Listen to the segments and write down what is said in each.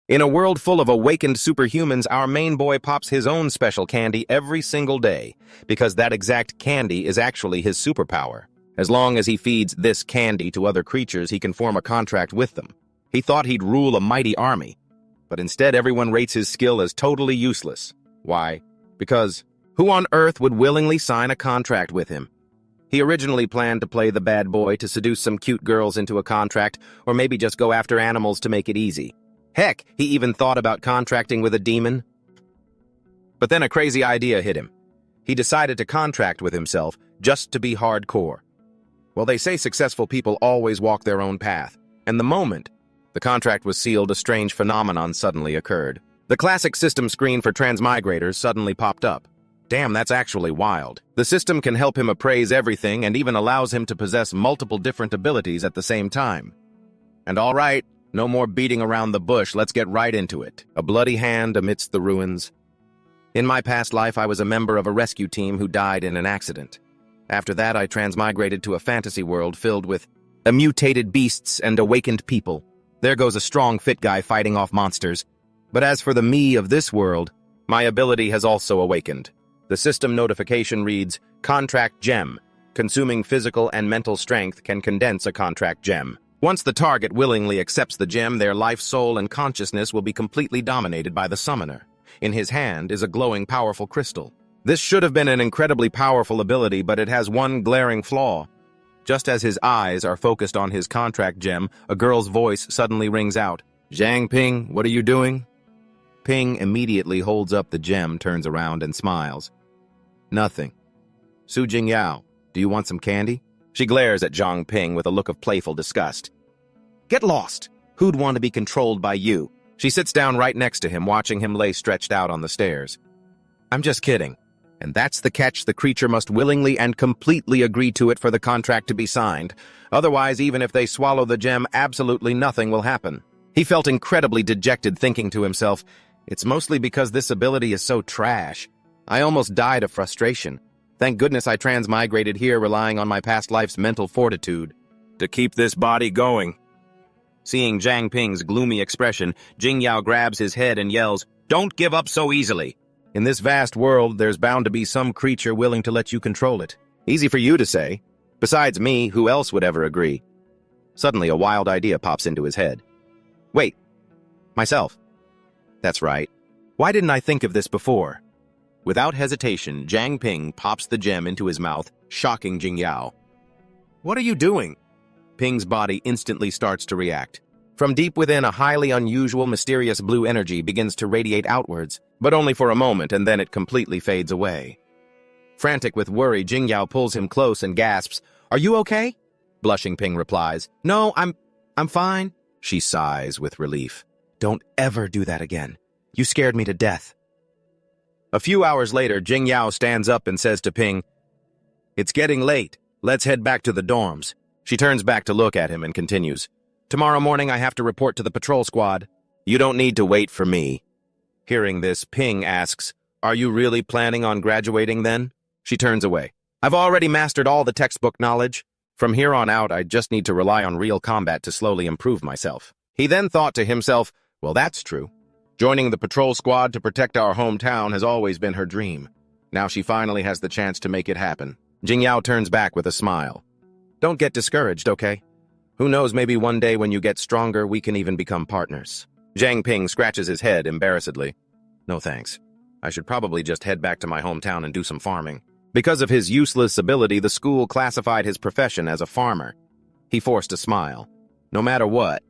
In a world full of awakened superhumans, our main boy pops his own special candy every single day, because that exact candy is actually his superpower. As long as he feeds this candy to other creatures, he can form a contract with them. He thought he'd rule a mighty army, but instead everyone rates his skill as totally useless. Why? Because who on earth would willingly sign a contract with him? He originally planned to play the bad boy to seduce some cute girls into a contract, or maybe just go after animals to make it easy. Heck, he even thought about contracting with a demon. But then a crazy idea hit him. He decided to contract with himself just to be hardcore. Well, they say successful people always walk their own path, and the moment the contract was sealed, a strange phenomenon suddenly occurred. The classic system screen for transmigrators suddenly popped up. Damn, that's actually wild. The system can help him appraise everything and even allows him to possess multiple different abilities at the same time. And all right, no more beating around the bush, let's get right into it. A bloody hand amidst the ruins. In my past life, I was a member of a rescue team who died in an accident. After that, I transmigrated to a fantasy world filled with mutated beasts and awakened people. There goes a strong, fit guy fighting off monsters. But as for the me of this world, my ability has also awakened. The system notification reads, Contract Gem. Consuming physical and mental strength can condense a contract gem. Once the target willingly accepts the gem, their life, soul, and consciousness will be completely dominated by the summoner. In his hand is a glowing, powerful crystal. This should have been an incredibly powerful ability, but it has one glaring flaw. Just as his eyes are focused on his contract gem, a girl's voice suddenly rings out. Zhang Ping, what are you doing? Ping immediately holds up the gem, turns around, and smiles. Nothing. Su Jingyao, do you want some candy? She glares at Zhang Ping with a look of playful disgust. Get lost. Who'd want to be controlled by you? She sits down right next to him, watching him lay stretched out on the stairs. I'm just kidding. And that's the catch. The creature must willingly and completely agree to it for the contract to be signed. Otherwise, even if they swallow the gem, absolutely nothing will happen. He felt incredibly dejected, thinking to himself, it's mostly because this ability is so trash. I almost died of frustration. Thank goodness I transmigrated here, relying on my past life's mental fortitude to keep this body going. Seeing Zhang Ping's gloomy expression, Jingyao grabs his head and yells, Don't give up so easily. In this vast world, there's bound to be some creature willing to let you control it. Easy for you to say. Besides me, who else would ever agree? Suddenly, a wild idea pops into his head. Wait, myself. That's right. Why didn't I think of this before? Without hesitation, Zhang Ping pops the gem into his mouth, shocking Jingyao. What are you doing? Ping's body instantly starts to react. From deep within, a highly unusual, mysterious blue energy begins to radiate outwards, but only for a moment, and then it completely fades away. Frantic with worry, Jingyao pulls him close and gasps, Are you okay? Blushing, Ping replies, No, I'm fine. She sighs with relief. Don't ever do that again. You scared me to death. A few hours later, Jingyao stands up and says to Ping, It's getting late. Let's head back to the dorms. She turns back to look at him and continues, Tomorrow morning I have to report to the patrol squad. You don't need to wait for me. Hearing this, Ping asks, Are you really planning on graduating then? She turns away. I've already mastered all the textbook knowledge. From here on out, I just need to rely on real combat to slowly improve myself. He then thought to himself, Well, that's true. Joining the patrol squad to protect our hometown has always been her dream. Now she finally has the chance to make it happen. Jingyao turns back with a smile. Don't get discouraged, okay? Who knows, maybe one day when you get stronger, we can even become partners. Zhang Ping scratches his head embarrassedly. No thanks. I should probably just head back to my hometown and do some farming. Because of his useless ability, the school classified his profession as a farmer. He forced a smile. No matter what,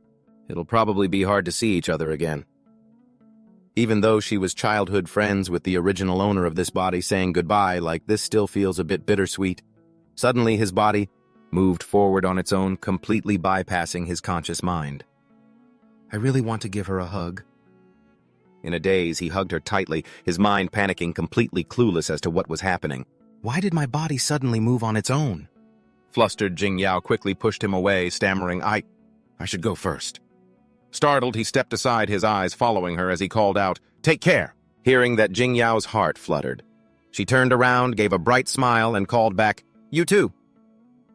it'll probably be hard to see each other again. Even though she was childhood friends with the original owner of this body, saying goodbye like this still feels a bit bittersweet. Suddenly his body moved forward on its own, completely bypassing his conscious mind. I really want to give her a hug. In a daze, he hugged her tightly, his mind panicking, completely clueless as to what was happening. Why did my body suddenly move on its own? Flustered, Jingyao quickly pushed him away, stammering, I should go first. Startled, he stepped aside, his eyes following her as he called out, Take care! Hearing that, Jingyao's heart fluttered. She turned around, gave a bright smile, and called back, You too.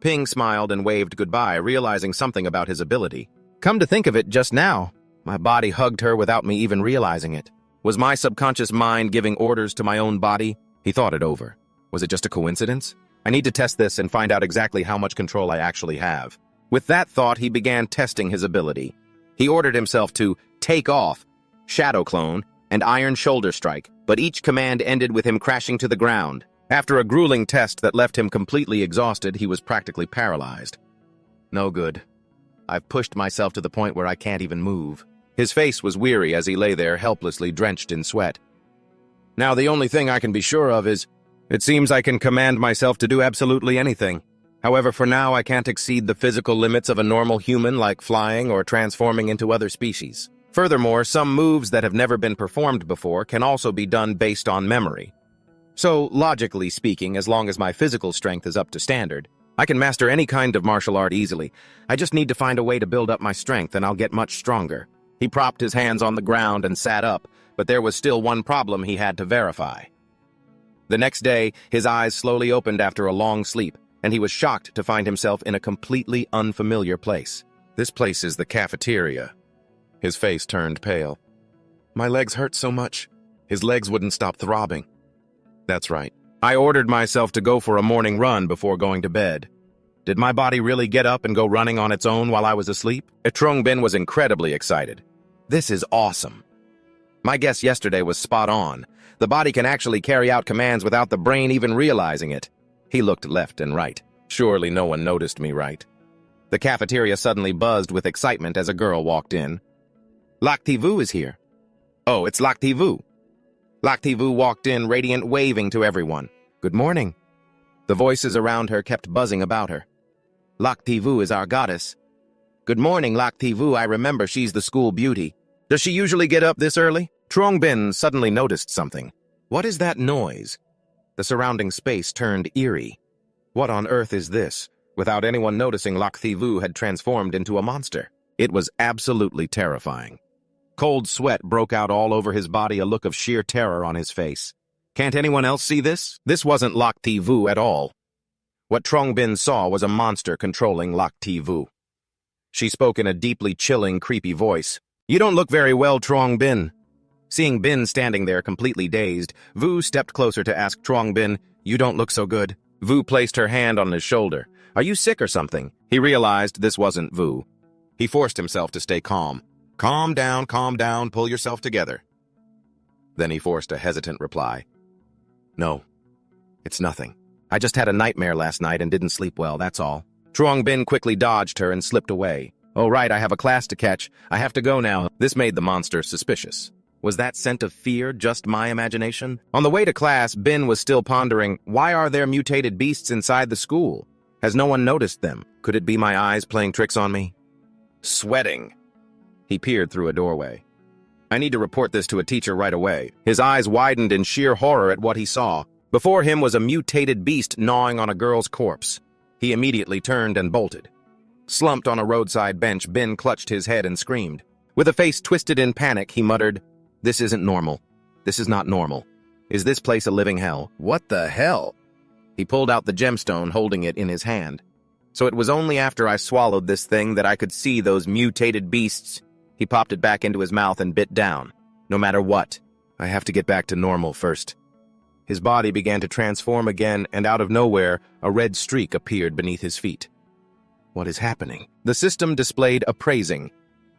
Ping smiled and waved goodbye, realizing something about his ability. Come to think of it, just now, My body hugged her without me even realizing it. Was my subconscious mind giving orders to my own body? He thought it over. Was it just a coincidence? I need to test this and find out exactly how much control I actually have. With that thought, he began testing his ability. He ordered himself to take off, shadow clone, and iron shoulder strike, but each command ended with him crashing to the ground. After a grueling test that left him completely exhausted, he was practically paralyzed. No good. I've pushed myself to the point where I can't even move. His face was weary as he lay there helplessly drenched in sweat. Now the only thing I can be sure of is, it seems I can command myself to do absolutely anything. However, for now I can't exceed the physical limits of a normal human like flying or transforming into other species. Furthermore, some moves that have never been performed before can also be done based on memory. So, logically speaking, as long as my physical strength is up to standard, I can master any kind of martial art easily. I just need to find a way to build up my strength and I'll get much stronger. He propped his hands on the ground and sat up, but there was still one problem he had to verify. The next day, his eyes slowly opened after a long sleep, and he was shocked to find himself in a completely unfamiliar place. This place is the cafeteria. His face turned pale. My legs hurt so much. His legs wouldn't stop throbbing. That's right. I ordered myself to go for a morning run before going to bed. Did my body really get up and go running on its own while I was asleep? Trung-bin was incredibly excited. This is awesome. My guess yesterday was spot on. The body can actually carry out commands without the brain even realizing it. He looked left and right. Surely no one noticed me, right? The cafeteria suddenly buzzed with excitement as a girl walked in. Lakti-vu is here. Oh, it's Lakti-vu. Lakti-vu walked in, radiant, waving to everyone. Good morning. The voices around her kept buzzing about her. Lakti-vu is our goddess. Good morning, Lakti-vu. I remember she's the school beauty. Does she usually get up this early? Trung-bin suddenly noticed something. What is that noise? The surrounding space turned eerie. What on earth is this? Without anyone noticing, Lakti-vu had transformed into a monster. It was absolutely terrifying. Cold sweat broke out all over his body, a look of sheer terror on his face. Can't anyone else see this? This wasn't Lakti-vu at all. What Trung-bin saw was a monster controlling Lakti-vu. She spoke in a deeply chilling, creepy voice. You don't look very well, Trung-bin. Seeing Bin standing there completely dazed, Vu stepped closer to ask Trung-bin, You don't look so good. Vu placed her hand on his shoulder. Are you sick or something? He realized this wasn't Vu. He forced himself to stay calm. Calm down, pull yourself together. Then he forced a hesitant reply. No, it's nothing. I just had a nightmare last night and didn't sleep well, that's all. Trung-bin quickly dodged her and slipped away. Oh right, I have a class to catch. I have to go now. This made the monster suspicious. Was that scent of fear just my imagination? On the way to class, Bin was still pondering, why are there mutated beasts inside the school? Has no one noticed them? Could it be my eyes playing tricks on me? Sweating. He peered through a doorway. I need to report this to a teacher right away. His eyes widened in sheer horror at what he saw. Before him was a mutated beast gnawing on a girl's corpse. He immediately turned and bolted. Slumped on a roadside bench, Bin clutched his head and screamed. With a face twisted in panic, he muttered, This isn't normal. This is not normal. Is this place a living hell? What the hell? He pulled out the gemstone, holding it in his hand. So it was only after I swallowed this thing that I could see those mutated beasts. He popped it back into his mouth and bit down. No matter what, I have to get back to normal first. His body began to transform again, and out of nowhere, a red streak appeared beneath his feet. What is happening? The system displayed appraising.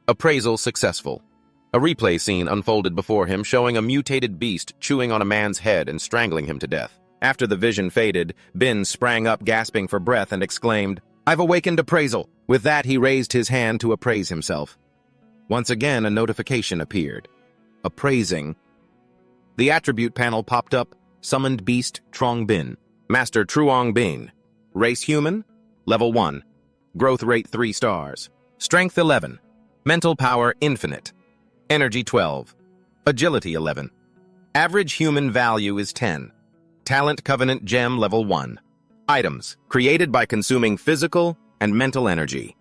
Appraisal successful. A replay scene unfolded before him, showing a mutated beast chewing on a man's head and strangling him to death. After the vision faded, Bin sprang up gasping for breath and exclaimed, I've awakened appraisal. With that, he raised his hand to appraise himself. Once again, a notification appeared. Appraising. The attribute panel popped up. Summoned Beast Trung-bin. Master Trung-bin. Race Human. Level 1. Growth rate 3 stars. Strength 11. Mental power infinite. Energy 12. Agility 11. Average human value is 10. Talent Covenant Gem Level 1. Items. Created by consuming physical and mental energy.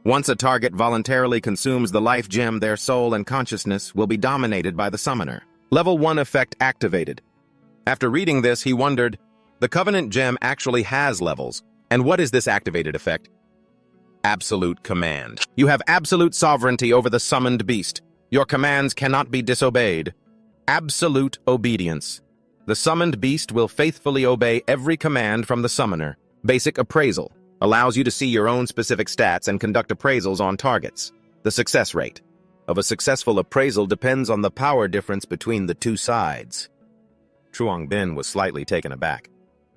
Once a target voluntarily consumes the life gem, their soul and consciousness will be dominated by the summoner. Level 1 effect activated. After reading this, he wondered, the Covenant Gem actually has levels, and what is this activated effect? Absolute command. You have absolute sovereignty over the summoned beast. Your commands cannot be disobeyed. Absolute obedience. The summoned beast will faithfully obey every command from the summoner. Basic appraisal. Allows you to see your own specific stats and conduct appraisals on targets. The success rate of a successful appraisal depends on the power difference between the two sides. Truong Bin was slightly taken aback.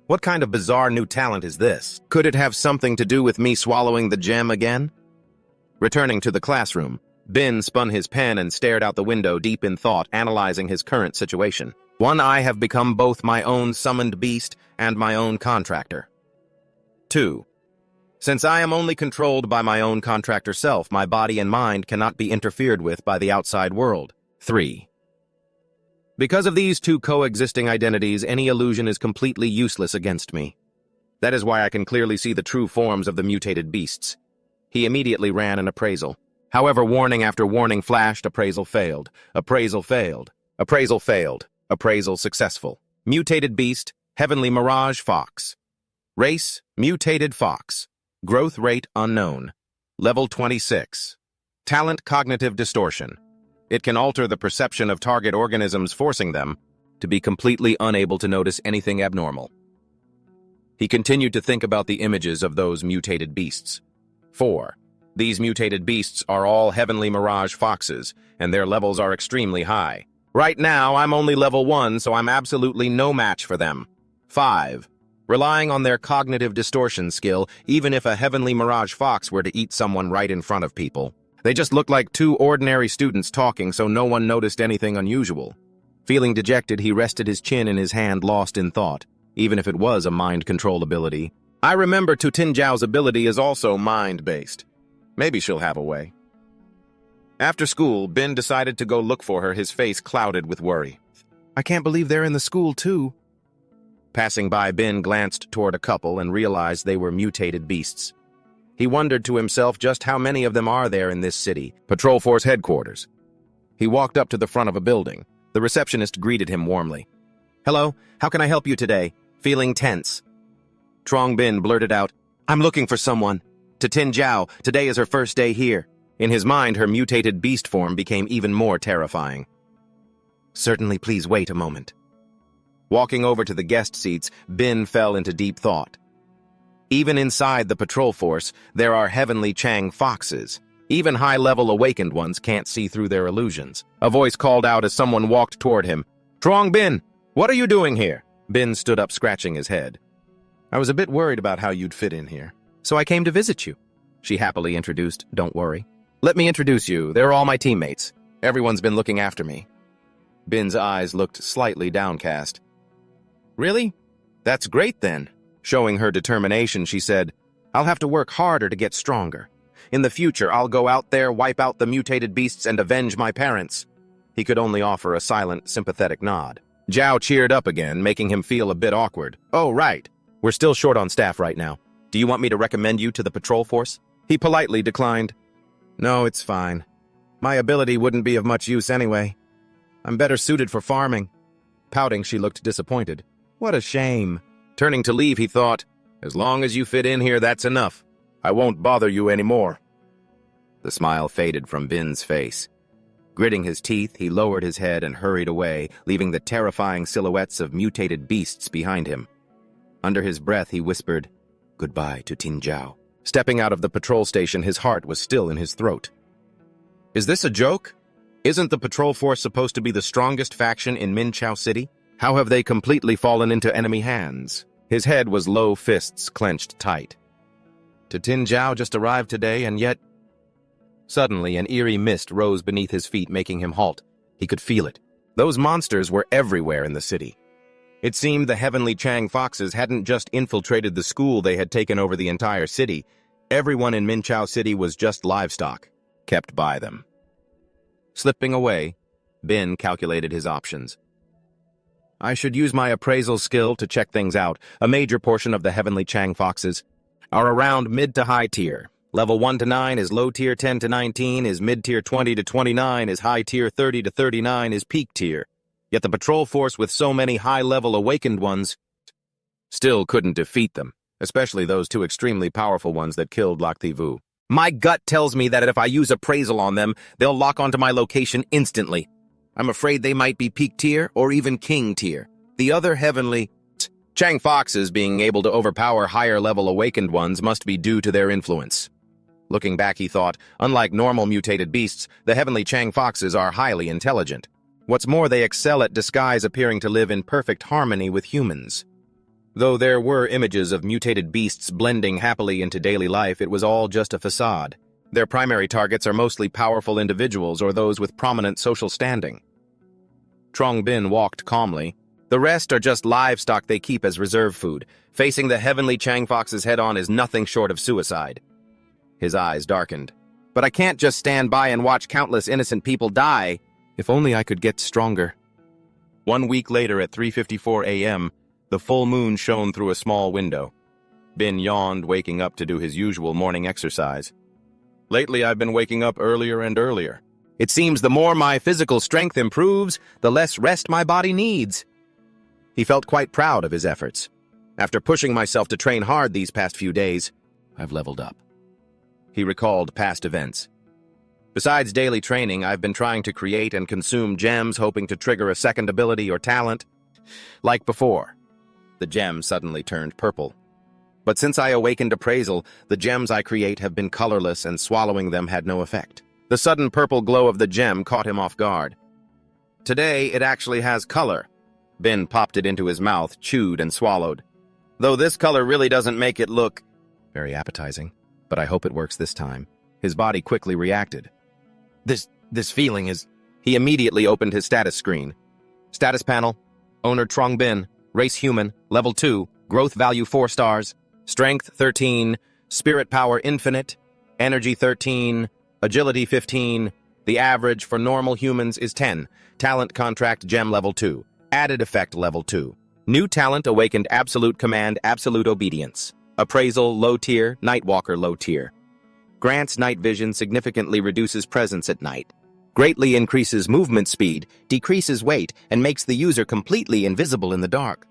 What kind of bizarre new talent is this? Could it have something to do with me swallowing the gem again? Returning to the classroom, Bin spun his pen and stared out the window deep in thought, analyzing his current situation. I have become both my own summoned beast and my own contractor. 2. Since I am only controlled by my own contractor self, my body and mind cannot be interfered with by the outside world. 3. Because of these two coexisting identities, any illusion is completely useless against me. That is why I can clearly see the true forms of the mutated beasts. He immediately ran an appraisal. However, warning after warning flashed. Appraisal failed. Appraisal failed. Appraisal failed. Appraisal successful. Mutated beast, heavenly mirage fox. Race, mutated fox. Growth rate unknown. Level 26. Talent, cognitive distortion. It can alter the perception of target organisms, forcing them to be completely unable to notice anything abnormal. He continued to think about the images of those mutated beasts. 4. These mutated beasts are all heavenly mirage foxes, and their levels are extremely high. Right now, I'm only level 1, so I'm absolutely no match for them. 5. Relying on their cognitive distortion skill, even if a heavenly mirage fox were to eat someone right in front of people, they just looked like two ordinary students talking, so no one noticed anything unusual. Feeling dejected, he rested his chin in his hand, lost in thought. Even if it was a mind control ability, I remember Tu Tinjiao's ability is also mind-based. Maybe she'll have a way. After school, Bin decided to go look for her, his face clouded with worry. I can't believe they're in the school, too. Passing by, Bin glanced toward a couple and realized they were mutated beasts. He wondered to himself just how many of them are there in this city, Patrol Force headquarters. He walked up to the front of a building. The receptionist greeted him warmly. Hello, how can I help you today? Feeling tense. Truong Bin blurted out, I'm looking for someone. To Tin Jiao, today is her first day here. In his mind, her mutated beast form became even more terrifying. Certainly, please wait a moment. Walking over to the guest seats, Bin fell into deep thought. Even inside the patrol force, there are heavenly Chang foxes. Even high-level awakened ones can't see through their illusions. A voice called out as someone walked toward him. Truong Bin, what are you doing here? Bin stood up, scratching his head. I was a bit worried about how you'd fit in here, so I came to visit you. She happily introduced, don't worry. Let me introduce you, they're all my teammates. Everyone's been looking after me. Bin's eyes looked slightly downcast. Really? That's great then. Showing her determination, she said, I'll have to work harder to get stronger. In the future, I'll go out there, wipe out the mutated beasts, and avenge my parents. He could only offer a silent, sympathetic nod. Zhao cheered up again, making him feel a bit awkward. Oh, right. We're still short on staff right now. Do you want me to recommend you to the patrol force? He politely declined. No, it's fine. My ability wouldn't be of much use anyway. I'm better suited for farming. Pouting, she looked disappointed. What a shame. Turning to leave, he thought, as long as you fit in here, that's enough. I won't bother you anymore. The smile faded from Bin's face. Gritting his teeth, he lowered his head and hurried away, leaving the terrifying silhouettes of mutated beasts behind him. Under his breath, he whispered, Goodbye to Tin Jiao. Stepping out of the patrol station, his heart was still in his throat. Is this a joke? Isn't the patrol force supposed to be the strongest faction in Minchao City? How have they completely fallen into enemy hands? His head was low, fists clenched tight. To Tin Jiao just arrived today, and yet... Suddenly, an eerie mist rose beneath his feet, making him halt. He could feel it. Those monsters were everywhere in the city. It seemed the heavenly Chang foxes hadn't just infiltrated the school, they had taken over the entire city. Everyone in Minchao City was just livestock, kept by them. Slipping away, Bin calculated his options. I should use my appraisal skill to check things out. A major portion of the heavenly Chang foxes are around mid to high tier. Level 1 to 9 is low tier, 10 to 19 is mid tier, 20 to 29 is high tier, 30 to 39 is peak tier. Yet the patrol force with so many high-level awakened ones still couldn't defeat them, especially those two extremely powerful ones that killed Lac Thi Vu. My gut tells me that if I use appraisal on them, they'll lock onto my location instantly. I'm afraid they might be peak tier or even king tier. The other heavenly Chang Foxes being able to overpower higher-level awakened ones must be due to their influence. Looking back, he thought, unlike normal mutated beasts, the heavenly Chang Foxes are highly intelligent. What's more, they excel at disguise, appearing to live in perfect harmony with humans. Though there were images of mutated beasts blending happily into daily life, it was all just a facade. Their primary targets are mostly powerful individuals or those with prominent social standing. Trong Bin walked calmly. The rest are just livestock they keep as reserve food. Facing the heavenly Chang Foxes head-on is nothing short of suicide. His eyes darkened. But I can't just stand by and watch countless innocent people die. If only I could get stronger. 1 week later at 3:54 a.m., the full moon shone through a small window. Bin yawned, waking up to do his usual morning exercise. Lately, I've been waking up earlier and earlier. It seems the more my physical strength improves, the less rest my body needs. He felt quite proud of his efforts. After pushing myself to train hard these past few days, I've leveled up. He recalled past events. Besides daily training, I've been trying to create and consume gems, hoping to trigger a second ability or talent. Like before. The gem suddenly turned purple. But since I awakened appraisal, the gems I create have been colorless, and swallowing them had no effect. The sudden purple glow of the gem caught him off guard. Today, it actually has color. Bin popped it into his mouth, chewed and swallowed. Though this color really doesn't make it look very appetizing, but I hope it works this time. His body quickly reacted. This feeling is... He immediately opened his status screen. Status panel, owner Trong Bin, race human, level 2, growth value 4 stars, strength 13, spirit power infinite, energy 13, agility 15, the average for normal humans is 10, talent contract gem level 2, added effect level 2, new talent awakened absolute command absolute obedience, appraisal low tier, nightwalker low tier. Grants night vision, significantly reduces presence at night, greatly increases movement speed, decreases weight, and makes the user completely invisible in the dark.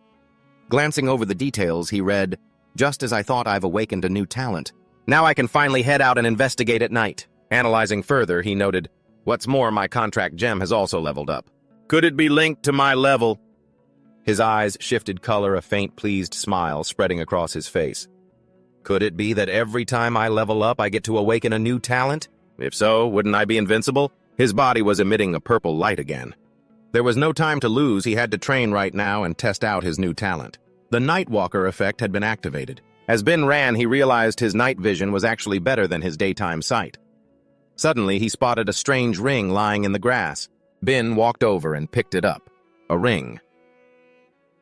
Glancing over the details, he read, just as I thought, I've awakened a new talent. Now I can finally head out and investigate at night. Analyzing further, he noted, what's more, my contract gem has also leveled up. Could it be linked to my level? His eyes shifted color, a faint pleased smile spreading across his face. Could it be that every time I level up, I get to awaken a new talent? If so, wouldn't I be invincible? His body was emitting a purple light again. There was no time to lose. He had to train right now and test out his new talent. The Nightwalker effect had been activated. As Bin ran, he realized his night vision was actually better than his daytime sight. Suddenly, he spotted a strange ring lying in the grass. Bin walked over and picked it up. A ring.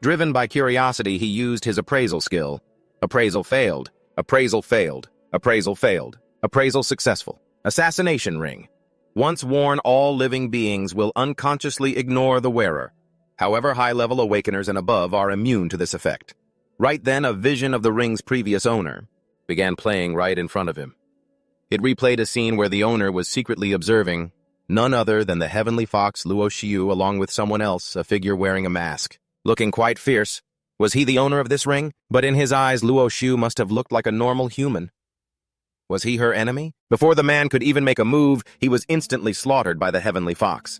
Driven by curiosity, he used his appraisal skill. Appraisal failed. Appraisal failed. Appraisal failed. Appraisal successful. Assassination ring. Once worn, all living beings will unconsciously ignore the wearer. However, high-level awakeners and above are immune to this effect. Right then, a vision of the ring's previous owner began playing right in front of him. It replayed a scene where the owner was secretly observing none other than the heavenly fox Luo Xiu along with someone else, a figure wearing a mask. Looking quite fierce. Was he the owner of this ring? But in his eyes, Luo Xiu must have looked like a normal human. Was he her enemy? Before the man could even make a move, he was instantly slaughtered by the heavenly fox.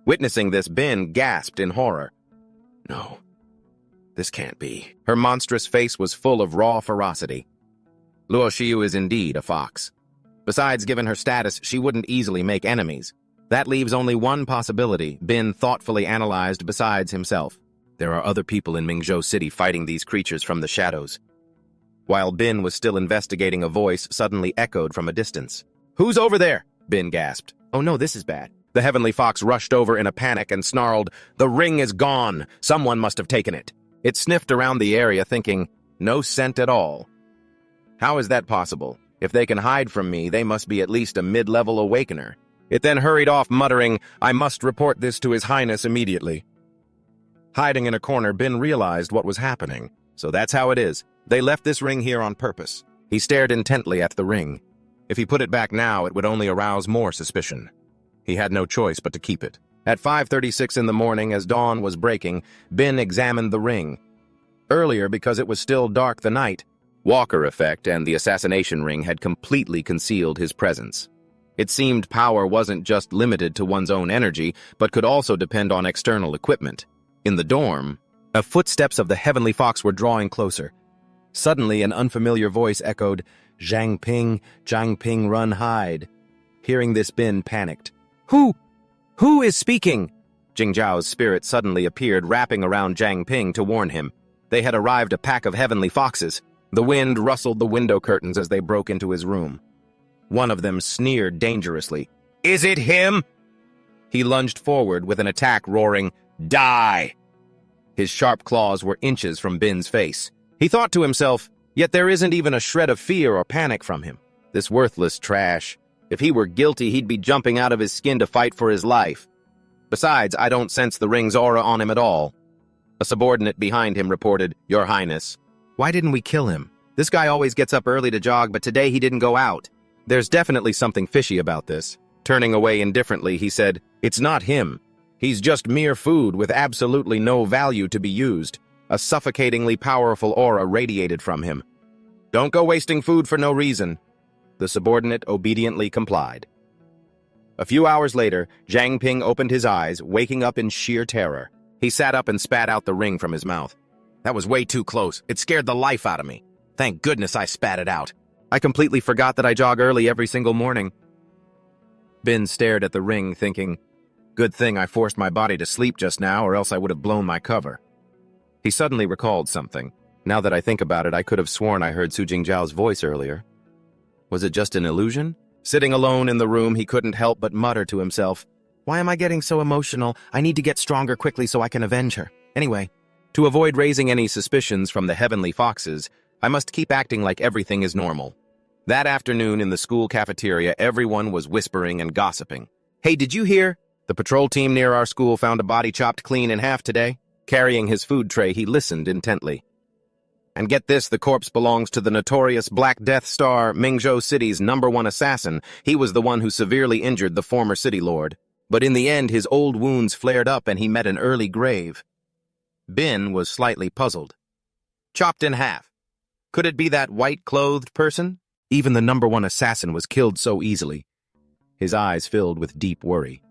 Witnessing this, Bin gasped in horror. No, this can't be. Her monstrous face was full of raw ferocity. Luo Xiu is indeed a fox. Besides, given her status, she wouldn't easily make enemies. That leaves only one possibility, Bin thoughtfully analyzed besides himself. There are other people in Mingzhou City fighting these creatures from the shadows. While Bin was still investigating, a voice suddenly echoed from a distance. Who's over there? Bin gasped. Oh no, this is bad. The heavenly fox rushed over in a panic and snarled, The ring is gone! Someone must have taken it. It sniffed around the area thinking, no scent at all. How is that possible? If they can hide from me, they must be at least a mid-level awakener. It then hurried off muttering, I must report this to His Highness immediately. Hiding in a corner, Bin realized what was happening. So that's how it is. They left this ring here on purpose. He stared intently at the ring. If he put it back now, it would only arouse more suspicion. He had no choice but to keep it. At 5:36 in the morning, as dawn was breaking, Bin examined the ring. Earlier, because it was still dark the night, Walker effect and the assassination ring had completely concealed his presence. It seemed power wasn't just limited to one's own energy, but could also depend on external equipment. In the dorm, the footsteps of the Heavenly Fox were drawing closer. Suddenly, an unfamiliar voice echoed, "Zhang Ping, run, hide." Hearing this, Bin panicked. Who is speaking?" Jingzhao's spirit suddenly appeared, wrapping around Zhang Ping to warn him. They had arrived, a pack of Heavenly Foxes. The wind rustled the window curtains as they broke into his room. One of them sneered dangerously. "Is it him?" He lunged forward with an attack, roaring, "Die!" His sharp claws were inches from Bin's face. He thought to himself, yet there isn't even a shred of fear or panic from him. This worthless trash. If he were guilty, he'd be jumping out of his skin to fight for his life. Besides, I don't sense the ring's aura on him at all. A subordinate behind him reported, "Your Highness, why didn't we kill him? This guy always gets up early to jog, but today he didn't go out." There's definitely something fishy about this. Turning away indifferently, he said, "It's not him. He's just mere food with absolutely no value to be used." A suffocatingly powerful aura radiated from him. "Don't go wasting food for no reason." The subordinate obediently complied. A few hours later, Zhang Ping opened his eyes, waking up in sheer terror. He sat up and spat out the ring from his mouth. "That was way too close. It scared the life out of me. Thank goodness I spat it out. I completely forgot that I jog early every single morning." Bin stared at the ring, thinking, "Good thing I forced my body to sleep just now, or else I would have blown my cover." He suddenly recalled something. Now that I think about it, I could have sworn I heard Su Jingzhao's voice earlier. Was it just an illusion? Sitting alone in the room, he couldn't help but mutter to himself, "Why am I getting so emotional? I need to get stronger quickly so I can avenge her. Anyway, to avoid raising any suspicions from the Heavenly Foxes, I must keep acting like everything is normal." That afternoon in the school cafeteria, everyone was whispering and gossiping. "Hey, did you hear? The patrol team near our school found a body chopped clean in half today." Carrying his food tray, he listened intently. "And get this, the corpse belongs to the notorious Black Death Star, Mingzhou City's #1 assassin. He was the one who severely injured the former city lord. But in the end, his old wounds flared up and he met an early grave." Bin was slightly puzzled. Chopped in half. Could it be that white-clothed person? Even the #1 assassin was killed so easily. His eyes filled with deep worry.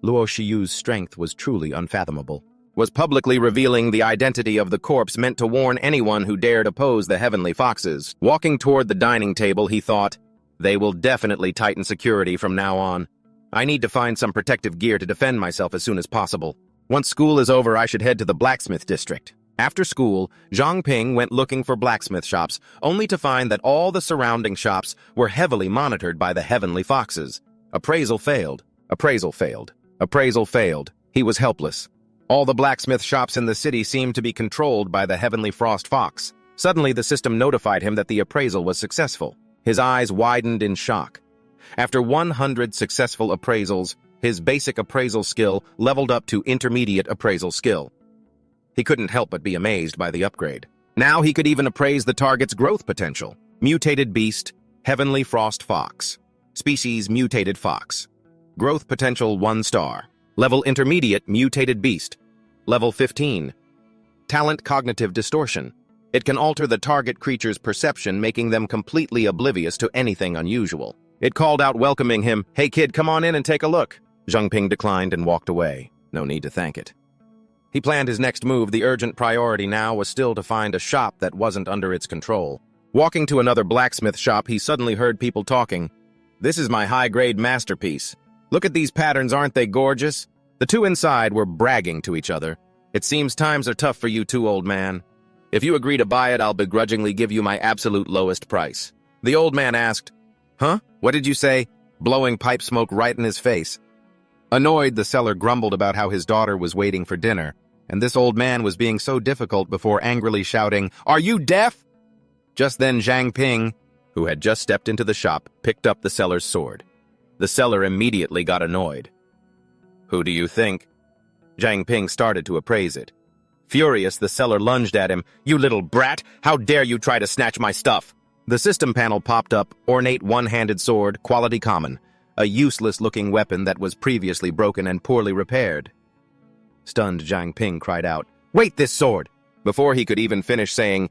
Luo Shiyu's strength was truly unfathomable. Was publicly revealing the identity of the corpse meant to warn anyone who dared oppose the Heavenly Foxes? Walking toward the dining table, he thought, "They will definitely tighten security from now on. I need to find some protective gear to defend myself as soon as possible. Once school is over, I should head to the blacksmith district." After school, Zhang Ping went looking for blacksmith shops, only to find that all the surrounding shops were heavily monitored by the Heavenly Foxes. Appraisal failed. Appraisal failed. Appraisal failed. He was helpless. All the blacksmith shops in the city seemed to be controlled by the Heavenly Frost Fox. Suddenly, the system notified him that the appraisal was successful. His eyes widened in shock. After 100 successful appraisals, his basic appraisal skill leveled up to intermediate appraisal skill. He couldn't help but be amazed by the upgrade. Now he could even appraise the target's growth potential. Mutated beast, Heavenly Frost Fox. Species mutated fox. Growth potential 1 star. Level intermediate mutated beast. Level 15. Talent cognitive distortion. It can alter the target creature's perception, making them completely oblivious to anything unusual. It called out, welcoming him, "Hey kid, come on in and take a look." Zhang Ping declined and walked away. No need to thank it. He planned his next move. The urgent priority now was still to find a shop that wasn't under its control. Walking to another blacksmith shop, he suddenly heard people talking. "This is my high-grade masterpiece. Look at these patterns, aren't they gorgeous?" The two inside were bragging to each other. "It seems times are tough for you too, old man. If you agree to buy it, I'll begrudgingly give you my absolute lowest price." The old man asked, "Huh? What did you say?" blowing pipe smoke right in his face. Annoyed, the seller grumbled about how his daughter was waiting for dinner, and this old man was being so difficult before angrily shouting, "Are you deaf?" Just then Zhang Ping, who had just stepped into the shop, picked up the seller's sword. The seller immediately got annoyed. "Who do you think?" Zhang Ping started to appraise it. Furious, the seller lunged at him. "You little brat! How dare you try to snatch my stuff!" The system panel popped up, ornate one-handed sword, quality common, a useless-looking weapon that was previously broken and poorly repaired. Stunned, Zhang Ping cried out, "Wait, this sword!" Before he could even finish saying,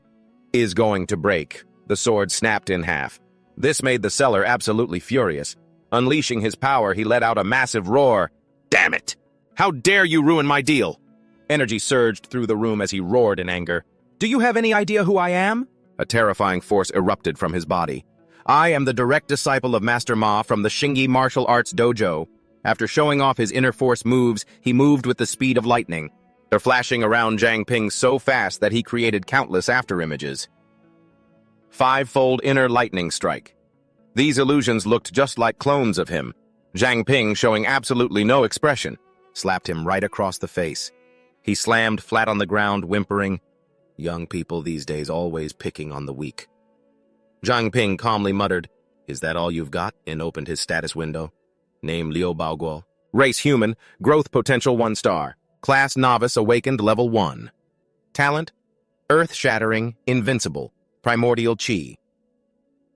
is going to break. The sword snapped in half. This made the seller absolutely furious. Unleashing his power, he let out a massive roar. Damn it! How dare you ruin my deal! Energy surged through the room as he roared in anger. Do you have any idea who I am? A terrifying force erupted from his body. I am the direct disciple of Master Ma from the Shingi Martial Arts Dojo. After showing off his inner force moves, he moved with the speed of lightning. They're flashing around Zhang Ping so fast that he created countless afterimages. Five-fold inner lightning strike. These illusions looked just like clones of him. Zhang Ping, showing absolutely no expression, slapped him right across the face. He slammed flat on the ground, whimpering. Young people these days always picking on the weak. Zhang Ping calmly muttered, Is that all you've got? And opened his status window. Name Liu Baoguo. Race human, growth potential 1 star. Class novice awakened level 1. Talent, earth-shattering, invincible, primordial chi.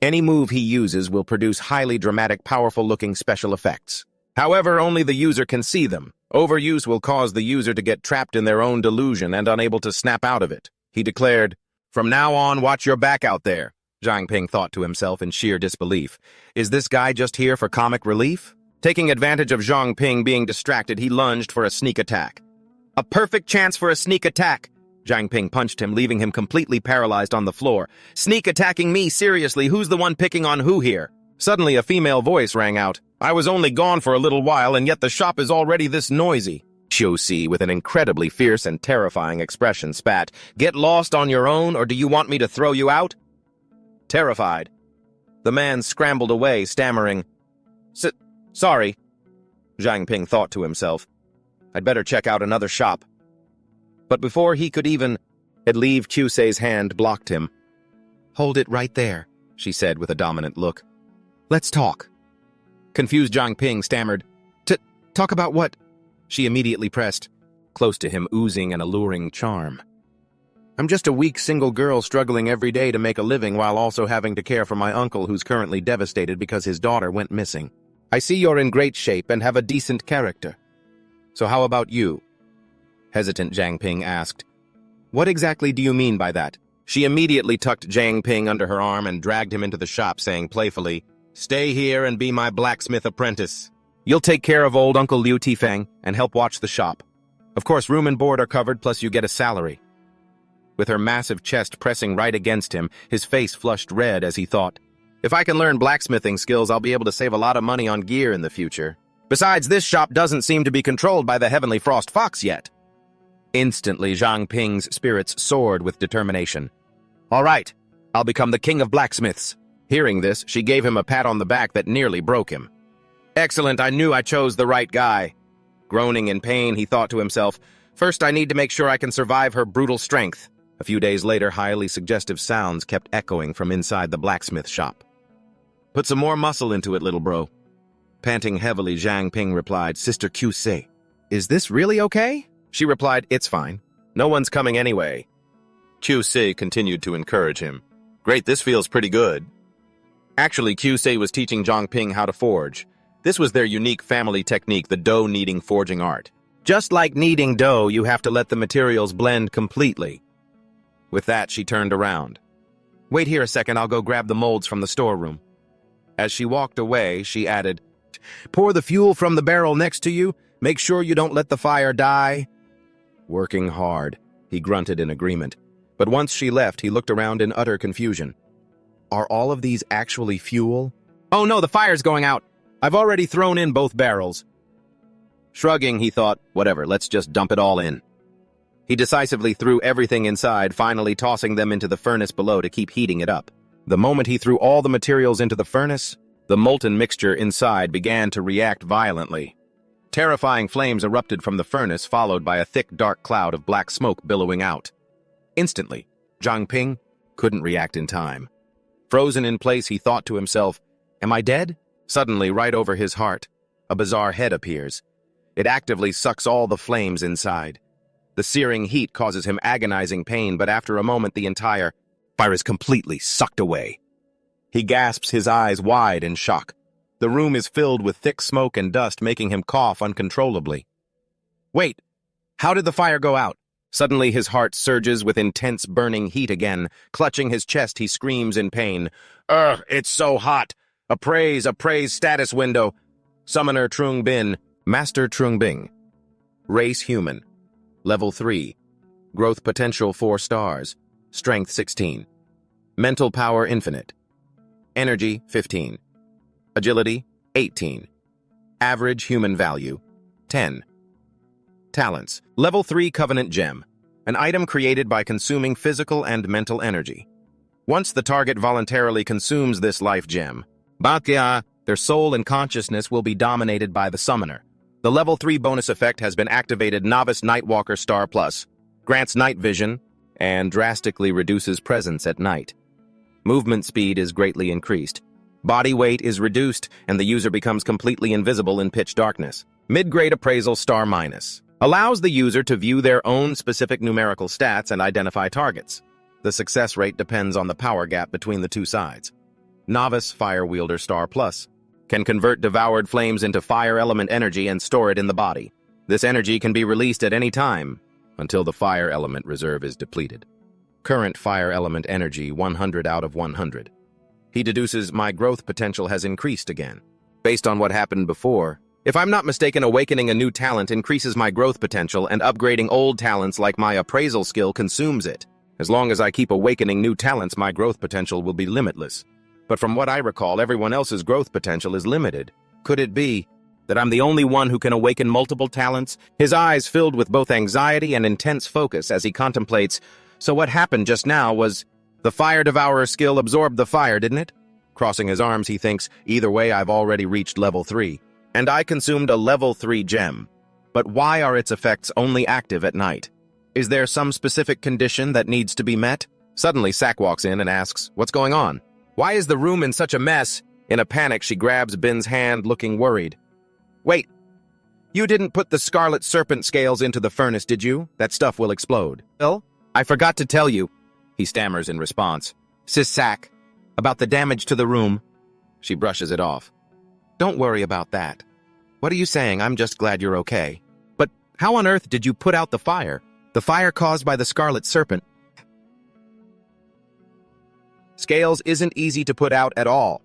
Any move he uses will produce highly dramatic, powerful-looking special effects. However, only the user can see them. Overuse will cause the user to get trapped in their own delusion and unable to snap out of it. He declared, From now on, watch your back out there. Zhang Ping thought to himself in sheer disbelief. Is this guy just here for comic relief? Taking advantage of Zhang Ping being distracted, he lunged for a sneak attack. A perfect chance for a sneak attack! Zhang Ping punched him, leaving him completely paralyzed on the floor. Sneak attacking me, seriously, who's the one picking on who here? Suddenly a female voice rang out. I was only gone for a little while, and yet the shop is already this noisy. Qiu-Si, with an incredibly fierce and terrifying expression, spat. Get lost on your own, or do you want me to throw you out? Terrified, the man scrambled away, stammering. Sorry, Zhang Ping thought to himself. I'd better check out another shop. But before he could even leave, Qiu-Si's hand blocked him. Hold it right there, she said with a dominant look. Let's talk. Confused Zhang Ping stammered. Talk about what? She immediately pressed, close to him, oozing an alluring charm. I'm just a weak single girl struggling every day to make a living while also having to care for my uncle who's currently devastated because his daughter went missing. I see you're in great shape and have a decent character. So how about you? Hesitant Zhang Ping asked. What exactly do you mean by that? She immediately tucked Zhang Ping under her arm and dragged him into the shop, saying playfully, Stay here and be my blacksmith apprentice. You'll take care of old Uncle Liu Tifang and help watch the shop. Of course, room and board are covered, plus you get a salary. With her massive chest pressing right against him, his face flushed red as he thought, If I can learn blacksmithing skills, I'll be able to save a lot of money on gear in the future. Besides, this shop doesn't seem to be controlled by the Heavenly Frost Fox yet. Instantly, Zhang Ping's spirits soared with determination. All right, I'll become the king of blacksmiths. Hearing this, she gave him a pat on the back that nearly broke him. Excellent, I knew I chose the right guy. Groaning in pain, he thought to himself, First, I need to make sure I can survive her brutal strength. A few days later, highly suggestive sounds kept echoing from inside the blacksmith shop. Put some more muscle into it, little bro. Panting heavily, Zhang Ping replied, Sister Qiu-Si, is this really okay? She replied, It's fine. No one's coming anyway. Qiu-Si continued to encourage him. Great, this feels pretty good. Actually, Qiu-Si was teaching Zhang Ping how to forge. This was their unique family technique, the dough-kneading forging art. Just like kneading dough, you have to let the materials blend completely. With that, she turned around. Wait here a second, I'll go grab the molds from the storeroom. As she walked away, she added, Pour the fuel from the barrel next to you. Make sure you don't let the fire die. Working hard, he grunted in agreement. But once she left, he looked around in utter confusion. Are all of these actually fuel? Oh no, the fire's going out. I've already thrown in both barrels. Shrugging, he thought, whatever, let's just dump it all in. He decisively threw everything inside, finally tossing them into the furnace below to keep heating it up. The moment he threw all the materials into the furnace, the molten mixture inside began to react violently. Terrifying flames erupted from the furnace, followed by a thick, dark cloud of black smoke billowing out. Instantly, Zhang Ping couldn't react in time. Frozen in place, he thought to himself, Am I dead? Suddenly, right over his heart, a bizarre head appears. It actively sucks all the flames inside. The searing heat causes him agonizing pain, but after a moment, the entire fire is completely sucked away. He gasps, his eyes wide in shock. The room is filled with thick smoke and dust, making him cough uncontrollably. Wait, how did the fire go out? Suddenly his heart surges with intense burning heat again. Clutching his chest, he screams in pain. Ugh, it's so hot! Appraise status window. Summoner Trung Bin, Master Trung Bing. Race human. Level 3. Growth potential 4 stars. Strength 16. Mental power infinite. Energy 15. Agility 18. Average human value 10. Talents. Level 3 Covenant Gem. An item created by consuming physical and mental energy. Once the target voluntarily consumes this life gem, Bakya, their soul and consciousness will be dominated by the summoner. The level 3 bonus effect has been activated. Novice Nightwalker Star Plus. Grants night vision and drastically reduces presence at night. Movement speed is greatly increased. Body weight is reduced and the user becomes completely invisible in pitch darkness. Mid-grade appraisal Star Minus. Allows the user to view their own specific numerical stats and identify targets. The success rate depends on the power gap between the two sides. Novice Fire Wielder Star Plus. Can convert devoured flames into fire element energy and store it in the body. This energy can be released at any time until the fire element reserve is depleted. Current fire element energy 100 out of 100. He deduces my growth potential has increased again. Based on what happened before, if I'm not mistaken, awakening a new talent increases my growth potential and upgrading old talents like my appraisal skill consumes it. As long as I keep awakening new talents, my growth potential will be limitless. But from what I recall, everyone else's growth potential is limited. Could it be that I'm the only one who can awaken multiple talents? His eyes filled with both anxiety and intense focus as he contemplates, so what happened just now was the Fire Devourer skill absorbed the fire, didn't it? Crossing his arms, he thinks, either way, I've already reached level 3. And I consumed a level 3 gem. But why are its effects only active at night? Is there some specific condition that needs to be met? Suddenly, Sak walks in and asks, what's going on? Why is the room in such a mess? In a panic, she grabs Bin's hand, looking worried. Wait, you didn't put the scarlet serpent scales into the furnace, did you? That stuff will explode. Bill, I forgot to tell you, he stammers in response. Sis Sak, about the damage to the room. She brushes it off. Don't worry about that. What are you saying? I'm just glad you're okay. But how on earth did you put out the fire? The fire caused by the scarlet serpent. Scales isn't easy to put out at all.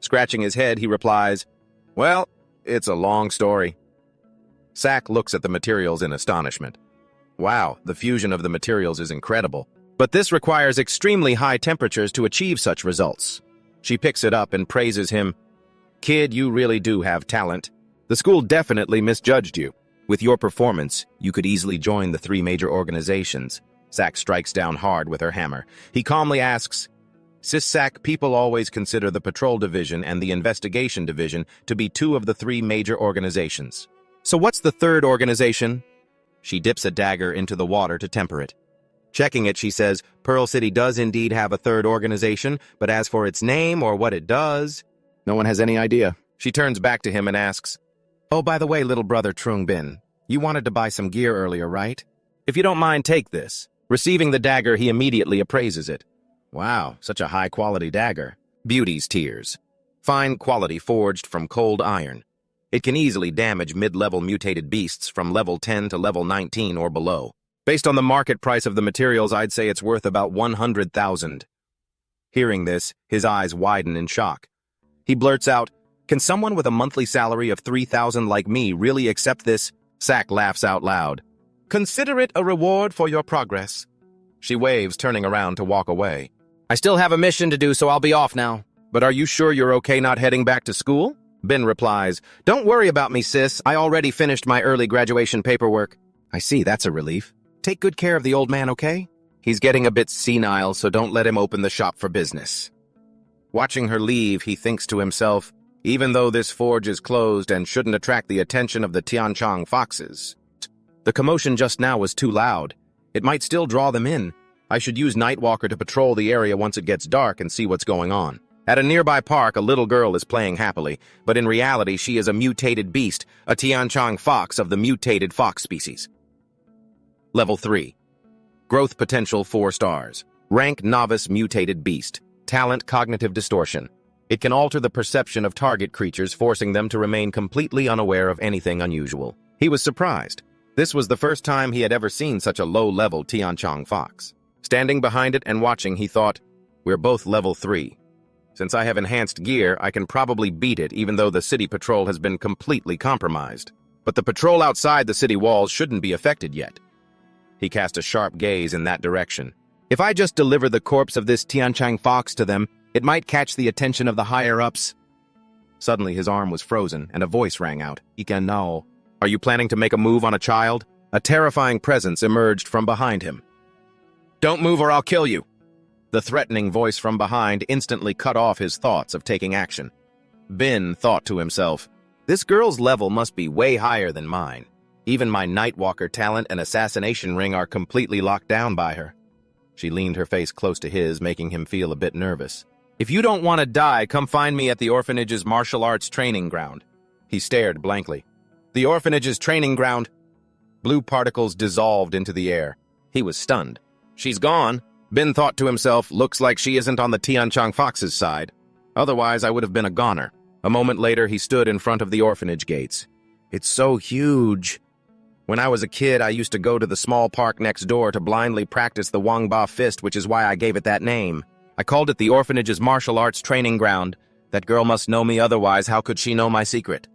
Scratching his head, he replies, well, it's a long story. Sak looks at the materials in astonishment. Wow, the fusion of the materials is incredible. But this requires extremely high temperatures to achieve such results. She picks it up and praises him. Kid, you really do have talent. The school definitely misjudged you. With your performance, you could easily join the 3 major organizations. Sak strikes down hard with her hammer. He calmly asks, Sis Sak, people always consider the Patrol Division and the Investigation Division to be 2 of the 3 major organizations. So what's the 3rd organization? She dips a dagger into the water to temper it. Checking it, she says, Pearl City does indeed have a 3rd organization, but as for its name or what it does, no one has any idea. She turns back to him and asks, oh, by the way, little brother Trung Bin, you wanted to buy some gear earlier, right? If you don't mind, take this. Receiving the dagger, he immediately appraises it. Wow, such a high-quality dagger. Beauty's tears. Fine quality forged from cold iron. It can easily damage mid-level mutated beasts from level 10 to level 19 or below. Based on the market price of the materials, I'd say it's worth about 100,000. Hearing this, his eyes widen in shock. He blurts out, can someone with a monthly salary of 3,000 like me really accept this? Sak laughs out loud. Consider it a reward for your progress. She waves, turning around to walk away. I still have a mission to do, so I'll be off now. But are you sure you're okay not heading back to school? Ben replies, don't worry about me, sis. I already finished my early graduation paperwork. I see, that's a relief. Take good care of the old man, okay? He's getting a bit senile, so don't let him open the shop for business. Watching her leave, he thinks to himself, even though this forge is closed and shouldn't attract the attention of the Tianchang foxes, the commotion just now was too loud. It might still draw them in. I should use Nightwalker to patrol the area once it gets dark and see what's going on. At a nearby park, a little girl is playing happily, but in reality she is a mutated beast, a Tianchang fox of the mutated fox species. Level 3. Growth potential 4 stars. Rank novice mutated beast. Talent cognitive distortion. It can alter the perception of target creatures, forcing them to remain completely unaware of anything unusual. He was surprised. This was the first time he had ever seen such a low-level Tianchong fox. Standing behind it and watching, he thought, "We're both level 3. Since I have enhanced gear, I can probably beat it even though the city patrol has been completely compromised. But the patrol outside the city walls shouldn't be affected yet." He cast a sharp gaze in that direction. "If I just deliver the corpse of this Tianchong fox to them, it might catch the attention of the higher-ups." Suddenly his arm was frozen and a voice rang out. "Ikan no. Are you planning to make a move on a child?" A terrifying presence emerged from behind him. "Don't move or I'll kill you." The threatening voice from behind instantly cut off his thoughts of taking action. Bin thought to himself, "This girl's level must be way higher than mine. Even my Nightwalker talent and assassination ring are completely locked down by her." She leaned her face close to his, making him feel a bit nervous. "If you don't want to die, come find me at the orphanage's martial arts training ground." He stared blankly. "The orphanage's training ground?" Blue particles dissolved into the air. He was stunned. "She's gone." Bin thought to himself, "Looks like she isn't on the Tianchong Fox's side. Otherwise, I would have been a goner." A moment later, he stood in front of the orphanage gates. "It's so huge. When I was a kid, I used to go to the small park next door to blindly practice the Wangba fist, which is why I gave it that name. I called it the orphanage's martial arts training ground. That girl must know me, otherwise how could she know my secret?"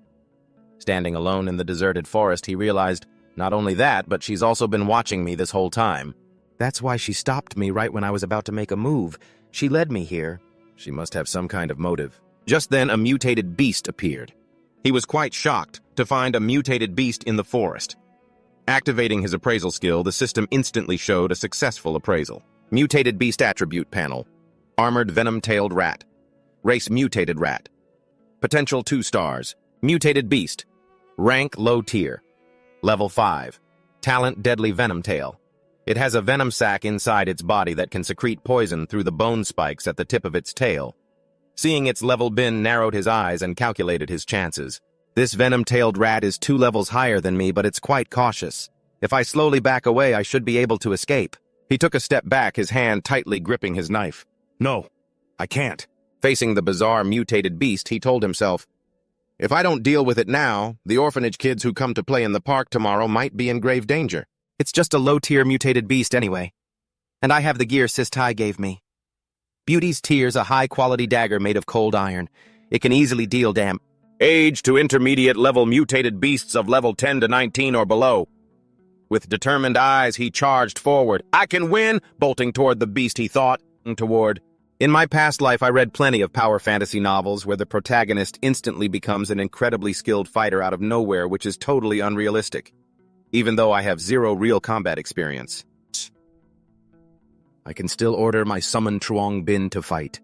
Standing alone in the deserted forest, he realized, not only that, but she's also been watching me this whole time. That's why she stopped me right when I was about to make a move. She led me here. She must have some kind of motive. Just then, a mutated beast appeared. He was quite shocked to find a mutated beast in the forest. Activating his appraisal skill, the system instantly showed a successful appraisal. Mutated beast attribute panel. Armored venom-tailed rat. Race mutated rat. Potential 2 stars. Mutated beast. Rank low tier. Level 5. Talent deadly venom tail. It has a venom sac inside its body that can secrete poison through the bone spikes at the tip of its tail. Seeing its level, Bin narrowed his eyes and calculated his chances. This venom-tailed rat is 2 levels higher than me, but it's quite cautious. If I slowly back away, I should be able to escape. He took a step back, his hand tightly gripping his knife. "No, I can't." Facing the bizarre mutated beast, he told himself, "If I don't deal with it now, the orphanage kids who come to play in the park tomorrow might be in grave danger. It's just a low-tier mutated beast anyway. And I have the gear Sis Tai gave me. Beauty's Tear's a high-quality dagger made of cold iron. It can easily deal age to intermediate-level mutated beasts of level 10 to 19 or below." With determined eyes, he charged forward. "I can win!" Bolting toward the beast, he thought. In my past life, I read plenty of power fantasy novels where the protagonist instantly becomes an incredibly skilled fighter out of nowhere, which is totally unrealistic. Even though I have 0 real combat experience, I can still order my summoned Truong Bin to fight.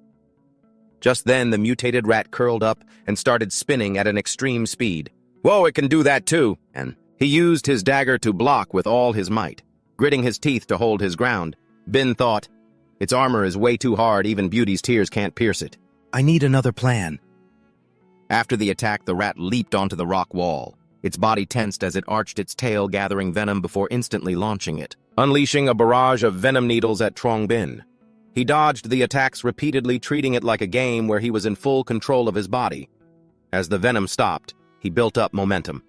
Just then, the mutated rat curled up and started spinning at an extreme speed. "Whoa, it can do that too!" And he used his dagger to block with all his might, gritting his teeth to hold his ground. Bin thought, "Its armor is way too hard, even Beauty's Tears can't pierce it. I need another plan." After the attack, the rat leaped onto the rock wall. Its body tensed as it arched its tail, gathering venom before instantly launching it, unleashing a barrage of venom needles at Truong Bin. He dodged the attacks repeatedly, treating it like a game where he was in full control of his body. As the venom stopped, he built up momentum.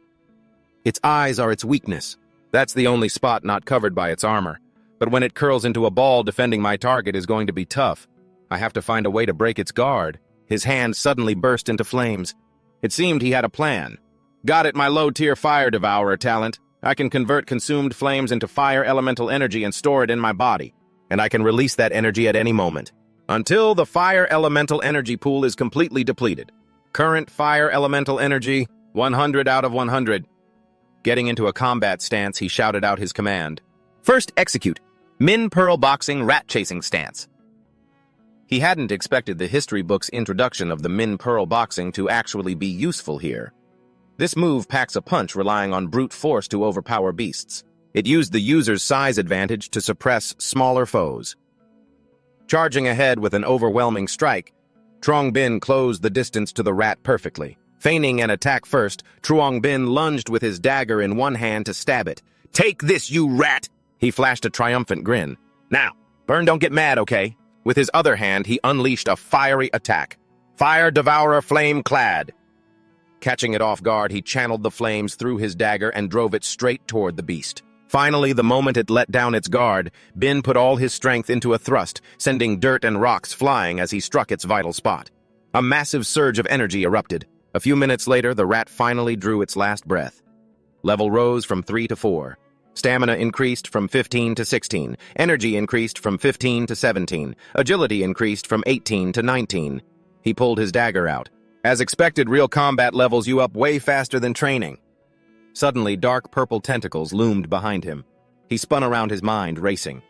Its eyes are its weakness. That's the only spot not covered by its armor. But when it curls into a ball, defending my target is going to be tough. I have to find a way to break its guard. His hand suddenly burst into flames. It seemed he had a plan. "Got it, my low-tier fire devourer talent. I can convert consumed flames into fire elemental energy and store it in my body. And I can release that energy at any moment. Until the fire elemental energy pool is completely depleted. Current fire elemental energy, 100 out of 100. Getting into a combat stance, he shouted out his command. "First execute. Min Pearl Boxing Rat Chasing Stance." He hadn't expected the history book's introduction of the Min Pearl Boxing to actually be useful here. This move packs a punch relying on brute force to overpower beasts. It used the user's size advantage to suppress smaller foes. Charging ahead with an overwhelming strike, Truong Bin closed the distance to the rat perfectly. Feigning an attack first, Truong Bin lunged with his dagger in one hand to stab it. "Take this, you rat!" He flashed a triumphant grin. "Now, Burn, don't get mad, okay?" With his other hand, he unleashed a fiery attack. Fire Devourer Flame Clad. Catching it off guard, he channeled the flames through his dagger and drove it straight toward the beast. Finally, the moment it let down its guard, Bin put all his strength into a thrust, sending dirt and rocks flying as he struck its vital spot. A massive surge of energy erupted. A few minutes later, the rat finally drew its last breath. Level rose from 3 to 4. Stamina increased from 15 to 16. Energy increased from 15 to 17. Agility increased from 18 to 19. He pulled his dagger out. As expected, real combat levels you up way faster than training. Suddenly, dark purple tentacles loomed behind him. He spun around, his mind racing.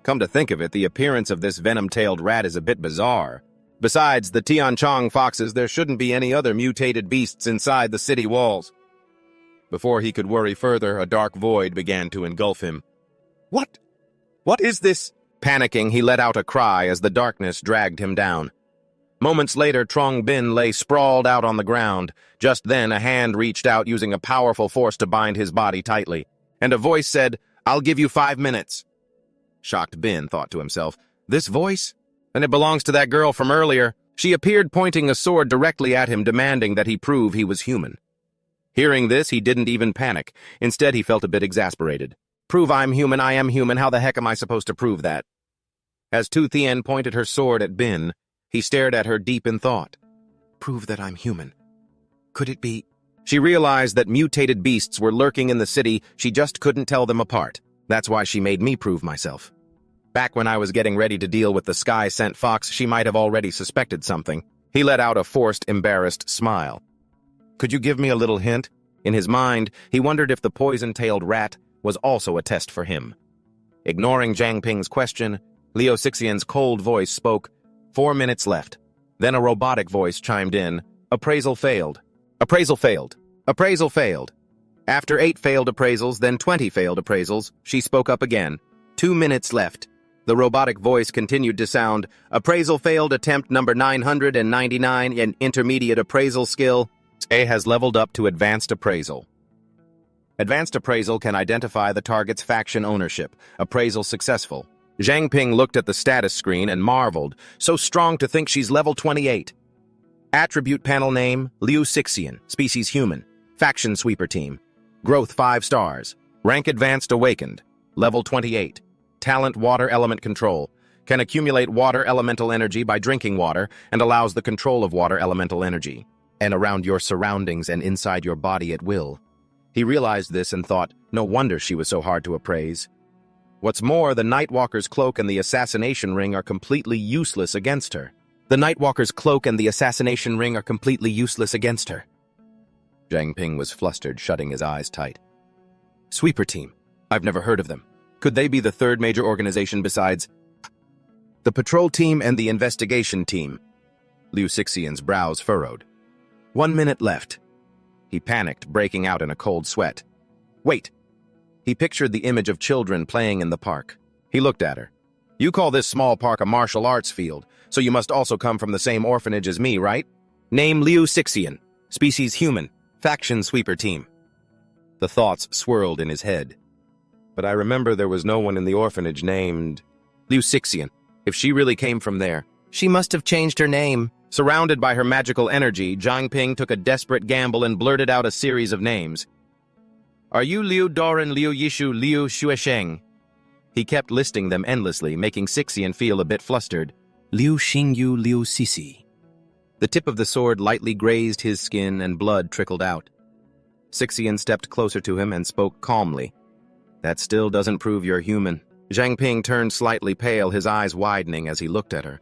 Come to think of it, the appearance of this venom-tailed rat is a bit bizarre. Besides the Tianchong foxes, there shouldn't be any other mutated beasts inside the city walls. Before he could worry further, a dark void began to engulf him. What? What is this? Panicking, he let out a cry as the darkness dragged him down. Moments later, Trong Bin lay sprawled out on the ground. Just then, a hand reached out using a powerful force to bind his body tightly, and a voice said, "I'll give you 5 minutes." Shocked Bin thought to himself, "This voice? And it belongs to that girl from earlier." She appeared pointing a sword directly at him, demanding that he prove he was human. Hearing this, he didn't even panic. Instead, he felt a bit exasperated. Prove I'm human, I am human, how the heck am I supposed to prove that? As Tu Thien pointed her sword at Bin, he stared at her deep in thought. Prove that I'm human. Could it be? She realized that mutated beasts were lurking in the city, she just couldn't tell them apart. That's why she made me prove myself. Back when I was getting ready to deal with the sky-sent fox, she might have already suspected something. He let out a forced, embarrassed smile. Could you give me a little hint? In his mind, he wondered if the poison-tailed rat was also a test for him. Ignoring Zhang Ping's question, Liu Xixian's cold voice spoke. 4 minutes left. Then a robotic voice chimed in. Appraisal failed. Appraisal failed. Appraisal failed. After 8 failed appraisals, then 20 failed appraisals, she spoke up again. 2 minutes left. The robotic voice continued to sound. Appraisal failed, attempt number 999 in intermediate appraisal skill. A has leveled up to Advanced Appraisal. Advanced Appraisal can identify the target's faction ownership. Appraisal successful. Zhang Ping looked at the status screen and marveled. So strong to think she's level 28. Attribute panel name, Liu Xixian, species human. Faction sweeper team. Growth 5 stars. Rank Advanced Awakened. Level 28. Talent Water Element Control. Can accumulate water elemental energy by drinking water and allows the control of water elemental energy. And around your surroundings and inside your body at will. He realized this and thought, no wonder she was so hard to appraise. What's more, the Nightwalker's cloak and the assassination ring are completely useless against her. The Nightwalker's cloak and the assassination ring are completely useless against her. Zhang Ping was flustered, shutting his eyes tight. Sweeper team. I've never heard of them. Could they be the third major organization besides the patrol team and the investigation team? Liu Xixian's brows furrowed. 1 minute left. He panicked, breaking out in a cold sweat. Wait. He pictured the image of children playing in the park. He looked at her. You call this small park a martial arts field, so you must also come from the same orphanage as me, right? Name Liu Xixian. Species human. Faction sweeper team. The thoughts swirled in his head. But I remember there was no one in the orphanage named Liu Xixian. If she really came from there, she must have changed her name. Surrounded by her magical energy, Zhang Ping took a desperate gamble and blurted out a series of names. Are you Liu Doran, Liu Yishu, Liu Xuesheng? He kept listing them endlessly, making Xixian feel a bit flustered. Liu Xingyu, Liu Sisi. The tip of the sword lightly grazed his skin and blood trickled out. Xixian stepped closer to him and spoke calmly. That still doesn't prove you're human. Zhang Ping turned slightly pale, his eyes widening as he looked at her.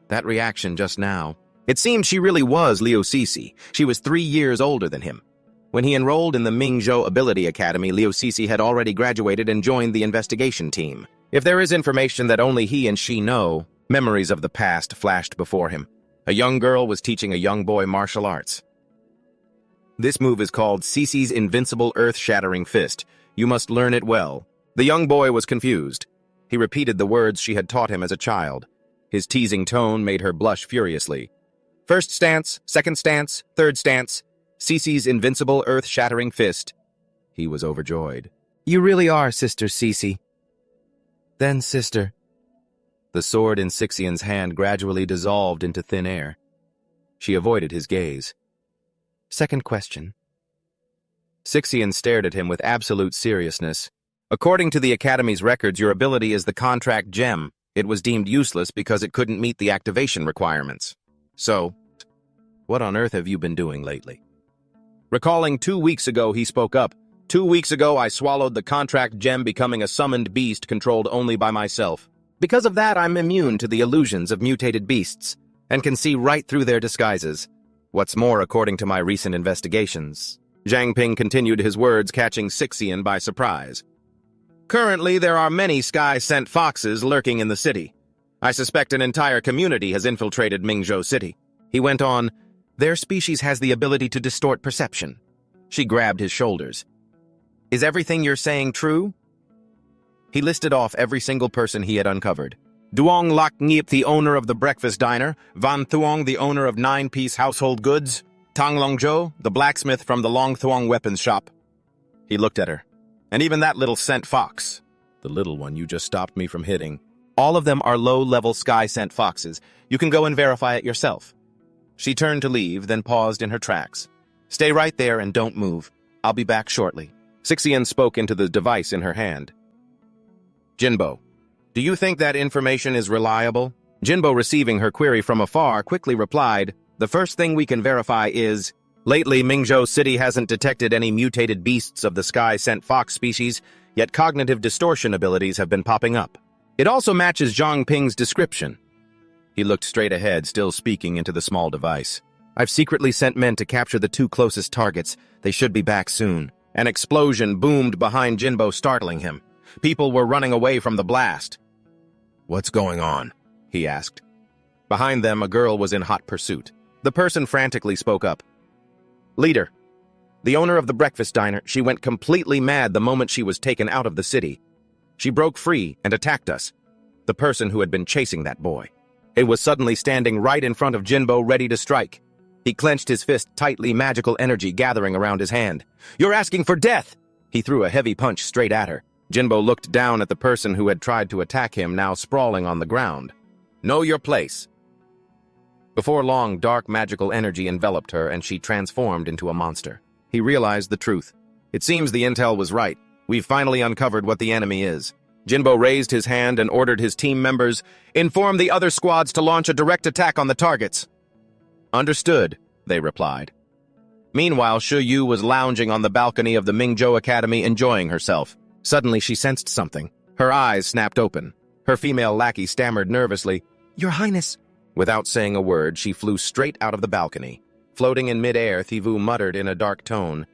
That reaction just now. It seemed she really was Liu Sisi. She was 3 years older than him. When he enrolled in the Mingzhou Ability Academy, Liu Sisi had already graduated and joined the investigation team. If there is information that only he and she know, memories of the past flashed before him. A young girl was teaching a young boy martial arts. This move is called Sisi's Invincible Earth-Shattering Fist. You must learn it well. The young boy was confused. He repeated the words she had taught him as a child. His teasing tone made her blush furiously. First stance, second stance, third stance. Sisi's Invincible Earth-Shattering Fist. He was overjoyed. You really are, Sister Sisi. Then, Sister. The sword in Xixian's hand gradually dissolved into thin air. She avoided his gaze. Second question. Sixian stared at him with absolute seriousness. According to the Academy's records, your ability is the contract gem. It was deemed useless because it couldn't meet the activation requirements. So, what on earth have you been doing lately? Recalling 2 weeks ago, he spoke up. 2 weeks ago, I swallowed the contract gem, becoming a summoned beast controlled only by myself. Because of that, I'm immune to the illusions of mutated beasts and can see right through their disguises. What's more, according to my recent investigations. Zhang Ping continued his words, catching Sixian by surprise. Currently, there are many sky-sent foxes lurking in the city. I suspect an entire community has infiltrated Mingzhou City. He went on, their species has the ability to distort perception. She grabbed his shoulders. Is everything you're saying true? He listed off every single person he had uncovered. Duong Lak Ngiep, the owner of the breakfast diner, Van Thuong, the owner of 9-piece household goods, Tang Longzhou, the blacksmith from the Long Thuong weapons shop. He looked at her. And even that little scent fox, the little one you just stopped me from hitting. All of them are low-level sky-scent foxes. You can go and verify it yourself. She turned to leave, then paused in her tracks. Stay right there and don't move. I'll be back shortly. Sixian spoke into the device in her hand. Jinbo, do you think that information is reliable? Jinbo, receiving her query from afar, quickly replied, the first thing we can verify is, lately Mingzhou City hasn't detected any mutated beasts of the sky-scent fox species, yet cognitive distortion abilities have been popping up. It also matches Zhang Ping's description. He looked straight ahead, still speaking into the small device. I've secretly sent men to capture the 2 closest targets. They should be back soon. An explosion boomed behind Jinbo, startling him. People were running away from the blast. What's going on? He asked. Behind them, a girl was in hot pursuit. The person frantically spoke up. Leader, the owner of the breakfast diner, she went completely mad the moment she was taken out of the city. She broke free and attacked us. The person who had been chasing that boy. It was suddenly standing right in front of Jinbo, ready to strike. He clenched his fist tightly, magical energy gathering around his hand. You're asking for death! He threw a heavy punch straight at her. Jinbo looked down at the person who had tried to attack him, now sprawling on the ground. Know your place. Before long, dark magical energy enveloped her and she transformed into a monster. He realized the truth. It seems the intel was right. We've finally uncovered what the enemy is. Jinbo raised his hand and ordered his team members, inform the other squads to launch a direct attack on the targets. Understood, they replied. Meanwhile, Shu Yu was lounging on the balcony of the Mingzhou Academy, enjoying herself. Suddenly, she sensed something. Her eyes snapped open. Her female lackey stammered nervously, Your Highness. Without saying a word, she flew straight out of the balcony. Floating in midair, Thivu muttered in a dark tone,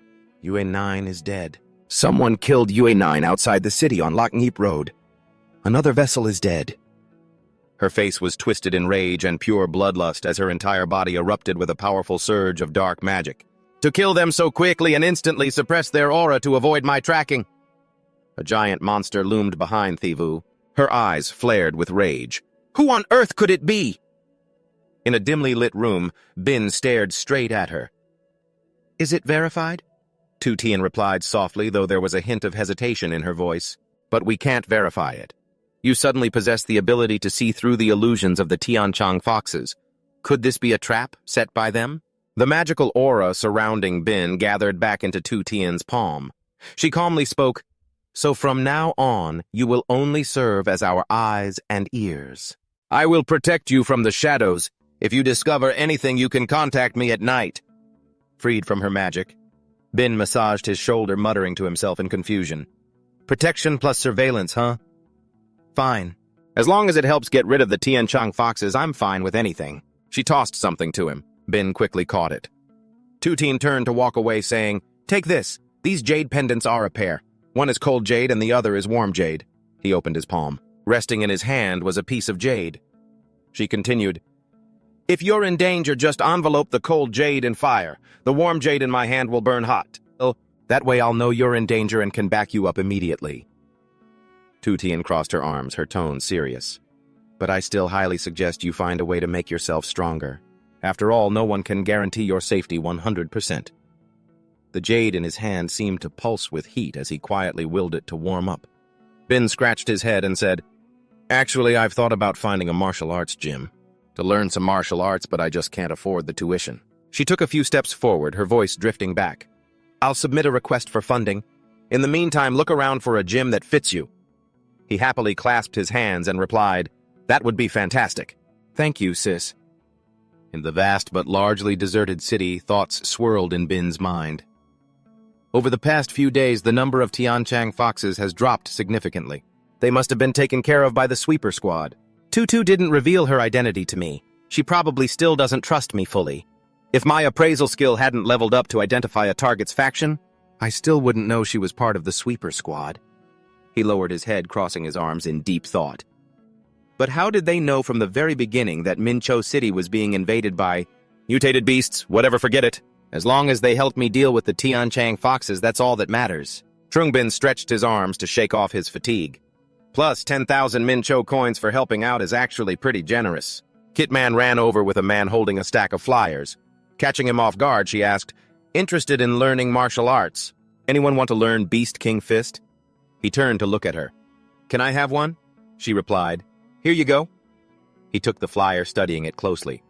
Yue-9 is dead. Someone killed Yue-9 outside the city on Laknip Road. Another vessel is dead. Her face was twisted in rage and pure bloodlust as her entire body erupted with a powerful surge of dark magic. To kill them so quickly and instantly suppress their aura to avoid my tracking. A giant monster loomed behind Thivu. Her eyes flared with rage. Who on earth could it be? In a dimly lit room, Bin stared straight at her. Is it verified? Tu Tian replied softly, though there was a hint of hesitation in her voice. But we can't verify it. You suddenly possess the ability to see through the illusions of the Tianchang foxes. Could this be a trap set by them? The magical aura surrounding Bin gathered back into Tu Tian's palm. She calmly spoke, So from now on, you will only serve as our eyes and ears. I will protect you from the shadows. If you discover anything, you can contact me at night. Freed from her magic, Bin massaged his shoulder, muttering to himself in confusion. Protection plus surveillance, huh? Fine. As long as it helps get rid of the Tianchang foxes, I'm fine with anything. She tossed something to him. Bin quickly caught it. Tu Tian turned to walk away, saying, Take this. These jade pendants are a pair. One is cold jade and the other is warm jade. He opened his palm. Resting in his hand was a piece of jade. She continued, If you're in danger, just envelope the cold jade in fire. The warm jade in my hand will burn hot. That way I'll know you're in danger and can back you up immediately. Tu Tian crossed her arms, her tone serious. But I still highly suggest you find a way to make yourself stronger. After all, no one can guarantee your safety 100%. The jade in his hand seemed to pulse with heat as he quietly willed it to warm up. Bin scratched his head and said, Actually, I've thought about finding a martial arts gym. To learn some martial arts, but I just can't afford the tuition. She took a few steps forward, her voice drifting back. I'll submit a request for funding. In the meantime, look around for a gym that fits you. He happily clasped his hands and replied, That would be fantastic. Thank you, sis. In the vast but largely deserted city, thoughts swirled in Bin's mind. Over the past few days, the number of Tianchang foxes has dropped significantly. They must have been taken care of by the sweeper squad. Tutu didn't reveal her identity to me. She probably still doesn't trust me fully. If my appraisal skill hadn't leveled up to identify a target's faction, I still wouldn't know she was part of the sweeper squad. He lowered his head, crossing his arms in deep thought. But how did they know from the very beginning that Mincho City was being invaded by mutated beasts? Whatever, forget it. As long as they helped me deal with the Tianchang foxes, that's all that matters. Trungbin stretched his arms to shake off his fatigue. Plus, 10,000 Mincho coins for helping out is actually pretty generous. Kitman ran over with a man holding a stack of flyers. Catching him off guard, she asked, Interested in learning martial arts? Anyone want to learn Beast King Fist? He turned to look at her. Can I have one? She replied. Here you go. He took the flyer, studying it closely.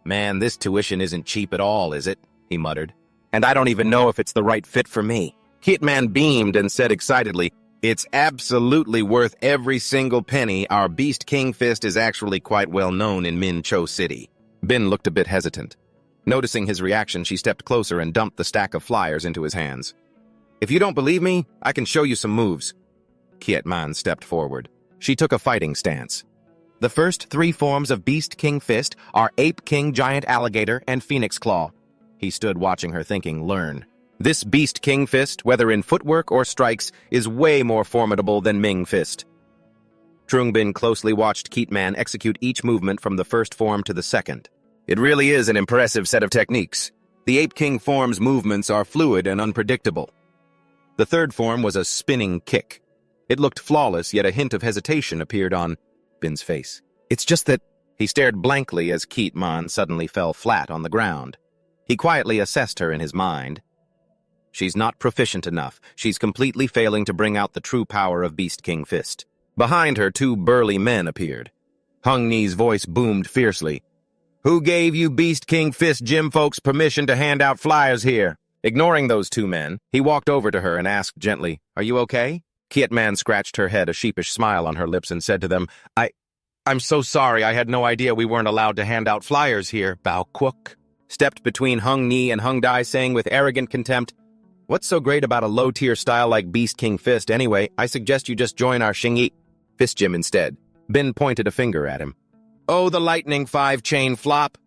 Man, this tuition isn't cheap at all, is it? He muttered. And I don't even know if it's the right fit for me. Hitman beamed and said excitedly, It's absolutely worth every single penny. Our Beast King Fist is actually quite well known in Mincho City. Bin looked a bit hesitant. Noticing his reaction, she stepped closer and dumped the stack of flyers into his hands. If you don't believe me, I can show you some moves. Kietman stepped forward. She took a fighting stance. The first 3 forms of Beast King Fist are Ape King Giant Alligator and Phoenix Claw. He stood watching her, thinking, learn. This Beast King Fist, whether in footwork or strikes, is way more formidable than Ming Fist. Trungbin closely watched Kietman execute each movement from the first form to the second. It really is an impressive set of techniques. The Ape King form's movements are fluid and unpredictable. The third form was a spinning kick. It looked flawless, yet a hint of hesitation appeared on Bin's face. It's just that he stared blankly as Kietman suddenly fell flat on the ground. He quietly assessed her in his mind. She's not proficient enough. She's completely failing to bring out the true power of Beast King Fist. Behind her, 2 burly men appeared. Hung Ni's voice boomed fiercely. Who gave you Beast King Fist gym folks permission to hand out flyers here? Ignoring those 2 men, he walked over to her and asked gently, Are you okay? Kietman scratched her head, a sheepish smile on her lips, and said to them, I'm so sorry. I had no idea we weren't allowed to hand out flyers here. Bao Kwok stepped between Hung Ni and Hung Dai, saying with arrogant contempt, What's so great about a low-tier style like Beast King Fist anyway? I suggest you just join our Xingyi Fist Gym instead. Bin pointed a finger at him. Oh, the lightning 5-chain flop.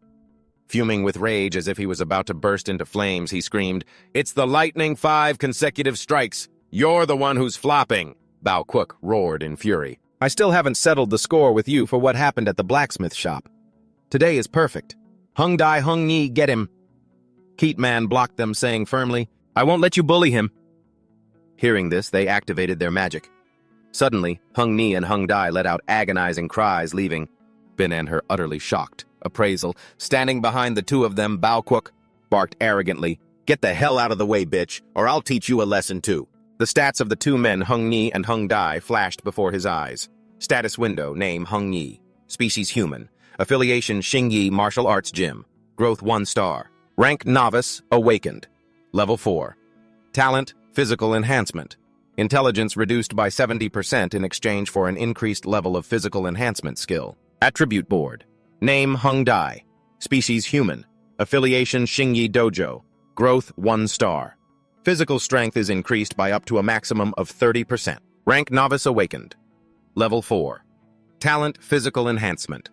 Fuming with rage as if he was about to burst into flames, he screamed, It's the lightning 5 consecutive strikes. You're the one who's flopping. Bao Kwok roared in fury. I still haven't settled the score with you for what happened at the blacksmith shop. Today is perfect. Hung Dai, Hung Ni, get him. Kietman blocked them, saying firmly, I won't let you bully him. Hearing this, they activated their magic. Suddenly, Hung Ni and Hung Dai let out agonizing cries, leaving Bin and her utterly shocked. Appraisal, standing behind the 2 of them, Bao Kwok barked arrogantly, Get the hell out of the way, bitch, or I'll teach you a lesson too. The stats of the 2 men, Hung Ni and Hung Dai, flashed before his eyes. Status window, name Hung Ni. Species human. Affiliation Xingyi Martial Arts Gym. Growth 1 star. Rank novice, awakened. Level 4. Talent, physical enhancement. Intelligence reduced by 70% in exchange for an increased level of physical enhancement skill. Attribute board. Name Hung Dai. Species human. Affiliation Xingyi Dojo. Growth 1 star. Physical strength is increased by up to a maximum of 30%. Rank novice awakened. Level 4. Talent, physical enhancement.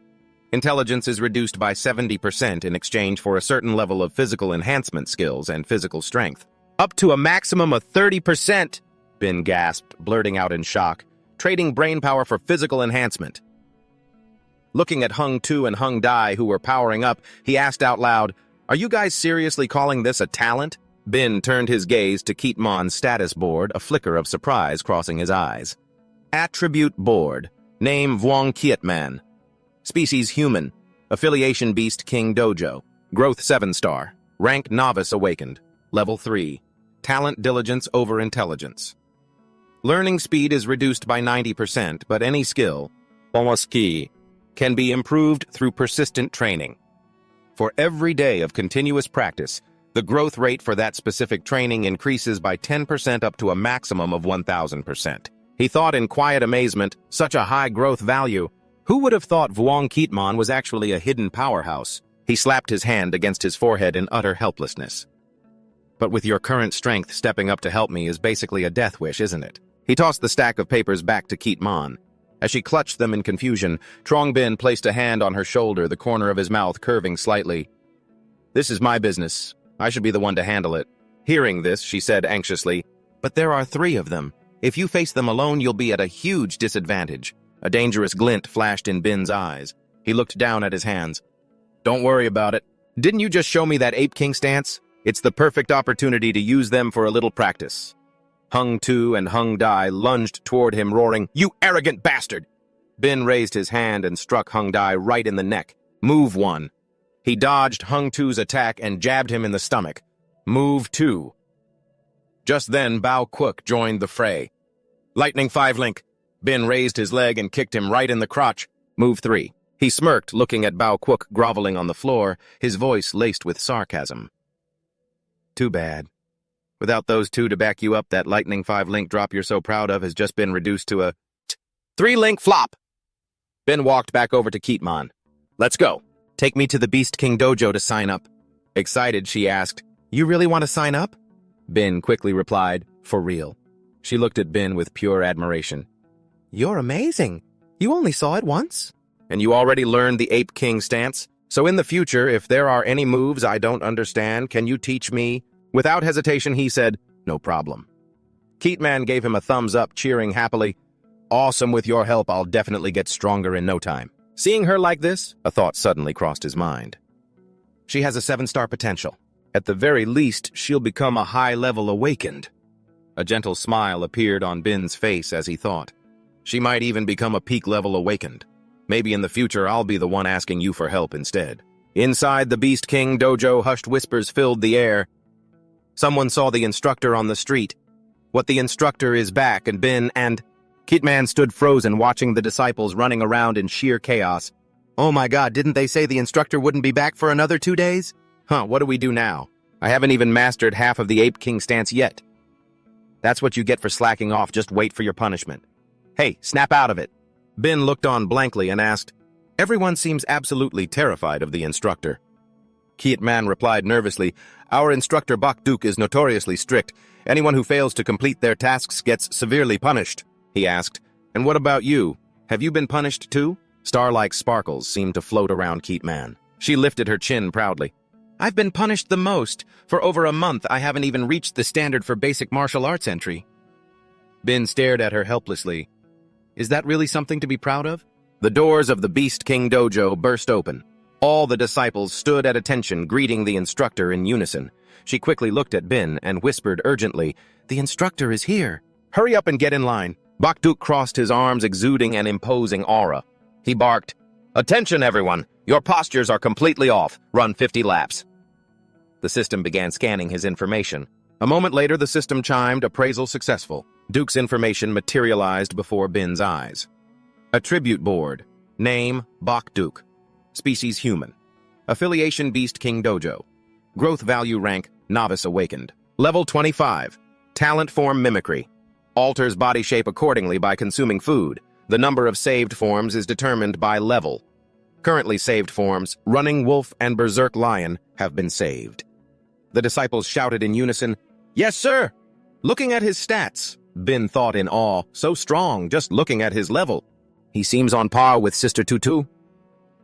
Intelligence is reduced by 70% in exchange for a certain level of physical enhancement skills and physical strength. Up to a maximum of 30%, Bin gasped, blurting out in shock, trading brainpower for physical enhancement. Looking at Hung Tu and Hung Dai, who were powering up, he asked out loud, Are you guys seriously calling this a talent? Bin turned his gaze to Kietman's status board, a flicker of surprise crossing his eyes. Attribute board. Name Vuong Kietman. Species human. Affiliation Beast King Dojo. Growth 7 star. Rank novice awakened. Level 3. Talent diligence over intelligence. Learning speed is reduced by 90%, but any skill, almost key, can be improved through persistent training. For every day of continuous practice, the growth rate for that specific training increases by 10% up to a maximum of 1,000%. He thought in quiet amazement, such a high growth value. Who would have thought Vuong Kitman was actually a hidden powerhouse? He slapped his hand against his forehead in utter helplessness. But with your current strength, stepping up to help me is basically a death wish, isn't it? He tossed the stack of papers back to Kitman. As she clutched them in confusion, Trong Bin placed a hand on her shoulder, the corner of his mouth curving slightly. This is my business. I should be the one to handle it. Hearing this, she said anxiously, but there are 3 of them. If you face them alone, you'll be at a huge disadvantage. A dangerous glint flashed in Bin's eyes. He looked down at his hands. Don't worry about it. Didn't you just show me that Ape King stance? It's the perfect opportunity to use them for a little practice. Hung Tu and Hung Dai lunged toward him, roaring, You arrogant bastard! Bin raised his hand and struck Hung Dai right in the neck. Move 1. He dodged Hung Tu's attack and jabbed him in the stomach. Move 2. Just then, Bao Quoc joined the fray. Lightning 5 link. Bin raised his leg and kicked him right in the crotch. Move 3. He smirked, looking at Bao Quoc groveling on the floor, his voice laced with sarcasm. Too bad. Without those 2 to back you up, that Lightning 5 link drop you're so proud of has just been reduced to a 3 link flop. Bin walked back over to Kitman. Let's go. Take me to the Beast King dojo to sign up. Excited, she asked, You really want to sign up? Bin quickly replied, For real. She looked at Bin with pure admiration. You're amazing. You only saw it once. And you already learned the Ape King stance? So in the future, if there are any moves I don't understand, can you teach me? Without hesitation, he said, No problem. Kitman gave him a thumbs up, cheering happily. Awesome, with your help, I'll definitely get stronger in no time. Seeing her like this, a thought suddenly crossed his mind. She has a 7-star potential. At the very least, she'll become a high-level awakened. A gentle smile appeared on Bin's face as he thought. She might even become a peak-level awakened. Maybe in the future I'll be the one asking you for help instead. Inside the Beast King dojo, hushed whispers filled the air. Someone saw the instructor on the street. What the instructor is back, and Bin and... Kitman stood frozen, watching the disciples running around in sheer chaos. Oh my god, didn't they say the instructor wouldn't be back for another 2 days? What do we do now? I haven't even mastered half of the Ape King stance yet. That's what you get for slacking off, just wait for your punishment. Hey, snap out of it. Bin looked on blankly and asked, Everyone seems absolutely terrified of the instructor. Kitman replied nervously, Our instructor Bok Duke is notoriously strict. Anyone who fails to complete their tasks gets severely punished. He asked, And what about you? Have you been punished too? Star-like sparkles seemed to float around Kitman. She lifted her chin proudly. I've been punished the most. For over a month, I haven't even reached the standard for basic martial arts entry. Bin stared at her helplessly. Is that really something to be proud of? The doors of the Beast King dojo burst open. All the disciples stood at attention, greeting the instructor in unison. She quickly looked at Bin and whispered urgently, The instructor is here. Hurry up and get in line. Bakduk crossed his arms, exuding an imposing aura. He barked, Attention, everyone! Your postures are completely off. Run 50 laps. The system began scanning his information. A moment later, the system chimed, appraisal successful. Duke's information materialized before Bin's eyes. Attribute board. Name, Bakduk. Species human. Affiliation Beast King Dojo. Growth value rank, Novice Awakened. Level 25. Talent form mimicry. Alters body shape accordingly by consuming food. The number of saved forms is determined by level. Currently saved forms, Running Wolf and Berserk Lion, have been saved. The disciples shouted in unison, Yes, sir! Looking at his stats, Bin thought in awe, so strong just looking at his level. He seems on par with Sister Tutu.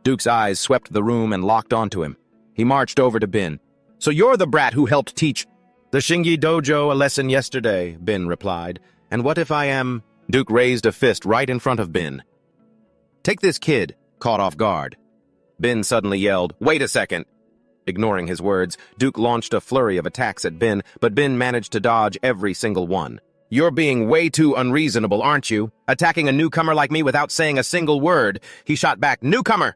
Duke's eyes swept the room and locked onto him. He marched over to Bin. So you're the brat who helped teach the Shingi Dojo a lesson yesterday, Bin replied. And what if I am... Duke raised a fist right in front of Bin. Take this kid, caught off guard. Bin suddenly yelled, Wait a second. Ignoring his words, Duke launched a flurry of attacks at Bin, but Bin managed to dodge every single one. You're being way too unreasonable, aren't you? Attacking a newcomer like me without saying a single word. He shot back, Newcomer!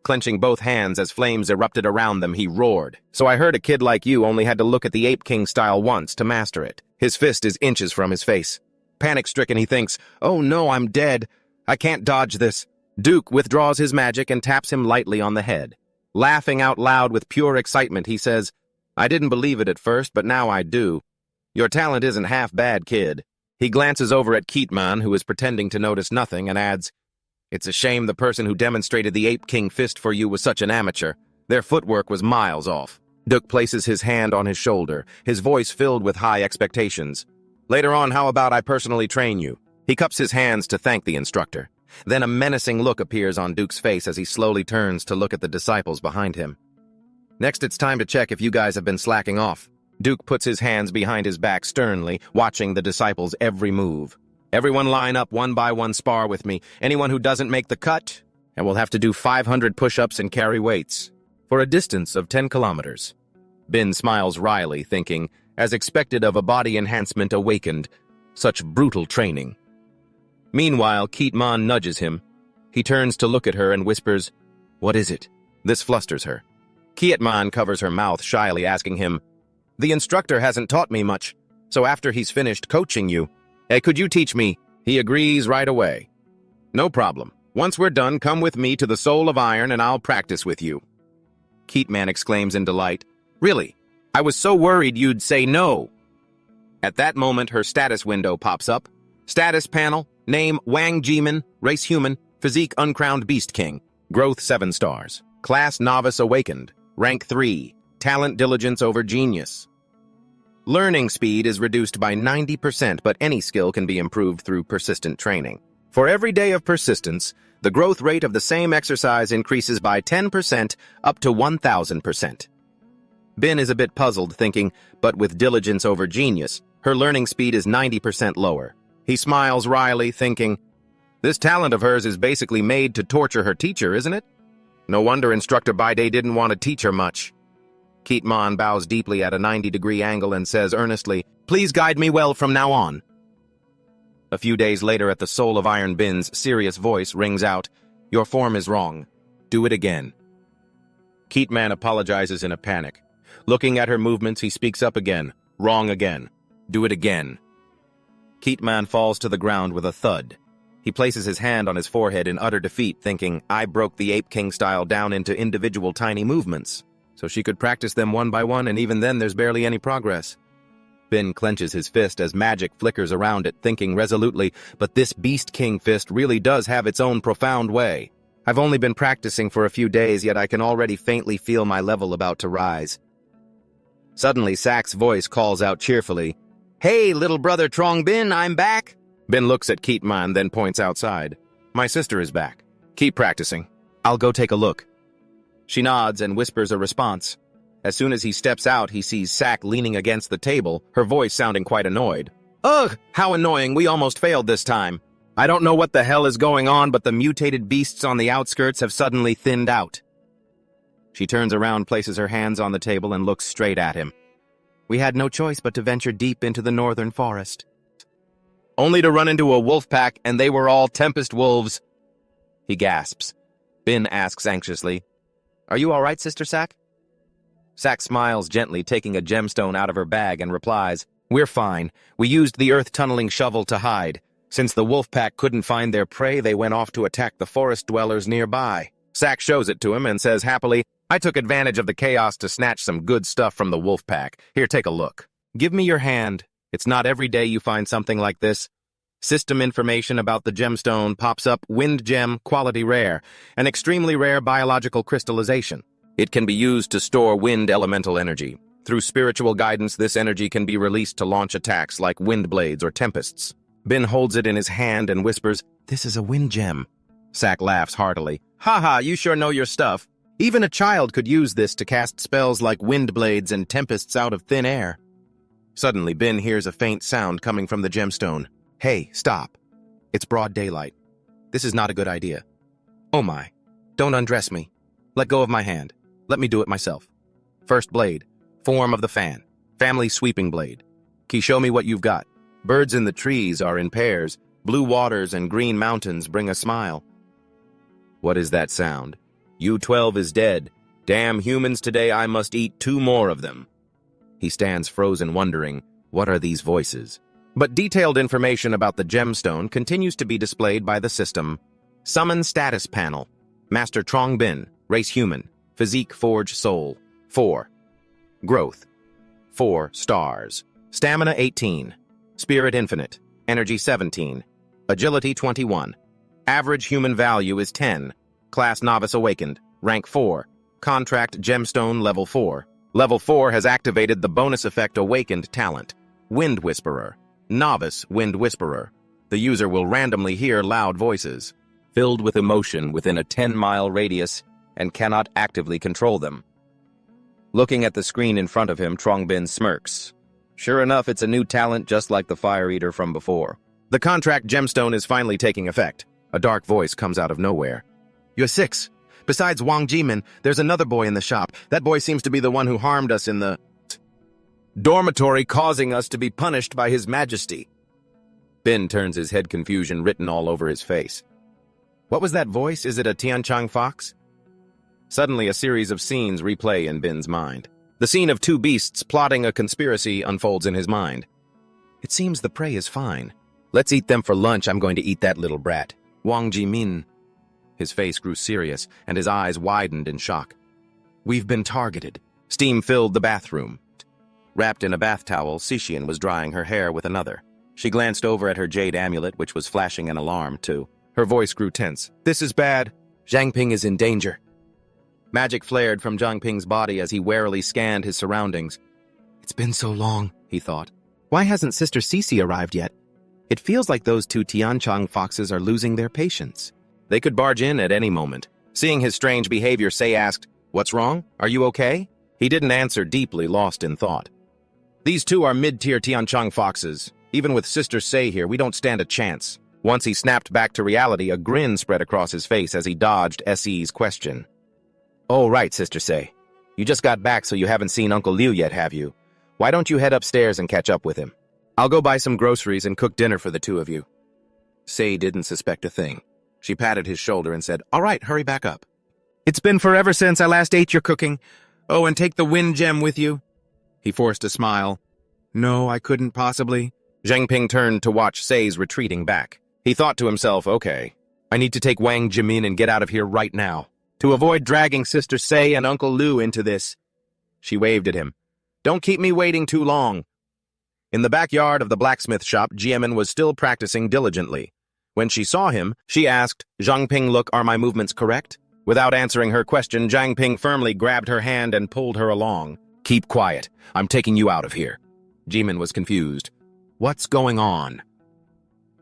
Clenching both hands as flames erupted around them, he roared. So I heard a kid like you only had to look at the Ape King style once to master it. His fist is inches from his face. Panic-stricken, he thinks, Oh no, I'm dead. I can't dodge this. Duke withdraws his magic and taps him lightly on the head. Laughing out loud with pure excitement, he says, "I didn't believe it at first, but now I do. Your talent isn't half bad, kid." He glances over at Keatman, who is pretending to notice nothing, and adds, "It's a shame the person who demonstrated the Ape King fist for you was such an amateur. Their footwork was miles off." Duke places his hand on his shoulder, his voice filled with high expectations. "Later on, how about I personally train you?" He cups his hands to thank the instructor. Then a menacing look appears on Duke's face as he slowly turns to look at the disciples behind him. "Next, it's time to check if you guys have been slacking off." Duke puts his hands behind his back sternly, watching the disciples' every move. "Everyone line up one by one, spar with me. Anyone who doesn't make the cut, and we'll have to do 500 push-ups and carry weights for a distance of 10 kilometers. Bin smiles wryly, thinking, as expected of a body enhancement awakened, such brutal training. Meanwhile, Keatman nudges him. He turns to look at her and whispers, "What is it?" This flusters her. Keatman covers her mouth shyly, asking him, "The instructor hasn't taught me much, so after he's finished coaching you, hey, could you teach me?" He agrees right away. "No problem. Once we're done, come with me to the Soul of Iron and I'll practice with you." Keatman exclaims in delight, "Really? I was so worried you'd say no." At that moment, her status window pops up. Status panel, name Wang Jimin, race human, physique uncrowned beast king, growth 7 stars, class novice awakened, rank 3, talent diligence over genius. Learning speed is reduced by 90%, but any skill can be improved through persistent training. For every day of persistence, the growth rate of the same exercise increases by 10% up to 1,000%. Bin is a bit puzzled, thinking, but with diligence over genius, her learning speed is 90% lower. He smiles wryly, thinking, "This talent of hers is basically made to torture her teacher, isn't it? No wonder Instructor Bide didn't want to teach her much." Keatman bows deeply at a 90-degree angle and says earnestly, "Please guide me well from now on." A few days later at the Soul of Iron, Bin's serious voice rings out, "Your form is wrong. Do it again." Keatman apologizes in a panic. Looking at her movements, he speaks up again, "Wrong again. Do it again." Keatman falls to the ground with a thud. He places his hand on his forehead in utter defeat, thinking, "I broke the Ape King style down into individual tiny movements, so she could practice them one by one, and even then there's barely any progress." Bin clenches his fist as magic flickers around it, thinking resolutely, "But this Beast King fist really does have its own profound way. I've only been practicing for a few days, yet I can already faintly feel my level about to rise." Suddenly, Sak's voice calls out cheerfully, "Hey, little brother Trong Bin, I'm back." Bin looks at Keatman, then points outside. "My sister is back. Keep practicing. I'll go take a look." She nods and whispers a response. As soon as he steps out, he sees Sak leaning against the table, her voice sounding quite annoyed. "Ugh, how annoying, we almost failed this time. I don't know what the hell is going on, but the mutated beasts on the outskirts have suddenly thinned out." She turns around, places her hands on the table, and looks straight at him. "We had no choice but to venture deep into the northern forest. Only to run into a wolf pack, and they were all Tempest wolves." He gasps. Bin asks anxiously, "Are you all right, Sister Sak?" Sak smiles gently, taking a gemstone out of her bag, and replies, "We're fine. We used the earth-tunneling shovel to hide. Since the wolf pack couldn't find their prey, they went off to attack the forest dwellers nearby." Sak shows it to him and says happily, "I took advantage of the chaos to snatch some good stuff from the wolf pack. Here, take a look. Give me your hand. It's not every day you find something like this." System information about the gemstone pops up: wind gem, quality rare, an extremely rare biological crystallization. It can be used to store wind elemental energy. Through spiritual guidance, this energy can be released to launch attacks like wind blades or tempests. Bin holds it in his hand and whispers, "This is a wind gem." Sak laughs heartily. "Haha, you sure know your stuff. Even a child could use this to cast spells like wind blades and tempests out of thin air." Suddenly, Bin hears a faint sound coming from the gemstone. "Hey, stop. It's broad daylight. This is not a good idea." "Oh my. Don't undress me. Let go of my hand. Let me do it myself. First blade. Form of the fan. Family sweeping blade. Can you show me what you've got?" Birds in the trees are in pairs. Blue waters and green mountains bring a smile. What is that sound? U-12 is dead. Damn humans, today I must eat 2 more of them. He stands frozen, wondering, what are these voices? But detailed information about the gemstone continues to be displayed by the system. Summon status panel. Master Trong Bin, race human. Physique Forge Soul, 4. Growth, 4 stars. Stamina, 18. Spirit Infinite, Energy, 17. Agility, 21. Average human value is 10. Class Novice Awakened, Rank 4. Contract Gemstone, Level 4. Level 4 has activated the bonus effect Awakened talent. Wind Whisperer, Novice Wind Whisperer. The user will randomly hear loud voices, filled with emotion within a 10-mile radius, and cannot actively control them. Looking at the screen in front of him, Trongbin smirks. Sure enough, it's a new talent just like the Fire Eater from before. The contract gemstone is finally taking effect. A dark voice comes out of nowhere. You're 6. Besides Wang Jimin, there's another boy in the shop. That boy seems to be the one who harmed us in the dormitory, causing us to be punished by His Majesty. Bin turns his head, confusion written all over his face. What was that voice? Is it a Tianchang fox? Suddenly, a series of scenes replay in Bin's mind. The scene of 2 beasts plotting a conspiracy unfolds in his mind. It seems the prey is fine. Let's eat them for lunch. I'm going to eat that little brat. Wang Jimin. His face grew serious, and his eyes widened in shock. We've been targeted. Steam filled the bathroom. Wrapped in a bath towel, Sishian was drying her hair with another. She glanced over at her jade amulet, which was flashing an alarm, too. Her voice grew tense. This is bad. Zhang Ping is in danger. Magic flared from Zhang Ping's body as he warily scanned his surroundings. It's been so long, he thought. Why hasn't Sister Cece arrived yet? It feels like those 2 Tianchang foxes are losing their patience. They could barge in at any moment. Seeing his strange behavior, Sei asked, What's wrong? Are you okay? He didn't answer, deeply lost in thought. These 2 are mid-tier Tianchang foxes. Even with Sister Sei here, we don't stand a chance. Once he snapped back to reality, a grin spread across his face as he dodged SE's question. Oh, right, Sister Sei. You just got back, so you haven't seen Uncle Liu yet, have you? Why don't you head upstairs and catch up with him? I'll go buy some groceries and cook dinner for the 2 of you. Sei didn't suspect a thing. She patted his shoulder and said, All right, hurry back up. It's been forever since I last ate your cooking. Oh, and take the wind gem with you. He forced a smile. No, I couldn't possibly. Zhang Ping turned to watch Sei's retreating back. He thought to himself, okay, I need to take Wang Jimin and get out of here right now. To avoid dragging Sister Sei and Uncle Liu into this. She waved at him. Don't keep me waiting too long. In the backyard of the blacksmith shop, Jimin was still practicing diligently. When she saw him, she asked, Zhang Ping, look, are my movements correct? Without answering her question, Zhang Ping firmly grabbed her hand and pulled her along. Keep quiet. I'm taking you out of here. Jimin was confused. What's going on?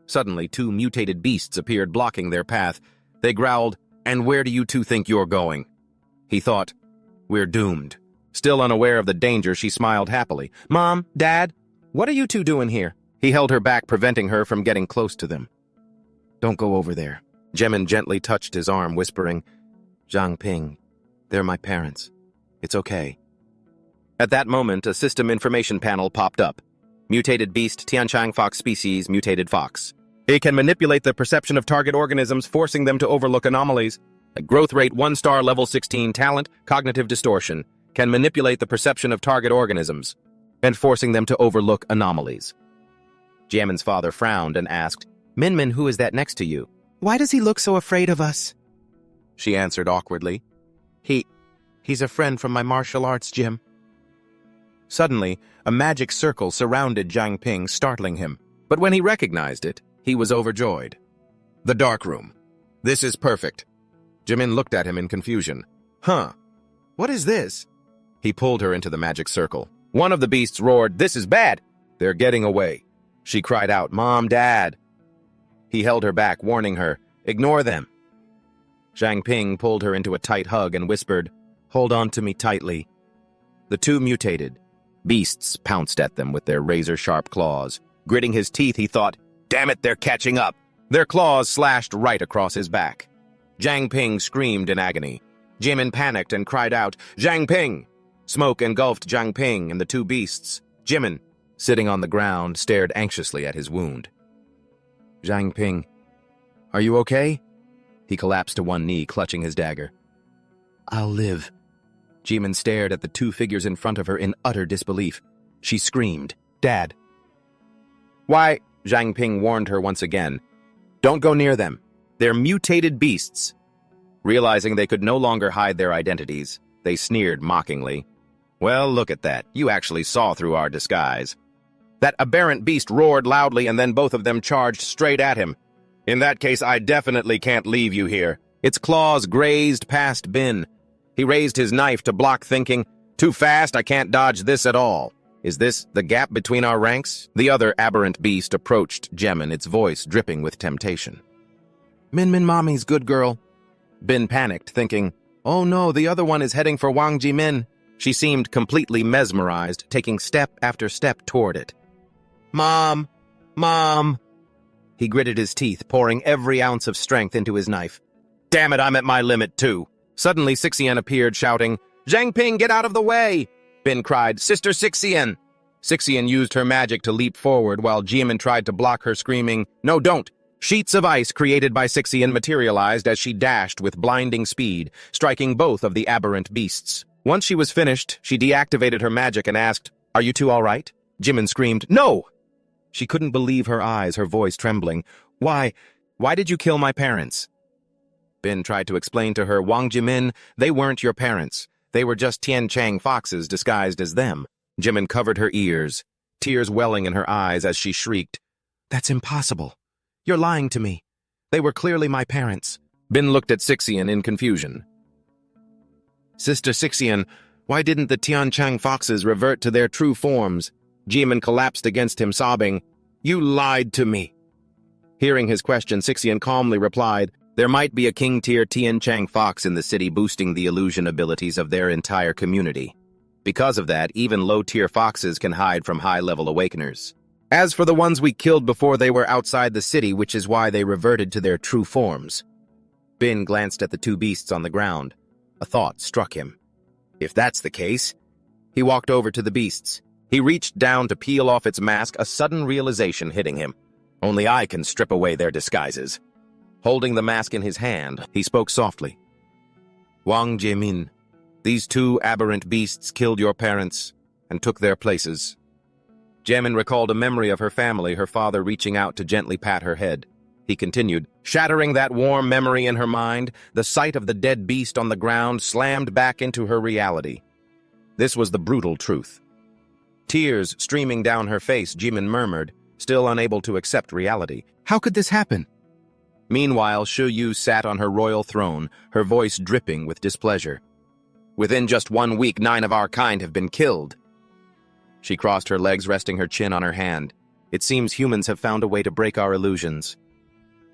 Suddenly, 2 mutated beasts appeared, blocking their path. They growled, And where do you 2 think you're going? He thought, We're doomed. Still unaware of the danger, she smiled happily. Mom, Dad, what are you 2 doing here? He held her back, preventing her from getting close to them. Don't go over there. Jimin gently touched his arm, whispering, Zhang Ping, they're my parents. It's okay. At that moment, a system information panel popped up. Mutated beast, Tianchang fox species, mutated fox. It can manipulate the perception of target organisms, forcing them to overlook anomalies. A growth rate 1-star level 16 talent, cognitive distortion, can manipulate the perception of target organisms, and forcing them to overlook anomalies. Jimin's father frowned and asked, Minmin, who is that next to you? Why does he look so afraid of us? She answered awkwardly. He's a friend from my martial arts gym. Suddenly, a magic circle surrounded Zhang Ping, startling him. But when he recognized it, he was overjoyed. The dark room. This is perfect. Jimin looked at him in confusion. Huh? What is this? He pulled her into the magic circle. One of the beasts roared, This is bad! They're getting away. She cried out, Mom, Dad! He held her back, warning her, Ignore them. Zhang Ping pulled her into a tight hug and whispered, Hold on to me tightly. The 2 mutated. Beasts pounced at them with their razor-sharp claws. Gritting his teeth, he thought, Damn it, they're catching up. Their claws slashed right across his back. Zhang Ping screamed in agony. Jimin panicked and cried out, Zhang Ping! Smoke engulfed Zhang Ping and the 2 beasts. Jimin, sitting on the ground, stared anxiously at his wound. Zhang Ping, are you okay? He collapsed to one knee, clutching his dagger. I'll live. Jimin stared at the 2 figures in front of her in utter disbelief. She screamed, Dad. Why? Zhang Ping warned her once again. Don't go near them. They're mutated beasts. Realizing they could no longer hide their identities, they sneered mockingly. Well, look at that. You actually saw through our disguise. That aberrant beast roared loudly, and then both of them charged straight at him. In that case, I definitely can't leave you here. Its claws grazed past Bin. He raised his knife to block, thinking, too fast, I can't dodge this at all. Is this the gap between our ranks? The other aberrant beast approached Jimin, its voice dripping with temptation. Min Mommy's good girl. Bin panicked, thinking, oh no, the other one is heading for Wang Jimin. She seemed completely mesmerized, taking step after step toward it. Mom! Mom! He gritted his teeth, pouring every ounce of strength into his knife. Damn it, I'm at my limit too. Suddenly, Sixian appeared, shouting, Zhang Ping, get out of the way! Bin cried, Sister Sixian! Sixian used her magic to leap forward while Jimin tried to block her, screaming, no, don't! Sheets of ice created by Sixian materialized as she dashed with blinding speed, striking both of the aberrant beasts. Once she was finished, she deactivated her magic and asked, are you two all right? Jimin screamed, no! She couldn't believe her eyes, her voice trembling. Why did you kill my parents? Bin tried to explain to her, Wang Jimin, they weren't your parents. They were just Tian Chang foxes disguised as them. Jimin covered her ears, tears welling in her eyes as she shrieked, that's impossible. You're lying to me. They were clearly my parents. Bin looked at Sixian in confusion. Sister Sixian, why didn't the Tian Chang foxes revert to their true forms? Jimin collapsed against him, sobbing, you lied to me. Hearing his question, Sixian calmly replied, there might be a king-tier Tian Chang fox in the city boosting the illusion abilities of their entire community. Because of that, even low-tier foxes can hide from high-level awakeners. As for the ones we killed before they were outside the city, which is why they reverted to their true forms. Bin glanced at the two beasts on the ground. A thought struck him. If that's the case, he walked over to the beasts. He reached down to peel off its mask, a sudden realization hitting him. Only I can strip away their disguises. Holding the mask in his hand, he spoke softly. Wang Jimin, these two aberrant beasts killed your parents and took their places. Jimin recalled a memory of her family, her father reaching out to gently pat her head. He continued, shattering that warm memory in her mind, the sight of the dead beast on the ground slammed back into her reality. This was the brutal truth. Tears streaming down her face, Jimin murmured, still unable to accept reality. How could this happen? Meanwhile, Shu Yu sat on her royal throne, her voice dripping with displeasure. Within just 1 week, 9 of our kind have been killed. She crossed her legs, resting her chin on her hand. It seems humans have found a way to break our illusions.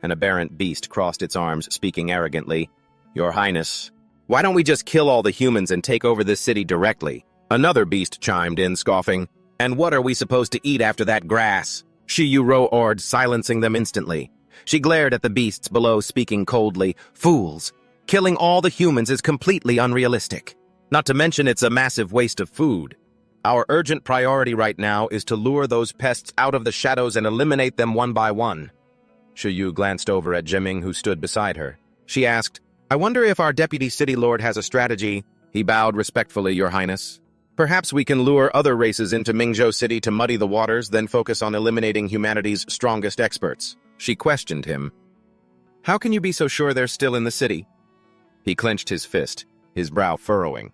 An aberrant beast crossed its arms, speaking arrogantly. Your Highness, why don't we just kill all the humans and take over this city directly? Another beast chimed in, scoffing. And what are we supposed to eat after that grass? Shi Yu roared, silencing them instantly. She glared at the beasts below, speaking coldly. Fools! Killing all the humans is completely unrealistic. Not to mention it's a massive waste of food. Our urgent priority right now is to lure those pests out of the shadows and eliminate them one by one. Shi Yu glanced over at Jiming, who stood beside her. She asked, I wonder if our deputy city lord has a strategy. He bowed respectfully, Your Highness. Perhaps we can lure other races into Mingzhou City to muddy the waters, then focus on eliminating humanity's strongest experts. She questioned him. How can you be so sure they're still in the city? He clenched his fist, his brow furrowing.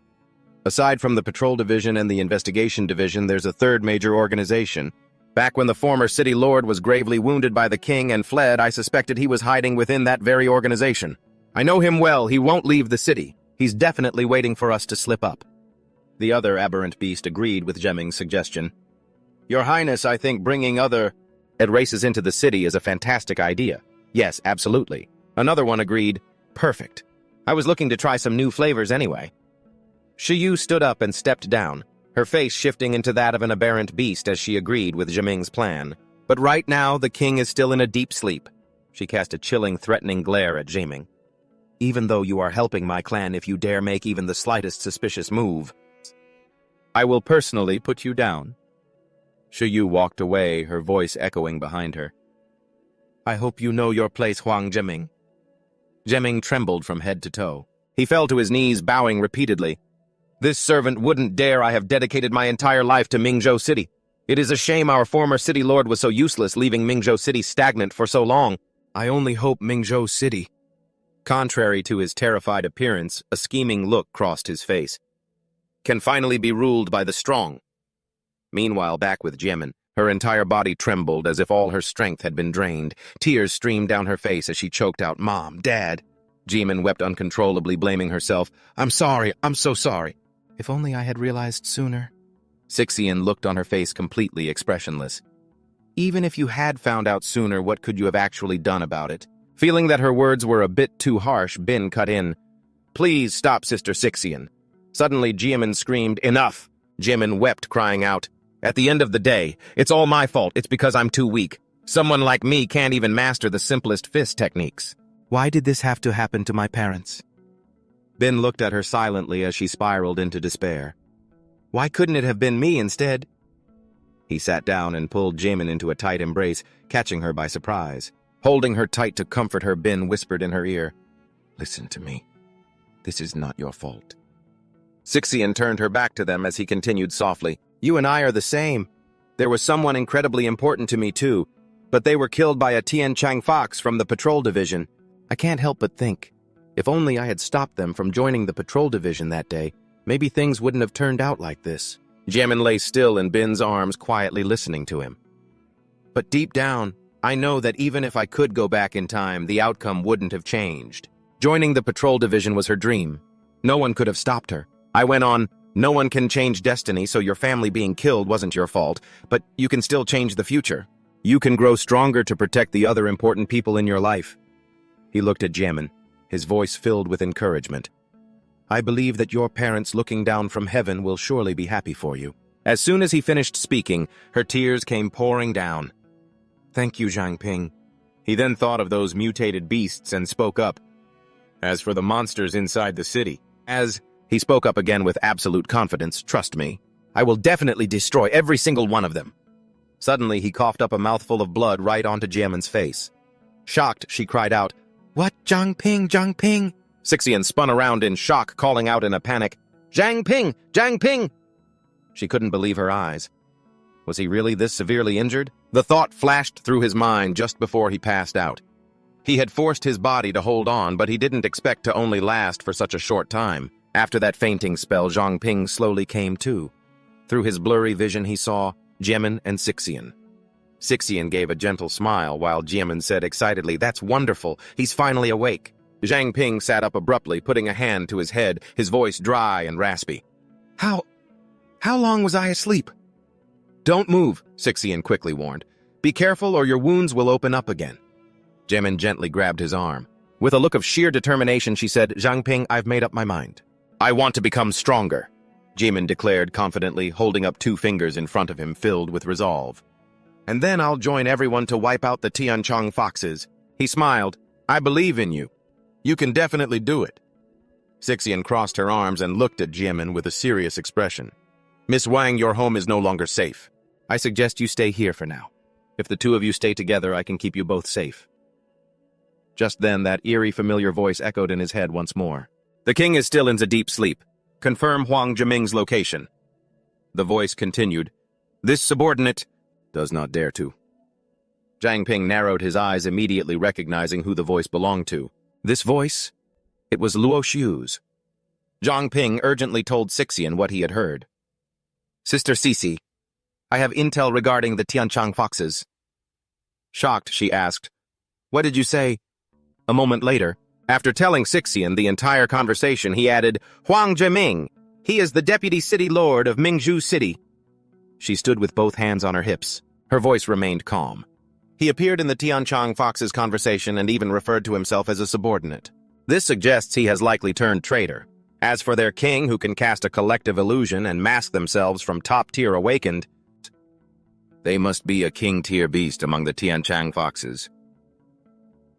Aside from the Patrol Division and the Investigation Division, there's a third major organization. Back when the former city lord was gravely wounded by the king and fled, I suspected he was hiding within that very organization. I know him well, he won't leave the city. He's definitely waiting for us to slip up. The other aberrant beast agreed with Jemming's suggestion. Your Highness, I think bringing other races into the city is a fantastic idea. Yes, absolutely. Another one agreed. Perfect. I was looking to try some new flavors anyway. Shi Yu stood up and stepped down, her face shifting into that of an aberrant beast as she agreed with Jiming's plan. But right now, the king is still in a deep sleep. She cast a chilling, threatening glare at Jiming. Even though you are helping my clan, if you dare make even the slightest suspicious move, I will personally put you down. Shi Yu walked away, her voice echoing behind her. I hope you know your place, Huang Jiming. Jiming trembled from head to toe. He fell to his knees, bowing repeatedly. This servant wouldn't dare. I have dedicated my entire life to Mingzhou City. It is a shame our former city lord was so useless, leaving Mingzhou City stagnant for so long. I only hope Mingzhou City. Contrary to his terrified appearance, a scheming look crossed his face. Can finally be ruled by the strong. Meanwhile, back with Jimin, her entire body trembled as if all her strength had been drained. Tears streamed down her face as she choked out, "Mom, Dad." Jimin wept uncontrollably, blaming herself. "I'm sorry, I'm so sorry. If only I had realized sooner." Sixian looked on her face completely expressionless. "Even if you had found out sooner, what could you have actually done about it?" Feeling that her words were a bit too harsh, Bin cut in. "Please stop, Sister Sixian." Suddenly, Jimin screamed, "Enough!" Jimin wept, crying out, "At the end of the day, it's all my fault. It's because I'm too weak. Someone like me can't even master the simplest fist techniques. Why did this have to happen to my parents?" Bin looked at her silently as she spiraled into despair. "Why couldn't it have been me instead?" He sat down and pulled Jimin into a tight embrace, catching her by surprise. Holding her tight to comfort her, Bin whispered in her ear, "Listen to me. This is not your fault." Sixian turned her back to them as he continued softly, "You and I are the same. There was someone incredibly important to me too, but they were killed by a Tian Chang Fox from the patrol division. I can't help but think, if only I had stopped them from joining the patrol division that day, maybe things wouldn't have turned out like this." Jimin lay still in Bin's arms, quietly listening to him. "But deep down, I know that even if I could go back in time, the outcome wouldn't have changed. Joining the patrol division was her dream. No one could have stopped her. I went on, no one can change destiny, so your family being killed wasn't your fault, but you can still change the future. You can grow stronger to protect the other important people in your life." He looked at Jimin, his voice filled with encouragement. "I believe that your parents looking down from heaven will surely be happy for you." As soon as he finished speaking, her tears came pouring down. "Thank you, Zhang Ping." He then thought of those mutated beasts and spoke up. "As for the monsters inside the city," he spoke up again with absolute confidence, "Trust me, I will definitely destroy every single one of them." Suddenly, he coughed up a mouthful of blood right onto Jimin's face. Shocked, she cried out, "What? Zhang Ping, Zhang Ping!" Sixian spun around in shock, calling out in a panic, "Zhang Ping! Zhang Ping!" She couldn't believe her eyes. Was he really this severely injured? The thought flashed through his mind just before he passed out. He had forced his body to hold on, but he didn't expect to only last for such a short time. After that fainting spell, Zhang Ping slowly came to. Through his blurry vision, he saw Jimin and Sixian. Sixian gave a gentle smile, while Jimin said excitedly, "That's wonderful. He's finally awake." Zhang Ping sat up abruptly, putting a hand to his head, his voice dry and raspy. How long was I asleep?" "Don't move," Sixian quickly warned. "Be careful or your wounds will open up again." Jimin gently grabbed his arm. With a look of sheer determination, she said, "Zhang Ping, I've made up my mind. I want to become stronger," Jimin declared confidently, holding up 2 fingers in front of him filled with resolve. "And then I'll join everyone to wipe out the Tian Chang Foxes." He smiled. "I believe in you. You can definitely do it." Sixian crossed her arms and looked at Jimin with a serious expression. "Miss Wang, your home is no longer safe. I suggest you stay here for now. If the 2 of you stay together, I can keep you both safe." Just then, that eerie, familiar voice echoed in his head once more. "The king is still in a deep sleep. Confirm Huang Jiming's location." The voice continued. "This subordinate does not dare to." Zhang Ping narrowed his eyes, immediately recognizing who the voice belonged to. This voice? It was Luo Xiu's. Zhang Ping urgently told Sixian what he had heard. "Sister Sisi, I have intel regarding the Tianchang Foxes." Shocked, she asked, "What did you say?" A moment later, after telling Sixian the entire conversation, he added, "Huang Jiming. He is the deputy city lord of Mingzhu City." She stood with both hands on her hips. Her voice remained calm. He appeared in the Tianchang Fox's conversation and even referred to himself as a subordinate. This suggests he has likely turned traitor. As for their king, who can cast a collective illusion and mask themselves from top-tier awakened, they must be a king-tier beast among the Tianchang Foxes.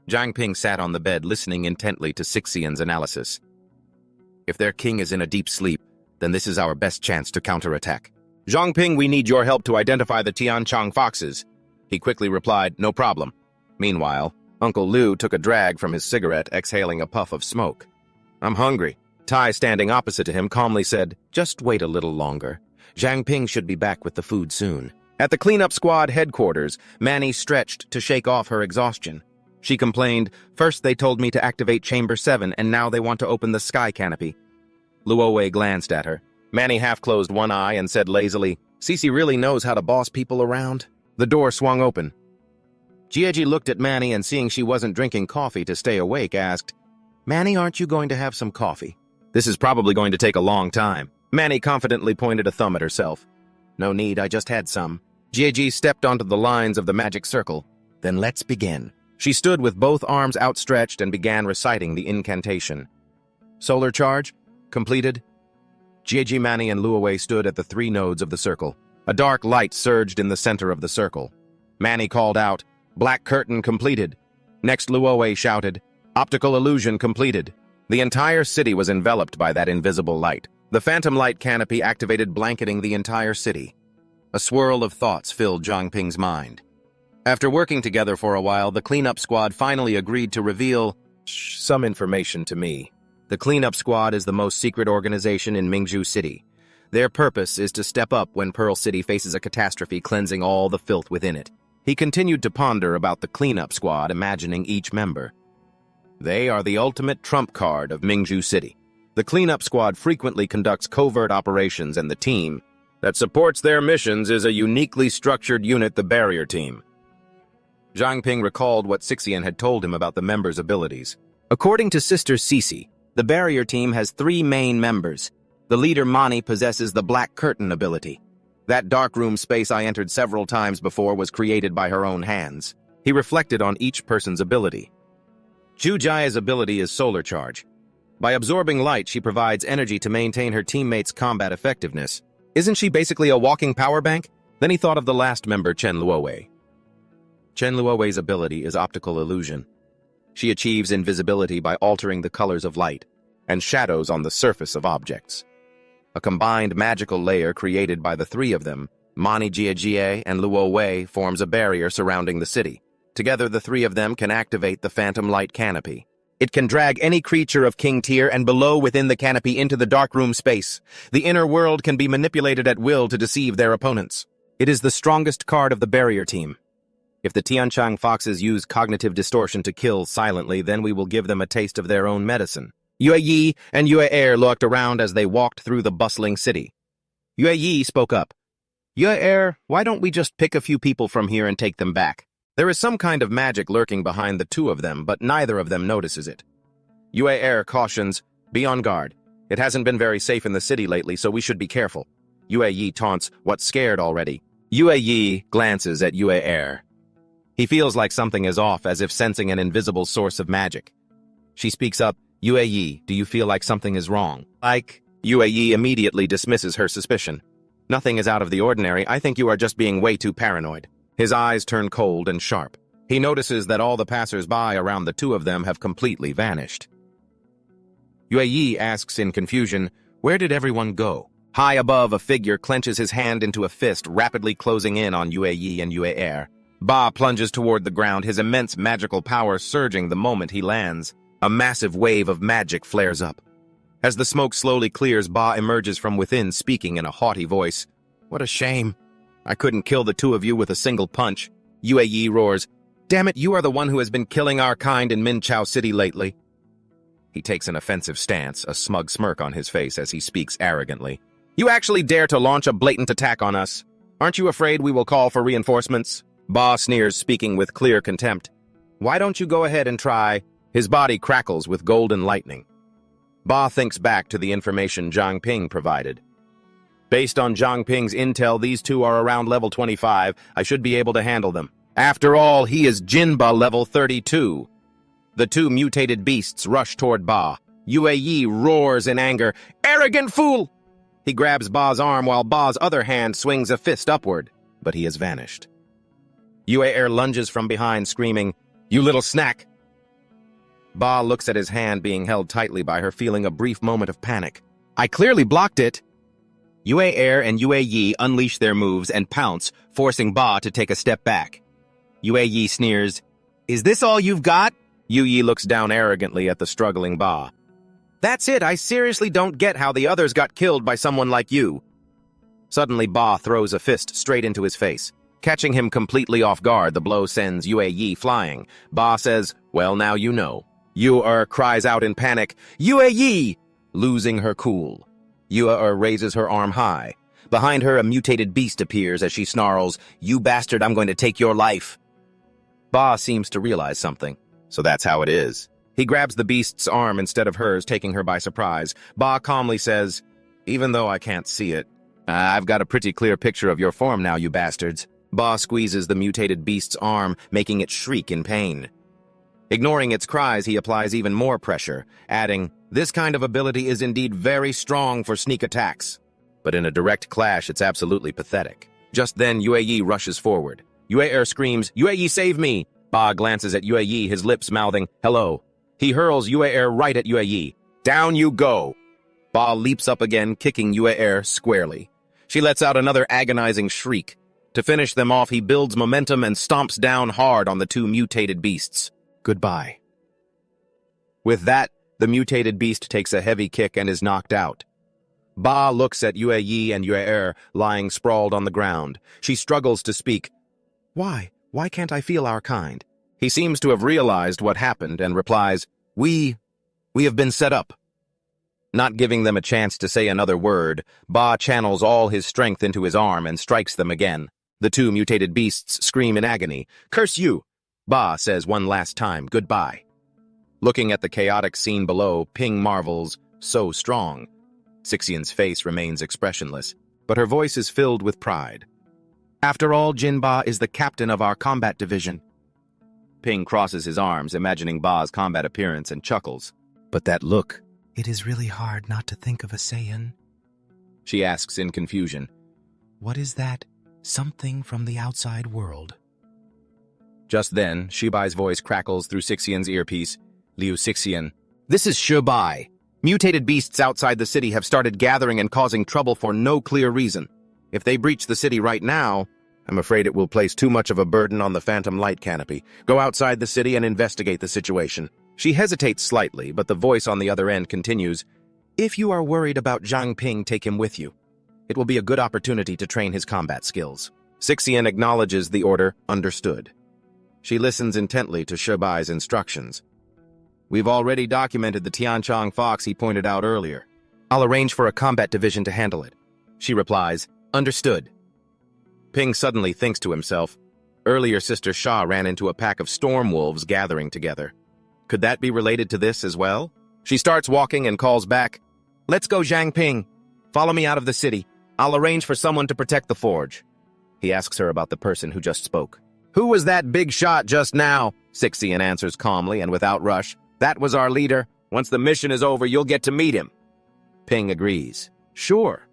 Zhang Ping sat on the bed, listening intently to Sixian's analysis. If their king is in a deep sleep, then this is our best chance to counterattack. "Zhang Ping, we need your help to identify the Tianchang Foxes." He quickly replied, "No problem." Meanwhile, Uncle Liu took a drag from his cigarette, exhaling a puff of smoke. "I'm hungry." Tai, standing opposite to him, calmly said, "Just wait a little longer. Zhang Ping should be back with the food soon." At the cleanup squad headquarters, Manny stretched to shake off her exhaustion. She complained, "First they told me to activate Chamber 7, and now they want to open the sky canopy." Luowei glanced at her. Manny half-closed one eye and said lazily, "Cece really knows how to boss people around." The door swung open. Jieji looked at Manny and seeing she wasn't drinking coffee to stay awake, asked, "Manny, aren't you going to have some coffee?" "This is probably going to take a long time." Manny confidently pointed a thumb at herself. "No need, I just had some." Jieji stepped onto the lines of the magic circle. "Then let's begin." She stood with both arms outstretched and began reciting the incantation. Solar charge? Completed. Jieji, Manny, and Luowei stood at the 3 nodes of the circle. A dark light surged in the center of the circle. Manny called out, "Black curtain completed." Next, Luowei shouted, "Optical illusion completed." The entire city was enveloped by that invisible light. The phantom light canopy activated, blanketing the entire city. A swirl of thoughts filled Zhang Ping's mind. After working together for a while, the cleanup squad finally agreed to reveal some information to me. The cleanup squad is the most secret organization in Mingzhu City. Their purpose is to step up when Pearl City faces a catastrophe, cleansing all the filth within it. He continued to ponder about the cleanup squad, imagining each member. They are the ultimate trump card of Mingzhu City. The cleanup squad frequently conducts covert operations, and the team that supports their missions is a uniquely structured unit, the barrier team. Zhang Ping recalled what Sixian had told him about the members' abilities. According to Sister Cece, the barrier team has 3 main members. The leader, Mani, possesses the Black Curtain ability. That darkroom space I entered several times before was created by her own hands. He reflected on each person's ability. Zhu Jia's ability is Solar Charge. By absorbing light, she provides energy to maintain her teammates' combat effectiveness. Isn't she basically a walking power bank? Then he thought of the last member, Chen Luowei. Chen Luowei's ability is Optical Illusion. She achieves invisibility by altering the colors of light and shadows on the surface of objects. A combined magical layer created by the 3 of them, Mani Jie and Luowei, forms a barrier surrounding the city. Together, the 3 of them can activate the phantom light canopy. It can drag any creature of king tier and below within the canopy into the darkroom space. The inner world can be manipulated at will to deceive their opponents. It is the strongest card of the barrier team. If the Tianchang Foxes use cognitive distortion to kill silently, then we will give them a taste of their own medicine. Yue Yi and Yue Er looked around as they walked through the bustling city. Yue Yi spoke up. "Yue Er, why don't we just pick a few people from here and take them back? There is some kind of magic lurking behind the 2 of them, but neither of them notices it." Yue Er cautions, "Be on guard. It hasn't been very safe in the city lately, so we should be careful." Yue Yi taunts, "What's scared already?" Yue Yi glances at Yue Er. He feels like something is off, as if sensing an invisible source of magic. She speaks up, "Yue Yi, do you feel like something is wrong?" Yue Yi immediately dismisses her suspicion. "Nothing is out of the ordinary. I think you are just being way too paranoid." His eyes turn cold and sharp. He notices that all the passers-by around the 2 of them have completely vanished. Yue Yi asks in confusion, "Where did everyone go?" High above, a figure clenches his hand into a fist, rapidly closing in on Yue Yi and Yue Er. Ba plunges toward the ground, his immense magical power surging the moment he lands. A massive wave of magic flares up. As the smoke slowly clears, Ba emerges from within, speaking in a haughty voice. "What a shame. I couldn't kill the 2 of you with a single punch." Yue Yi roars, "Damn it, you are the one who has been killing our kind in Minchao City lately." He takes an offensive stance, a smug smirk on his face as he speaks arrogantly. "You actually dare to launch a blatant attack on us? Aren't you afraid we will call for reinforcements?" Ba sneers, speaking with clear contempt. "Why don't you go ahead and try?" His body crackles with golden lightning. Ba thinks back to the information Zhang Ping provided. "Based on Zhang Ping's intel, these 2 are around level 25. I should be able to handle them. After all, he is Jinba level 32. The 2 mutated beasts rush toward Ba. Yue Yi roars in anger. "Arrogant fool!" He grabs Ba's arm while Ba's other hand swings a fist upward, but he has vanished. Yue Er lunges from behind, screaming, "You little snack!" Ba looks at his hand being held tightly by her, feeling a brief moment of panic. "I clearly blocked it!" Yue Er and Yue Yi unleash their moves and pounce, forcing Ba to take a step back. Yue Yi sneers, "Is this all you've got?" Yu Yi looks down arrogantly at the struggling Ba. "That's it, I seriously don't get how the others got killed by someone like you." Suddenly, Ba throws a fist straight into his face. Catching him completely off guard, the blow sends Yue flying. Ba says, "Well, now you know." Yue cries out in panic, "Yue!" losing her cool. Yue raises her arm high. Behind her, a mutated beast appears as she snarls, "You bastard, I'm going to take your life." Ba seems to realize something. So that's how it is. He grabs the beast's arm instead of hers, taking her by surprise. Ba calmly says, "Even though I can't see it, I've got a pretty clear picture of your form now, you bastards." Ba squeezes the mutated beast's arm, making it shriek in pain. Ignoring its cries, he applies even more pressure, adding, "This kind of ability is indeed very strong for sneak attacks." But in a direct clash, it's absolutely pathetic. Just then, Yue rushes forward. Yue screams, "Yue, save me!" Ba glances at Yue, his lips mouthing, "Hello." He hurls Yue right at Yue. "Down you go!" Ba leaps up again, kicking Yue squarely. She lets out another agonizing shriek. To finish them off, he builds momentum and stomps down hard on the two mutated beasts. Goodbye. With that, the mutated beast takes a heavy kick and is knocked out. Ba looks at Yue and Yue lying sprawled on the ground. She struggles to speak. Why? Why can't I feel our kind?" He seems to have realized what happened and replies, We have been set up." Not giving them a chance to say another word, Ba channels all his strength into his arm and strikes them again. The two mutated beasts scream in agony. "Curse you!" Ba says one last time, "Goodbye." Looking at the chaotic scene below, Ping marvels, "So strong." Sixian's face remains expressionless, but her voice is filled with pride. "After all, Jin Ba is the captain of our combat division." Ping crosses his arms, imagining Ba's combat appearance, and chuckles. "But that look." "It is really hard not to think of a Saiyan," she asks in confusion. "What is that? Something from the outside world." Just then, Shibai's voice crackles through Sixian's earpiece. "Liu Sixian, this is Shibai. Mutated beasts outside the city have started gathering and causing trouble for no clear reason. If they breach the city right now, I'm afraid it will place too much of a burden on the Phantom Light Canopy. Go outside the city and investigate the situation." She hesitates slightly, but the voice on the other end continues, "If you are worried about Zhang Ping, take him with you. It will be a good opportunity to train his combat skills." Sixian acknowledges the order, understood. She listens intently to Shibai's instructions. "We've already documented the Tianchang fox he pointed out earlier. I'll arrange for a combat division to handle it." She replies, "Understood." Ping suddenly thinks to himself, earlier Sister Sha ran into a pack of storm wolves gathering together. Could that be related to this as well? She starts walking and calls back, "Let's go, Zhang Ping. Follow me out of the city. I'll arrange for someone to protect the forge." He asks her about the person who just spoke. "Who was that big shot just now?" Sixian answers calmly and without rush. "That was our leader. Once the mission is over, you'll get to meet him." Ping agrees. "Sure."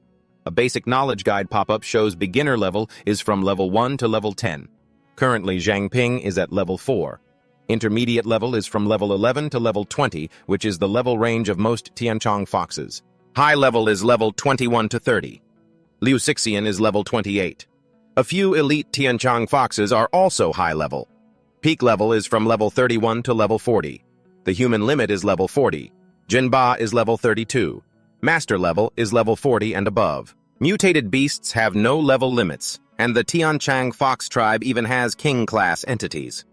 A basic knowledge guide pop-up shows beginner level is from level 1 to level 10. Currently, Zhang Ping is at level 4. Intermediate level is from level 11 to level 20, which is the level range of most Tianchang foxes. High level is level 21 to 30. Liu Sixian is level 28. A few elite Tianchang foxes are also high level. Peak level is from level 31 to level 40. The human limit is level 40. Jinba is level 32. Master level is level 40 and above. Mutated beasts have no level limits, and the Tianchang fox tribe even has king-class entities.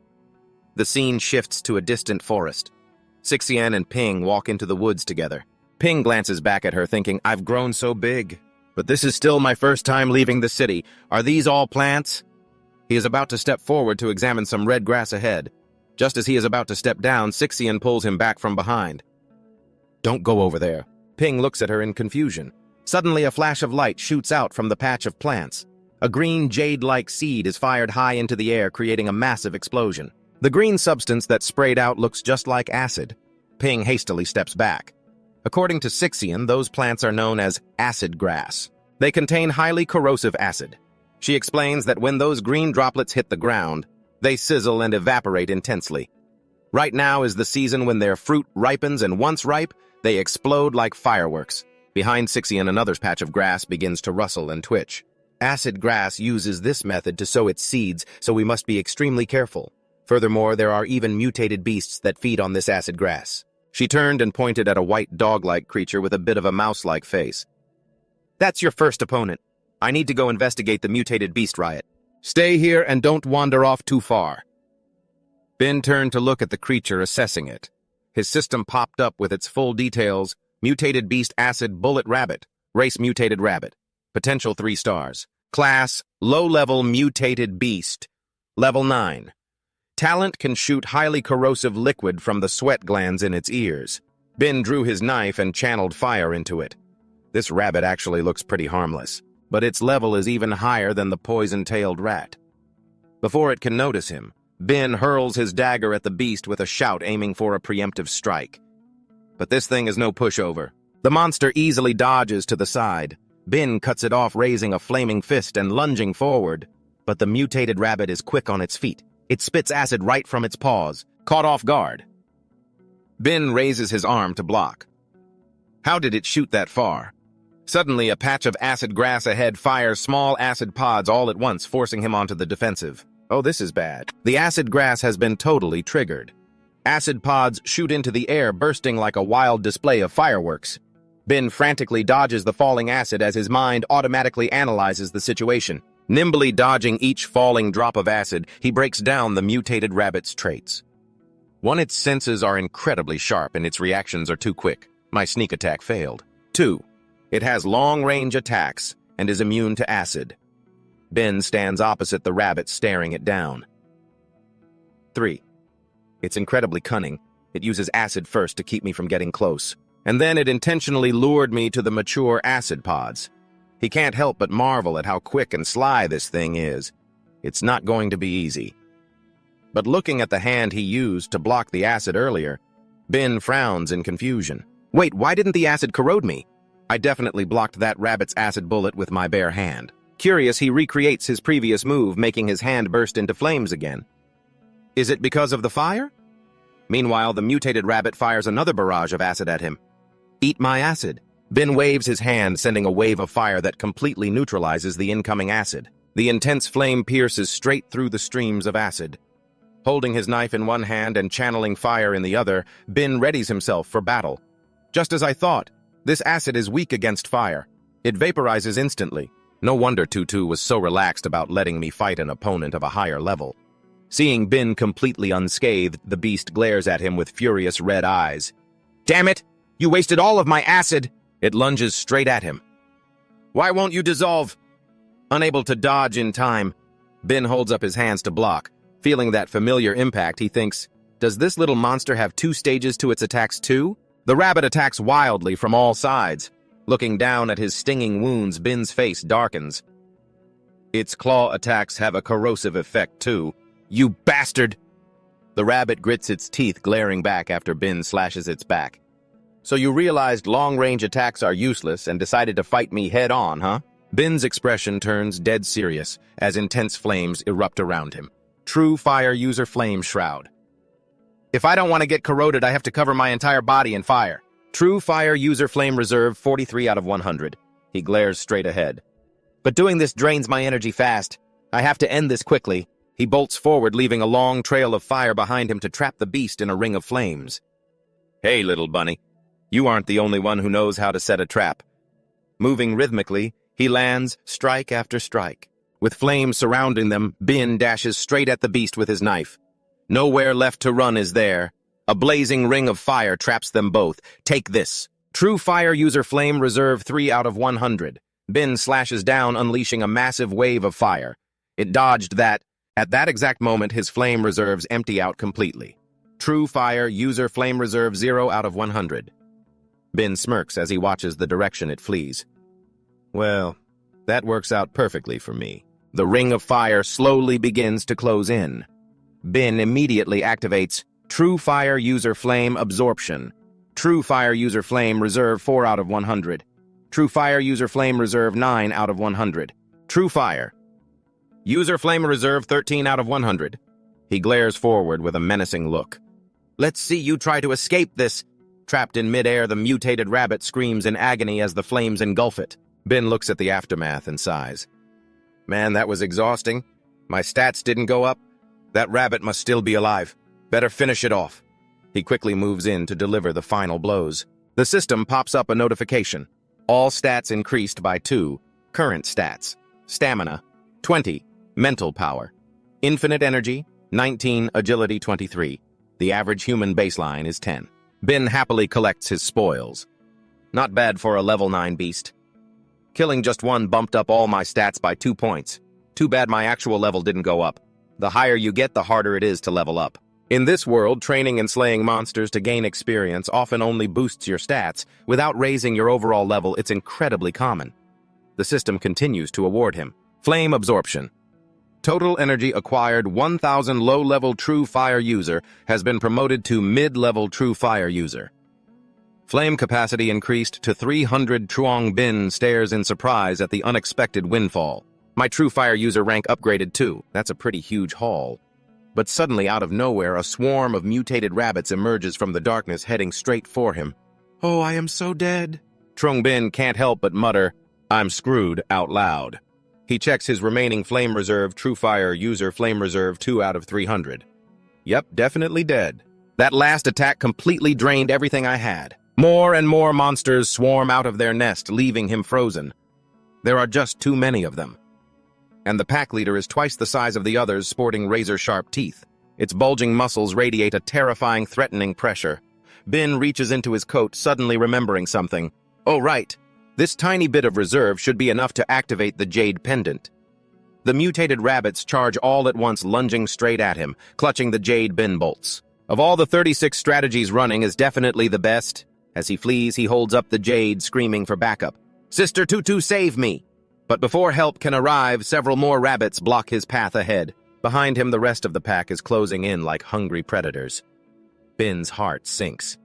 The scene shifts to a distant forest. Sixian and Ping walk into the woods together. Ping glances back at her, thinking, "I've grown so big. But this is still my first time leaving the city. Are these all plants?" He is about to step forward to examine some red grass ahead. Just as he is about to step down, Sixian pulls him back from behind. "Don't go over there." Ping looks at her in confusion. Suddenly, a flash of light shoots out from the patch of plants. A green jade-like seed is fired high into the air, creating a massive explosion. The green substance that sprayed out looks just like acid. Ping hastily steps back. According to Sixian, those plants are known as acid grass. They contain highly corrosive acid. She explains that when those green droplets hit the ground, they sizzle and evaporate intensely. Right now is the season when their fruit ripens, and once ripe, they explode like fireworks. Behind Sixian, another patch of grass begins to rustle and twitch. Acid grass uses this method to sow its seeds, so we must be extremely careful. Furthermore, there are even mutated beasts that feed on this acid grass. She turned and pointed at a white dog-like creature with a bit of a mouse-like face. "That's your first opponent. I need to go investigate the mutated beast riot." Stay here and don't wander off too far. Bin turned to look at the creature, assessing it. His system popped up with its full details: mutated beast acid bullet rabbit, race mutated rabbit, potential 3 stars, class low-level mutated beast, level 9. Talent can shoot highly corrosive liquid from the sweat glands in its ears. Bin drew his knife and channeled fire into it. This rabbit actually looks pretty harmless, but its level is even higher than the poison-tailed rat. Before it can notice him, Bin hurls his dagger at the beast with a shout, aiming for a preemptive strike. But this thing is no pushover. The monster easily dodges to the side. Bin cuts it off, raising a flaming fist and lunging forward. But the mutated rabbit is quick on its feet. It spits acid right from its paws, caught off guard. Bin raises his arm to block. How did it shoot that far? Suddenly, a patch of acid grass ahead fires small acid pods all at once, forcing him onto the defensive. Oh, this is bad. The acid grass has been totally triggered. Acid pods shoot into the air, bursting like a wild display of fireworks. Bin frantically dodges the falling acid as his mind automatically analyzes the situation. Nimbly dodging each falling drop of acid, he breaks down the mutated rabbit's traits. 1. Its senses are incredibly sharp and its reactions are too quick. My sneak attack failed. 2. It has long-range attacks and is immune to acid. Bin stands opposite the rabbit, staring it down. 3. It's incredibly cunning. It uses acid first to keep me from getting close, and then it intentionally lured me to the mature acid pods. He can't help but marvel at how quick and sly this thing is. It's not going to be easy. But looking at the hand he used to block the acid earlier, Bin frowns in confusion. Wait, why didn't the acid corrode me? I definitely blocked that rabbit's acid bullet with my bare hand. Curious, he recreates his previous move, making his hand burst into flames again. Is it because of the fire? Meanwhile, the mutated rabbit fires another barrage of acid at him. Eat my acid. Bin waves his hand, sending a wave of fire that completely neutralizes the incoming acid. The intense flame pierces straight through the streams of acid. Holding his knife in one hand and channeling fire in the other, Bin readies himself for battle. Just as I thought, this acid is weak against fire. It vaporizes instantly. No wonder Tutu was so relaxed about letting me fight an opponent of a higher level. Seeing Bin completely unscathed, the beast glares at him with furious red eyes. Damn it! You wasted all of my acid! It lunges straight at him. Why won't you dissolve? Unable to dodge in time, Bin holds up his hands to block. Feeling that familiar impact, he thinks, does this little monster have 2 stages to its attacks too? The rabbit attacks wildly from all sides. Looking down at his stinging wounds, Bin's face darkens. Its claw attacks have a corrosive effect too. You bastard! The rabbit grits its teeth, glaring back after Bin slashes its back. So you realized long-range attacks are useless and decided to fight me head-on, huh? Bin's expression turns dead serious as intense flames erupt around him. True fire user flame shroud. If I don't want to get corroded, I have to cover my entire body in fire. True fire user flame reserve 43 out of 100. He glares straight ahead. But doing this drains my energy fast. I have to end this quickly. He bolts forward, leaving a long trail of fire behind him to trap the beast in a ring of flames. Hey, little bunny. You aren't the only one who knows how to set a trap. Moving rhythmically, he lands strike after strike. With flames surrounding them, Bin dashes straight at the beast with his knife. Nowhere left to run is there. A blazing ring of fire traps them both. Take this. True fire user flame reserve 3 out of 100. Bin slashes down, unleashing a massive wave of fire. It dodged that. At that exact moment, his flame reserves empty out completely. True fire user flame reserve 0 out of 100. Bin smirks as he watches the direction it flees. Well, that works out perfectly for me. The ring of fire slowly begins to close in. Bin immediately activates True Fire User Flame Absorption. True Fire User Flame Reserve 4 out of 100. True Fire User Flame Reserve 9 out of 100. True Fire User Flame Reserve 13 out of 100. He glares forward with a menacing look. Let's see you try to escape this. Trapped in midair, the mutated rabbit screams in agony as the flames engulf it. Bin looks at the aftermath and sighs. Man, that was exhausting. My stats didn't go up. That rabbit must still be alive. Better finish it off. He quickly moves in to deliver the final blows. The system pops up a notification. All stats increased by 2. Current stats. Stamina, 20. Mental power. Infinite energy, 19, agility 23. The average human baseline is 10. Bin happily collects his spoils. Not bad for a level 9 beast. Killing just one bumped up all my stats by 2 points. Too bad my actual level didn't go up. The higher you get, the harder it is to level up. In this world, training and slaying monsters to gain experience often only boosts your stats. Without raising your overall level, it's incredibly common. The system continues to award him. Flame absorption. Total energy acquired 1,000 low-level true fire user has been promoted to mid-level true fire user. Flame capacity increased to 300. Truong Bin stares in surprise at the unexpected windfall. My true fire user rank upgraded too. That's a pretty huge haul. But suddenly, out of nowhere, a swarm of mutated rabbits emerges from the darkness heading straight for him. Oh, I am so dead. Truong Bin can't help but mutter, I'm screwed, out loud. He checks his remaining flame reserve. True fire user flame reserve 2 out of 300. Yep, definitely dead. That last attack completely drained everything I had. More and more monsters swarm out of their nest, leaving him frozen. There are just too many of them. And the pack leader is twice the size of the others, sporting razor-sharp teeth. Its bulging muscles radiate a terrifying, threatening pressure. Bin reaches into his coat, suddenly remembering something. Oh, right. This tiny bit of reserve should be enough to activate the Jade Pendant. The mutated rabbits charge all at once, lunging straight at him, clutching the Jade Bin bolts. Of all the 36 strategies, running is definitely the best. As he flees, he holds up the Jade, screaming for backup. Sister Tutu, save me! But before help can arrive, several more rabbits block his path ahead. Behind him, the rest of the pack is closing in like hungry predators. Bin's heart sinks.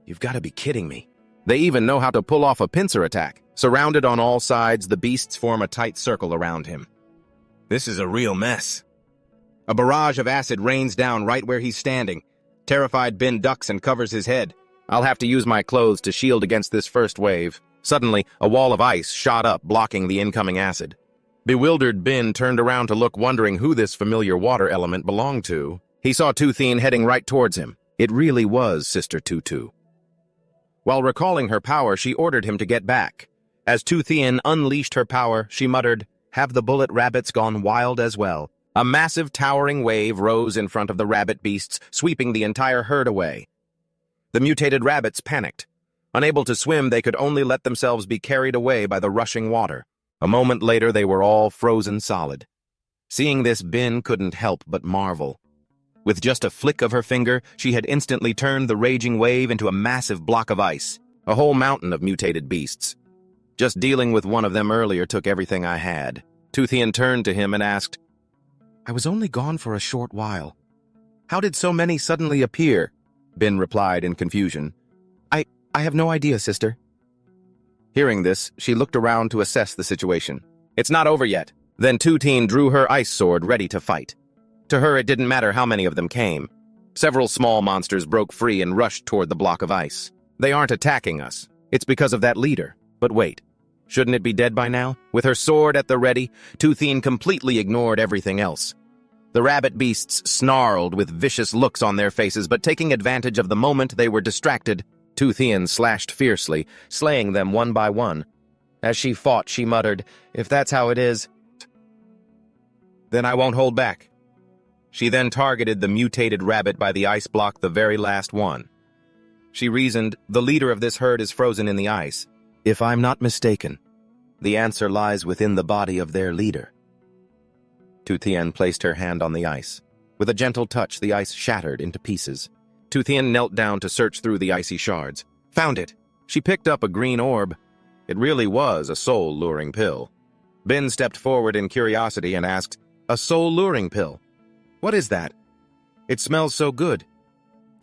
You've got to be kidding me. They even know how to pull off a pincer attack. Surrounded on all sides, the beasts form a tight circle around him. This is a real mess. A barrage of acid rains down right where he's standing. Terrified, Bin ducks and covers his head. I'll have to use my clothes to shield against this first wave. Suddenly, a wall of ice shot up, blocking the incoming acid. Bewildered, Bin turned around to look, wondering who this familiar water element belonged to. He saw Tuthien heading right towards him. It really was Sister Tutu. While recalling her power, she ordered him to get back. As Tuthien unleashed her power, she muttered, "Have the bullet rabbits gone wild as well?" A massive towering wave rose in front of the rabbit beasts, sweeping the entire herd away. The mutated rabbits panicked. Unable to swim, they could only let themselves be carried away by the rushing water. A moment later, they were all frozen solid. Seeing this, Bin couldn't help but marvel. With just a flick of her finger, she had instantly turned the raging wave into a massive block of ice, a whole mountain of mutated beasts. Just dealing with one of them earlier took everything I had. Tuthien turned to him and asked, I was only gone for a short while. How did so many suddenly appear? Bin replied in confusion. I have no idea, sister. Hearing this, she looked around to assess the situation. It's not over yet. Then Tuthien drew her ice sword, ready to fight. To her, it didn't matter how many of them came. Several small monsters broke free and rushed toward the block of ice. They aren't attacking us. It's because of that leader. But wait, shouldn't it be dead by now? With her sword at the ready, Tuthien completely ignored everything else. The rabbit beasts snarled with vicious looks on their faces, but taking advantage of the moment they were distracted, Tuthien slashed fiercely, slaying them one by one. As she fought, she muttered, If that's how it is, then I won't hold back. She then targeted the mutated rabbit by the ice block, the very last one. She reasoned, the leader of this herd is frozen in the ice. If I'm not mistaken, the answer lies within the body of their leader. Tuthien placed her hand on the ice. With a gentle touch, the ice shattered into pieces. Tuthien knelt down to search through the icy shards. Found it. She picked up a green orb. It really was a soul-luring pill. Bin stepped forward in curiosity and asked, A soul-luring pill? What is that? It smells so good.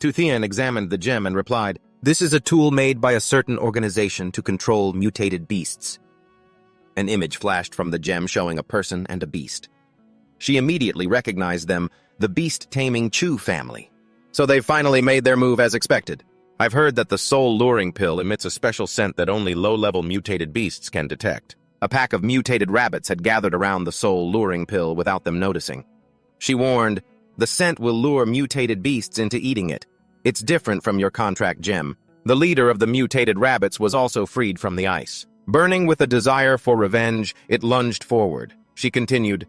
Tuthien examined the gem and replied, This is a tool made by a certain organization to control mutated beasts. An image flashed from the gem showing a person and a beast. She immediately recognized them, the beast-taming Chu family. So they've finally made their move as expected. I've heard that the soul-luring pill emits a special scent that only low-level mutated beasts can detect. A pack of mutated rabbits had gathered around the soul-luring pill without them noticing. She warned, the scent will lure mutated beasts into eating it. It's different from your contract gem. The leader of the mutated rabbits was also freed from the ice. Burning with a desire for revenge, it lunged forward. She continued,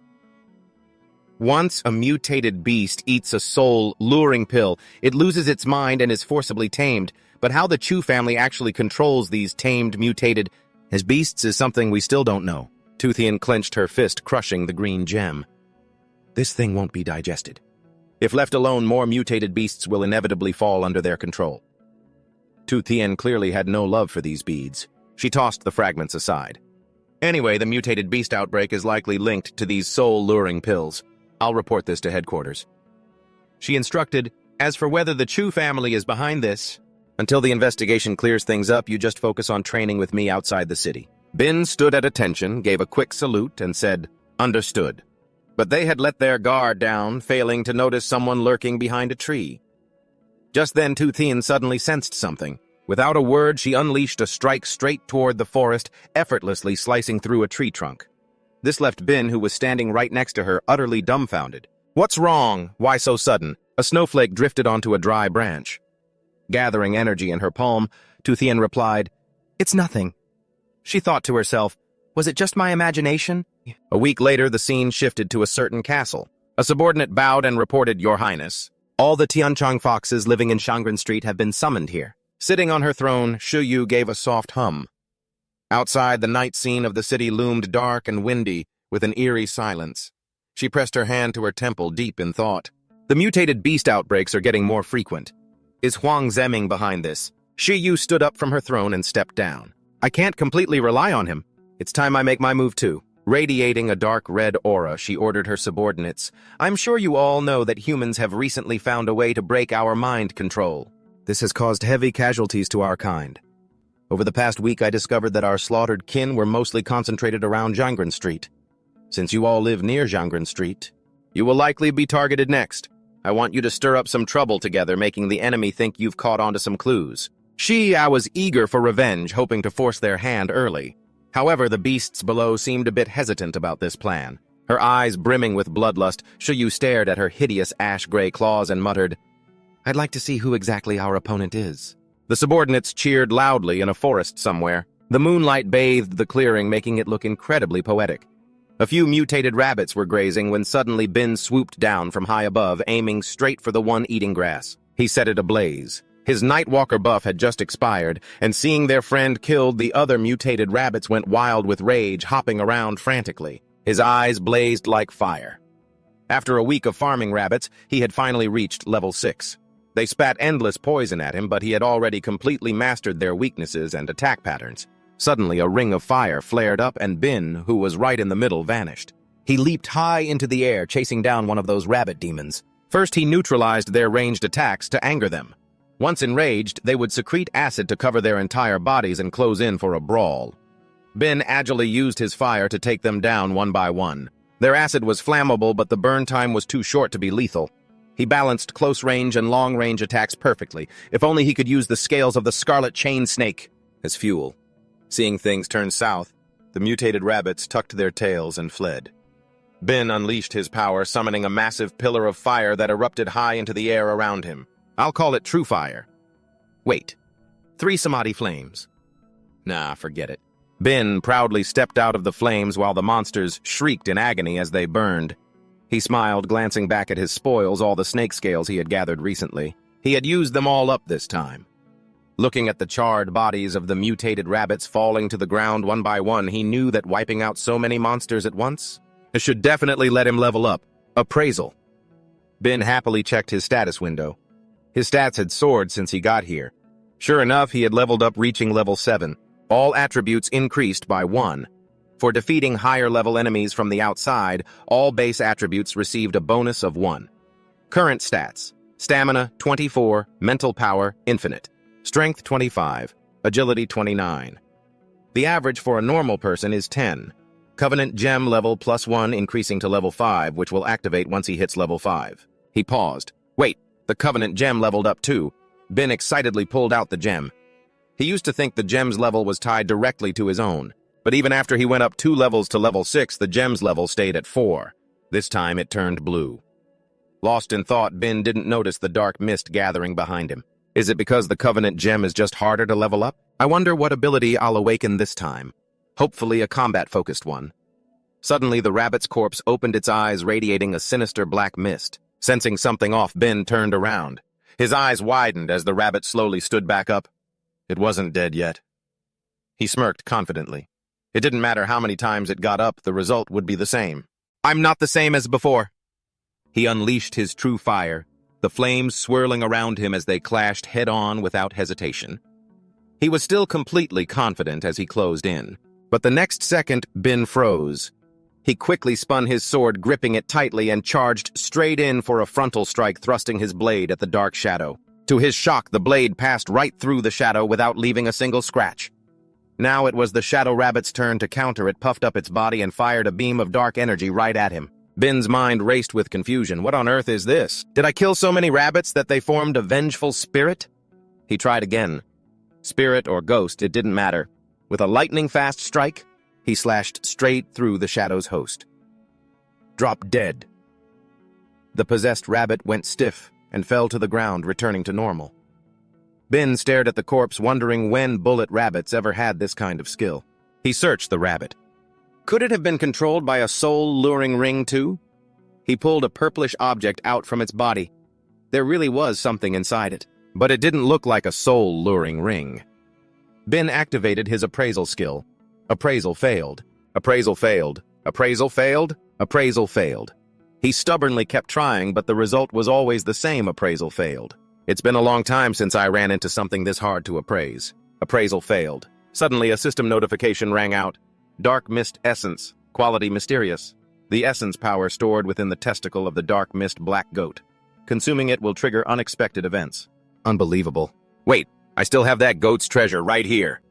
Once a mutated beast eats a soul-luring pill, it loses its mind and is forcibly tamed. But how the Chu family actually controls these tamed, mutated as beasts is something we still don't know. Toothian clenched her fist, crushing the green gem. This thing won't be digested. If left alone, more mutated beasts will inevitably fall under their control. Toothian clearly had no love for these beads. She tossed the fragments aside. Anyway, the mutated beast outbreak is likely linked to these soul-luring pills. I'll report this to headquarters. She instructed, as for whether the Chu family is behind this, until the investigation clears things up, you just focus on training with me outside the city. Bin stood at attention, gave a quick salute, and said, understood. But they had let their guard down, failing to notice someone lurking behind a tree. Just then, Toothian suddenly sensed something. Without a word, she unleashed a strike straight toward the forest, effortlessly slicing through a tree trunk. This left Bin, who was standing right next to her, utterly dumbfounded. What's wrong? Why so sudden? A snowflake drifted onto a dry branch. Gathering energy in her palm, Toothian replied, It's nothing. She thought to herself, was it just my imagination? A week later, the scene shifted to a certain castle. A subordinate bowed and reported, Your Highness. All the Tianchang foxes living in Shangren Street have been summoned here. Sitting on her throne, Shu Yu gave a soft hum. Outside, the night scene of the city loomed dark and windy, with an eerie silence. She pressed her hand to her temple, deep in thought. The mutated beast outbreaks are getting more frequent. Is Huang Zeming behind this? Shi Yu stood up from her throne and stepped down. I can't completely rely on him. It's time I make my move too. Radiating a dark red aura, she ordered her subordinates. I'm sure you all know that humans have recently found a way to break our mind control. This has caused heavy casualties to our kind. Over the past week, I discovered that our slaughtered kin were mostly concentrated around Jiangren Street. Since you all live near Jiangren Street, you will likely be targeted next. I want you to stir up some trouble together, making the enemy think you've caught on to some clues. I was eager for revenge, hoping to force their hand early. However, the beasts below seemed a bit hesitant about this plan. Her eyes brimming with bloodlust, Shu Yu stared at her hideous ash-gray claws and muttered, I'd like to see who exactly our opponent is. The subordinates cheered loudly in a forest somewhere. The moonlight bathed the clearing, making it look incredibly poetic. A few mutated rabbits were grazing when suddenly Bin swooped down from high above, aiming straight for the one eating grass. He set it ablaze. His Nightwalker buff had just expired, and seeing their friend killed, the other mutated rabbits went wild with rage, hopping around frantically. His eyes blazed like fire. After a week of farming rabbits, he had finally reached level 6. They spat endless poison at him, but he had already completely mastered their weaknesses and attack patterns. Suddenly, a ring of fire flared up, and Bin, who was right in the middle, vanished. He leaped high into the air, chasing down one of those rabbit demons. First, he neutralized their ranged attacks to anger them. Once enraged, they would secrete acid to cover their entire bodies and close in for a brawl. Bin agilely used his fire to take them down one by one. Their acid was flammable, but the burn time was too short to be lethal. He balanced close-range and long-range attacks perfectly. If only he could use the scales of the scarlet chain snake as fuel. Seeing things turn south, the mutated rabbits tucked their tails and fled. Bin unleashed his power, summoning a massive pillar of fire that erupted high into the air around him. I'll call it True Fire. Wait, 3 Samadhi flames. Nah, forget it. Bin proudly stepped out of the flames while the monsters shrieked in agony as they burned. He smiled, glancing back at his spoils, all the snake scales he had gathered recently. He had used them all up this time. Looking at the charred bodies of the mutated rabbits falling to the ground one by one, he knew that wiping out so many monsters at once should definitely let him level up. Appraisal. Bin happily checked his status window. His stats had soared since he got here. Sure enough, he had leveled up, reaching level 7. All attributes increased by 1. For defeating higher-level enemies from the outside, all base attributes received a bonus of 1. Current stats: Stamina, 24, Mental Power, Infinite, Strength, 25, Agility, 29. The average for a normal person is 10. Covenant Gem level +1 increasing to level 5, which will activate once he hits level 5. He paused. Wait, the Covenant Gem leveled up too. Bin excitedly pulled out the gem. He used to think the gem's level was tied directly to his own. But even after he went up 2 levels to level 6, the gem's level stayed at 4. This time it turned blue. Lost in thought, Bin didn't notice the dark mist gathering behind him. Is it because the Covenant Gem is just harder to level up? I wonder what ability I'll awaken this time. Hopefully a combat-focused one. Suddenly, the rabbit's corpse opened its eyes, radiating a sinister black mist. Sensing something off, Bin turned around. His eyes widened as the rabbit slowly stood back up. It wasn't dead yet. He smirked confidently. It didn't matter how many times it got up, the result would be the same. I'm not the same as before. He unleashed his true fire, the flames swirling around him as they clashed head-on without hesitation. He was still completely confident as he closed in, but the next second, Bin froze. He quickly spun his sword, gripping it tightly, and charged straight in for a frontal strike, thrusting his blade at the dark shadow. To his shock, the blade passed right through the shadow without leaving a single scratch. Now it was the shadow rabbit's turn to counter. It puffed up its body and fired a beam of dark energy right at him. Bin's mind raced with confusion. What on earth is this? Did I kill so many rabbits that they formed a vengeful spirit? He tried again. Spirit or ghost, it didn't matter. With a lightning-fast strike, he slashed straight through the shadow's host. Drop dead. The possessed rabbit went stiff and fell to the ground, returning to normal. Bin stared at the corpse, wondering when bullet rabbits ever had this kind of skill. He searched the rabbit. Could it have been controlled by a soul-luring ring, too? He pulled a purplish object out from its body. There really was something inside it, but it didn't look like a soul-luring ring. Bin activated his appraisal skill. Appraisal failed. Appraisal failed. Appraisal failed. Appraisal failed. He stubbornly kept trying, but the result was always the same. Appraisal failed. It's been a long time since I ran into something this hard to appraise. Appraisal failed. Suddenly, a system notification rang out. Dark Mist Essence. Quality mysterious. The essence power stored within the testicle of the Dark Mist Black Goat. Consuming it will trigger unexpected events. Unbelievable. Wait, I still have that goat's treasure right here.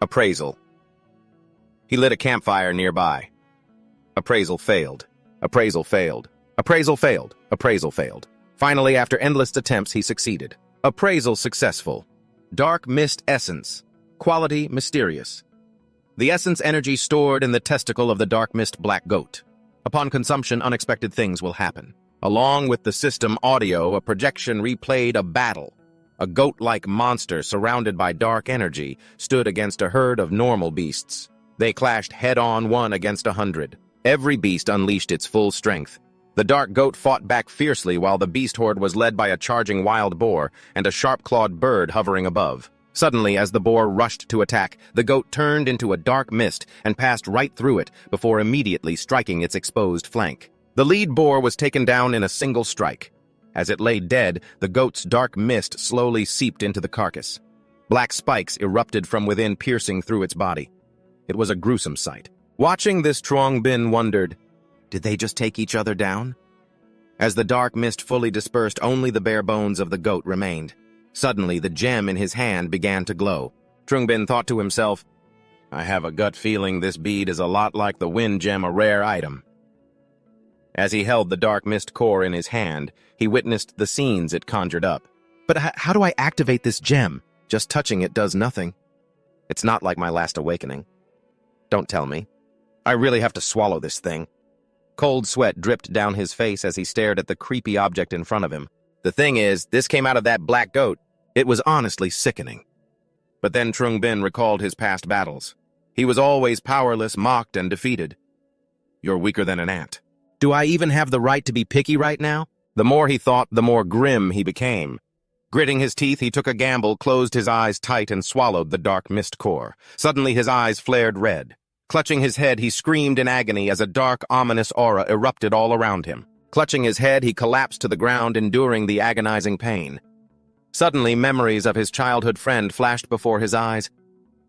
Appraisal. He lit a campfire nearby. Appraisal failed. Appraisal failed. Appraisal failed. Appraisal failed. Finally, after endless attempts, he succeeded. Appraisal successful. Dark Mist Essence. Quality mysterious. The essence energy stored in the testicle of the Dark Mist Black Goat. Upon consumption, unexpected things will happen. Along with the system audio, a projection replayed a battle. A goat-like monster surrounded by dark energy stood against a herd of normal beasts. They clashed head-on, 1 against 100. Every beast unleashed its full strength. The dark goat fought back fiercely while the beast horde was led by a charging wild boar and a sharp-clawed bird hovering above. Suddenly, as the boar rushed to attack, the goat turned into a dark mist and passed right through it before immediately striking its exposed flank. The lead boar was taken down in a single strike. As it lay dead, the goat's dark mist slowly seeped into the carcass. Black spikes erupted from within, piercing through its body. It was a gruesome sight. Watching this, Trong Bin wondered, did they just take each other down? As the dark mist fully dispersed, only the bare bones of the goat remained. Suddenly, the gem in his hand began to glow. Trong Bin thought to himself, I have a gut feeling this bead is a lot like the wind gem, a rare item. As he held the dark mist core in his hand, he witnessed the scenes it conjured up. But how do I activate this gem? Just touching it does nothing. It's not like my last awakening. Don't tell me. I really have to swallow this thing. Cold sweat dripped down his face as he stared at the creepy object in front of him. The thing is, this came out of that black goat. It was honestly sickening. But then Trong Bin recalled his past battles. He was always powerless, mocked, and defeated. You're weaker than an ant. Do I even have the right to be picky right now? The more he thought, the more grim he became. Gritting his teeth, he took a gamble, closed his eyes tight, and swallowed the dark mist core. Suddenly, his eyes flared red. Clutching his head, he screamed in agony as a dark, ominous aura erupted all around him. Clutching his head, he collapsed to the ground, enduring the agonizing pain. Suddenly, memories of his childhood friend flashed before his eyes.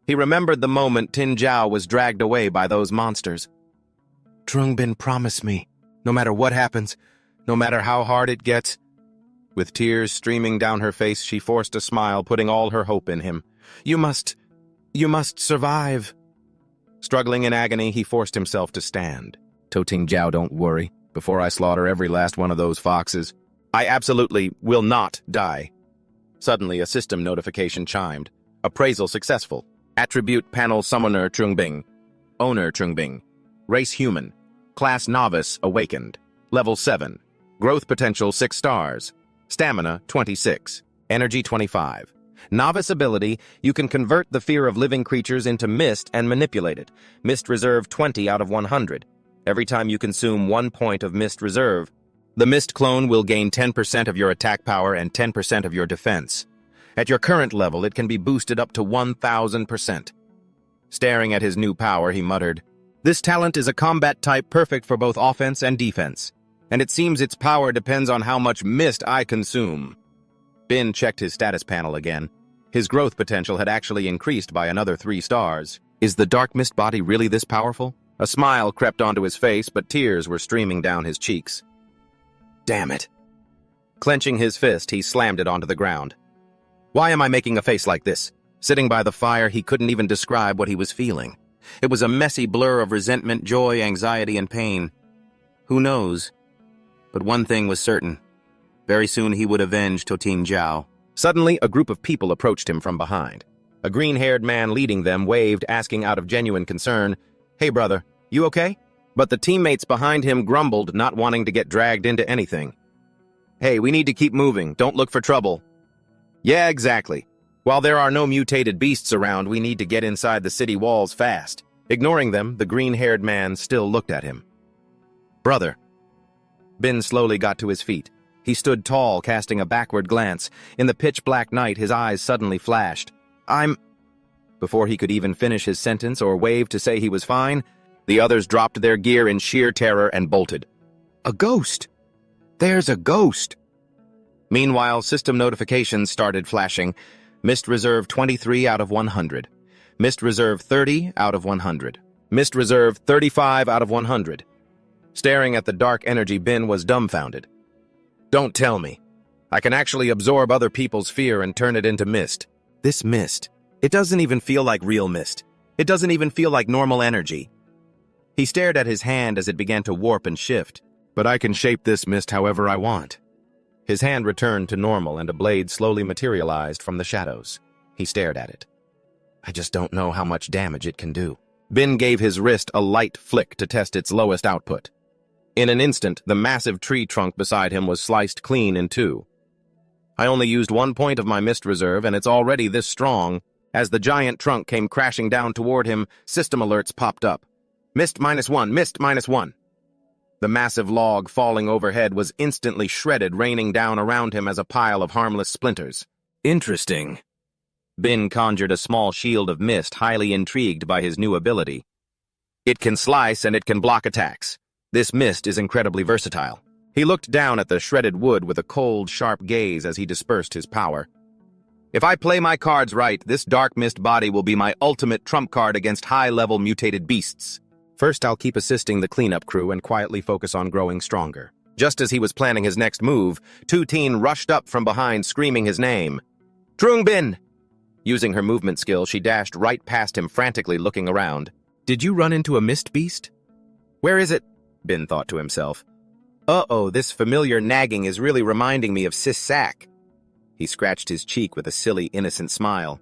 He remembered the moment Tin Jiao was dragged away by those monsters. Trong Bin promised me, no matter what happens, no matter how hard it gets. With tears streaming down her face, she forced a smile, putting all her hope in him. You must survive. Struggling in agony, he forced himself to stand. Tin Jiao, don't worry. Before I slaughter every last one of those foxes, I absolutely will not die. Suddenly, a system notification chimed. Appraisal successful. Attribute panel summoner Trong Bin. Owner Trong Bin. Race human. Class novice awakened. Level 7. Growth potential 6 stars. Stamina 26. Energy 25. Novice ability, you can convert the fear of living creatures into mist and manipulate it. Mist reserve 20 out of 100. Every time you consume 1 point of mist reserve, the mist clone will gain 10% of your attack power and 10% of your defense. At your current level, it can be boosted up to 1,000%. Staring at his new power, he muttered, "This talent is a combat type perfect for both offense and defense, and it seems its power depends on how much mist I consume." Bin checked his status panel again. His growth potential had actually increased by another 3 stars. Is the dark mist body really this powerful? A smile crept onto his face, but tears were streaming down his cheeks. Damn it. Clenching his fist, he slammed it onto the ground. Why am I making a face like this? Sitting by the fire, he couldn't even describe what he was feeling. It was a messy blur of resentment, joy, anxiety, and pain. Who knows? But one thing was certain. Very soon he would avenge Toting Jiao. Suddenly, a group of people approached him from behind. A green-haired man leading them waved, asking out of genuine concern, "Hey, brother, you okay?" But the teammates behind him grumbled, not wanting to get dragged into anything. "Hey, we need to keep moving. Don't look for trouble." Yeah, exactly. While there are no mutated beasts around, we need to get inside the city walls fast. Ignoring them, the green-haired man still looked at him. "Brother." Bin slowly got to his feet. He stood tall, casting a backward glance. In the pitch-black night, his eyes suddenly flashed. Before he could even finish his sentence or wave to say he was fine, the others dropped their gear in sheer terror and bolted. A ghost! There's a ghost! Meanwhile, system notifications started flashing. Mist Reserve 23 out of 100. Mist Reserve 30 out of 100. Mist Reserve 35 out of 100. Staring at the dark energy, Bin was dumbfounded. Don't tell me. I can actually absorb other people's fear and turn it into mist. This mist. It doesn't even feel like real mist. It doesn't even feel like normal energy. He stared at his hand as it began to warp and shift. But I can shape this mist however I want. His hand returned to normal and a blade slowly materialized from the shadows. He stared at it. I just don't know how much damage it can do. Bin gave his wrist a light flick to test its lowest output. In an instant, the massive tree trunk beside him was sliced clean in 2. I only used 1 point of my mist reserve, and it's already this strong. As the giant trunk came crashing down toward him, system alerts popped up. Mist -1, mist -1. The massive log falling overhead was instantly shredded, raining down around him as a pile of harmless splinters. Interesting. Bin conjured a small shield of mist, highly intrigued by his new ability. It can slice and it can block attacks. This mist is incredibly versatile. He looked down at the shredded wood with a cold, sharp gaze as he dispersed his power. If I play my cards right, this dark mist body will be my ultimate trump card against high-level mutated beasts. First, I'll keep assisting the cleanup crew and quietly focus on growing stronger. Just as he was planning his next move, Tuteen rushed up from behind, screaming his name. Trung Bin! Using her movement skill, she dashed right past him, frantically looking around. Did you run into a mist beast? Where is it? Bin thought to himself. Uh-oh, this familiar nagging is really reminding me of Sis Sack. He scratched his cheek with a silly, innocent smile.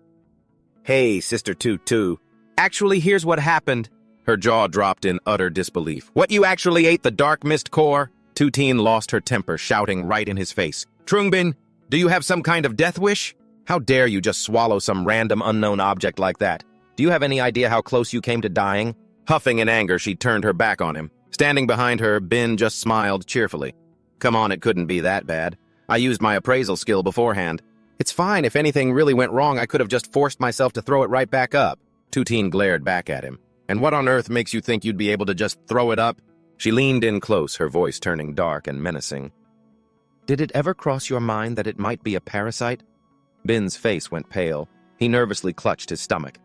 Hey, Sister Tutu. Actually, here's what happened. Her jaw dropped in utter disbelief. What, you actually ate the dark mist core? Tuteen lost her temper, shouting right in his face. Trungbin, do you have some kind of death wish? How dare you just swallow some random unknown object like that? Do you have any idea how close you came to dying? Huffing in anger, she turned her back on him. Standing behind her, Bin just smiled cheerfully. Come on, it couldn't be that bad. I used my appraisal skill beforehand. It's fine. If anything really went wrong, I could have just forced myself to throw it right back up. Tuteen glared back at him. And what on earth makes you think you'd be able to just throw it up? She leaned in close, her voice turning dark and menacing. Did it ever cross your mind that it might be a parasite? Bin's face went pale. He nervously clutched his stomach.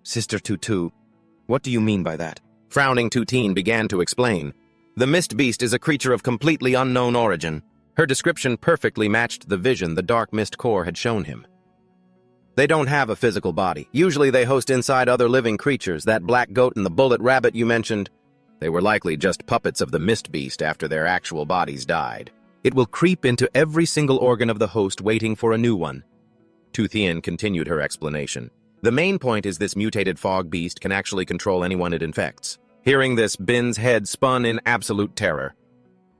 Sister Tutu, what do you mean by that? Frowning, Tuteen began to explain. The mist beast is a creature of completely unknown origin. Her description perfectly matched the vision the dark mist core had shown him. They don't have a physical body. Usually they host inside other living creatures. That black goat and the bullet rabbit you mentioned, they were likely just puppets of the mist beast after their actual bodies died. It will creep into every single organ of the host, waiting for a new one. Tuthien continued her explanation. The main point is this mutated fog beast can actually control anyone it infects. Hearing this, Bin's head spun in absolute terror.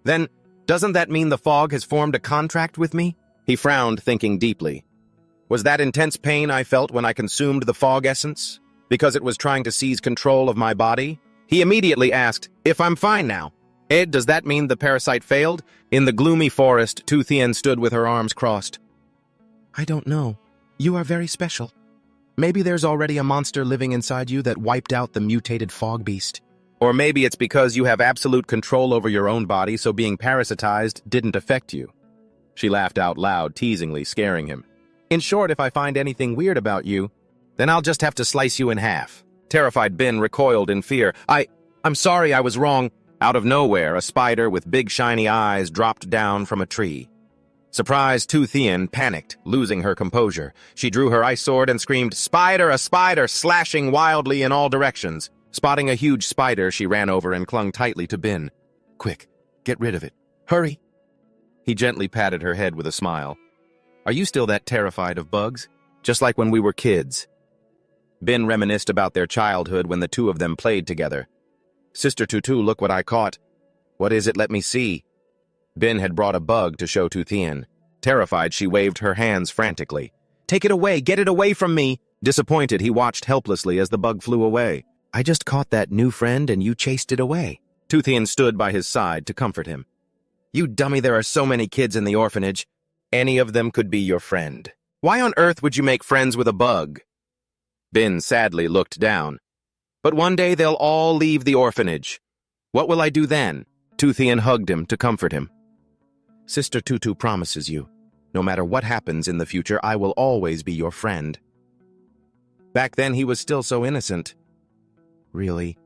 Then, doesn't that mean the fog has formed a contract with me? He frowned, thinking deeply. Was that intense pain I felt when I consumed the fog essence? Because it was trying to seize control of my body? He immediately asked, "If I'm fine now." "Ed, does that mean the parasite failed?" In the gloomy forest, Tu Thien stood with her arms crossed. "I don't know. You are very special. Maybe there's already a monster living inside you that wiped out the mutated fog beast. Or maybe it's because you have absolute control over your own body, so being parasitized didn't affect you." She laughed out loud, teasingly, scaring him. "In short, if I find anything weird about you, then I'll just have to slice you in half." Terrified Bin recoiled in fear. I'm sorry, I was wrong." Out of nowhere, a spider with big shiny eyes dropped down from a tree. Surprised Tu Thien panicked, losing her composure. She drew her ice sword and screamed, "Spider, a spider!" slashing wildly in all directions. Spotting a huge spider, she ran over and clung tightly to Bin. "Quick, get rid of it. Hurry!" He gently patted her head with a smile. "Are you still that terrified of bugs? Just like when we were kids?" Bin reminisced about their childhood when the two of them played together. "Sister Tutu, look what I caught." "What is it? Let me see." Bin had brought a bug to show Tu Thien. Terrified, she waved her hands frantically. "Take it away! Get it away from me!" Disappointed, he watched helplessly as the bug flew away. "I just caught that new friend and you chased it away." Tu Thien stood by his side to comfort him. "You dummy, there are so many kids in the orphanage. Any of them could be your friend. Why on earth would you make friends with a bug?" Bin sadly looked down. "But one day they'll all leave the orphanage. What will I do then?" Tu Thien hugged him to comfort him. "Sister Tutu promises you, no matter what happens in the future, I will always be your friend." Back then he was still so innocent. "Really?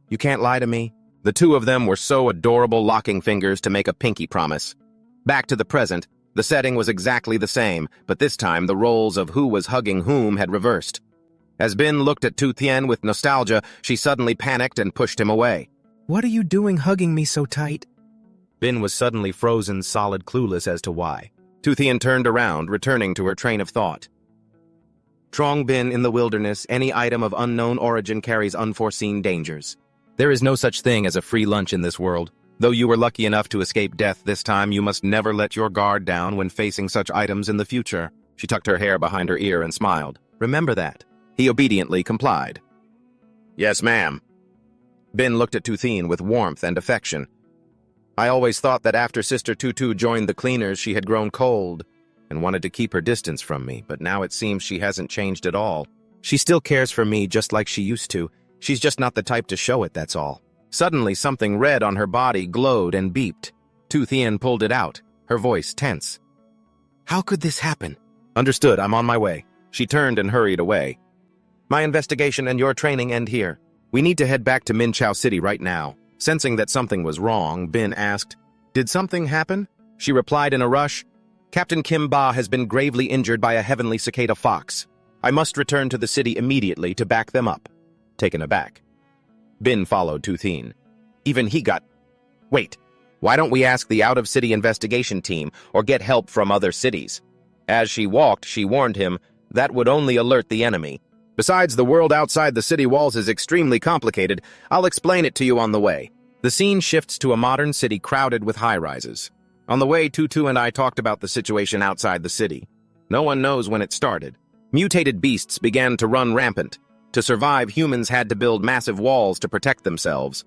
You can't lie to me?" The two of them were so adorable, locking fingers to make a pinky promise. Back to the present, the setting was exactly the same, but this time the roles of who was hugging whom had reversed. As Bin looked at Tu Thien with nostalgia, she suddenly panicked and pushed him away. "What are you doing hugging me so tight?" Bin was suddenly frozen solid, clueless as to why. Tu Thien turned around, returning to her train of thought. Trong Bin, in the wilderness, any item of unknown origin carries unforeseen dangers. There is no such thing as a free lunch in this world. Though you were lucky enough to escape death this time, you must never let your guard down when facing such items in the future. She tucked her hair behind her ear and smiled. "Remember that." He obediently complied. "Yes, ma'am." Bin looked at Tu Thien with warmth and affection. "I always thought that after Sister Tutu joined the cleaners, she had grown cold and wanted to keep her distance from me, but now it seems she hasn't changed at all. She still cares for me just like she used to. She's just not the type to show it, that's all." Suddenly, something red on her body glowed and beeped. Tu Thien pulled it out, her voice tense. "How could this happen?" "Understood, I'm on my way." She turned and hurried away. "My investigation and your training end here. We need to head back to Minchao City right now." Sensing that something was wrong, Bin asked, "Did something happen?" She replied in a rush, "Captain Kim Ba has been gravely injured by a heavenly cicada fox. I must return to the city immediately to back them up." Taken aback, Bin followed Tu Thien. Even he got... "Wait, why don't we ask the out-of-city investigation team or get help from other cities?" As she walked, she warned him that would only alert the enemy. "Besides, the world outside the city walls is extremely complicated. I'll explain it to you on the way." The scene shifts to a modern city crowded with high-rises. On the way, Tutu and I talked about the situation outside the city. No one knows when it started. Mutated beasts began to run rampant. To survive, humans had to build massive walls to protect themselves.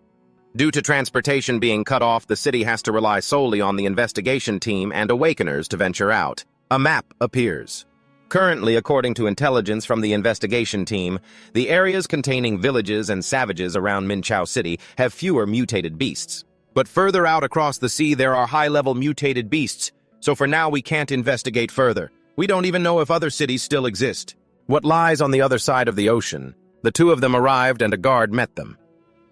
Due to transportation being cut off, the city has to rely solely on the investigation team and awakeners to venture out. A map appears. Currently, according to intelligence from the investigation team, the areas containing villages and savages around Minchao City have fewer mutated beasts. But further out across the sea, there are high-level mutated beasts, so for now we can't investigate further. We don't even know if other cities still exist. What lies on the other side of the ocean? The two of them arrived and a guard met them.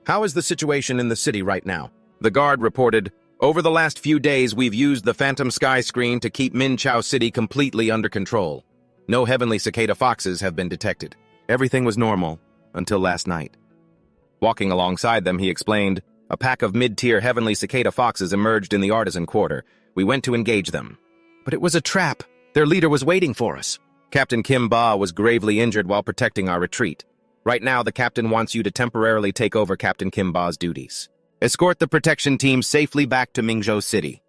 "How is the situation in the city right now?" The guard reported, "Over the last few days, we've used the Phantom Sky Screen to keep Minchao City completely under control. No heavenly cicada foxes have been detected. Everything was normal until last night." Walking alongside them, he explained, "A pack of mid-tier heavenly cicada foxes emerged in the artisan quarter. We went to engage them. But it was a trap. Their leader was waiting for us. Captain Kim Ba was gravely injured while protecting our retreat. Right now, the captain wants you to temporarily take over Captain Kim Ba's duties. Escort the protection team safely back to Mingzhou City."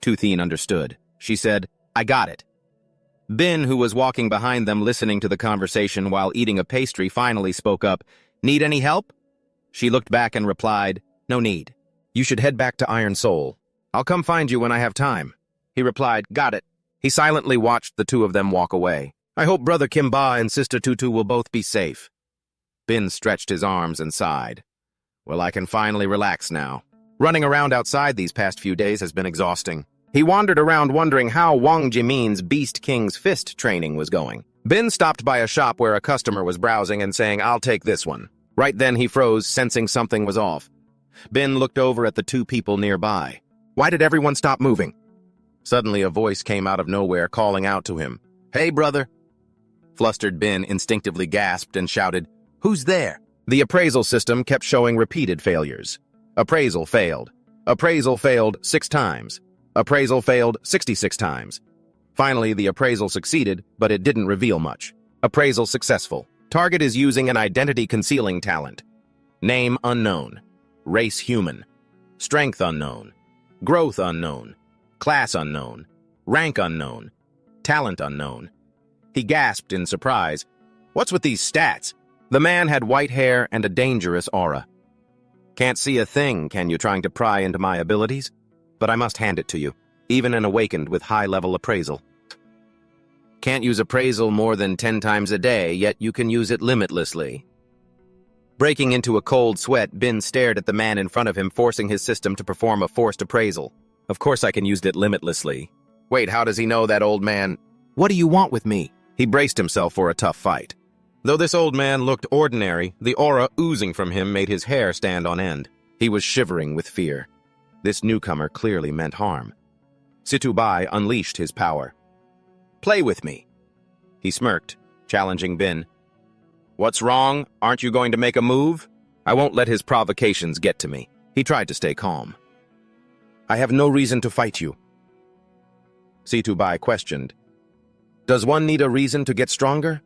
Tu Thien understood. She said, "I got it." Bin, who was walking behind them listening to the conversation while eating a pastry, finally spoke up. Need any help? She looked back and replied, No need. You should head back to Iron Soul. I'll come find you when I have time. He replied, Got it. He silently watched the two of them walk away. I hope Brother Kimba and Sister Tutu will both be safe. Bin stretched his arms and sighed. Well, I can finally relax now. Running around outside these past few days has been exhausting. He wandered around wondering how Wang Jimin's Beast King's fist training was going. Bin stopped by a shop where a customer was browsing and saying, I'll take this one. Right then he froze, sensing something was off. Bin looked over at the two people nearby. Why did everyone stop moving? Suddenly a voice came out of nowhere calling out to him. Hey, brother. Flustered Bin instinctively gasped and shouted, Who's there? The appraisal system kept showing repeated failures. Appraisal failed. Appraisal failed 6 times. Appraisal failed 66 times. Finally, the appraisal succeeded, but it didn't reveal much. Appraisal successful. Target is using an identity-concealing talent. Name unknown. Race human. Strength unknown. Growth unknown. Class unknown. Rank unknown. Talent unknown. He gasped in surprise. What's with these stats? The man had white hair and a dangerous aura. Can't see a thing, can you, trying to pry into my abilities? But I must hand it to you, even an awakened with high-level appraisal. Can't use appraisal more than 10 times a day, yet you can use it limitlessly. Breaking into a cold sweat, Bin stared at the man in front of him, forcing his system to perform a forced appraisal. Of course I can use it limitlessly. Wait, how does he know, that old man? What do you want with me? He braced himself for a tough fight. Though this old man looked ordinary, the aura oozing from him made his hair stand on end. He was shivering with fear. This newcomer clearly meant harm. Situbai unleashed his power. Play with me. He smirked, challenging Bin. What's wrong? Aren't you going to make a move? I won't let his provocations get to me. He tried to stay calm. I have no reason to fight you. Situbai questioned. Does one need a reason to get stronger?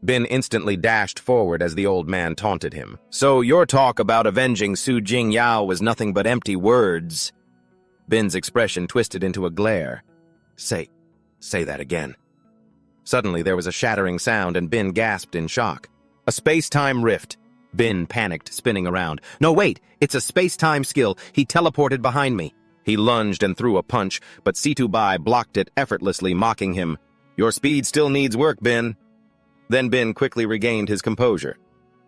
Bin instantly dashed forward as the old man taunted him. So your talk about avenging Su Jing Yao was nothing but empty words. Bin's expression twisted into a glare. Say that again. Suddenly there was a shattering sound and Bin gasped in shock. A space-time rift. Bin panicked, spinning around. No, wait, it's a space-time skill. He teleported behind me. He lunged and threw a punch, but Situbai blocked it effortlessly, mocking him. Your speed still needs work, Bin. Then Bin quickly regained his composure.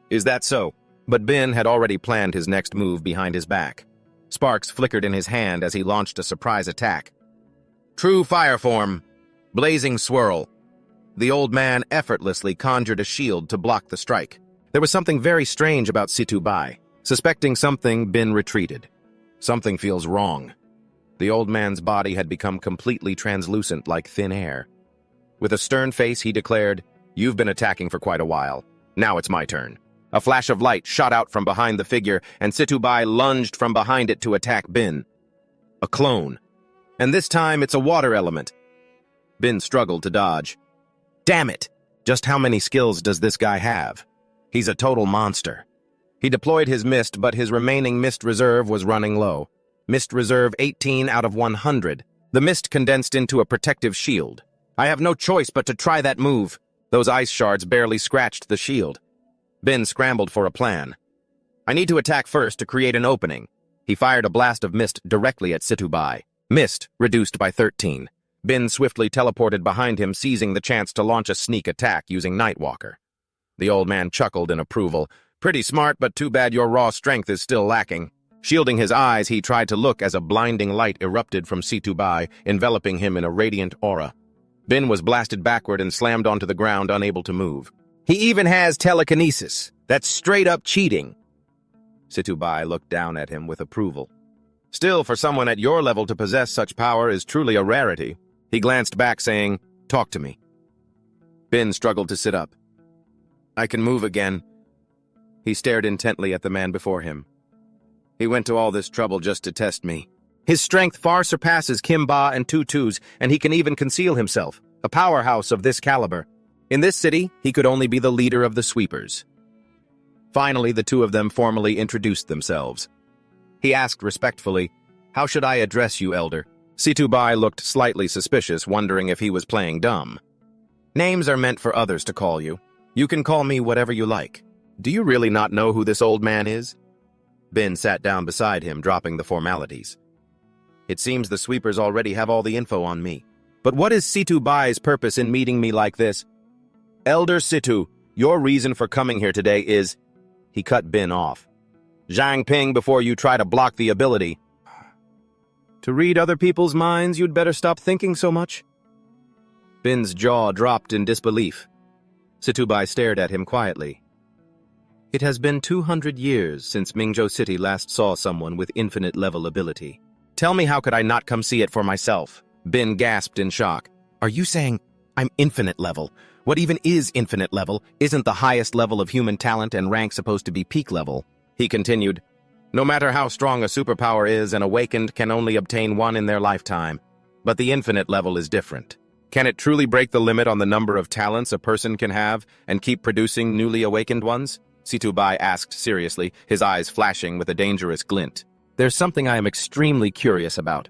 Is that so? But Bin had already planned his next move behind his back. Sparks flickered in his hand as he launched a surprise attack. True fire form. Blazing swirl. The old man effortlessly conjured a shield to block the strike. There was something very strange about Situbai. Suspecting something, Bin retreated. Something feels wrong. The old man's body had become completely translucent like thin air. With a stern face, he declared, You've been attacking for quite a while. Now it's my turn. A flash of light shot out from behind the figure, and Situbai lunged from behind it to attack Bin. A clone. And this time it's a water element. Bin struggled to dodge. Damn it! Just how many skills does this guy have? He's a total monster. He deployed his mist, but his remaining mist reserve was running low. Mist reserve 18 out of 100. The mist condensed into a protective shield. I have no choice but to try that move. Those ice shards barely scratched the shield. Bin scrambled for a plan. I need to attack first to create an opening. He fired a blast of mist directly at Situbai. Mist reduced by 13. Bin swiftly teleported behind him, seizing the chance to launch a sneak attack using Nightwalker. The old man chuckled in approval. Pretty smart, but too bad your raw strength is still lacking. Shielding his eyes, he tried to look as a blinding light erupted from Situbai, enveloping him in a radiant aura. Bin was blasted backward and slammed onto the ground, unable to move. He even has telekinesis. That's straight-up cheating. Situbai looked down at him with approval. Still, for someone at your level to possess such power is truly a rarity. He glanced back, saying, Talk to me. Bin struggled to sit up. I can move again. He stared intently at the man before him. He went to all this trouble just to test me. His strength far surpasses Kimba and Tutu's, and he can even conceal himself, a powerhouse of this caliber. In this city, he could only be the leader of the sweepers. Finally, the two of them formally introduced themselves. He asked respectfully, How should I address you, Elder? Situbai looked slightly suspicious, wondering if he was playing dumb. Names are meant for others to call you. You can call me whatever you like. Do you really not know who this old man is? Bin sat down beside him, dropping the formalities. It seems the sweepers already have all the info on me. But what is Situ Bai's purpose in meeting me like this? Elder Situ, your reason for coming here today is... He cut Bin off. Zhang Ping, before you try to block the ability. To read other people's minds, you'd better stop thinking so much. Bin's jaw dropped in disbelief. Situ Bai stared at him quietly. It has been 200 years since Mingzhou City last saw someone with infinite level ability. Tell me, how could I not come see it for myself? Bin gasped in shock. Are you saying I'm infinite level? What even is infinite level? Isn't the highest level of human talent and rank supposed to be peak level? He continued, no matter how strong a superpower is, an awakened can only obtain one in their lifetime. But the infinite level is different. Can it truly break the limit on the number of talents a person can have and keep producing newly awakened ones? Situ Bai asked seriously, his eyes flashing with a dangerous glint. There's something I am extremely curious about.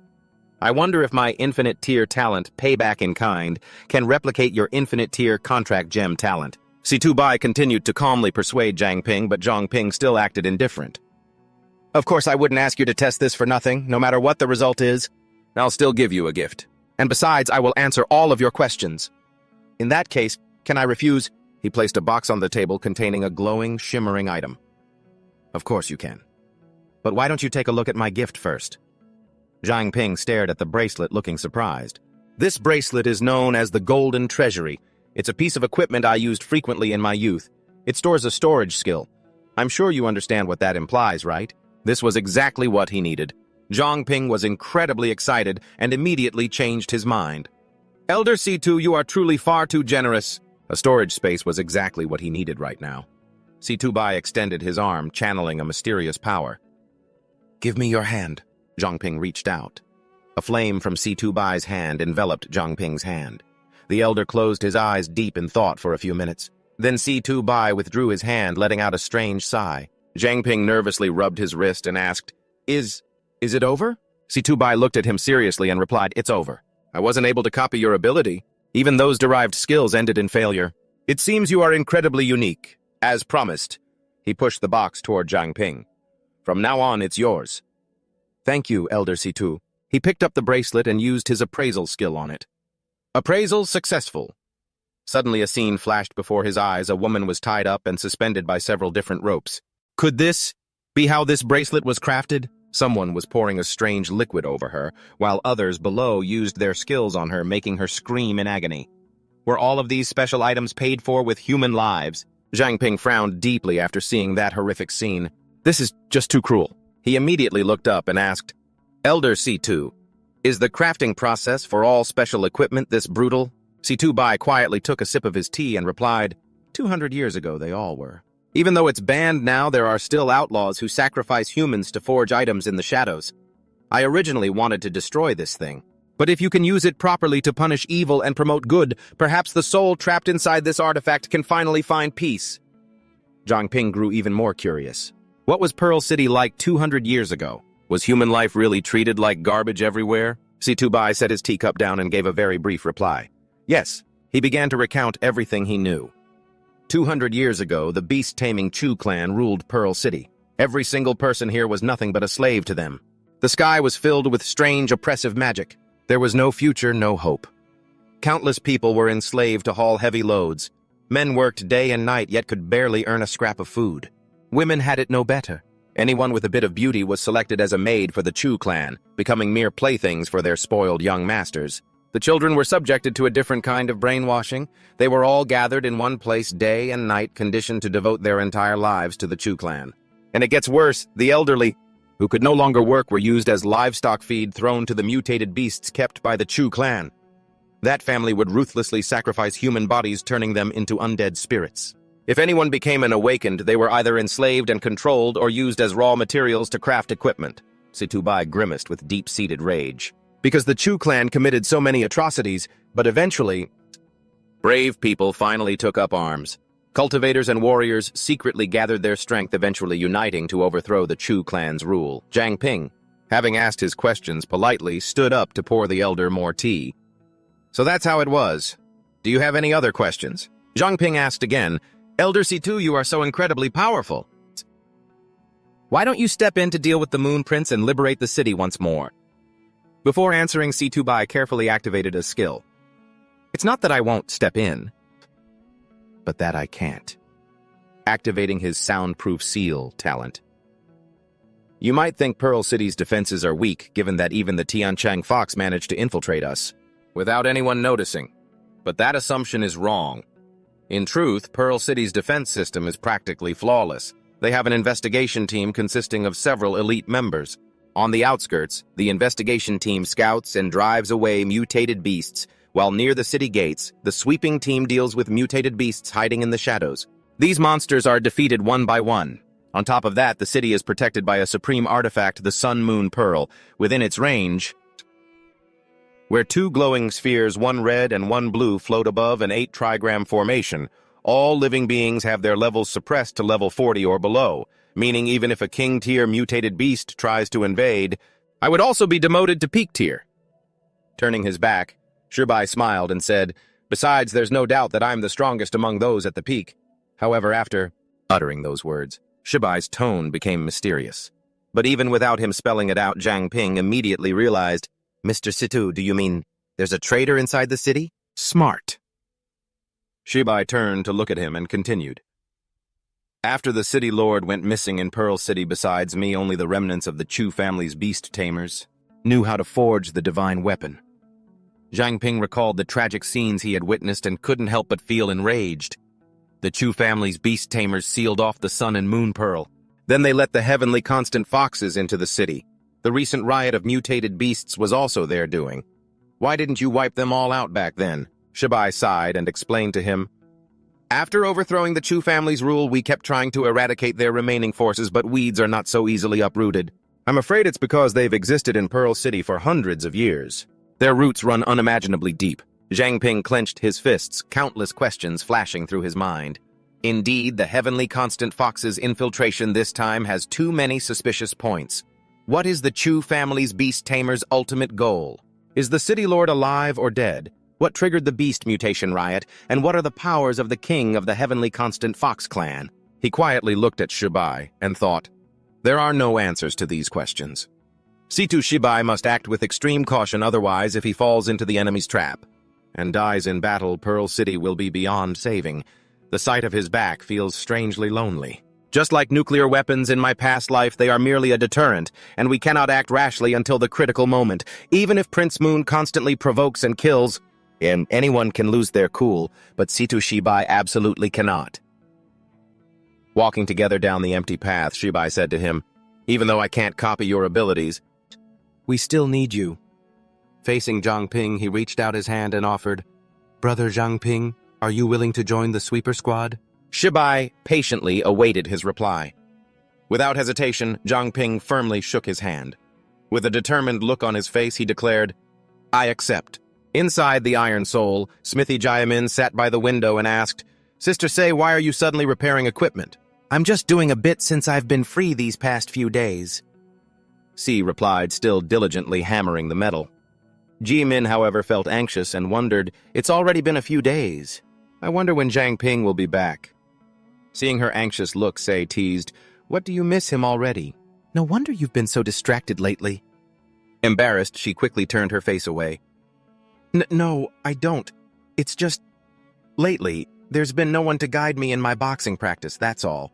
I wonder if my infinite tier talent, payback in kind, can replicate your infinite tier contract gem talent. Situ Bai continued to calmly persuade Zhang Ping, but Zhang Ping still acted indifferent. Of course, I wouldn't ask you to test this for nothing, no matter what the result is. I'll still give you a gift. And besides, I will answer all of your questions. In that case, can I refuse? He placed a box on the table containing a glowing, shimmering item. Of course you can. But why don't you take a look at my gift first? Zhang Ping stared at the bracelet, looking surprised. This bracelet is known as the Golden Treasury. It's a piece of equipment I used frequently in my youth. It stores a storage skill. I'm sure you understand what that implies, right? This was exactly what he needed. Zhang Ping was incredibly excited and immediately changed his mind. Elder C2, you are truly far too generous. A storage space was exactly what he needed right now. Situ Bai extended his arm, channeling a mysterious power. Give me your hand. Zhang Ping reached out. A flame from Situ Bai's hand enveloped Zhang Ping's hand. The elder closed his eyes deep in thought for a few minutes. Then Situ Bai withdrew his hand, letting out a strange sigh. Zhang Ping nervously rubbed his wrist and asked, Is it over? Situ Bai looked at him seriously and replied, It's over. I wasn't able to copy your ability. Even those derived skills ended in failure. It seems you are incredibly unique. As promised. He pushed the box toward Zhang Ping. From now on, it's yours. Thank you, Elder Situ. He picked up the bracelet and used his appraisal skill on it. Appraisal successful. Suddenly a scene flashed before his eyes. A woman was tied up and suspended by several different ropes. Could this be how this bracelet was crafted? Someone was pouring a strange liquid over her, while others below used their skills on her, making her scream in agony. Were all of these special items paid for with human lives? Zhang Ping frowned deeply after seeing that horrific scene. This is just too cruel. He immediately looked up and asked, Elder C2, is the crafting process for all special equipment this brutal? Situ Bai quietly took a sip of his tea and replied, 200 years ago they all were. Even though it's banned now, there are still outlaws who sacrifice humans to forge items in the shadows. I originally wanted to destroy this thing. But if you can use it properly to punish evil and promote good, perhaps the soul trapped inside this artifact can finally find peace. Zhang Ping grew even more curious. What was Pearl City like 200 years ago? Was human life really treated like garbage everywhere? Situ Bai set his teacup down and gave a very brief reply. Yes, he began to recount everything he knew. 200 years ago, the beast-taming Chu clan ruled Pearl City. Every single person here was nothing but a slave to them. The sky was filled with strange, oppressive magic. There was no future, no hope. Countless people were enslaved to haul heavy loads. Men worked day and night, yet could barely earn a scrap of food. Women had it no better. Anyone with a bit of beauty was selected as a maid for the Chu clan, becoming mere playthings for their spoiled young masters. The children were subjected to a different kind of brainwashing. They were all gathered in one place day and night, conditioned to devote their entire lives to the Chu clan. And it gets worse. The elderly, who could no longer work, were used as livestock feed thrown to the mutated beasts kept by the Chu clan. That family would ruthlessly sacrifice human bodies, turning them into undead spirits. If anyone became an awakened, they were either enslaved and controlled or used as raw materials to craft equipment. Situ Bai grimaced with deep-seated rage. Because the Chu clan committed so many atrocities, but eventually, brave people finally took up arms. Cultivators and warriors secretly gathered their strength, eventually uniting to overthrow the Chu clan's rule. Zhang Ping, having asked his questions politely, stood up to pour the elder more tea. So that's how it was. Do you have any other questions? Zhang Ping asked again. Elder C2, you are so incredibly powerful. Why don't you step in to deal with the Moon Prince and liberate the city once more? Before answering, C2 Bai carefully activated a skill. It's not that I won't step in, but that I can't. Activating his soundproof seal talent. You might think Pearl City's defenses are weak, given that even the Tianchang Fox managed to infiltrate us, without anyone noticing. But that assumption is wrong. In truth, Pearl City's defense system is practically flawless. They have an investigation team consisting of several elite members. On the outskirts, the investigation team scouts and drives away mutated beasts, while near the city gates, the sweeping team deals with mutated beasts hiding in the shadows. These monsters are defeated one by one. On top of that, the city is protected by a supreme artifact, the Sun Moon Pearl. Within its range, where two glowing spheres, one red and one blue, float above an 8-trigram formation, all living beings have their levels suppressed to level 40 or below, meaning even if a king-tier mutated beast tries to invade, I would also be demoted to peak tier. Turning his back, Shibai smiled and said, besides, there's no doubt that I'm the strongest among those at the peak. However, after uttering those words, Shibai's tone became mysterious. But even without him spelling it out, Zhang Ping immediately realized, Mr. Situ, do you mean there's a traitor inside the city? Smart. Shibai turned to look at him and continued. After the city lord went missing in Pearl City, besides me, only the remnants of the Chu family's beast tamers knew how to forge the divine weapon. Zhang Ping recalled the tragic scenes he had witnessed and couldn't help but feel enraged. The Chu family's beast tamers sealed off the Sun and Moon Pearl. Then they let the heavenly constant foxes into the city. The recent riot of mutated beasts was also their doing. Why didn't you wipe them all out back then? Shibai sighed and explained to him. After overthrowing the Chu family's rule, we kept trying to eradicate their remaining forces, but weeds are not so easily uprooted. I'm afraid it's because they've existed in Pearl City for hundreds of years. Their roots run unimaginably deep. Zhang Ping clenched his fists, countless questions flashing through his mind. Indeed, the heavenly constant fox's infiltration this time has too many suspicious points. What is the Chu family's beast tamer's ultimate goal? Is the city lord alive or dead? What triggered the beast mutation riot? And what are the powers of the king of the heavenly constant fox clan? He quietly looked at Shibai and thought, there are no answers to these questions. Situ Shibai must act with extreme caution, otherwise if he falls into the enemy's trap and dies in battle, Pearl City will be beyond saving. The sight of his back feels strangely lonely. Just like nuclear weapons in my past life, they are merely a deterrent, and we cannot act rashly until the critical moment. Even if Prince Moon constantly provokes and kills, and anyone can lose their cool, but Situ Shibai absolutely cannot. Walking together down the empty path, Shibai said to him, even though I can't copy your abilities, we still need you. Facing Zhang Ping, he reached out his hand and offered, Brother Zhang Ping, are you willing to join the sweeper squad? Shibai patiently awaited his reply. Without hesitation, Zhang Ping firmly shook his hand. With a determined look on his face, he declared, I accept. Inside the Iron Soul, Smithy Jiamin sat by the window and asked, Sister Say, why are you suddenly repairing equipment? I'm just doing a bit since I've been free these past few days. C replied, still diligently hammering the metal. Jimin, however, felt anxious and wondered, it's already been a few days. I wonder when Zhang Ping will be back. Seeing her anxious look, Say teased, what do you miss him already? No wonder you've been so distracted lately. Embarrassed, she quickly turned her face away. No, I don't. It's just, lately, there's been no one to guide me in my boxing practice, that's all.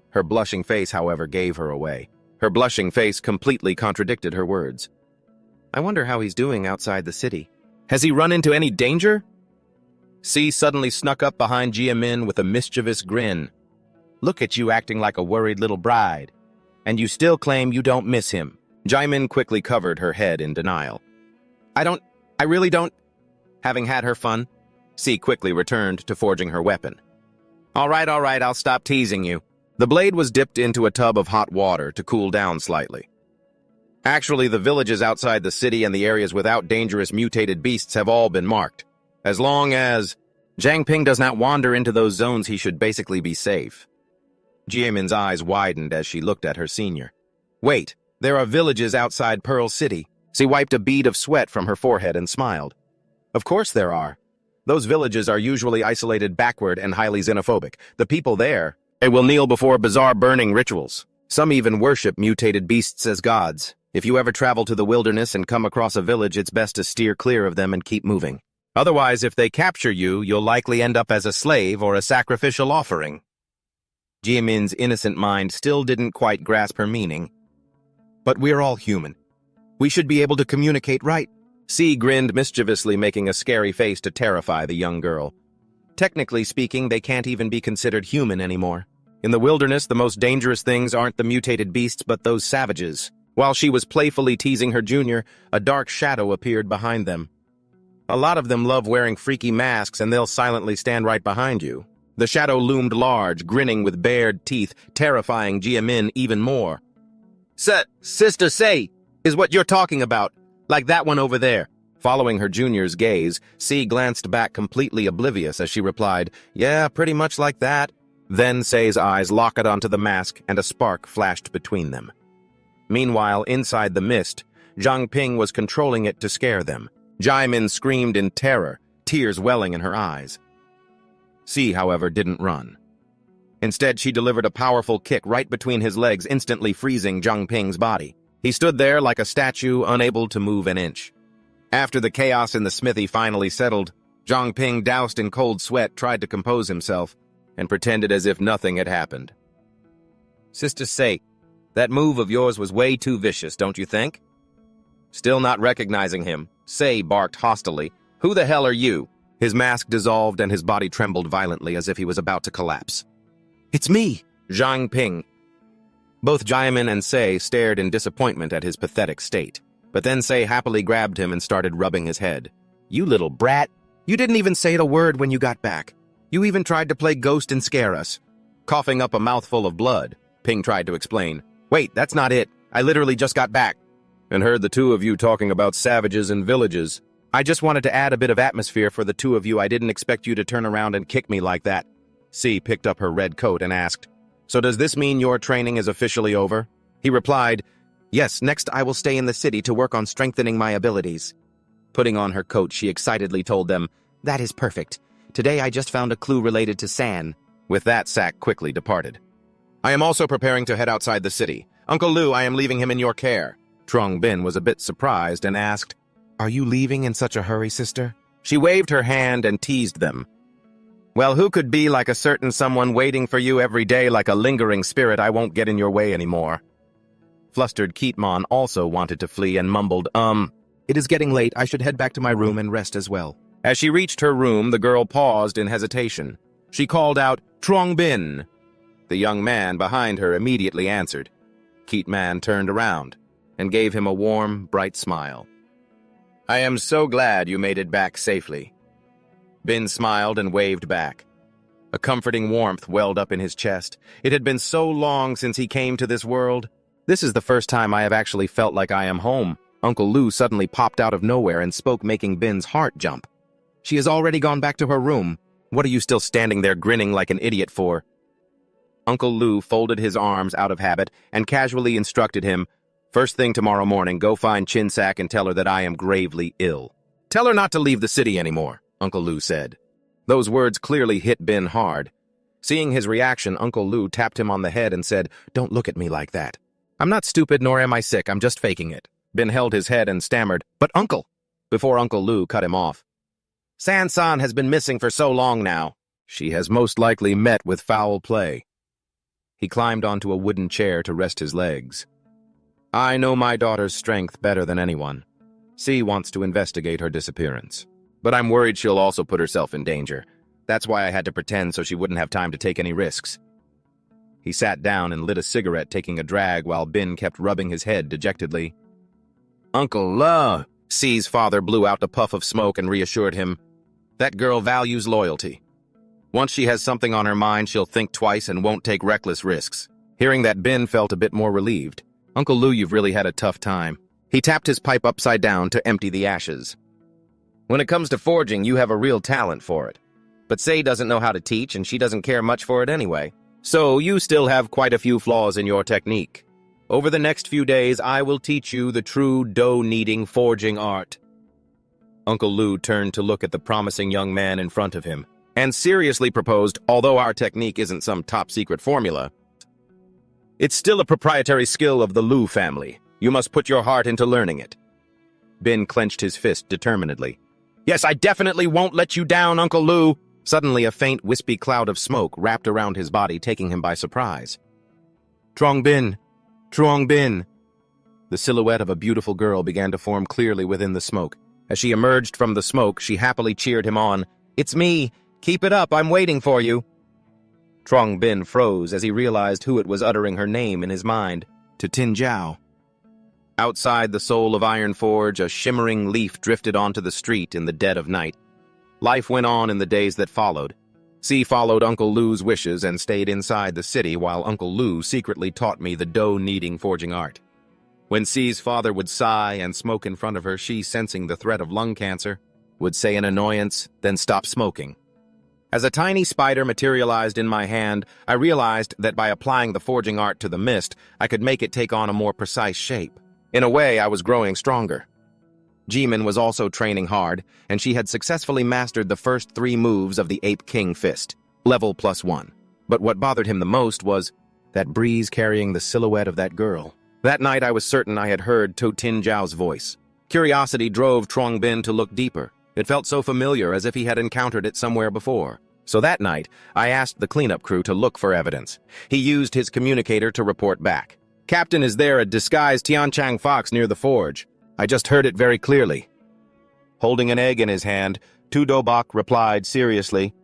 Her blushing face, however, gave her away. Her blushing face completely contradicted her words. I wonder how he's doing outside the city. Has he run into any danger? C suddenly snuck up behind Jiamin with a mischievous grin. Look at you acting like a worried little bride. And you still claim you don't miss him. Jiamin quickly covered her head in denial. I really don't. Having had her fun, C quickly returned to forging her weapon. All right, I'll stop teasing you. The blade was dipped into a tub of hot water to cool down slightly. Actually, the villages outside the city and the areas without dangerous mutated beasts have all been marked. As long as Zhang Ping does not wander into those zones, he should basically be safe. Jiamin's eyes widened as she looked at her senior. Wait, there are villages outside Pearl City. She wiped a bead of sweat from her forehead and smiled. Of course there are. Those villages are usually isolated, backward, and highly xenophobic. The people there, they will kneel before bizarre burning rituals. Some even worship mutated beasts as gods. If you ever travel to the wilderness and come across a village, it's best to steer clear of them and keep moving. Otherwise, if they capture you, you'll likely end up as a slave or a sacrificial offering. Jiamin's innocent mind still didn't quite grasp her meaning. But we're all human. We should be able to communicate, right? C grinned mischievously, making a scary face to terrify the young girl. Technically speaking, they can't even be considered human anymore. In the wilderness, the most dangerous things aren't the mutated beasts, but those savages. While she was playfully teasing her junior, a dark shadow appeared behind them. A lot of them love wearing freaky masks, and they'll silently stand right behind you. The shadow loomed large, grinning with bared teeth, terrifying Jiamin even more. Sister Say, is what you're talking about. Like that one over there. Following her junior's gaze, C glanced back completely oblivious as she replied, yeah, pretty much like that. Then Say's eyes locked onto the mask and a spark flashed between them. Meanwhile, inside the mist, Zhang Ping was controlling it to scare them. Jiamin screamed in terror, tears welling in her eyes. C, however, didn't run. Instead, she delivered a powerful kick right between his legs, instantly freezing Zhang Ping's body. He stood there like a statue, unable to move an inch. After the chaos in the smithy finally settled, Zhang Ping, doused in cold sweat, tried to compose himself and pretended as if nothing had happened. Sister Say, that move of yours was way too vicious, don't you think? Still not recognizing him, Say barked hostilely, who the hell are you? His mask dissolved and his body trembled violently as if he was about to collapse. It's me, Zhang Ping. Both Jiamin and Say stared in disappointment at his pathetic state. But then Say happily grabbed him and started rubbing his head. You little brat. You didn't even say a word when you got back. You even tried to play ghost and scare us. Coughing up a mouthful of blood, Ping tried to explain. Wait, that's not it. I literally just got back. And heard the two of you talking about savages and villages. I just wanted to add a bit of atmosphere for the two of you. I didn't expect you to turn around and kick me like that. C picked up her red coat and asked, so does this mean your training is officially over? He replied, yes, next I will stay in the city to work on strengthening my abilities. Putting on her coat, she excitedly told them, that is perfect. Today I just found a clue related to San. With that, Sak quickly departed. I am also preparing to head outside the city. Uncle Lu, I am leaving him in your care. Trong Bin was a bit surprised and asked, are you leaving in such a hurry, sister? She waved her hand and teased them. Well, who could be like a certain someone waiting for you every day like a lingering spirit? I won't get in your way anymore. Flustered Keetmon also wanted to flee and mumbled, it is getting late. I should head back to my room and rest as well. As she reached her room, the girl paused in hesitation. She called out, Trong Bin. The young man behind her immediately answered. Keetman turned around and gave him a warm, bright smile. I am so glad you made it back safely. Bin smiled and waved back. A comforting warmth welled up in his chest. It had been so long since he came to this world. This is the first time I have actually felt like I am home. Uncle Lu suddenly popped out of nowhere and spoke, making Bin's heart jump. She has already gone back to her room. What are you still standing there grinning like an idiot for? Uncle Lu folded his arms out of habit and casually instructed him, first thing tomorrow morning, go find Chinsak and tell her that I am gravely ill. Tell her not to leave the city anymore, Uncle Lu said. Those words clearly hit Bin hard. Seeing his reaction, Uncle Lu tapped him on the head and said, don't look at me like that. I'm not stupid, nor am I sick. I'm just faking it. Bin held his head and stammered, but Uncle, before Uncle Lu cut him off. San-san has been missing for so long now. She has most likely met with foul play. He climbed onto a wooden chair to rest his legs. I know my daughter's strength better than anyone. C wants to investigate her disappearance. But I'm worried she'll also put herself in danger. That's why I had to pretend so she wouldn't have time to take any risks. He sat down and lit a cigarette, taking a drag while Bin kept rubbing his head dejectedly. Uncle Lu, C's father blew out a puff of smoke and reassured him. That girl values loyalty. Once she has something on her mind, she'll think twice and won't take reckless risks. Hearing that, Bin felt a bit more relieved. Uncle Lu, you've really had a tough time. He tapped his pipe upside down to empty the ashes. When it comes to forging, you have a real talent for it. But Sei doesn't know how to teach, and she doesn't care much for it anyway. So you still have quite a few flaws in your technique. Over the next few days, I will teach you the true dough-kneading forging art. Uncle Lu turned to look at the promising young man in front of him and seriously proposed, although our technique isn't some top-secret formula, it's still a proprietary skill of the Lu family. You must put your heart into learning it. Bin clenched his fist determinedly. Yes, I definitely won't let you down, Uncle Lu. Suddenly, a faint, wispy cloud of smoke wrapped around his body, taking him by surprise. Truong Bin! Truong Bin! The silhouette of a beautiful girl began to form clearly within the smoke. As she emerged from the smoke, she happily cheered him on. It's me! Keep it up, I'm waiting for you! Truong Bin froze as he realized who it was uttering her name in his mind. To Tin Jiao. Outside the Soul of Iron Forge, a shimmering leaf drifted onto the street in the dead of night. Life went on in the days that followed. C followed Uncle Lu's wishes and stayed inside the city while Uncle Lu secretly taught me the dough-kneading forging art. When C's father would sigh and smoke in front of her, she, sensing the threat of lung cancer, would say in annoyance, then stop smoking. As a tiny spider materialized in my hand, I realized that by applying the forging art to the mist, I could make it take on a more precise shape. In a way, I was growing stronger. Jimin was also training hard, and she had successfully mastered the first 3 moves of the Ape King Fist, level +1. But what bothered him the most was that breeze carrying the silhouette of that girl. That night I was certain I had heard To Tin Jiao's voice. Curiosity drove Truong Bin to look deeper. It felt so familiar, as if he had encountered it somewhere before. So that night, I asked the cleanup crew to look for evidence. He used his communicator to report back. Captain, is there a disguised Tianchang fox near the forge? I just heard it very clearly. Holding an egg in his hand, Tu Dobok replied seriously,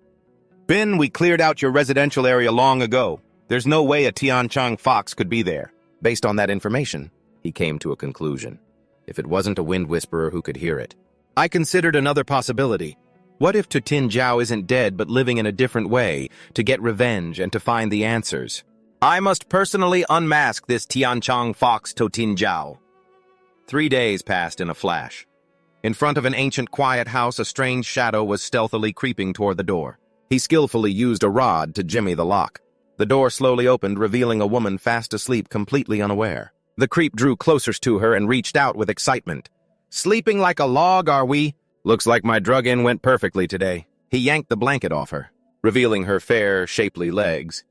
Bin, we cleared out your residential area long ago. There's no way a Tianchang fox could be there. Based on that information, he came to a conclusion. If it wasn't a wind whisperer who could hear it. I considered another possibility. What if Tu Tin Jiao isn't dead but living in a different way, to get revenge and to find the answers? I must personally unmask this Tianchang fox To Tin Jiao. 3 days passed in a flash. In front of an ancient quiet house, a strange shadow was stealthily creeping toward the door. He skillfully used a rod to jimmy the lock. The door slowly opened, revealing a woman fast asleep, completely unaware. The creep drew closer to her and reached out with excitement. Sleeping like a log, are we? Looks like my drug-in went perfectly today. He yanked the blanket off her, revealing her fair, shapely legs.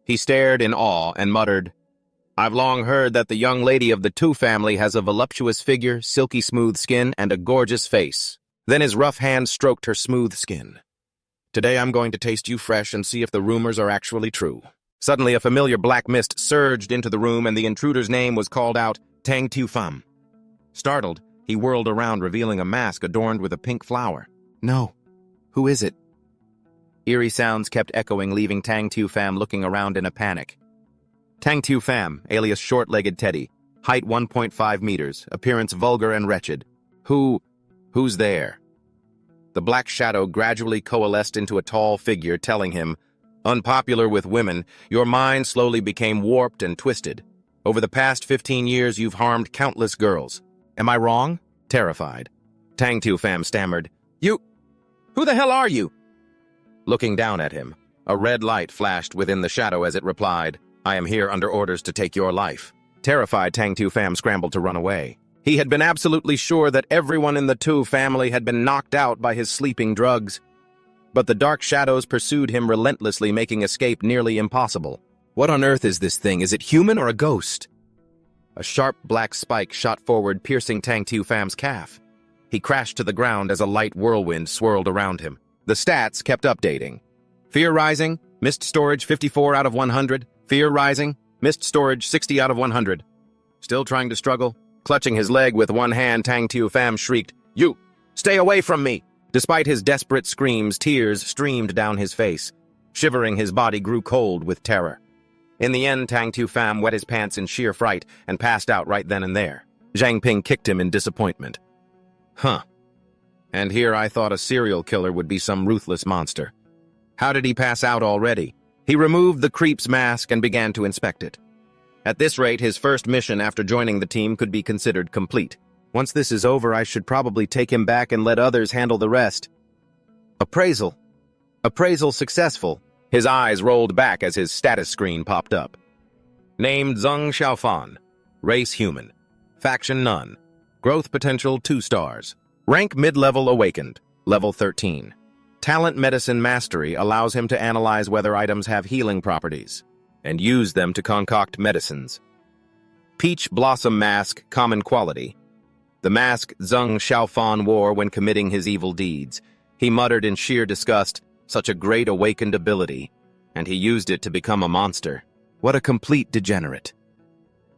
He stared in awe and muttered, I've long heard that the young lady of the Tu family has a voluptuous figure, silky smooth skin, and a gorgeous face. Then his rough hand stroked her smooth skin. Today I'm going to taste you fresh and see if the rumors are actually true. Suddenly a familiar black mist surged into the room and the intruder's name was called out, Tang Tu Pham. Startled, he whirled around, revealing a mask adorned with a pink flower. No. Who is it? Eerie sounds kept echoing, leaving Tang Tu Pham looking around in a panic. Tang Tu Pham, alias Short-Legged Teddy, height 1.5 meters, appearance vulgar and wretched. Who's there? The black shadow gradually coalesced into a tall figure, telling him, Unpopular with women, your mind slowly became warped and twisted. Over the past 15 years, you've harmed countless girls. Am I wrong? Terrified, Tang Tu Pham stammered, Who the hell are you? Looking down at him, a red light flashed within the shadow as it replied, I am here under orders to take your life. Terrified, Tang Tu Pham scrambled to run away. He had been absolutely sure that everyone in the Tu family had been knocked out by his sleeping drugs. But the dark shadows pursued him relentlessly, making escape nearly impossible. What on earth is this thing? Is it human or a ghost? A sharp black spike shot forward, piercing Tang Tu Pham's calf. He crashed to the ground as a light whirlwind swirled around him. The stats kept updating. Fear rising, mist storage 54 out of 100. Fear rising, mist storage 60 out of 100. Still trying to struggle? Clutching his leg with one hand, Tang Tu Pham shrieked, You! Stay away from me! Despite his desperate screams, tears streamed down his face. Shivering, his body grew cold with terror. In the end, Tang Tu Pham wet his pants in sheer fright and passed out right then and there. Zhang Ping kicked him in disappointment. Huh. And here I thought a serial killer would be some ruthless monster. How did he pass out already? He removed the creep's mask and began to inspect it. At this rate, his first mission after joining the team could be considered complete. Once this is over, I should probably take him back and let others handle the rest. Appraisal. Appraisal successful. His eyes rolled back as his status screen popped up. Named Zheng Xiaofan. Race human. Faction none. Growth potential 2 stars. Rank Mid-Level Awakened, Level 13. Talent Medicine Mastery allows him to analyze whether items have healing properties and use them to concoct medicines. Peach Blossom Mask Common Quality. The mask Zheng Xiaofan wore when committing his evil deeds. He muttered in sheer disgust, "Such a great awakened ability," and he used it to become a monster. What a complete degenerate.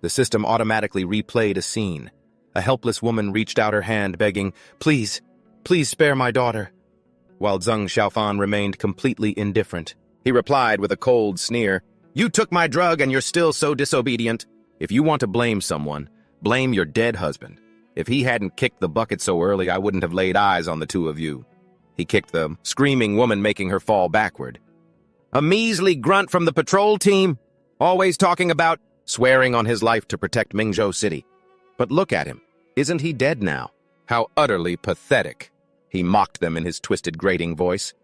The system automatically replayed a scene. A helpless woman reached out her hand, begging, "Please, please spare my daughter," while Zheng Xiaofan remained completely indifferent. He replied with a cold sneer, "You took my drug and you're still so disobedient. If you want to blame someone, blame your dead husband. If he hadn't kicked the bucket so early, I wouldn't have laid eyes on the two of you." He kicked the screaming woman, making her fall backward. "A measly grunt from the patrol team, always talking about swearing on his life to protect Mingzhou City. But look at him. Isn't he dead now? How utterly pathetic." He mocked them in his twisted, grating voice.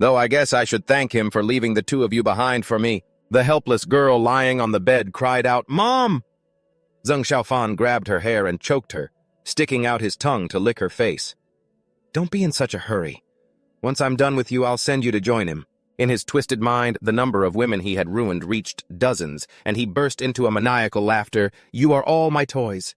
"Though I guess I should thank him for leaving the two of you behind for me." The helpless girl lying on the bed cried out, "Mom!" Zheng Xiaofan grabbed her hair and choked her, sticking out his tongue to lick her face. "Don't be in such a hurry. Once I'm done with you, I'll send you to join him." In his twisted mind, the number of women he had ruined reached dozens, and he burst into a maniacal laughter. "You are all my toys."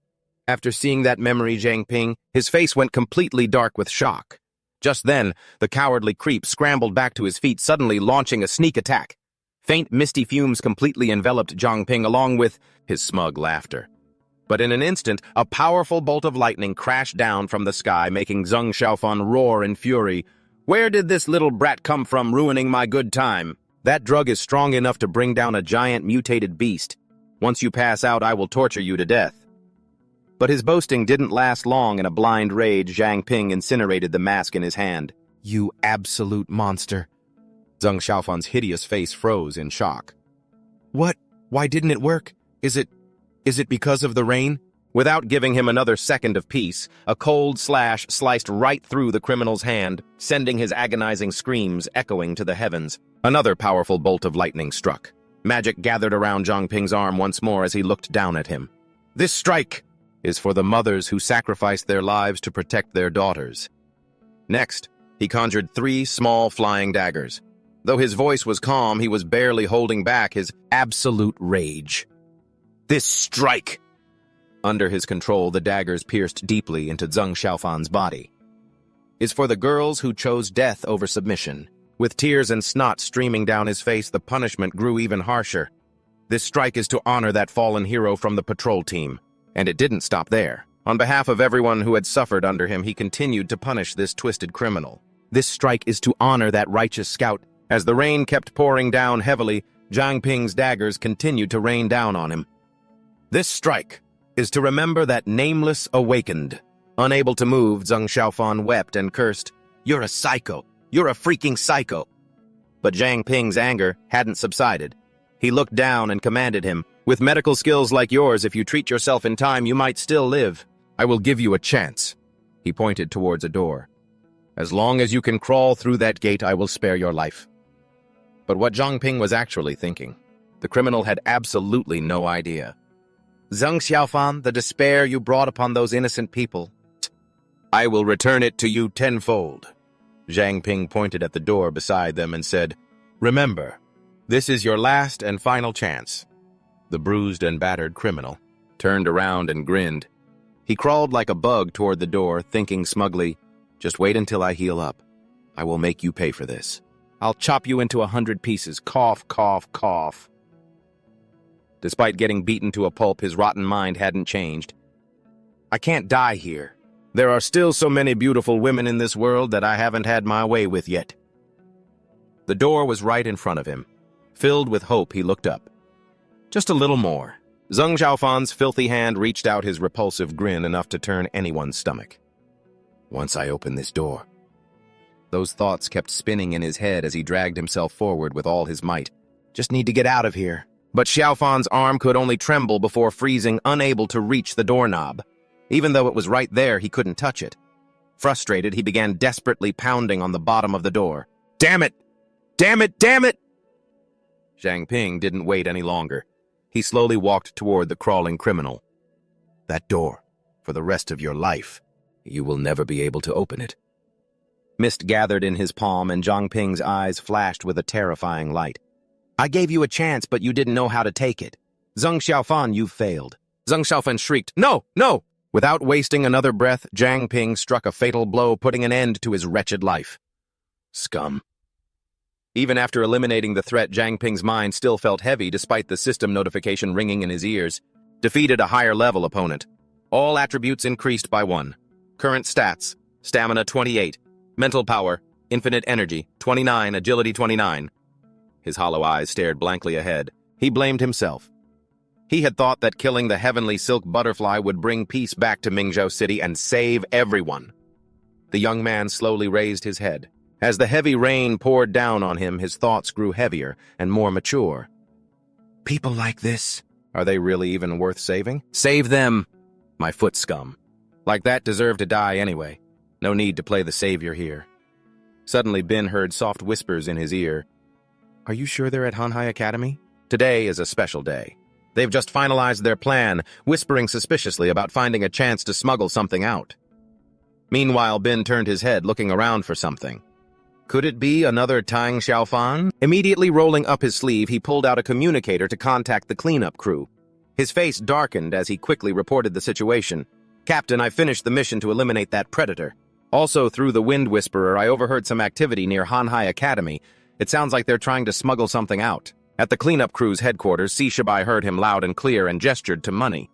After seeing that memory, Zhang Ping, his face went completely dark with shock. Just then, the cowardly creep scrambled back to his feet, suddenly launching a sneak attack. Faint, misty fumes completely enveloped Zhang Ping along with his smug laughter. But in an instant, a powerful bolt of lightning crashed down from the sky, making Zheng Xiaofan roar in fury. "Where did this little brat come from, ruining my good time? That drug is strong enough to bring down a giant mutated beast. Once you pass out, I will torture you to death." But his boasting didn't last long. In a blind rage, Zhang Ping incinerated the mask in his hand. "You absolute monster." Zheng Xiaofan's hideous face froze in shock. "What? Why didn't it work? Is it because of the rain?" Without giving him another second of peace, a cold slash sliced right through the criminal's hand, sending his agonizing screams echoing to the heavens. Another powerful bolt of lightning struck. Magic gathered around Zhang Ping's arm once more as he looked down at him. "This strike is for the mothers who sacrificed their lives to protect their daughters." Next, he conjured 3 small flying daggers. Though his voice was calm, he was barely holding back his absolute rage. "This strike!" Under his control, the daggers pierced deeply into Zheng Xiaofan's body. "Is for the girls who chose death over submission." With tears and snot streaming down his face, the punishment grew even harsher. "This strike is to honor that fallen hero from the patrol team." And it didn't stop there. On behalf of everyone who had suffered under him, he continued to punish this twisted criminal. "This strike is to honor that righteous scout." As the rain kept pouring down heavily, Zhang Ping's daggers continued to rain down on him. "This strike is to remember that nameless awakened." Unable to move, Zheng Xiaofan wept and cursed, "You're a psycho. You're a freaking psycho." But Zhang Ping's anger hadn't subsided. He looked down and commanded him, "With medical skills like yours, if you treat yourself in time, you might still live. I will give you a chance." He pointed towards a door. "As long as you can crawl through that gate, I will spare your life." But what Zhang Ping was actually thinking, the criminal had absolutely no idea. "Zheng Xiaofan, the despair you brought upon those innocent people, I will return it to you tenfold." Zhang Ping pointed at the door beside them and said, "Remember, this is your last and final chance." The bruised and battered criminal turned around and grinned. He crawled like a bug toward the door, thinking smugly, "Just wait until I heal up. I will make you pay for this. I'll chop you into 100 pieces. Cough, cough, cough." Despite getting beaten to a pulp, his rotten mind hadn't changed. "I can't die here. There are still so many beautiful women in this world that I haven't had my way with yet." The door was right in front of him. Filled with hope, he looked up. Just a little more. Zheng Xiaofan's filthy hand reached out his repulsive grin enough to turn anyone's stomach. "Once I open this door." Those thoughts kept spinning in his head as he dragged himself forward with all his might. "Just need to get out of here." But Xiaofan's arm could only tremble before freezing, unable to reach the doorknob. Even though it was right there, he couldn't touch it. Frustrated, he began desperately pounding on the bottom of the door. "Damn it! Damn it! Damn it!" Zhang Ping didn't wait any longer. He slowly walked toward the crawling criminal. "That door, for the rest of your life," You will never be able to open it. Mist gathered in his palm, and Zhang Ping's eyes flashed with a terrifying light. I gave you a chance, but you didn't know how to take it. Zheng Xiaofan, you've failed. Zheng Xiaofan shrieked, No! No! Without wasting another breath, Zhang Ping struck a fatal blow, putting an end to his wretched life. Scum. Even after eliminating the threat, Zhang Ping's mind still felt heavy despite the system notification ringing in his ears. Defeated a higher-level opponent. All attributes increased by 1. Current stats, stamina 28, mental power, infinite energy 29, agility 29. His hollow eyes stared blankly ahead. He blamed himself. He had thought that killing the heavenly silk butterfly would bring peace back to Mingzhou City and save everyone. The young man slowly raised his head. As the heavy rain poured down on him, his thoughts grew heavier and more mature. People like this, are they really even worth saving? Save them! My foot scum. Like that deserve to die anyway. No need to play the savior here. Suddenly, Bin heard soft whispers in his ear. Are you sure they're at Hanhai Academy? Today is a special day. They've just finalized their plan, whispering suspiciously about finding a chance to smuggle something out. Meanwhile, Bin turned his head, looking around for something. Could it be another Tang Xiaofan? Immediately rolling up his sleeve, he pulled out a communicator to contact the cleanup crew. His face darkened as he quickly reported the situation. Captain, I finished the mission to eliminate that predator. Also, through the Wind Whisperer, I overheard some activity near Hanhai Academy. It sounds like they're trying to smuggle something out. At the cleanup crew's headquarters, Si Shibai heard him loud and clear and gestured to money.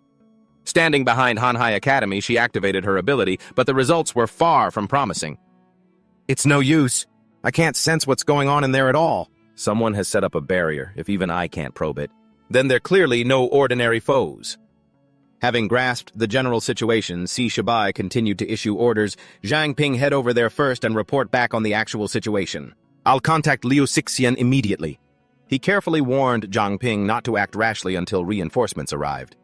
Standing behind Hanhai Academy, she activated her ability, but the results were far from promising. It's no use. I can't sense what's going on in there at all. Someone has set up a barrier, if even I can't probe it. Then they're clearly no ordinary foes. Having grasped the general situation, Si Shibai continued to issue orders. Zhang Ping head over there first and report back on the actual situation. I'll contact Liu Sixian immediately. He carefully warned Zhang Ping not to act rashly until reinforcements arrived.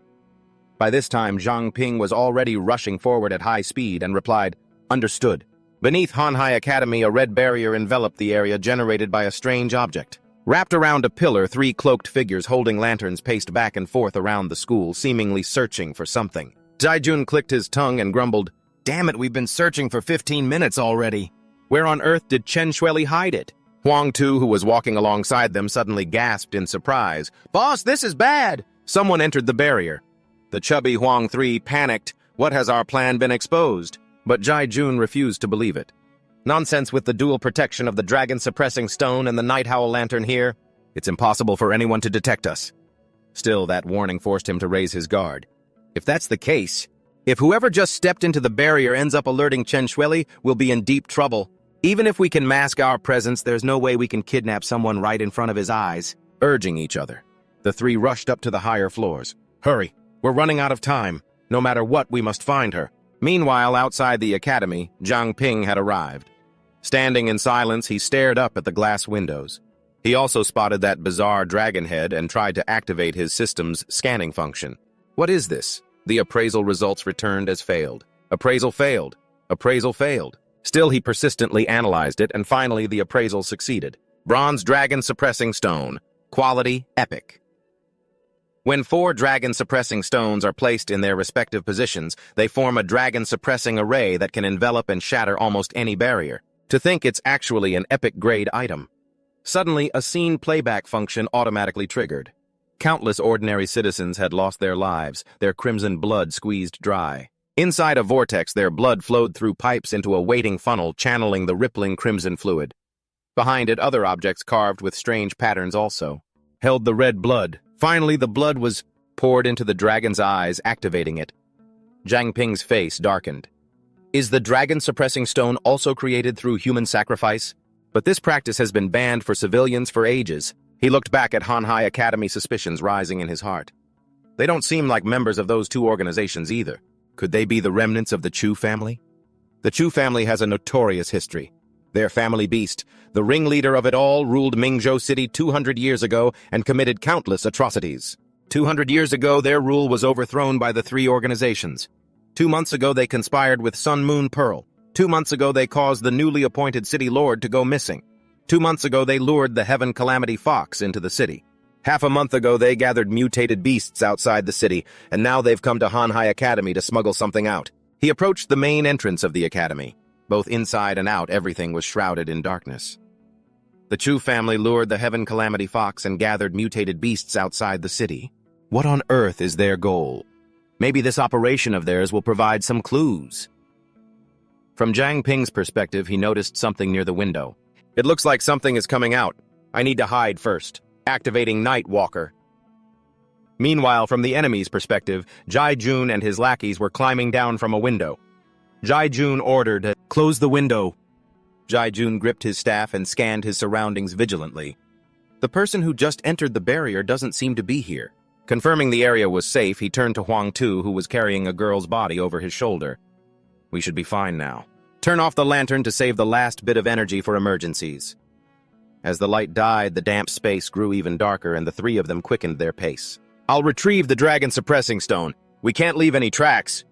By this time, Zhang Ping was already rushing forward at high speed and replied, Understood. Beneath Hanhai Academy, a red barrier enveloped the area generated by a strange object. Wrapped around a pillar, 3 cloaked figures holding lanterns paced back and forth around the school, seemingly searching for something. Zaijun clicked his tongue and grumbled, Damn it, we've been searching for 15 minutes already. Where on earth did Chen Shueli hide it? Huang Tu, who was walking alongside them, suddenly gasped in surprise. Boss, this is bad! Someone entered the barrier. The chubby Huang Three panicked. What has our plan been exposed? But Jai Jun refused to believe it. Nonsense with the dual protection of the dragon-suppressing stone and the night howl lantern here. It's impossible for anyone to detect us. Still, that warning forced him to raise his guard. If that's the case, if whoever just stepped into the barrier ends up alerting Chen Shueli, we'll be in deep trouble. Even if we can mask our presence, there's no way we can kidnap someone right in front of his eyes. Urging each other, the 3 rushed up to the higher floors. Hurry, we're running out of time. No matter what, we must find her. Meanwhile, outside the academy, Zhang Ping had arrived. Standing in silence, he stared up at the glass windows. He also spotted that bizarre dragon head and tried to activate his system's scanning function. What is this? The appraisal results returned as failed. Appraisal failed. Appraisal failed. Still, he persistently analyzed it, and finally the appraisal succeeded. Bronze dragon-suppressing stone. Quality, epic. When 4 dragon-suppressing stones are placed in their respective positions, they form a dragon-suppressing array that can envelop and shatter almost any barrier. To think it's actually an epic-grade item. Suddenly, a scene playback function automatically triggered. Countless ordinary citizens had lost their lives, their crimson blood squeezed dry. Inside a vortex, their blood flowed through pipes into a waiting funnel, channeling the rippling crimson fluid. Behind it, other objects carved with strange patterns also held the red blood. Finally, the blood was poured into the dragon's eyes, activating it. Zhang Ping's face darkened. Is the dragon-suppressing stone also created through human sacrifice? But this practice has been banned for civilians for ages. He looked back at Hanhai Academy, suspicions rising in his heart. They don't seem like members of those 2 organizations either. Could they be the remnants of the Chu family? The Chu family has a notorious history. Their family beast, the ringleader of it all, ruled Mingzhou City 200 years ago and committed countless atrocities. 200 years ago, their rule was overthrown by the 3 organizations. 2 months ago, they conspired with Sun Moon Pearl. 2 months ago, they caused the newly appointed city lord to go missing. 2 months ago, they lured the Heaven Calamity Fox into the city. Half a month ago, they gathered mutated beasts outside the city, and now they've come to Hanhai Academy to smuggle something out. He approached the main entrance of the academy. Both inside and out, everything was shrouded in darkness. The Chu family lured the Heaven Calamity Fox and gathered mutated beasts outside the city. What on earth is their goal? Maybe this operation of theirs will provide some clues. From Jiang Ping's perspective, he noticed something near the window. It looks like something is coming out. I need to hide first. Activating Night Walker. Meanwhile, from the enemy's perspective, Jai Jun and his lackeys were climbing down from a window. Jai Jun ordered, "Close the window." Jai Jun gripped his staff and scanned his surroundings vigilantly. The person who just entered the barrier doesn't seem to be here. Confirming the area was safe, he turned to Huang Tu, who was carrying a girl's body over his shoulder. We should be fine now. Turn off the lantern to save the last bit of energy for emergencies. As the light died, the damp space grew even darker, and the three of them quickened their pace. I'll retrieve the dragon suppressing stone. We can't leave any tracks.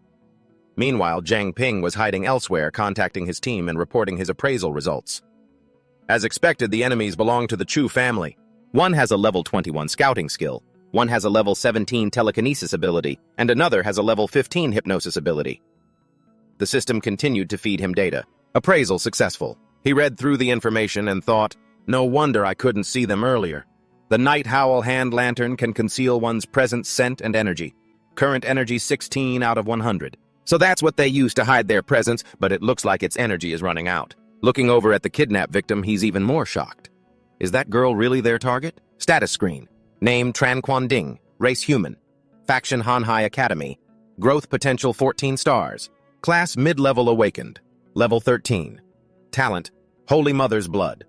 Meanwhile, Jiang Ping was hiding elsewhere, contacting his team and reporting his appraisal results. As expected, the enemies belong to the Chu family. One has a level 21 scouting skill, one has a level 17 telekinesis ability, and another has a level 15 hypnosis ability. The system continued to feed him data. Appraisal successful. He read through the information and thought, no wonder I couldn't see them earlier. The Night Howl hand lantern can conceal one's present scent and energy. Current energy 16 out of 100. So that's what they use to hide their presence, but it looks like its energy is running out. Looking over at the kidnap victim, he's even more shocked. Is that girl really their target? Status screen. Name Tran Quan Ding. Race human. Faction Hanhai Academy. Growth potential 14 stars. Class mid-level awakened. Level 13. Talent Holy Mother's blood.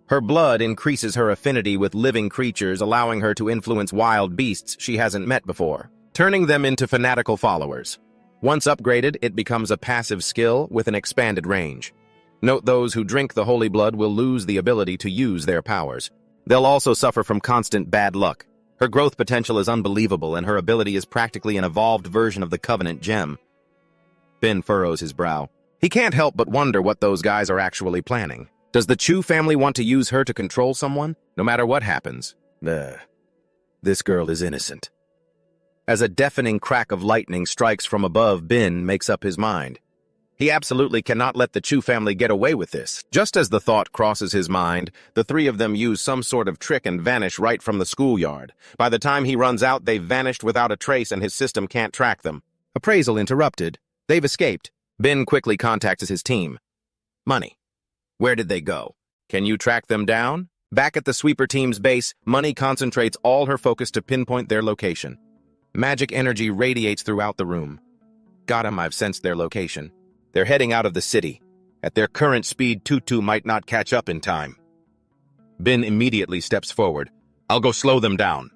Her blood increases her affinity with living creatures, allowing her to influence wild beasts she hasn't met before, turning them into fanatical followers. Once upgraded, it becomes a passive skill with an expanded range. Note those who drink the holy blood will lose the ability to use their powers. They'll also suffer from constant bad luck. Her growth potential is unbelievable, and her ability is practically an evolved version of the Covenant Gem. Bin furrows his brow. He can't help but wonder what those guys are actually planning. Does the Chu family want to use her to control someone? No matter what happens. This girl is innocent. As a deafening crack of lightning strikes from above, Bin makes up his mind. He absolutely cannot let the Chu family get away with this. Just as the thought crosses his mind, the three of them use some sort of trick and vanish right from the schoolyard. By the time he runs out, they've vanished without a trace and his system can't track them. Appraisal interrupted. They've escaped. Bin quickly contacts his team. Money. Where did they go? Can you track them down? Back at the sweeper team's base, Money concentrates all her focus to pinpoint their location. Magic energy radiates throughout the room. Got 'em, I've sensed their location. They're heading out of the city. At their current speed, Tutu might not catch up in time. Bin immediately steps forward. I'll go slow them down.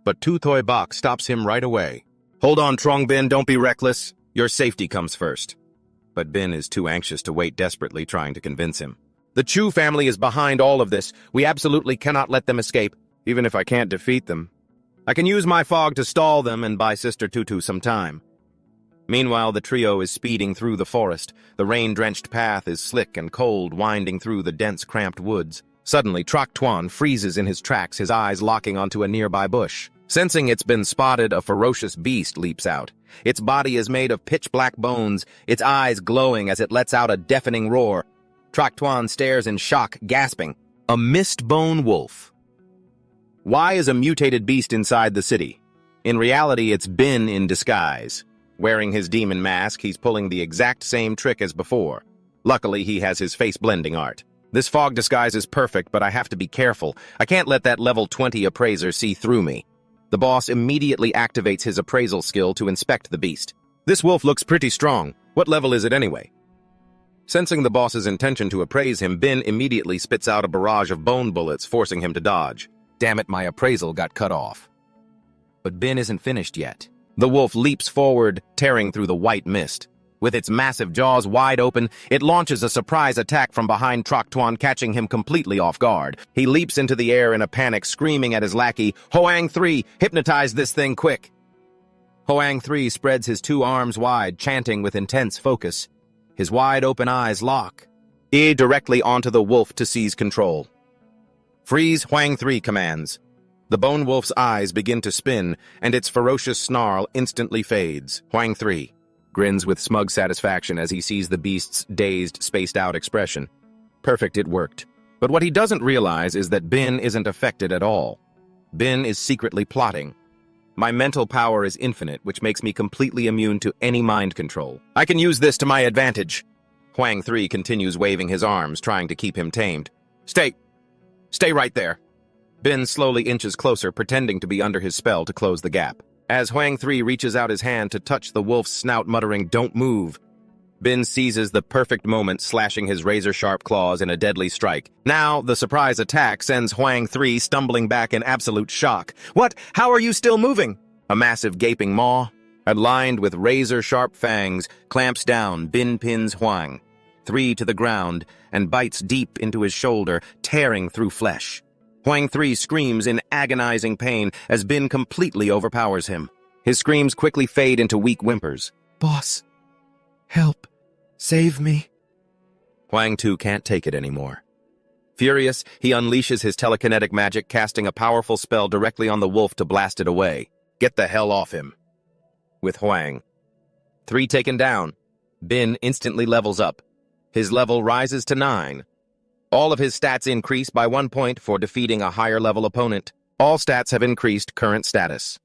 But Tu Thoi Bok stops him right away. Hold on, Trong Bin, don't be reckless. Your safety comes first. But Bin is too anxious to wait, desperately trying to convince him. The Chu family is behind all of this. We absolutely cannot let them escape, even if I can't defeat them. I can use my fog to stall them and buy Sister Tutu some time. Meanwhile, the trio is speeding through the forest. The rain-drenched path is slick and cold, winding through the dense, cramped woods. Suddenly, Troc Tuan freezes in his tracks, his eyes locking onto a nearby bush. Sensing it's been spotted, a ferocious beast leaps out. Its body is made of pitch-black bones, its eyes glowing as it lets out a deafening roar. Troc Tuan stares in shock, gasping. A mist-bone wolf. Why is a mutated beast inside the city? In reality, it's Bin in disguise. Wearing his demon mask, he's pulling the exact same trick as before. Luckily, he has his face-blending art. This fog disguise is perfect, but I have to be careful. I can't let that level 20 appraiser see through me. The boss immediately activates his appraisal skill to inspect the beast. This wolf looks pretty strong. What level is it anyway? Sensing the boss's intention to appraise him, Bin immediately spits out a barrage of bone bullets, forcing him to dodge. Damn it, my appraisal got cut off. But Bin isn't finished yet. The wolf leaps forward, tearing through the white mist. With its massive jaws wide open, it launches a surprise attack from behind Troc Tuan, catching him completely off guard. He leaps into the air in a panic, screaming at his lackey, Hoang 3, hypnotize this thing quick! Hoang 3 spreads his two arms wide, chanting with intense focus. His wide-open eyes lock. Directly onto the wolf to seize control. Freeze, Hoang 3 commands. The bone wolf's eyes begin to spin, and its ferocious snarl instantly fades. Hoang 3. grins with smug satisfaction as he sees the beast's dazed, spaced-out expression. Perfect, it worked. But what he doesn't realize is that Bin isn't affected at all. Bin is secretly plotting. My mental power is infinite, which makes me completely immune to any mind control. I can use this to my advantage. Huang 3 continues waving his arms, trying to keep him tamed. Stay right there. Bin slowly inches closer, pretending to be under his spell to close the gap. As Huang 3 reaches out his hand to touch the wolf's snout, muttering, "Don't move," Bin seizes the perfect moment, slashing his razor-sharp claws in a deadly strike. Now, the surprise attack sends Huang 3 stumbling back in absolute shock. What? How are you still moving? A massive gaping maw, lined with razor-sharp fangs, clamps down. Bin pins Huang 3 to the ground and bites deep into his shoulder, tearing through flesh. Huang 3 screams in agonizing pain as Bin completely overpowers him. His screams quickly fade into weak whimpers. Boss, help, save me. Huang 2 can't take it anymore. Furious, he unleashes his telekinetic magic, casting a powerful spell directly on the wolf to blast it away. Get the hell off him. With Huang 3 taken down, Bin instantly levels up. His level rises to 9. All of his stats increase by 1 point for defeating a higher-level opponent. All stats have increased current status.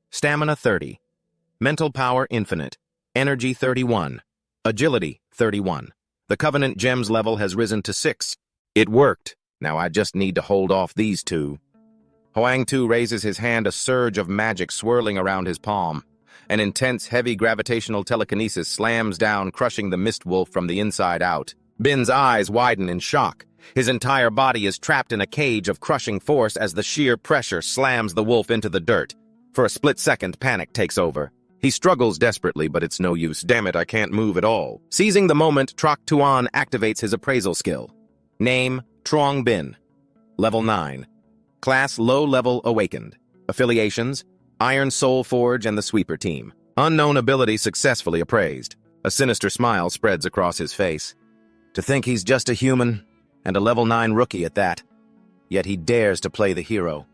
Stamina 30. Mental power infinite. Energy 31. Agility 31. The Covenant Gems level has risen to 6. It worked. Now I just need to hold off these two. Huang 2 raises his hand, a surge of magic swirling around his palm. An intense, heavy gravitational telekinesis slams down, crushing the mist wolf from the inside out. Bin's eyes widen in shock. His entire body is trapped in a cage of crushing force as the sheer pressure slams the wolf into the dirt. For a split second, panic takes over. He struggles desperately, but it's no use. Damn it, I can't move at all. Seizing the moment, Trok Tuan activates his appraisal skill. Name, Truong Bin. Level 9. Class Low-Level Awakened. Affiliations, Iron Soul Forge and the Sweeper Team. Unknown ability successfully appraised. A sinister smile spreads across his face. To think he's just a human, and a level 9 rookie at that. Yet he dares to play the hero.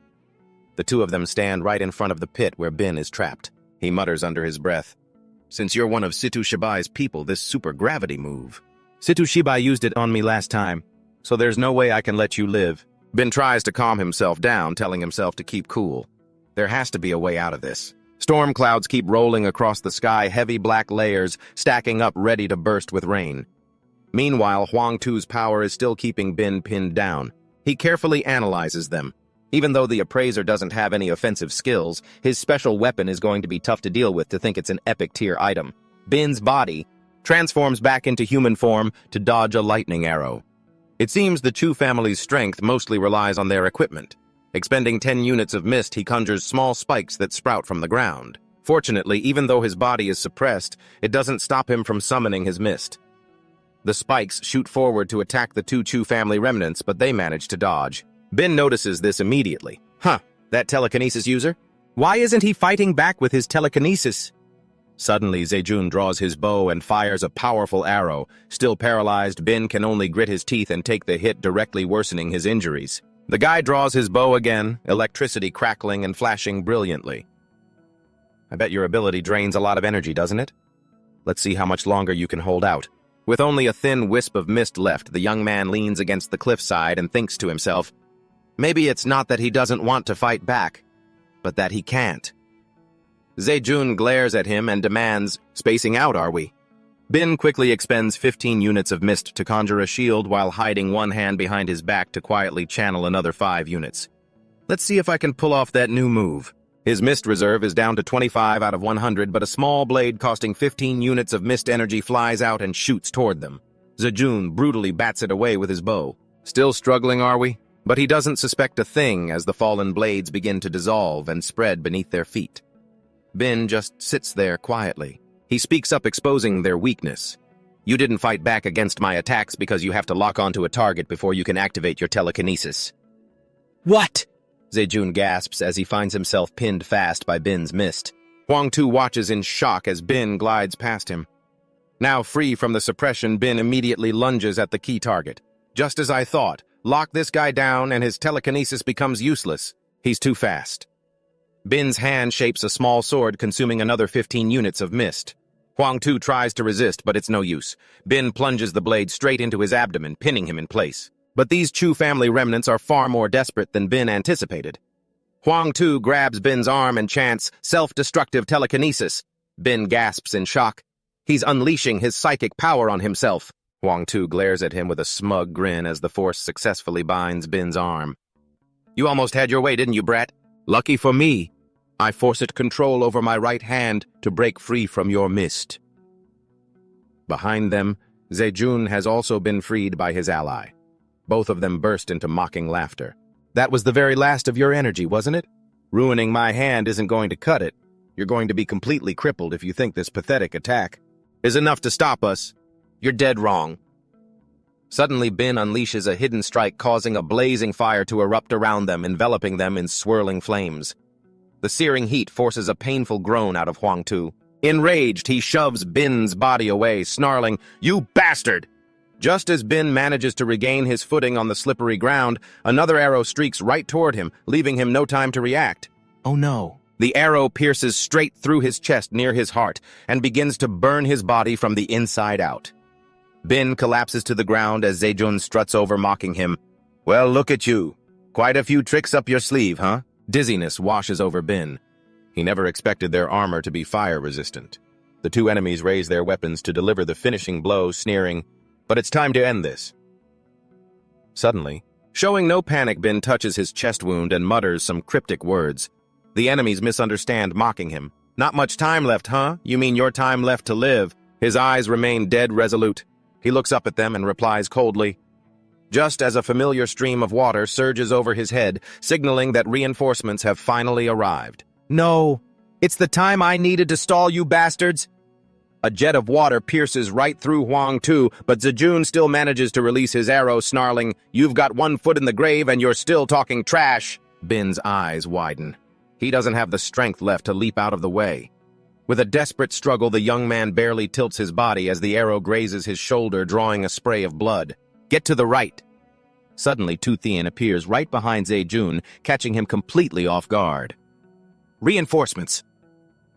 The two of them stand right in front of the pit where Bin is trapped. He mutters under his breath, "Since you're one of Situ Shibai's people, this super-gravity move. Situ Shibai used it on me last time, so there's no way I can let you live." Bin tries to calm himself down, telling himself to keep cool. There has to be a way out of this. Storm clouds keep rolling across the sky, heavy black layers stacking up ready to burst with rain. Meanwhile, Huang 2's power is still keeping Bin pinned down. He carefully analyzes them. Even though the appraiser doesn't have any offensive skills, his special weapon is going to be tough to deal with to think it's an epic-tier item. Bin's body transforms back into human form to dodge a lightning arrow. It seems the Chu family's strength mostly relies on their equipment. Expending 10 units of mist, he conjures small spikes that sprout from the ground. Fortunately, even though his body is suppressed, it doesn't stop him from summoning his mist. The spikes shoot forward to attack the two Chu family remnants, but they manage to dodge. Bin notices this immediately. That telekinesis user? Why isn't he fighting back with his telekinesis? Suddenly, Zejun draws his bow and fires a powerful arrow. Still paralyzed, Bin can only grit his teeth and take the hit, directly worsening his injuries. The guy draws his bow again, electricity crackling and flashing brilliantly. I bet your ability drains a lot of energy, doesn't it? Let's see how much longer you can hold out. With only a thin wisp of mist left, the young man leans against the cliffside and thinks to himself, maybe it's not that he doesn't want to fight back, but that he can't. Zejun glares at him and demands, "Spacing out, are we?" Bin quickly expends 15 units of mist to conjure a shield while hiding one hand behind his back to quietly channel another 5 units. Let's see if I can pull off that new move. His mist reserve is down to 25 out of 100, but a small blade costing 15 units of mist energy flies out and shoots toward them. Zejun brutally bats it away with his bow. Still struggling, are we? But he doesn't suspect a thing as the fallen blades begin to dissolve and spread beneath their feet. Bin just sits there quietly. He speaks up, exposing their weakness. "You didn't fight back against my attacks because you have to lock onto a target before you can activate your telekinesis." "What?" Zejun gasps as he finds himself pinned fast by Bin's mist. Huang Tu watches in shock as Bin glides past him. Now free from the suppression, Bin immediately lunges at the key target. Just as I thought, lock this guy down and his telekinesis becomes useless. He's too fast. Bin's hand shapes a small sword, consuming another 15 units of mist. Huang Tu tries to resist, but it's no use. Bin plunges the blade straight into his abdomen, pinning him in place. But these Chu family remnants are far more desperate than Bin anticipated. Huang Tu grabs Bin's arm and chants, "Self-destructive telekinesis." Bin gasps in shock. He's unleashing his psychic power on himself. Huang Tu glares at him with a smug grin as the force successfully binds Bin's arm. "You almost had your way, didn't you, brat? Lucky for me, I forced control over my right hand to break free from your mist." Behind them, Zejun has also been freed by his ally. Both of them burst into mocking laughter. "That was the very last of your energy, wasn't it? Ruining my hand isn't going to cut it. You're going to be completely crippled if you think this pathetic attack is enough to stop us. You're dead wrong." Suddenly, Bin unleashes a hidden strike, causing a blazing fire to erupt around them, enveloping them in swirling flames. The searing heat forces a painful groan out of Huang Tu. Enraged, he shoves Bin's body away, snarling, "You bastard!" Just as Bin manages to regain his footing on the slippery ground, another arrow streaks right toward him, leaving him no time to react. Oh no. The arrow pierces straight through his chest near his heart and begins to burn his body from the inside out. Bin collapses to the ground as Zejun struts over, mocking him. "Well, look at you. Quite a few tricks up your sleeve, huh?" Dizziness washes over Bin. He never expected their armor to be fire-resistant. The two enemies raise their weapons to deliver the finishing blow, sneering, "But it's time to end this." Suddenly, showing no panic, Bin touches his chest wound and mutters some cryptic words. The enemies misunderstand, mocking him. "Not much time left, huh? You mean your time left to live?" His eyes remain dead resolute. He looks up at them and replies coldly. Just as a familiar stream of water surges over his head, signaling that reinforcements have finally arrived. "No, it's the time I needed to stall you bastards." A jet of water pierces right through Huang Tu, but Zejun still manages to release his arrow, snarling, "You've got one foot in the grave and you're still talking trash." Bin's eyes widen. He doesn't have the strength left to leap out of the way. With a desperate struggle, the young man barely tilts his body as the arrow grazes his shoulder, drawing a spray of blood. "Get to the right." Suddenly, Tu Thien appears right behind Zejun, catching him completely off guard. "Reinforcements!"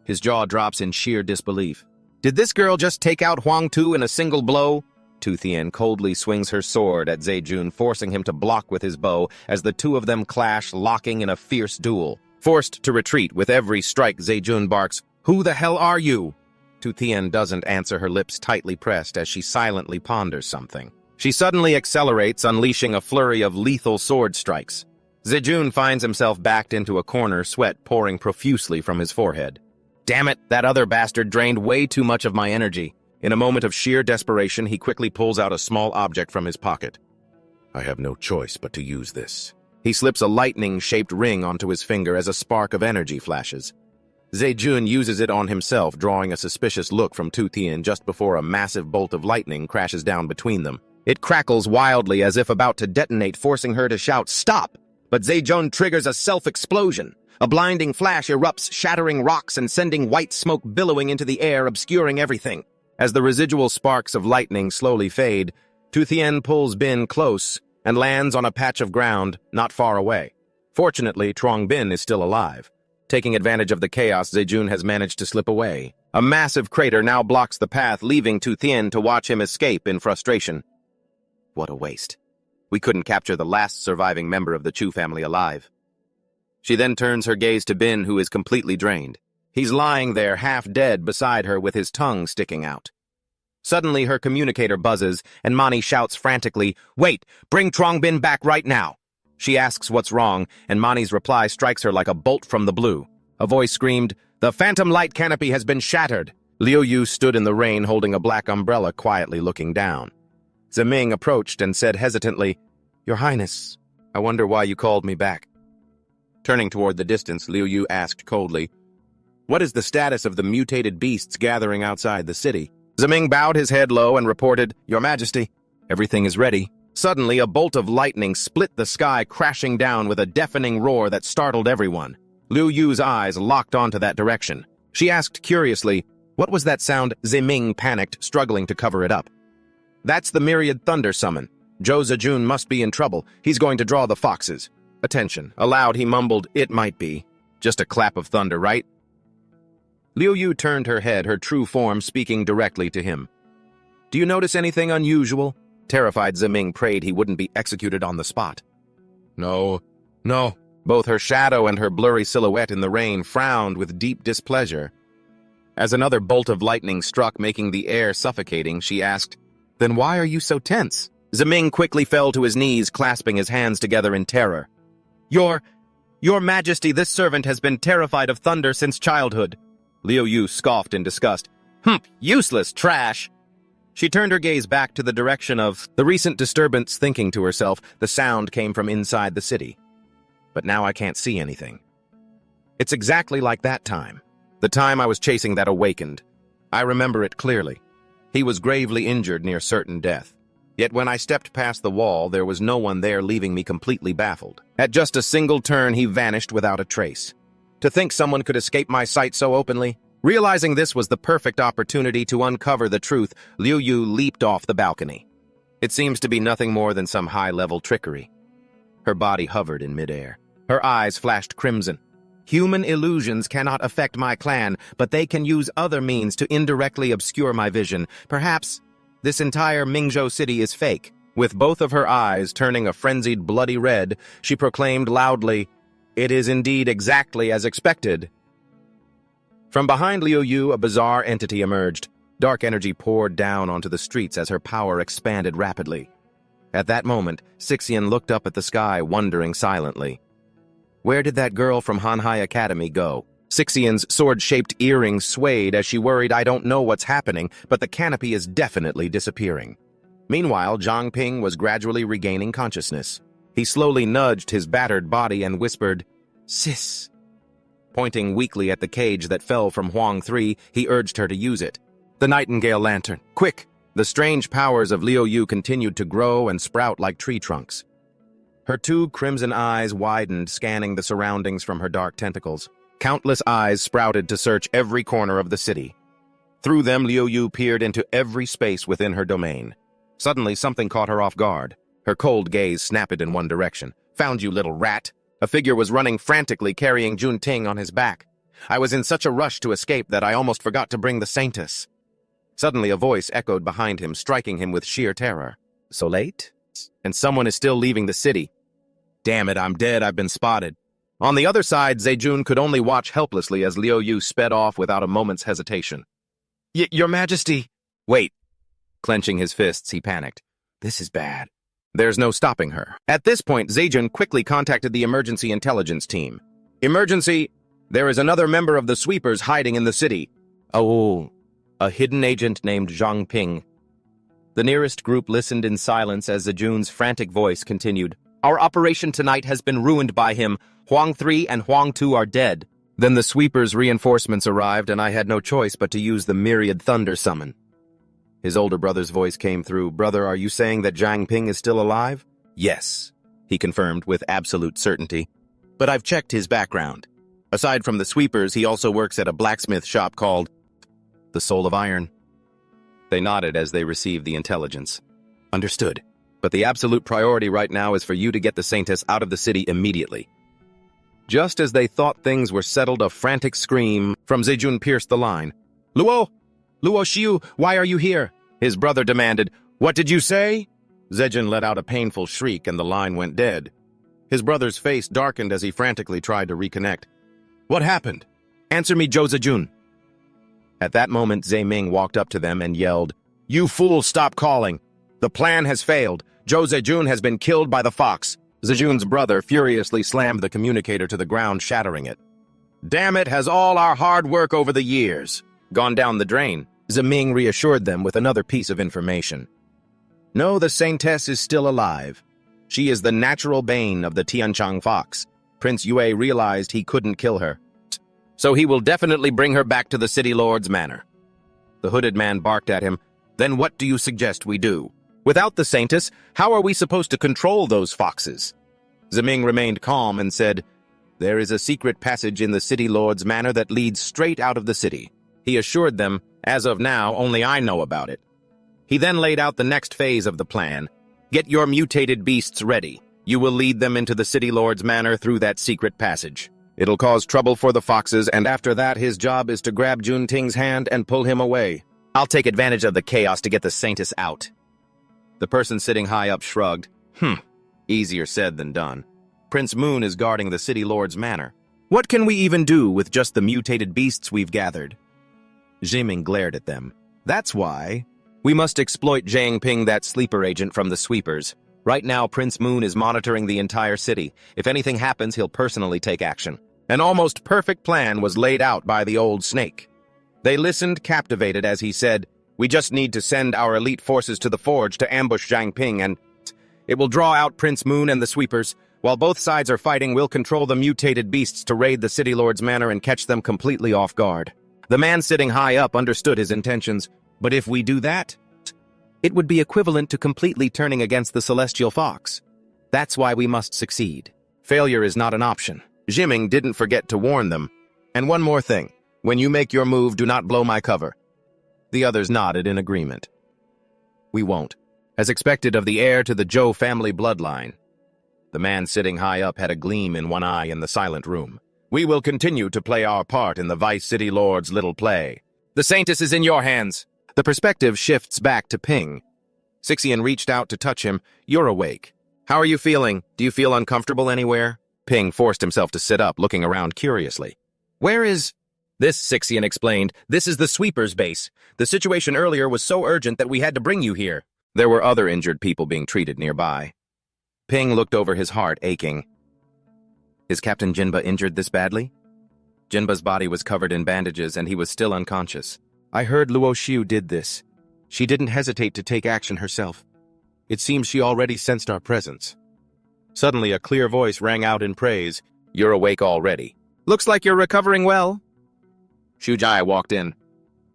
His jaw drops in sheer disbelief. Did this girl just take out Huang Tu in a single blow? Tu Thien coldly swings her sword at Zejun, forcing him to block with his bow as the two of them clash, locking in a fierce duel. Forced to retreat with every strike, Zejun barks, "Who the hell are you?" Tu Thien doesn't answer, her lips tightly pressed as she silently ponders something. She suddenly accelerates, unleashing a flurry of lethal sword strikes. Zejun finds himself backed into a corner, sweat pouring profusely from his forehead. Damn it, that other bastard drained way too much of my energy. In a moment of sheer desperation, he quickly pulls out a small object from his pocket. I have no choice but to use this. He slips a lightning-shaped ring onto his finger as a spark of energy flashes. Zejun uses it on himself, drawing a suspicious look from Tu Thien just before a massive bolt of lightning crashes down between them. It crackles wildly as if about to detonate, forcing her to shout, "Stop!" But Zejun triggers a self-explosion. A blinding flash erupts, shattering rocks and sending white smoke billowing into the air, obscuring everything. As the residual sparks of lightning slowly fade, Tu Thien pulls Bin close and lands on a patch of ground not far away. Fortunately, Trong Bin is still alive. Taking advantage of the chaos, Zejun has managed to slip away. A massive crater now blocks the path, leaving Tu Thien to watch him escape in frustration. What a waste. We couldn't capture the last surviving member of the Chu family alive. She then turns her gaze to Bin, who is completely drained. He's lying there, half dead, beside her with his tongue sticking out. Suddenly, her communicator buzzes, and Mani shouts frantically, "Wait! Bring Trong Bin back right now!" She asks what's wrong, and Mani's reply strikes her like a bolt from the blue. A voice screamed, "The phantom light canopy has been shattered!" Liu Yu stood in the rain holding a black umbrella, quietly looking down. Zeming approached and said hesitantly, "Your Highness, I wonder why you called me back." Turning toward the distance, Liu Yu asked coldly, "What is the status of the mutated beasts gathering outside the city?" Zeming bowed his head low and reported, "Your Majesty, everything is ready." Suddenly, a bolt of lightning split the sky, crashing down with a deafening roar that startled everyone. Liu Yu's eyes locked onto that direction. She asked curiously, "What was that sound?" Zeming panicked, struggling to cover it up. "That's the myriad thunder summon. Zhou Zejun must be in trouble. He's going to draw the foxes." Attention. Aloud, he mumbled, "It might be. Just a clap of thunder, right?" Liu Yu turned her head, her true form speaking directly to him. "Do you notice anything unusual?" Terrified Zeming prayed he wouldn't be executed on the spot. "No. Both her shadow and her blurry silhouette in the rain frowned with deep displeasure. As another bolt of lightning struck, making the air suffocating, she asked, "Then why are you so tense?" Zeming quickly fell to his knees, clasping his hands together in terror. Your Majesty, this servant has been terrified of thunder since childhood." Liu Yu scoffed in disgust. Useless trash." She turned her gaze back to the direction of the recent disturbance, thinking to herself, the sound came from inside the city. But now I can't see anything. It's exactly like that time. The time I was chasing that awakened. I remember it clearly. He was gravely injured near certain death. Yet when I stepped past the wall, there was no one there, leaving me completely baffled. At just a single turn, he vanished without a trace. To think someone could escape my sight so openly? Realizing this was the perfect opportunity to uncover the truth, Liu Yu leaped off the balcony. It seems to be nothing more than some high-level trickery. Her body hovered in midair. Her eyes flashed crimson. Human illusions cannot affect my clan, but they can use other means to indirectly obscure my vision. Perhaps this entire Mingzhou city is fake. With both of her eyes turning a frenzied bloody red, she proclaimed loudly, "It is indeed exactly as expected." From behind Liu Yu, a bizarre entity emerged. Dark energy poured down onto the streets as her power expanded rapidly. At that moment, Sixian looked up at the sky, wondering silently. Where did that girl from Hanhai Academy go? Sixian's sword-shaped earrings swayed as she worried, "I don't know what's happening, but the canopy is definitely disappearing." Meanwhile, Zhang Ping was gradually regaining consciousness. He slowly nudged his battered body and whispered, "Sis." Pointing weakly at the cage that fell from Huang 3, he urged her to use it. "The Nightingale Lantern, quick!" The strange powers of Liu Yu continued to grow and sprout like tree trunks. Her two crimson eyes widened, scanning the surroundings from her dark tentacles. Countless eyes sprouted to search every corner of the city. Through them, Liu Yu peered into every space within her domain. Suddenly, something caught her off guard. Her cold gaze snapped in one direction. "Found you, little rat!" A figure was running frantically, carrying Jun Ting on his back. I was in such a rush to escape that I almost forgot to bring the Saintess. Suddenly, a voice echoed behind him, striking him with sheer terror. "So late? And someone is still leaving the city. Damn it, I'm dead, I've been spotted." On the other side, Zejun could only watch helplessly as Liu Yu sped off without a moment's hesitation. Your Majesty!" "Wait." Clenching his fists, he panicked. "This is bad." There's no stopping her. At this point, Zejun quickly contacted the emergency intelligence team. "Emergency! There is another member of the sweepers hiding in the city." "Oh, a hidden agent named Zhang Ping." The nearest group listened in silence as Zejun's frantic voice continued. "Our operation tonight has been ruined by him. Huang 3 and Huang 2 are dead." Then the sweepers' reinforcements arrived, and I had no choice but to use the myriad thunder summon. His older brother's voice came through. "Brother, are you saying that Zhang Ping is still alive?" "Yes," he confirmed with absolute certainty. "But I've checked his background. Aside from the sweepers, he also works at a blacksmith shop called the Soul of Iron." They nodded as they received the intelligence. "Understood. But the absolute priority right now is for you to get the Saintess out of the city immediately." Just as they thought things were settled, a frantic scream from Zejun pierced the line. Luo Xiu, why are you here?" his brother demanded. "What did you say?" Zejun let out a painful shriek and the line went dead. His brother's face darkened as he frantically tried to reconnect. "What happened? Answer me, Zhou Zejun." At that moment, Zhe Ming walked up to them and yelled, "You fools, stop calling! The plan has failed. Zhou Zejun has been killed by the fox." Zejun's brother furiously slammed the communicator to the ground, shattering it. "Damn it, has all our hard work over the years gone down the drain?" Zeming reassured them with another piece of information. "No, the Saintess is still alive. She is the natural bane of the Tianchang fox. Prince Yue realized he couldn't kill her, so he will definitely bring her back to the city lord's manor." The hooded man barked at him. "Then what do you suggest we do? Without the Saintess, how are we supposed to control those foxes?" Zeming remained calm and said, "There is a secret passage in the city lord's manor that leads straight out of the city." He assured them, "As of now, only I know about it." He then laid out the next phase of the plan. "Get your mutated beasts ready. You will lead them into the city lord's manor through that secret passage. It'll cause trouble for the foxes, and after that, his job is to grab Junting's hand and pull him away. I'll take advantage of the chaos to get the Saintess out. The person sitting high up shrugged. Easier said than done. Prince Moon is guarding the City Lord's manor. What can we even do with just the mutated beasts we've gathered? Jiming glared at them. That's why we must exploit Jiang Ping, that sleeper agent from the sweepers. Right now, Prince Moon is monitoring the entire city. If anything happens, he'll personally take action. An almost perfect plan was laid out by the old snake. They listened, captivated, as he said, "We just need to send our elite forces to the forge to ambush Jiang Ping, and it will draw out Prince Moon and the sweepers. While both sides are fighting, we'll control the mutated beasts to raid the City Lord's manor and catch them completely off guard." The man sitting high up understood his intentions. But if we do that, it would be equivalent to completely turning against the Celestial Fox. That's why we must succeed. Failure is not an option. Jiming didn't forget to warn them. And one more thing. When you make your move, do not blow my cover. The others nodded in agreement. We won't. As expected of the heir to the Zhou family bloodline. The man sitting high up had a gleam in one eye in the silent room. We will continue to play our part in the Vice City Lord's little play. The Saintess is in your hands. The perspective shifts back to Ping. Sixian reached out to touch him. You're awake. How are you feeling? Do you feel uncomfortable anywhere? Ping forced himself to sit up, looking around curiously. Where is... This, Sixian explained. This is the sweeper's base. The situation earlier was so urgent that we had to bring you here. There were other injured people being treated nearby. Ping looked over, his heart aching. Is Captain Jinba injured this badly? Jinba's body was covered in bandages and he was still unconscious. I heard Luo Xiu did this. She didn't hesitate to take action herself. It seems she already sensed our presence. Suddenly, a clear voice rang out in praise. You're awake already. Looks like you're recovering well. Xu Jai walked in.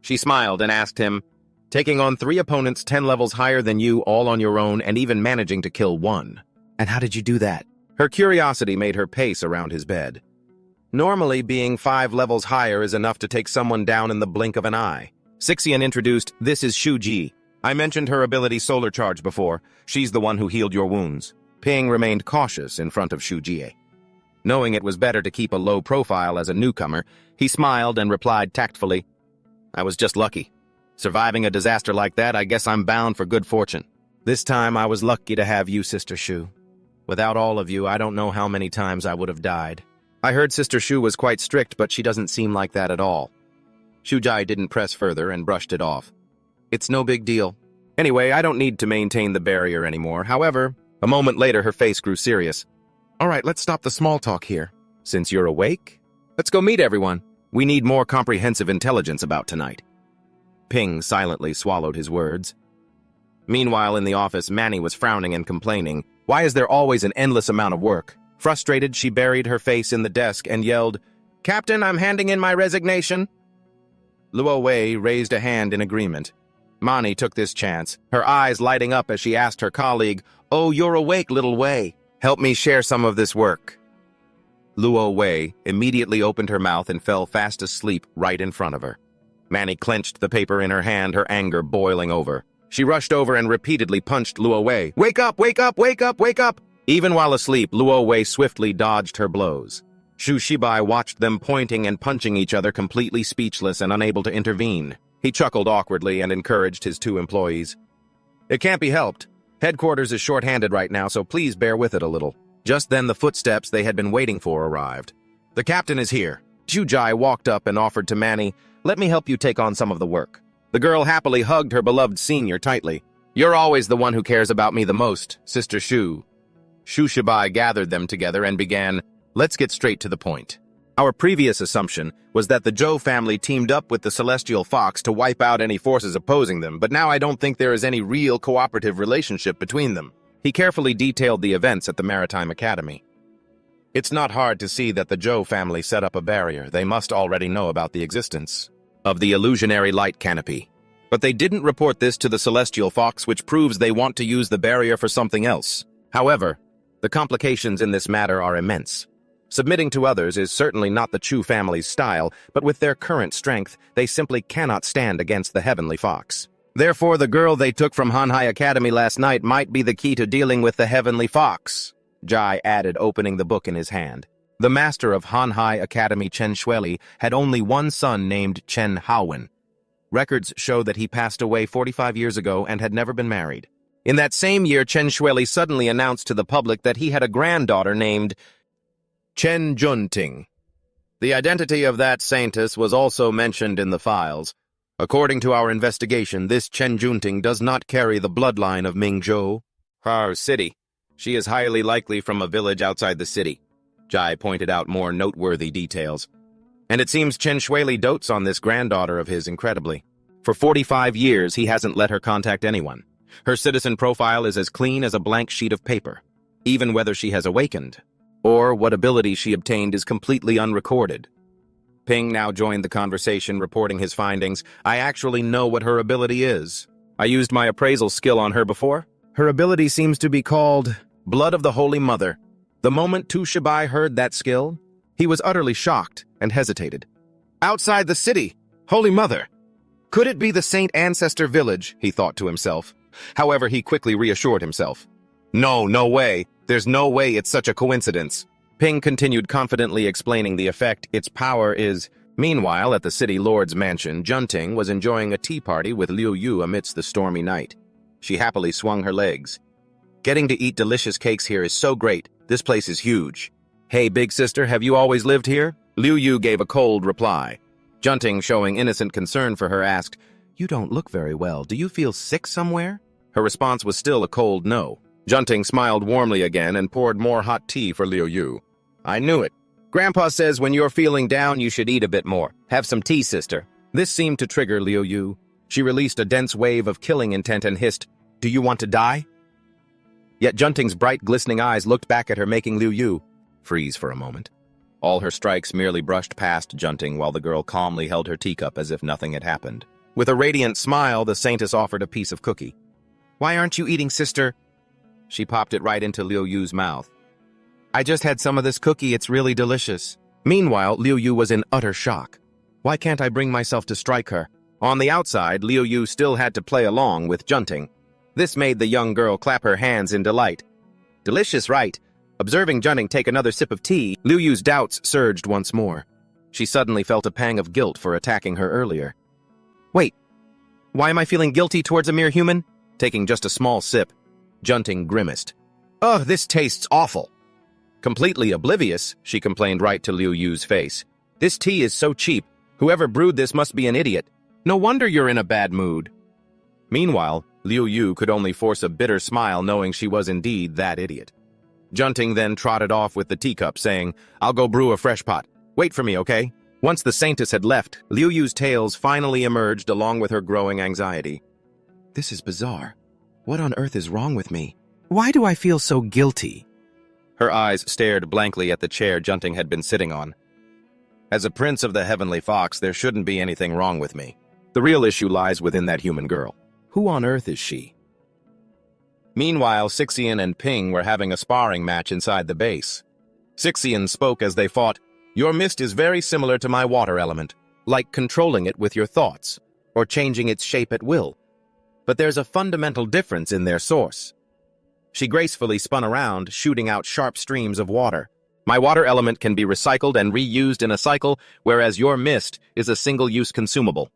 She smiled and asked him, taking on 3 opponents 10 levels higher than you all on your own and even managing to kill 1. And how did you do that? Her curiosity made her pace around his bed. Normally, being 5 levels higher is enough to take someone down in the blink of an eye. Sixian introduced, this is Xu Ji. I mentioned her ability Solar Charge before. She's the one who healed your wounds. Ping remained cautious in front of Xu Jie. Knowing it was better to keep a low profile as a newcomer, he smiled and replied tactfully, I was just lucky. Surviving a disaster like that, I guess I'm bound for good fortune. This time I was lucky to have you, Sister Xu. Without all of you, I don't know how many times I would have died. I heard Sister Xu was quite strict, but she doesn't seem like that at all. Xu Jai didn't press further and brushed it off. It's no big deal. Anyway, I don't need to maintain the barrier anymore. However, a moment later her face grew serious. All right, let's stop the small talk here. Since you're awake, let's go meet everyone. We need more comprehensive intelligence about tonight. Ping silently swallowed his words. Meanwhile, in the office, Manny was frowning and complaining. Why is there always an endless amount of work? Frustrated, she buried her face in the desk and yelled, Captain, I'm handing in my resignation. Luo Wei raised a hand in agreement. Mani took this chance, her eyes lighting up as she asked her colleague, Oh, you're awake, little Wei. Help me share some of this work. Luo Wei immediately opened her mouth and fell fast asleep right in front of her. Manny clenched the paper in her hand, her anger boiling over. She rushed over and repeatedly punched Luo Wei. Wake up, wake up, wake up, wake up! Even while asleep, Luo Wei swiftly dodged her blows. Xu Shibai watched them pointing and punching each other, completely speechless and unable to intervene. He chuckled awkwardly and encouraged his 2 employees. It can't be helped. Headquarters is short-handed right now, so please bear with it a little. Just then the footsteps they had been waiting for arrived. The captain is here. Xu Jai walked up and offered to Manny, Let me help you take on some of the work. The girl happily hugged her beloved senior tightly. You're always the one who cares about me the most, Sister Xu. Xu Shibai gathered them together and began, Let's get straight to the point. Our previous assumption was that the Zhou family teamed up with the Celestial Fox to wipe out any forces opposing them, but now I don't think there is any real cooperative relationship between them. He carefully detailed the events at the Maritime Academy. It's not hard to see that the Zhou family set up a barrier. They must already know about the existence of the illusionary light canopy. But they didn't report this to the Celestial Fox, which proves they want to use the barrier for something else. However, the complications in this matter are immense. Submitting to others is certainly not the Chu family's style, but with their current strength, they simply cannot stand against the Heavenly Fox. Therefore, the girl they took from Hanhai Academy last night might be the key to dealing with the Heavenly Fox, Jai added, opening the book in his hand. The master of Hanhai Academy Chen Shuili had only one son named Chen Haowen. Records show that he passed away 45 years ago and had never been married. In that same year, Chen Shuili suddenly announced to the public that he had a granddaughter named Chen Junting. The identity of that saintess was also mentioned in the files. According to our investigation, this Chen Junting does not carry the bloodline of Mingzhou, our city. She is highly likely from a village outside the city. Jai pointed out more noteworthy details. And it seems Chen Shuili dotes on this granddaughter of his incredibly. For 45 years, he hasn't let her contact anyone. Her citizen profile is as clean as a blank sheet of paper. Even whether she has awakened, or what ability she obtained is completely unrecorded. Ping now joined the conversation, reporting his findings. I actually know what her ability is. I used my appraisal skill on her before. Her ability seems to be called Blood of the Holy Mother. The moment Tu Shibai heard that skill, he was utterly shocked and hesitated. Outside the city, Holy Mother. Could it be the Saint Ancestor Village, he thought to himself. However, he quickly reassured himself. No way. There's no way it's such a coincidence. Ping continued confidently explaining the effect its power is. Meanwhile, at the city lord's mansion, Junting was enjoying a tea party with Liu Yu amidst the stormy night. She happily swung her legs. Getting to eat delicious cakes here is so great. This place is huge. Hey, big sister, have you always lived here? Liu Yu gave a cold reply. Junting, showing innocent concern for her, asked, You don't look very well. Do you feel sick somewhere? Her response was still a cold no. Junting smiled warmly again and poured more hot tea for Liu Yu. I knew it. Grandpa says when you're feeling down, you should eat a bit more. Have some tea, sister. This seemed to trigger Liu Yu. She released a dense wave of killing intent and hissed, Do you want to die? Yet Junting's bright, glistening eyes looked back at her, making Liu Yu freeze for a moment. All her strikes merely brushed past Junting while the girl calmly held her teacup as if nothing had happened. With a radiant smile, the saintess offered a piece of cookie. Why aren't you eating, sister? She popped it right into Liu Yu's mouth. I just had some of this cookie, it's really delicious. Meanwhile, Liu Yu was in utter shock. Why can't I bring myself to strike her? On the outside, Liu Yu still had to play along with Junting. This made the young girl clap her hands in delight. Delicious, right? Observing Junting take another sip of tea, Liu Yu's doubts surged once more. She suddenly felt a pang of guilt for attacking her earlier. Wait, why am I feeling guilty towards a mere human? Taking just a small sip, Junting grimaced. Ugh, this tastes awful. Completely oblivious, she complained right to Liu Yu's face. This tea is so cheap. Whoever brewed this must be an idiot. No wonder you're in a bad mood. Meanwhile, Liu Yu could only force a bitter smile knowing she was indeed that idiot. Junting then trotted off with the teacup, saying, I'll go brew a fresh pot. Wait for me, okay? Once the saintess had left, Liu Yu's tales finally emerged along with her growing anxiety. This is bizarre. What on earth is wrong with me? Why do I feel so guilty? Her eyes stared blankly at the chair Junting had been sitting on. As a prince of the heavenly fox, there shouldn't be anything wrong with me. The real issue lies within that human girl. Who on earth is she? Meanwhile, Sixian and Ping were having a sparring match inside the base. Sixian spoke as they fought, Your mist is very similar to my water element, like controlling it with your thoughts, or changing its shape at will. But there's a fundamental difference in their source. She gracefully spun around, shooting out sharp streams of water. My water element can be recycled and reused in a cycle, whereas your mist is a single-use consumable.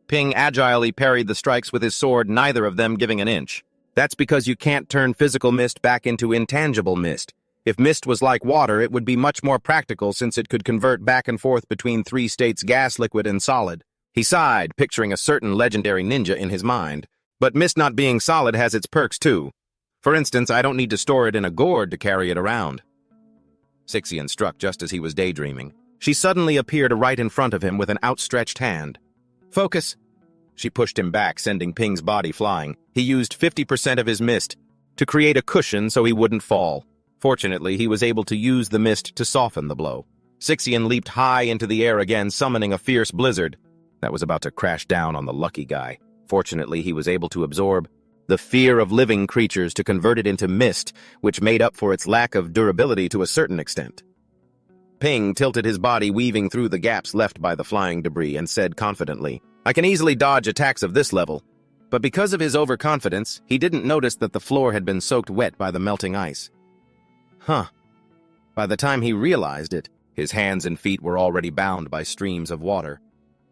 Ping agilely parried the strikes with his sword, neither of them giving an inch. That's because you can't turn physical mist back into intangible mist. If mist was like water, it would be much more practical since it could convert back and forth between three states: gas, liquid, and solid. He sighed, picturing a certain legendary ninja in his mind. But mist not being solid has its perks too. For instance, I don't need to store it in a gourd to carry it around. Sixian struck just as he was daydreaming. She suddenly appeared right in front of him with an outstretched hand. Focus! She pushed him back, sending Ping's body flying. He used 50% of his mist to create a cushion so he wouldn't fall. Fortunately, he was able to use the mist to soften the blow. Sixian leaped high into the air again, summoning a fierce blizzard that was about to crash down on the lucky guy. Fortunately, he was able to absorb the fear of living creatures to convert it into mist, which made up for its lack of durability to a certain extent. Ping tilted his body, weaving through the gaps left by the flying debris, and said confidently, I can easily dodge attacks of this level. But because of his overconfidence, he didn't notice that the floor had been soaked wet by the melting ice. Huh. By the time he realized it, his hands and feet were already bound by streams of water.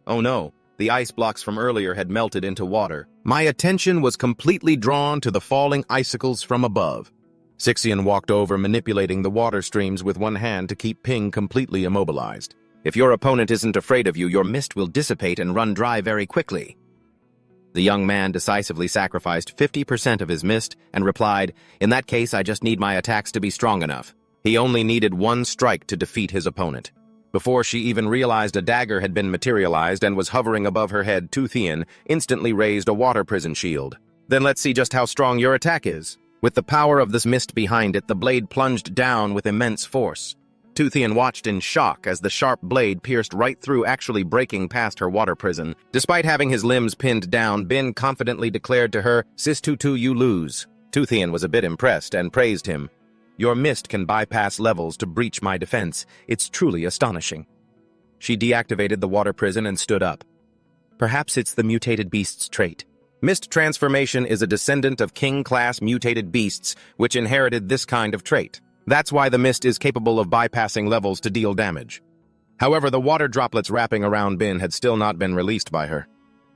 Oh no, the ice blocks from earlier had melted into water. My attention was completely drawn to the falling icicles from above. Sixian walked over, manipulating the water streams with one hand to keep Ping completely immobilized. If your opponent isn't afraid of you, your mist will dissipate and run dry very quickly. The young man decisively sacrificed 50% of his mist and replied, "In that case, I just need my attacks to be strong enough." He only needed one strike to defeat his opponent. Before she even realized a dagger had been materialized and was hovering above her head, Tu Thien instantly raised a water prison shield. Then let's see just how strong your attack is. With the power of this mist behind it, the blade plunged down with immense force. Tu Thien watched in shock as the sharp blade pierced right through, actually breaking past her water prison. Despite having his limbs pinned down, Bin confidently declared to her, "Sis Tutu, you lose." Tu Thien was a bit impressed and praised him. "Your mist can bypass levels to breach my defense. It's truly astonishing." She deactivated the water prison and stood up. Perhaps it's the mutated beast's trait. Mist transformation is a descendant of king-class mutated beasts, which inherited this kind of trait. That's why the mist is capable of bypassing levels to deal damage. However, the water droplets wrapping around Bin had still not been released by her.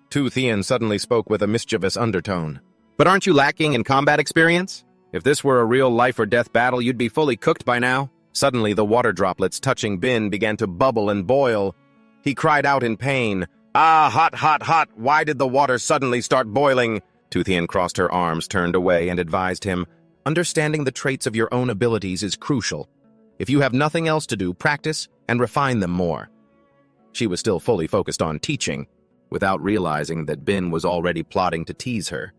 Tu Thien suddenly spoke with a mischievous undertone. "But aren't you lacking in combat experience? If this were a real life-or-death battle, you'd be fully cooked by now." Suddenly, the water droplets touching Bin began to bubble and boil. He cried out in pain. "Ah, hot, hot, hot! Why did the water suddenly start boiling?" Tu Thien crossed her arms, turned away, and advised him, "Understanding the traits of your own abilities is crucial. If you have nothing else to do, practice and refine them more." She was still fully focused on teaching, without realizing that Bin was already plotting to tease her.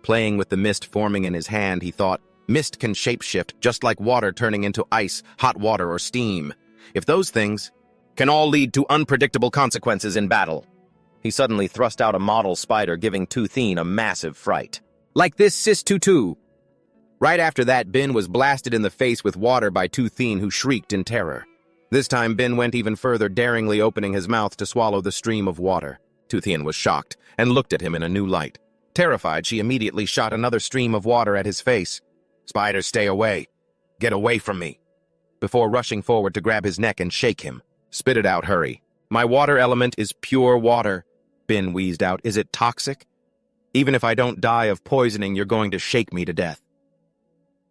Playing with the mist forming in his hand, he thought, mist can shapeshift just like water turning into ice, hot water, or steam. If those things can all lead to unpredictable consequences in battle. He suddenly thrust out a model spider, giving Tu Thien a massive fright. "Like this, Sis Tutu!" Right after that, Bin was blasted in the face with water by Tu Thien, who shrieked in terror. This time, Bin went even further, daringly opening his mouth to swallow the stream of water. Tu Thien was shocked and looked at him in a new light. Terrified, she immediately shot another stream of water at his face. "Spiders, stay away. Get away from me." Before rushing forward to grab his neck and shake him. "Spit it out, hurry. My water element is pure water." Bin wheezed out. "Is it toxic? Even if I don't die of poisoning, you're going to shake me to death."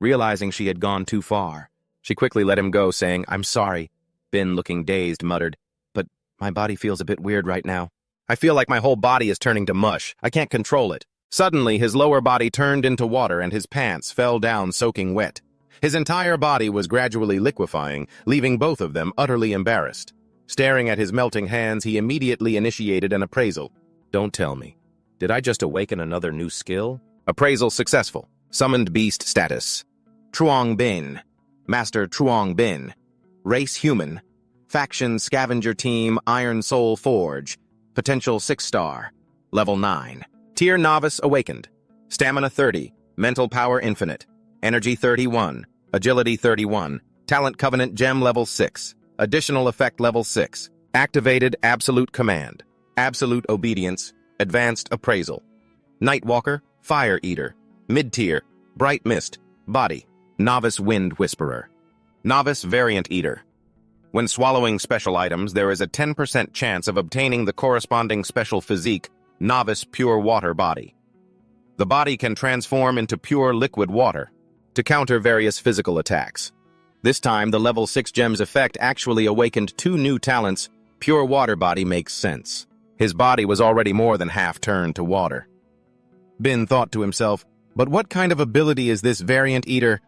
Realizing she had gone too far, she quickly let him go, saying, "I'm sorry." Bin, looking dazed, muttered, "But my body feels a bit weird right now. I feel like my whole body is turning to mush. I can't control it." Suddenly, his lower body turned into water and his pants fell down soaking wet. His entire body was gradually liquefying, leaving both of them utterly embarrassed. Staring at his melting hands, he immediately initiated an appraisal. "Don't tell me. Did I just awaken another new skill?" Appraisal successful. Summoned beast status. Truong Bin. Master Truong Bin. Race human. Faction scavenger team Iron Soul Forge. Potential 6-star. Level 9. Tier Novice Awakened. Stamina 30. Mental Power Infinite. Energy 31. Agility 31. Talent Covenant Gem Level 6. Additional Effect Level 6. Activated Absolute Command. Absolute Obedience. Advanced Appraisal. Nightwalker. Fire Eater. Mid-tier. Bright Mist. Body. Novice Wind Whisperer. Novice Variant Eater. When swallowing special items, there is a 10% chance of obtaining the corresponding special physique, Novice Pure Water Body. The body can transform into pure liquid water to counter various physical attacks. This time, the level 6 gem's effect actually awakened 2 new talents. Pure Water Body makes sense. His body was already more than half turned to water. Bin thought to himself, but what kind of ability is this Variant Eater?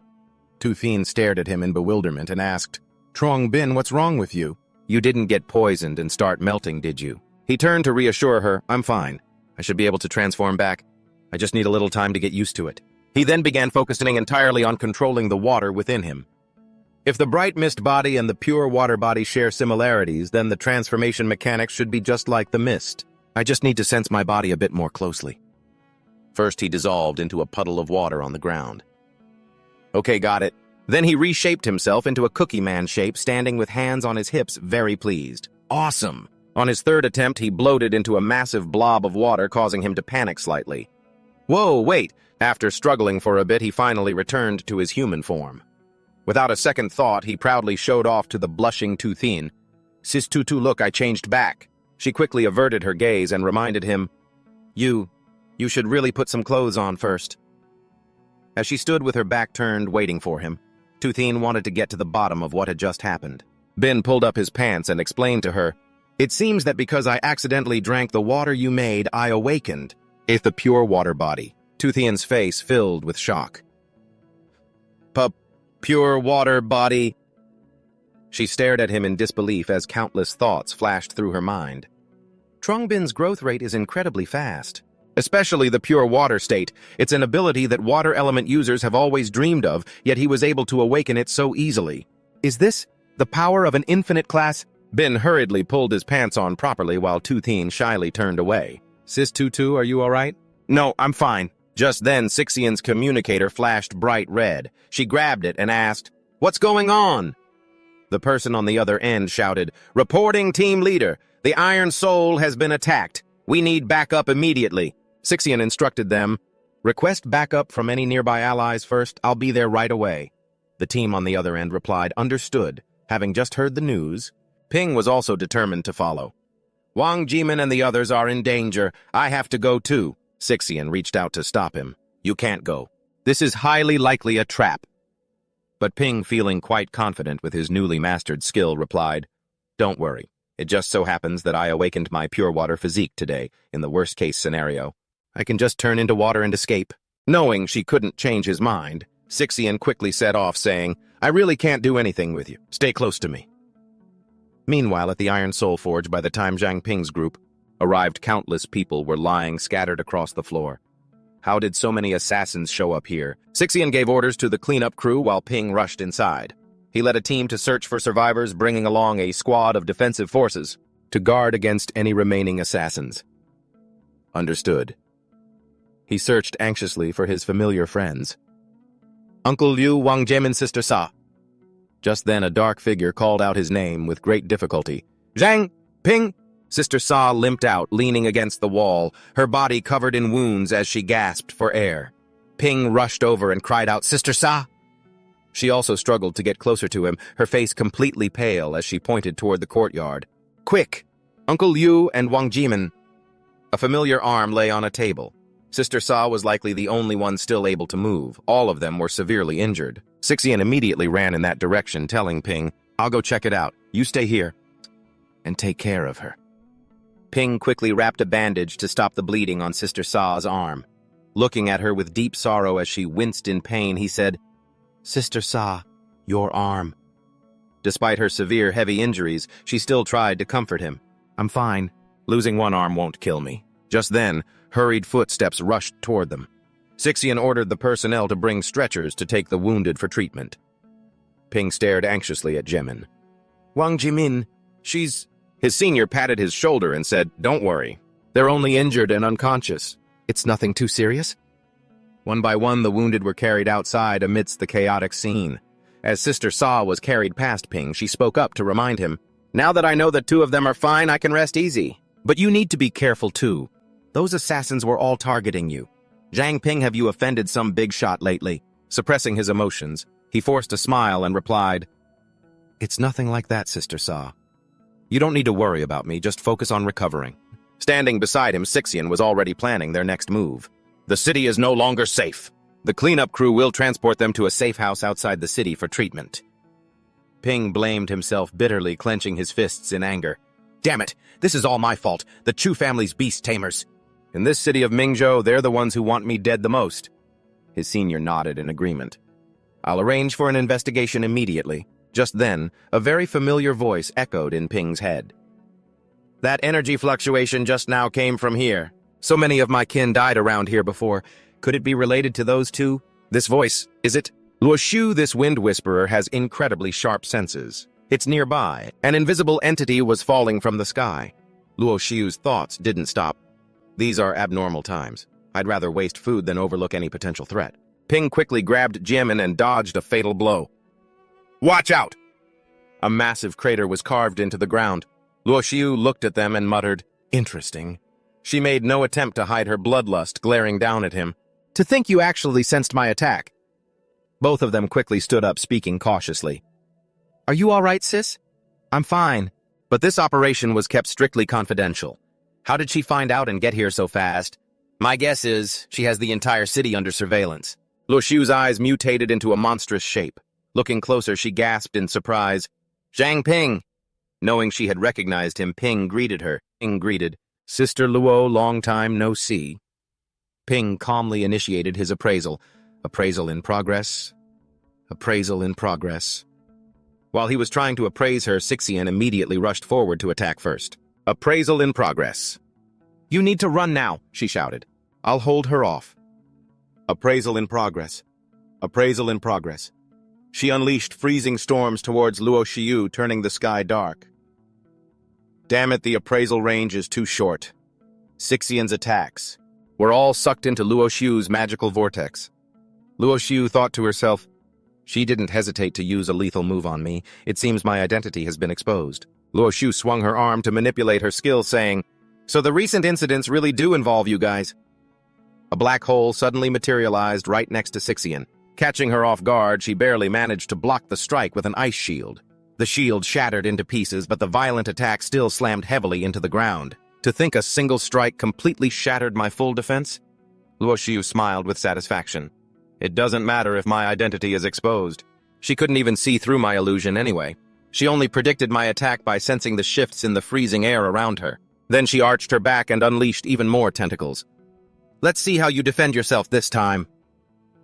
Tu Thien stared at him in bewilderment and asked, "Truong Bin, what's wrong with you? You didn't get poisoned and start melting, did you?" He turned to reassure her, "I'm fine. I should be able to transform back. I just need a little time to get used to it." He then began focusing entirely on controlling the water within him. If the Bright Mist Body and the Pure Water Body share similarities, then the transformation mechanics should be just like the mist. I just need to sense my body a bit more closely. First, he dissolved into a puddle of water on the ground. Okay, got it. Then he reshaped himself into a Cookie Man shape, standing with hands on his hips, very pleased. Awesome! On his third attempt, he bloated into a massive blob of water, causing him to panic slightly. Whoa, wait! After struggling for a bit, he finally returned to his human form. Without a second thought, he proudly showed off to the blushing Tu Thien. "Sis Tutu, look, I changed back." She quickly averted her gaze and reminded him, You should really put some clothes on first." As she stood with her back turned, waiting for him, Tu Thien wanted to get to the bottom of what had just happened. Ben pulled up his pants and explained to her, "It seems that because I accidentally drank the water you made, I awakened. It's the pure water body." Tu Thien's face filled with shock. Pure water body?" She stared at him in disbelief as countless thoughts flashed through her mind. Trungbin's growth rate is incredibly fast, especially the pure water state. It's an ability that water element users have always dreamed of, yet he was able to awaken it so easily. Is this the power of an infinite class? Ben hurriedly pulled his pants on properly while Tu Thien shyly turned away. "Sis Tutu, are you all right?" "No, I'm fine." Just then, Sixian's communicator flashed bright red. She grabbed it and asked, "What's going on?" The person on the other end shouted, "Reporting team leader. The Iron Soul has been attacked. We need backup immediately." Sixian instructed them, "Request backup from any nearby allies first. I'll be there right away." The team on the other end replied, "Understood," having just heard the news. Ping was also determined to follow. "Wang Jimin and the others are in danger. I have to go too." Sixian reached out to stop him. "You can't go. This is highly likely a trap." But Ping, feeling quite confident with his newly mastered skill, replied, "Don't worry. It just so happens that I awakened my pure water physique today, in the worst-case scenario. I can just turn into water and escape." Knowing she couldn't change his mind, Sixian quickly set off, saying, "I really can't do anything with you. Stay close to me." Meanwhile, at the Iron Soul Forge, by the time Zhang Ping's group arrived, countless people were lying scattered across the floor. How did so many assassins show up here? Sixian gave orders to the cleanup crew while Ping rushed inside. He led a team to search for survivors, bringing along a squad of defensive forces to guard against any remaining assassins. Understood. He searched anxiously for his familiar friends. "Uncle Liu, Wang Jimin, Sister Sa." Just then, a dark figure called out his name with great difficulty. "Zhang! Ping!" Sister Sa limped out, leaning against the wall, her body covered in wounds as she gasped for air. Ping rushed over and cried out, "Sister Sa!" She also struggled to get closer to him, her face completely pale as she pointed toward the courtyard. "Quick! Uncle Liu and Wang Jimin!" A familiar arm lay on a table. Sister Sa was likely the only one still able to move. All of them were severely injured. Sixian immediately ran in that direction, telling Ping, "I'll go check it out. You stay here and take care of her." Ping quickly wrapped a bandage to stop the bleeding on Sister Sa's arm. Looking at her with deep sorrow as she winced in pain, he said, "Sister Sa, your arm." Despite her severe, heavy injuries, she still tried to comfort him. "I'm fine. Losing one arm won't kill me." Just then, hurried footsteps rushed toward them. Sixian ordered the personnel to bring stretchers to take the wounded for treatment. Ping stared anxiously at Jimin. "Wang Jimin, she's..." His senior patted his shoulder and said, "Don't worry. They're only injured and unconscious. It's nothing too serious." One by one, the wounded were carried outside amidst the chaotic scene. As Sister Sa was carried past Ping, she spoke up to remind him, "Now that I know that 2 of them are fine, I can rest easy. But you need to be careful too. Those assassins were all targeting you. Zhang Ping, have you offended some big shot lately?" Suppressing his emotions, he forced a smile and replied, "It's nothing like that, Sister Sa. You don't need to worry about me, just focus on recovering." Standing beside him, Sixian was already planning their next move. "The city is no longer safe. The cleanup crew will transport them to a safe house outside the city for treatment." Ping blamed himself bitterly, clenching his fists in anger. "Damn it, this is all my fault, the Chu family's beast tamers. In this city of Mingzhou, they're the ones who want me dead the most." His senior nodded in agreement. "I'll arrange for an investigation immediately." Just then, a very familiar voice echoed in Ping's head. "That energy fluctuation just now came from here. So many of my kin died around here before. Could it be related to those two? This voice, is it?" Luo Shu, this wind whisperer, has incredibly sharp senses. It's nearby. An invisible entity was falling from the sky. Luo Shu's thoughts didn't stop. These are abnormal times. I'd rather waste food than overlook any potential threat. Ping quickly grabbed Jimin and dodged a fatal blow. "Watch out!" A massive crater was carved into the ground. Luo Xiu looked at them and muttered, "Interesting." She made no attempt to hide her bloodlust, glaring down at him. "To think you actually sensed my attack." Both of them quickly stood up, speaking cautiously. "Are you all right, sis?" "I'm fine, but this operation was kept strictly confidential. How did she find out and get here so fast?" "My guess is she has the entire city under surveillance." Luo Xiu's eyes mutated into a monstrous shape. Looking closer, she gasped in surprise. "Zhang Ping!" Knowing she had recognized him, Ping greeted her. Ping greeted, "Sister Luo, long time no see." Ping calmly initiated his appraisal. Appraisal in progress. Appraisal in progress. While he was trying to appraise her, Sixian immediately rushed forward to attack first. Appraisal in progress. "You need to run now," she shouted. "I'll hold her off." Appraisal in progress. Appraisal in progress. She unleashed freezing storms towards Luo Xiu, turning the sky dark. Damn it, the appraisal range is too short. Sixian's attacks were all sucked into Luo Xiu's magical vortex. Luo Xiu thought to herself, "She didn't hesitate to use a lethal move on me. It seems my identity has been exposed." Luo Xiu swung her arm to manipulate her skill, saying, "So the recent incidents really do involve you guys." A black hole suddenly materialized right next to Sixian. Catching her off guard, she barely managed to block the strike with an ice shield. The shield shattered into pieces, but the violent attack still slammed heavily into the ground. To think a single strike completely shattered my full defense? Luo Xiu smiled with satisfaction. It doesn't matter if my identity is exposed. She couldn't even see through my illusion anyway. She only predicted my attack by sensing the shifts in the freezing air around her. Then she arched her back and unleashed even more tentacles. "Let's see how you defend yourself this time."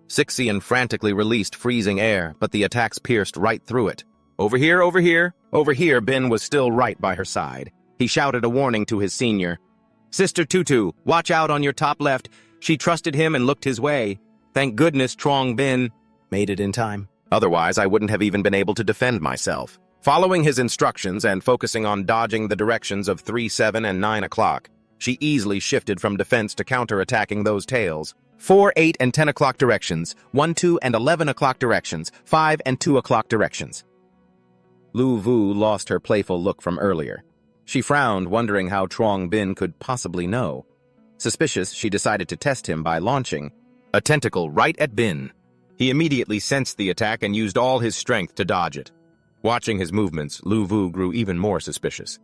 Sixian frantically released freezing air, but the attacks pierced right through it. "Over here, over here, over here." Bin was still right by her side. He shouted a warning to his senior. "Sister Tutu, watch out on your top left." She trusted him and looked his way. Thank goodness Trong Bin made it in time. Otherwise, I wouldn't have even been able to defend myself. Following his instructions and focusing on dodging the directions of 3, 7, and 9 o'clock, she easily shifted from defense to counter-attacking those tails. 4, 8, and 10 o'clock directions, 1, 2, and 11 o'clock directions, 5 and 2 o'clock directions. Lu Vu lost her playful look from earlier. She frowned, wondering how Trong Bin could possibly know. Suspicious, she decided to test him by launching a tentacle right at Bin. He immediately sensed the attack and used all his strength to dodge it. Watching his movements, Lu Vu grew even more suspicious.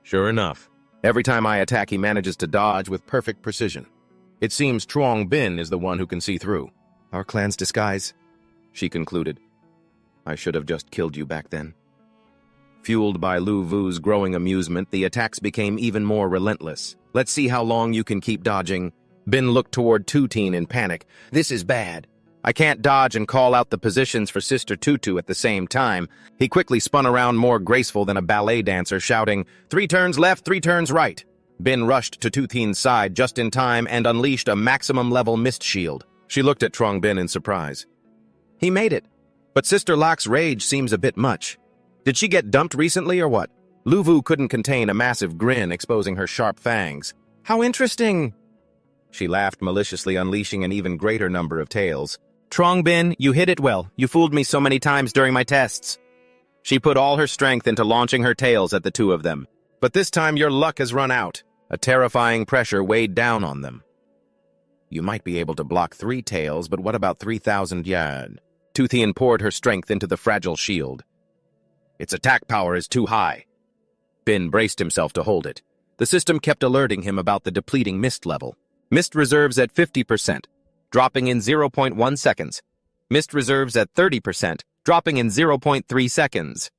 Sure enough, every time I attack, he manages to dodge with perfect precision. It seems Trong Bin is the one who can see through. Our clan's disguise, she concluded. I should have just killed you back then. Fueled by Lu Vu's growing amusement, the attacks became even more relentless. Let's see how long you can keep dodging. Bin looked toward Tuteen in panic. This is bad. I can't dodge and call out the positions for Sister Tutu at the same time. He quickly spun around more graceful than a ballet dancer, shouting, 3 turns left, 3 turns right. Bin rushed to Tuteen's side just in time and unleashed a maximum-level mist shield. She looked at Trong Bin in surprise. He made it. But Sister Locke's rage seems a bit much. Did she get dumped recently or what? Lu Vu couldn't contain a massive grin, exposing her sharp fangs. How interesting! She laughed maliciously, unleashing an even greater number of tails. Trong Bin, you hit it well. You fooled me so many times during my tests. She put all her strength into launching her tails at the two of them. But this time your luck has run out. A terrifying pressure weighed down on them. You might be able to block 3 tails, but what about 3,000 yen? Tuteen poured her strength into the fragile shield. Its attack power is too high. Bin braced himself to hold it. The system kept alerting him about the depleting mist level. Mist reserves at 50%, dropping in 0.1 seconds. Mist reserves at 30%, dropping in 0.3 seconds.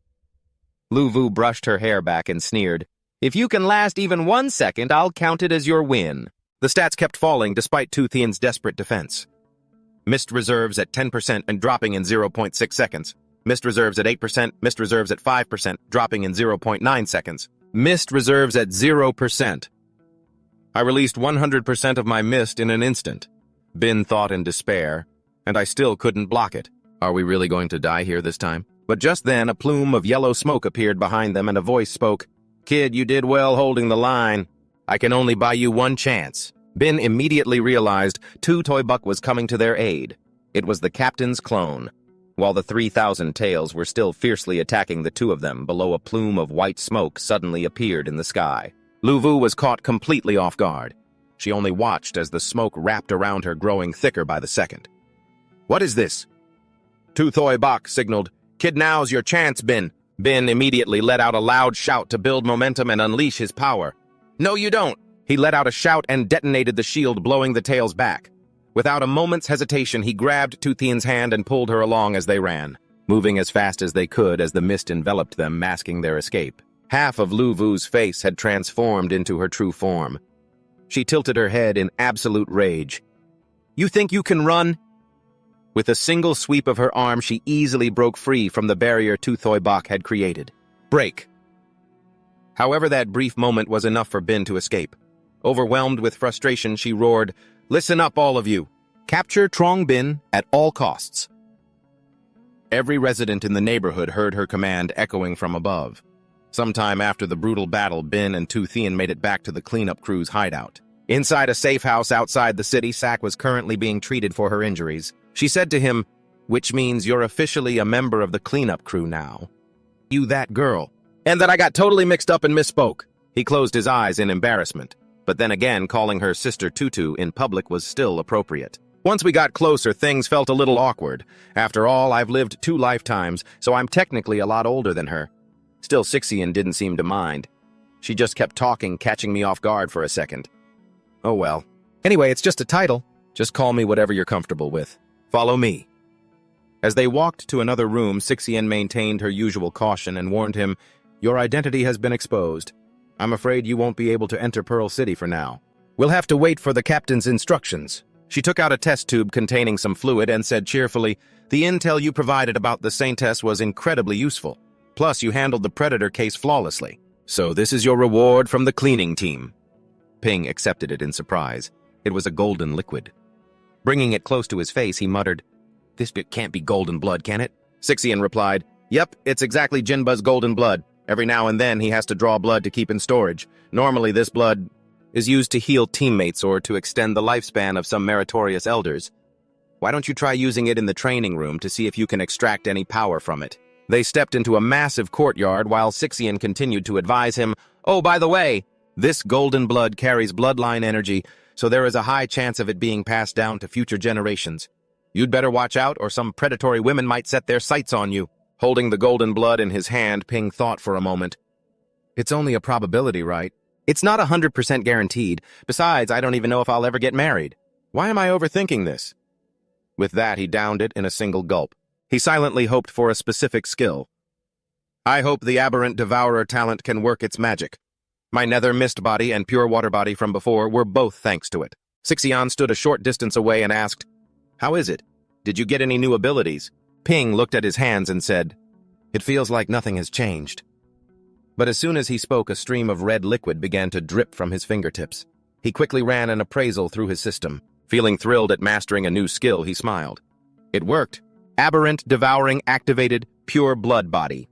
Lu Vu brushed her hair back and sneered. If you can last even 1 second, I'll count it as your win. The stats kept falling despite Tuteen's desperate defense. Mist reserves at 10% and dropping in 0.6 seconds. Mist reserves at 8%, mist reserves at 5%, dropping in 0.9 seconds. Mist reserves at 0%. I released 100% of my mist in an instant. Bin thought in despair, and I still couldn't block it. Are we really going to die here this time? But just then, a plume of yellow smoke appeared behind them and a voice spoke. Kid, you did well holding the line. I can only buy you 1 chance. Bin immediately realized Tu Toy Buck was coming to their aid. It was the captain's clone. While the 3,000 tails were still fiercely attacking the two of them, below a plume of white smoke suddenly appeared in the sky. Lu Vu was caught completely off guard. She only watched as the smoke wrapped around her, growing thicker by the second. What is this? Tu Thoi Bok signaled, Kid, now's your chance, Bin. Bin immediately let out a loud shout to build momentum and unleash his power. No, you don't. He let out a shout and detonated the shield, blowing the tails back. Without a moment's hesitation, he grabbed Tu Thien's hand and pulled her along as they ran, moving as fast as they could as the mist enveloped them, masking their escape. Half of Lu Vu's face had transformed into her true form. She tilted her head in absolute rage. You think you can run? With a single sweep of her arm, she easily broke free from the barrier Tu Thoi Bok had created. Break! However, that brief moment was enough for Bin to escape. Overwhelmed with frustration, she roared, Listen up, all of you. Capture Trong Bin at all costs. Every resident in the neighborhood heard her command echoing from above. Sometime after the brutal battle, Bin and Tu Thien made it back to the cleanup crew's hideout. Inside a safe house outside the city, Sak was currently being treated for her injuries. She said to him, Which means you're officially a member of the cleanup crew now. You that girl. And that I got totally mixed up and misspoke. He closed his eyes in embarrassment. But then again, calling her Sister Tutu in public was still appropriate. Once we got closer, things felt a little awkward. After all, I've lived 2 lifetimes, so I'm technically a lot older than her. Still, Sixian didn't seem to mind. She just kept talking, catching me off guard for a second. Oh well. Anyway, it's just a title. Just call me whatever you're comfortable with. Follow me. As they walked to another room, Sixian maintained her usual caution and warned him, Your identity has been exposed. I'm afraid you won't be able to enter Pearl City for now. We'll have to wait for the captain's instructions. She took out a test tube containing some fluid and said cheerfully, The intel you provided about the Saintess was incredibly useful. Plus, you handled the Predator case flawlessly. So this is your reward from the cleaning team. Ping accepted it in surprise. It was a golden liquid. Bringing it close to his face, he muttered, This bit can't be golden blood, can it? Sixian replied, Yep, it's exactly Jinba's golden blood. Every now and then he has to draw blood to keep in storage. Normally this blood is used to heal teammates or to extend the lifespan of some meritorious elders. Why don't you try using it in the training room to see if you can extract any power from it? They stepped into a massive courtyard while Sixian continued to advise him, Oh, by the way, this golden blood carries bloodline energy, so there is a high chance of it being passed down to future generations. You'd better watch out or some predatory women might set their sights on you. Holding the golden blood in his hand, Ping thought for a moment. It's only a probability, right? It's not 100% guaranteed. Besides, I don't even know if I'll ever get married. Why am I overthinking this? With that, he downed it in a single gulp. He silently hoped for a specific skill. I hope the aberrant devourer talent can work its magic. My nether mist body and pure water body from before were both thanks to it. Sixian stood a short distance away and asked, How is it? Did you get any new abilities? Ping looked at his hands and said, It feels like nothing has changed. But as soon as he spoke, a stream of red liquid began to drip from his fingertips. He quickly ran an appraisal through his system. Feeling thrilled at mastering a new skill, he smiled. It worked. Aberrant Devouring Activated Pure Blood Body.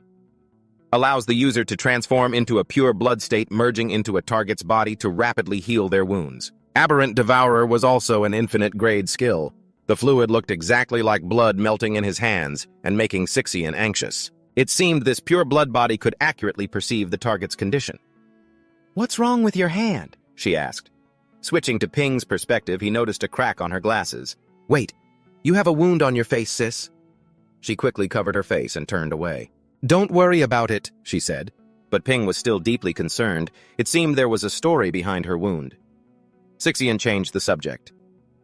Allows the user to transform into a pure blood state, merging into a target's body to rapidly heal their wounds. Aberrant Devourer was also an infinite grade skill. The fluid looked exactly like blood melting in his hands and making Sixian anxious. It seemed this pure blood body could accurately perceive the target's condition. What's wrong with your hand? She asked. Switching to Ping's perspective, he noticed a crack on her glasses. Wait, you have a wound on your face, sis? She quickly covered her face and turned away. Don't worry about it, she said. But Ping was still deeply concerned. It seemed there was a story behind her wound. Sixian changed the subject.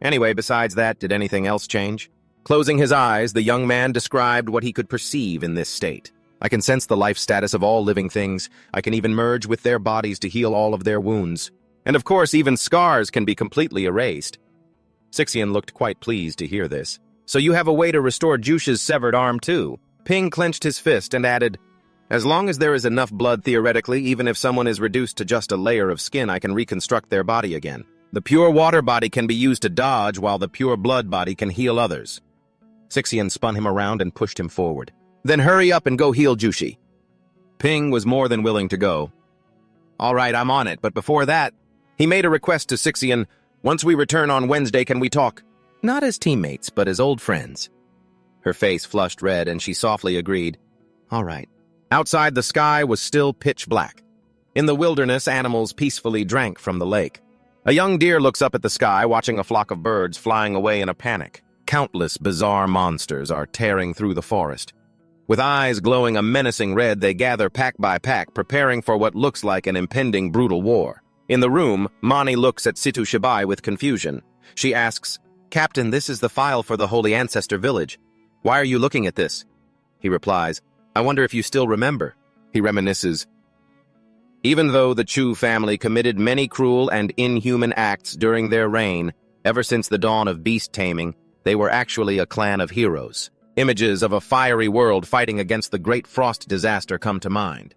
Anyway, besides that, did anything else change? Closing his eyes, the young man described what he could perceive in this state. I can sense the life status of all living things. I can even merge with their bodies to heal all of their wounds. And of course, even scars can be completely erased. Sixian looked quite pleased to hear this. So you have a way to restore Jush's severed arm too? Ping clenched his fist and added, As long as there is enough blood theoretically, even if someone is reduced to just a layer of skin, I can reconstruct their body again. The pure water body can be used to dodge, while the pure blood body can heal others. Sixian spun him around and pushed him forward. Then hurry up and go heal Jushi. Ping was more than willing to go. All right, I'm on it, but before that, he made a request to Sixian. Once we return on Wednesday, can we talk? Not as teammates, but as old friends. Her face flushed red and she softly agreed. All right. Outside, the sky was still pitch black. In the wilderness, animals peacefully drank from the lake. A young deer looks up at the sky, watching a flock of birds flying away in a panic. Countless bizarre monsters are tearing through the forest. With eyes glowing a menacing red, they gather pack by pack, preparing for what looks like an impending brutal war. In the room, Mani looks at Situ Shibai with confusion. She asks, "Captain, this is the file for the Holy Ancestor Village. Why are you looking at this?" He replies, "I wonder if you still remember." He reminisces. Even though the Chu family committed many cruel and inhuman acts during their reign, ever since the dawn of beast taming, they were actually a clan of heroes. Images of a fiery world fighting against the Great Frost disaster come to mind.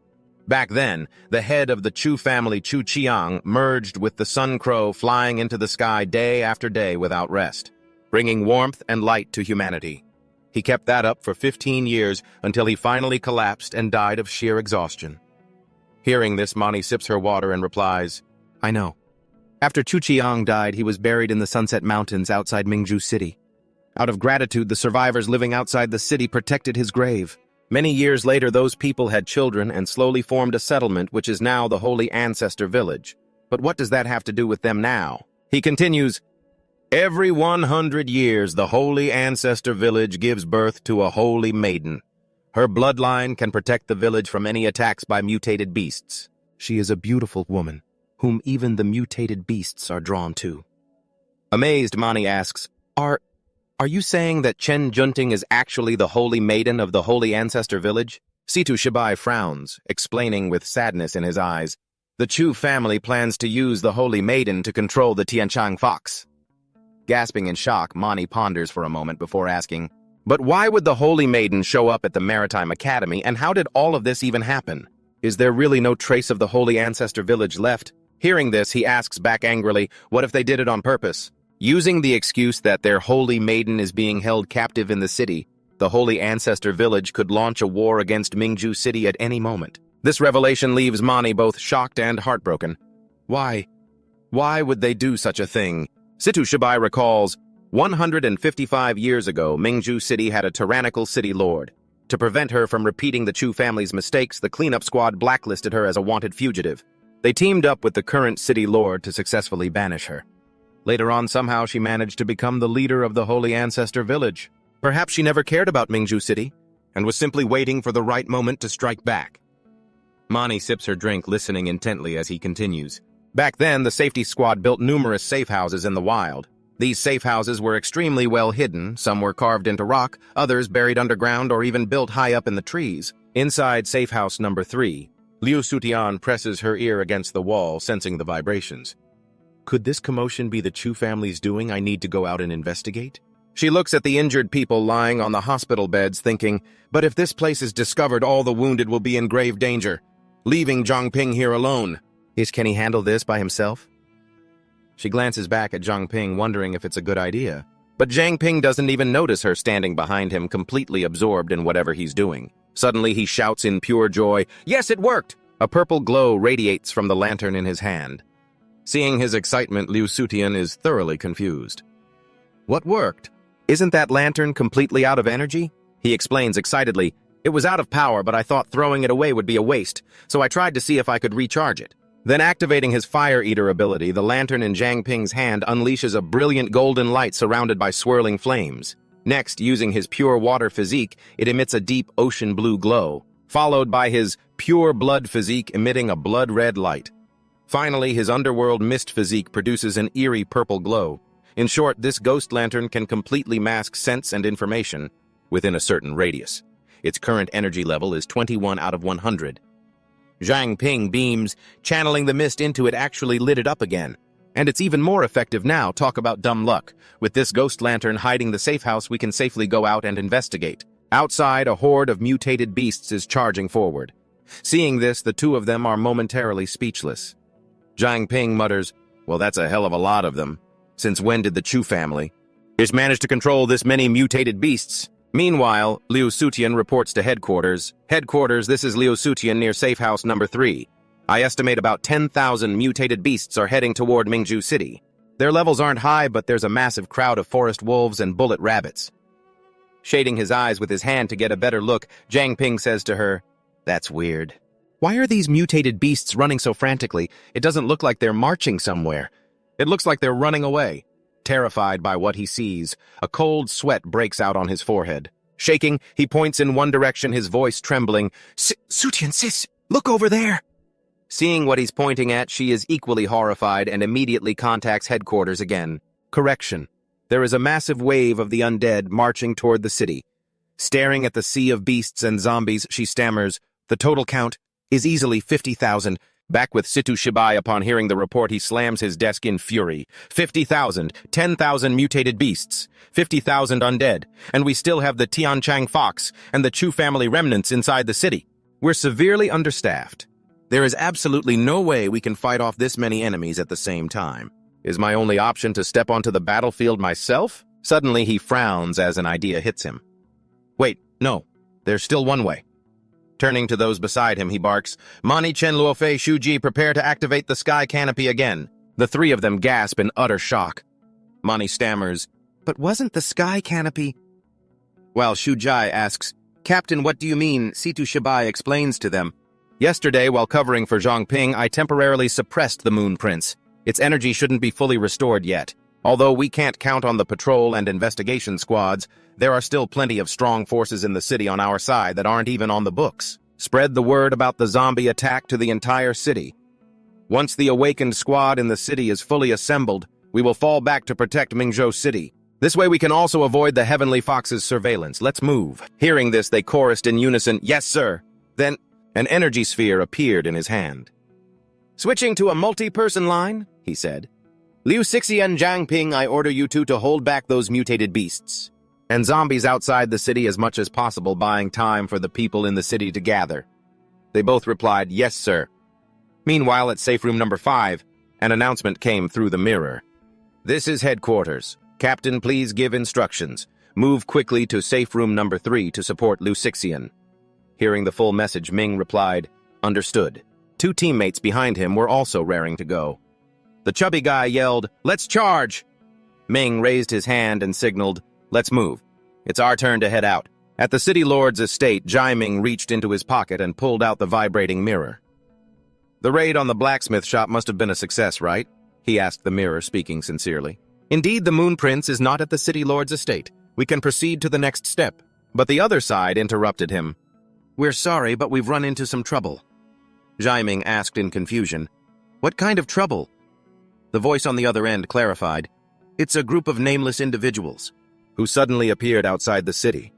Back then, the head of the Chu family, Chu Qiang, merged with the sun crow, flying into the sky day after day without rest, bringing warmth and light to humanity. He kept that up for 15 years until he finally collapsed and died of sheer exhaustion. Hearing this, Mani sips her water and replies, "I know. After Chu Qiang died, he was buried in the Sunset Mountains outside Mingju City. Out of gratitude, the survivors living outside the city protected his grave. Many years later, those people had children and slowly formed a settlement which is now the Holy Ancestor Village. But what does that have to do with them now?" He continues, "Every 100 years, the Holy Ancestor Village gives birth to a holy maiden. Her bloodline can protect the village from any attacks by mutated beasts. She is a beautiful woman, whom even the mutated beasts are drawn to." Amazed, Mani asks, Are you saying that Chen Junting is actually the holy maiden of the Holy Ancestor Village?" Situ Shibai frowns, explaining with sadness in his eyes, "The Chu family plans to use the holy maiden to control the Tianchang fox." Gasping in shock, Mani ponders for a moment before asking, "But why would the holy maiden show up at the Maritime Academy, and how did all of this even happen? Is there really no trace of the Holy Ancestor Village left?" Hearing this, he asks back angrily, "What if they did it on purpose?" Using the excuse that their holy maiden is being held captive in the city, the Holy Ancestor Village could launch a war against Mingju City at any moment. This revelation leaves Mani both shocked and heartbroken. Why would they do such a thing? Situ Shibai recalls, 155 years ago, Mingju City had a tyrannical city lord. To prevent her from repeating the Chu family's mistakes, the cleanup squad blacklisted her as a wanted fugitive. They teamed up with the current city lord to successfully banish her. Later on, somehow she managed to become the leader of the Holy Ancestor Village. Perhaps she never cared about Mingju City, and was simply waiting for the right moment to strike back. Mani sips her drink, listening intently as he continues. Back then, the safety squad built numerous safe houses in the wild. These safe houses were extremely well hidden. Some were carved into rock, others buried underground or even built high up in the trees. Inside safe house number 3, Liu Sutian presses her ear against the wall, sensing the vibrations. Could this commotion be the Chu family's doing? I need to go out and investigate. She looks at the injured people lying on the hospital beds, thinking, but if this place is discovered, all the wounded will be in grave danger. Leaving Zhangping here alone. Can he handle this by himself? She glances back at Zhangping, wondering if it's a good idea. But Zhangping doesn't even notice her standing behind him, completely absorbed in whatever he's doing. Suddenly he shouts in pure joy, "Yes, it worked!" A purple glow radiates from the lantern in his hand. Seeing his excitement, Liu Sutian is thoroughly confused. "What worked? Isn't that lantern completely out of energy?" He explains excitedly, "It was out of power, but I thought throwing it away would be a waste, so I tried to see if I could recharge it." Then activating his Fire Eater ability, the lantern in Zhang Ping's hand unleashes a brilliant golden light surrounded by swirling flames. Next, using his Pure Water physique, it emits a deep ocean blue glow, followed by his Pure Blood physique emitting a blood-red light. Finally, his Underworld Mist physique produces an eerie purple glow. In short, this ghost lantern can completely mask scents and information within a certain radius. Its current energy level is 21 out of 100. Zhang Ping beams, channeling the mist into it actually lit it up again. And it's even more effective now, talk about dumb luck. With this ghost lantern hiding the safe house, we can safely go out and investigate. Outside, a horde of mutated beasts is charging forward. Seeing this, the two of them are momentarily speechless. Zhang Ping mutters, "Well, that's a hell of a lot of them. Since when did the Chu family just manage to control this many mutated beasts?" Meanwhile, Liu Sutian reports to headquarters. "Headquarters, this is Liu Sutian near safe house number 3. I estimate about 10,000 mutated beasts are heading toward Mingju City. Their levels aren't high, but there's a massive crowd of forest wolves and bullet rabbits." Shading his eyes with his hand to get a better look, Zhang Ping says to her, "That's weird. Why are these mutated beasts running so frantically? It doesn't look like they're marching somewhere. It looks like they're running away." Terrified by what he sees, a cold sweat breaks out on his forehead. Shaking, he points in one direction, his voice trembling. "Sutian sis, look over there!" Seeing what he's pointing at, she is equally horrified and immediately contacts headquarters again. Correction. There is a massive wave of the undead marching toward the city. Staring at the sea of beasts and zombies, she stammers, "The total count is easily 50,000. Back with Situ Shibai upon hearing the report, he slams his desk in fury. 50,000, 10,000 mutated beasts, 50,000 undead, and we still have the Tianchang Fox and the Chu family remnants inside the city. We're severely understaffed. There is absolutely no way we can fight off this many enemies at the same time. Is my only option to step onto the battlefield myself?" Suddenly he frowns as an idea hits him. "Wait, no, there's still one way." Turning to those beside him, he barks, "Mani Chen Luofei Shuji, prepare to activate the sky canopy again." The three of them gasp in utter shock. Mani stammers, "But wasn't the sky canopy—" While Shujai asks, "Captain, what do you mean?" Situ Shibai explains to them, "Yesterday, while covering for Zhongping, I temporarily suppressed the Moon Prince. Its energy shouldn't be fully restored yet. Although we can't count on the patrol and investigation squads, there are still plenty of strong forces in the city on our side that aren't even on the books. Spread the word about the zombie attack to the entire city. Once the awakened squad in the city is fully assembled, we will fall back to protect Mingzhou City. This way we can also avoid the Heavenly Fox's surveillance. Let's move." Hearing this, they chorused in unison, "Yes, sir." Then, an energy sphere appeared in his hand. "Switching to a multi-person line," he said. "Liu Xixian Zhangping, I order you two to hold back those mutated beasts. And zombies outside the city as much as possible, buying time for the people in the city to gather." They both replied, "Yes, sir." Meanwhile, at safe room number 5, an announcement came through the mirror. "This is headquarters. Captain, please give instructions. Move quickly to safe room number 3 to support Liu Xixian." Hearing the full message, Ming replied, "Understood." Two teammates behind him were also raring to go. The chubby guy yelled, "Let's charge!" Ming raised his hand and signaled, "Let's move. It's our turn to head out." At the city lord's estate, Jai Ming reached into his pocket and pulled out the vibrating mirror. "The raid on the blacksmith shop must have been a success, right?" he asked the mirror, speaking sincerely. "Indeed, the Moon Prince is not at the city lord's estate. We can proceed to the next step." But the other side interrupted him. "We're sorry, but we've run into some trouble." Jai Ming asked in confusion, "What kind of trouble?" The voice on the other end clarified, "It's a group of nameless individuals who suddenly appeared outside the city.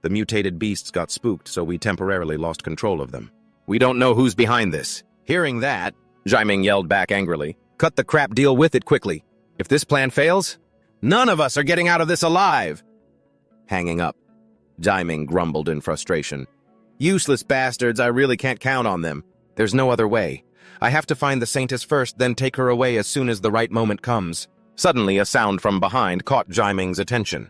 The mutated beasts got spooked, so we temporarily lost control of them. We don't know who's behind this." Hearing that, Jai Ming yelled back angrily, "Cut the crap, deal with it quickly. If this plan fails, none of us are getting out of this alive." Hanging up, Jai Ming grumbled in frustration, "Useless bastards, I really can't count on them. There's no other way. I have to find the Saintess first, then take her away as soon as the right moment comes." Suddenly, a sound from behind caught Jai Ming's attention.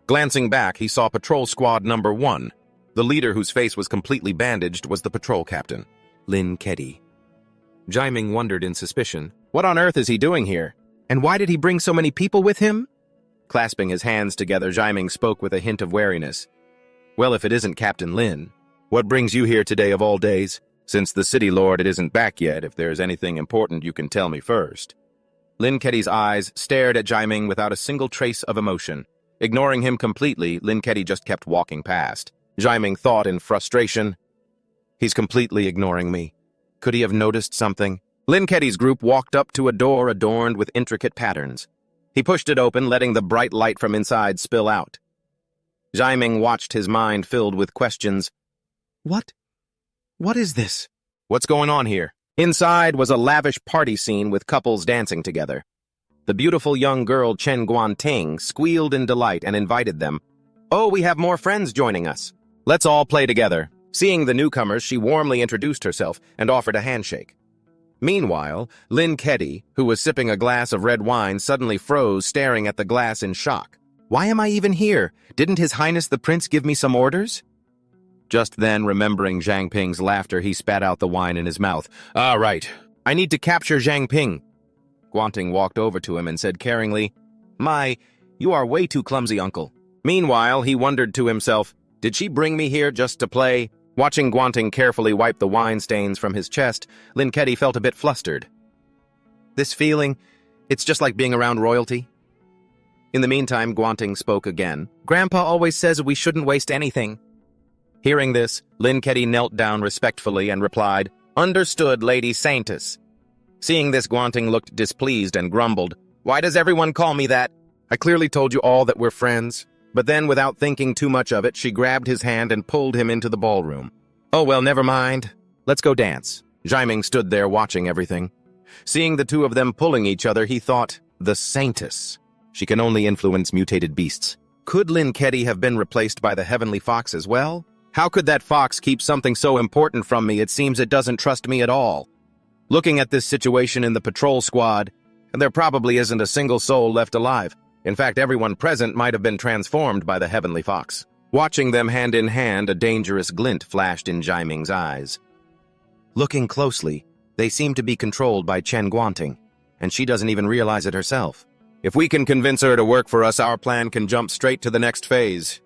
Glancing back, he saw Patrol Squad number 1. The leader, whose face was completely bandaged, was the patrol captain, Lin Keddy. Jai Ming wondered in suspicion, what on earth is he doing here? And why did he bring so many people with him? Clasping his hands together, Jai Ming spoke with a hint of wariness. "Well, if it isn't Captain Lin, what brings you here today of all days? Since the city lord it isn't back yet, if there's anything important you can tell me first." Lin Keddy's eyes stared at Jai Ming without a single trace of emotion. Ignoring him completely, Lin Keddy just kept walking past. Jai Ming thought in frustration, "He's completely ignoring me. Could he have noticed something?" Lin Keddy's group walked up to a door adorned with intricate patterns. He pushed it open, letting the bright light from inside spill out. Jai Ming watched, his mind filled with questions. What is this? What's going on here? Inside was a lavish party scene with couples dancing together. The beautiful young girl Chen Guanting squealed in delight and invited them. "Oh, we have more friends joining us. Let's all play together." Seeing the newcomers, she warmly introduced herself and offered a handshake. Meanwhile, Lin Keddy, who was sipping a glass of red wine, suddenly froze, staring at the glass in shock. "Why am I even here? Didn't His Highness the Prince give me some orders?" Just then, remembering Zhang Ping's laughter, he spat out the wine in his mouth. "Ah, right. I need to capture Zhang Ping." Guanting walked over to him and said caringly, You are way too clumsy, uncle." Meanwhile, he wondered to himself, did she bring me here just to play? Watching Guanting carefully wipe the wine stains from his chest, Lin Keddy felt a bit flustered. This feeling, it's just like being around royalty. In the meantime, Guanting spoke again. Grandpa always says we shouldn't waste anything. Hearing this, Lin Ketty knelt down respectfully and replied, Understood, Lady Saintess. Seeing this, Guanting looked displeased and grumbled, Why does everyone call me that? I clearly told you all that we're friends. But then, without thinking too much of it, she grabbed his hand and pulled him into the ballroom. Oh well, never mind. Let's go dance. Jiming stood there watching everything. Seeing the two of them pulling each other, he thought, the Saintess. She can only influence mutated beasts. Could Lin Ketty have been replaced by the Heavenly Fox as well? How could that fox keep something so important from me? It seems it doesn't trust me at all. Looking at this situation in the patrol squad, there probably isn't a single soul left alive. In fact, everyone present might have been transformed by the Heavenly Fox. Watching them hand in hand, a dangerous glint flashed in Jiming's eyes. Looking closely, they seem to be controlled by Chen Guanting, and she doesn't even realize it herself. If we can convince her to work for us, our plan can jump straight to the next phase.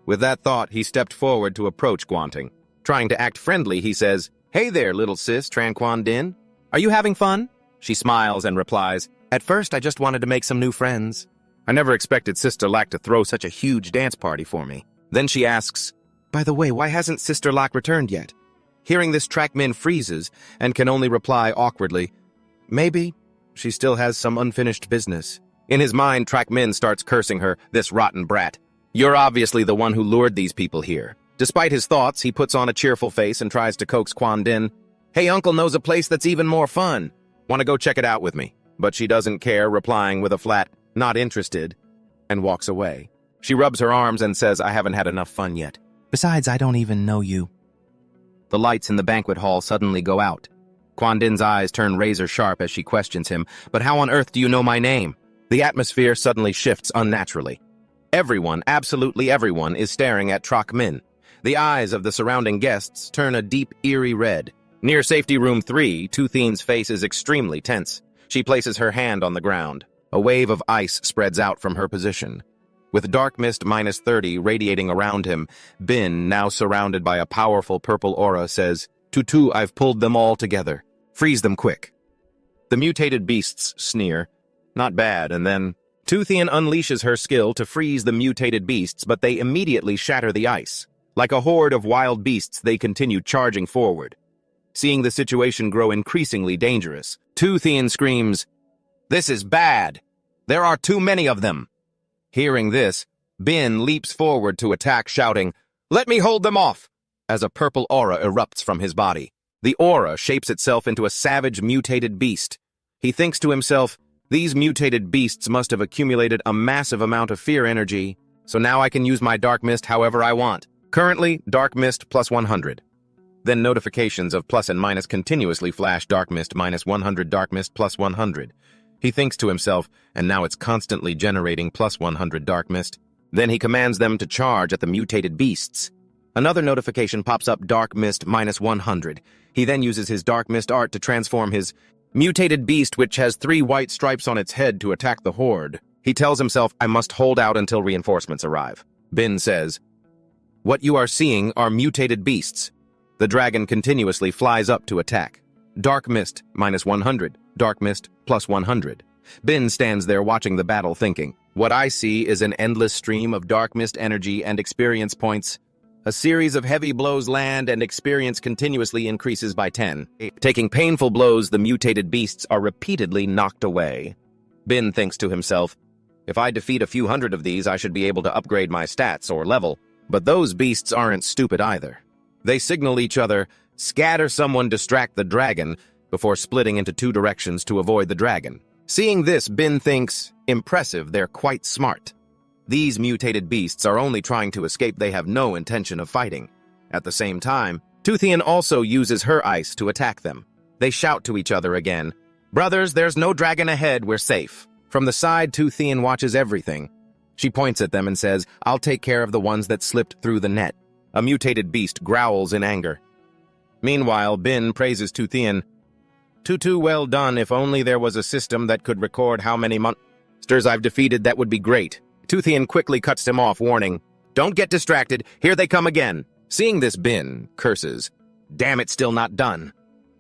With that thought, he stepped forward to approach Guanting. Trying to act friendly, he says, Hey there, little sis, Tran Quan Din. Are you having fun? She smiles and replies, At first, I just wanted to make some new friends. I never expected Sister Lac to throw such a huge dance party for me. Then she asks, By the way, why hasn't Sister Lac returned yet? Hearing this, Track Min freezes and can only reply awkwardly, Maybe she still has some unfinished business. In his mind, Track Min starts cursing her, this rotten brat. You're obviously the one who lured these people here. Despite his thoughts, he puts on a cheerful face and tries to coax Quan Din. Hey, Uncle knows a place that's even more fun. Want to go check it out with me? But she doesn't care, replying with a flat, not interested, and walks away. She rubs her arms and says, I haven't had enough fun yet. Besides, I don't even know you. The lights in the banquet hall suddenly go out. Quan Din's eyes turn razor sharp as she questions him, But how on earth do you know my name? The atmosphere suddenly shifts unnaturally. Everyone, absolutely everyone, is staring at Track Min. The eyes of the surrounding guests turn a deep, eerie red. Near safety room 3, Toothien's face is extremely tense. She places her hand on the ground. A wave of ice spreads out from her position. With dark mist -30 radiating around him, Bin, now surrounded by a powerful purple aura, says, Tutu, I've pulled them all together. Freeze them quick. The mutated beasts sneer. Not bad, and then Toothien unleashes her skill to freeze the mutated beasts, but they immediately shatter the ice. Like a horde of wild beasts, they continue charging forward. Seeing the situation grow increasingly dangerous, Toothien screams, This is bad! There are too many of them! Hearing this, Bin leaps forward to attack, shouting, Let me hold them off! As a purple aura erupts from his body. The aura shapes itself into a savage mutated beast. He thinks to himself, These mutated beasts must have accumulated a massive amount of fear energy, so now I can use my Dark Mist however I want. Currently, Dark Mist plus 100. Then notifications of plus and minus continuously flash Dark Mist minus 100, Dark Mist plus 100. He thinks to himself, and now it's constantly generating plus 100 Dark Mist. Then he commands them to charge at the mutated beasts. Another notification pops up, Dark Mist minus 100. He then uses his Dark Mist art to transform his mutated beast, which has 3 white stripes on its head, to attack the horde. He tells himself, I must hold out until reinforcements arrive. Bin says, What you are seeing are mutated beasts. The dragon continuously flies up to attack. Dark Mist minus 100, Dark Mist plus 100. Bin stands there watching the battle thinking, What I see is an endless stream of Dark Mist energy and experience points. A series of heavy blows land and experience continuously increases by 10. Taking painful blows, the mutated beasts are repeatedly knocked away. Bin thinks to himself, If I defeat a few hundred of these, I should be able to upgrade my stats or level. But those beasts aren't stupid either. They signal each other, scatter someone, distract the dragon, before splitting into 2 directions to avoid the dragon. Seeing this, Bin thinks, Impressive, they're quite smart. These mutated beasts are only trying to escape, they have no intention of fighting. At the same time, Toothien also uses her ice to attack them. They shout to each other again, Brothers, there's no dragon ahead, we're safe. From the side, Toothien watches everything. She points at them and says, I'll take care of the ones that slipped through the net. A mutated beast growls in anger. Meanwhile, Bin praises Toothien. Tutu, well done. If only there was a system that could record how many monsters I've defeated, that would be great. Toothien quickly cuts him off, warning, Don't get distracted, here they come again. Seeing this, Bin curses. Damn, it's still not done.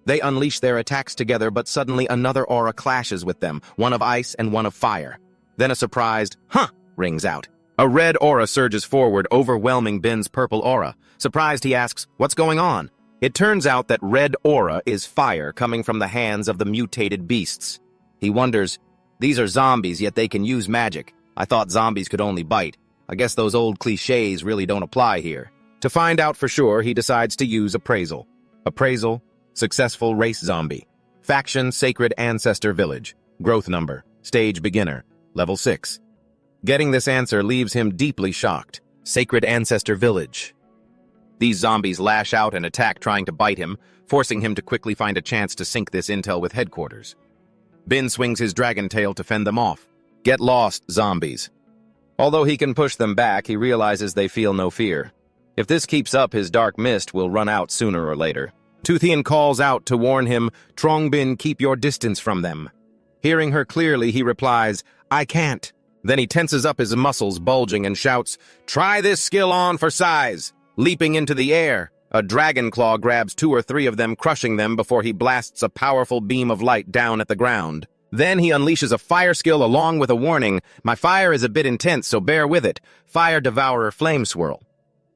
They unleash their attacks together, but suddenly another aura clashes with them, one of ice and one of fire. Then a surprised, "Huh!" rings out. A red aura surges forward, overwhelming Bin's purple aura. Surprised, he asks, "What's going on?" It turns out that red aura is fire coming from the hands of the mutated beasts. He wonders, "These are zombies, yet they can use magic. I thought zombies could only bite. I guess those old cliches really don't apply here." To find out for sure, he decides to use appraisal. Appraisal, successful race zombie. Faction, Sacred Ancestor Village. Growth number, stage beginner, level 6. Getting this answer leaves him deeply shocked. Sacred Ancestor Village. These zombies lash out and attack, trying to bite him, forcing him to quickly find a chance to sync this intel with headquarters. Bin swings his dragon tail to fend them off. Get lost, zombies. Although he can push them back, he realizes they feel no fear. If this keeps up, his dark mist will run out sooner or later. Toothian calls out to warn him, "Trongbin, keep your distance from them." Hearing her clearly, he replies, "I can't." Then he tenses up his muscles, bulging, and shouts, "Try this skill on for size!" Leaping into the air, a dragon claw grabs 2 or 3 of them, crushing them before he blasts a powerful beam of light down at the ground. Then he unleashes a fire skill along with a warning, "My fire is a bit intense, so bear with it. Fire Devourer Flame Swirl."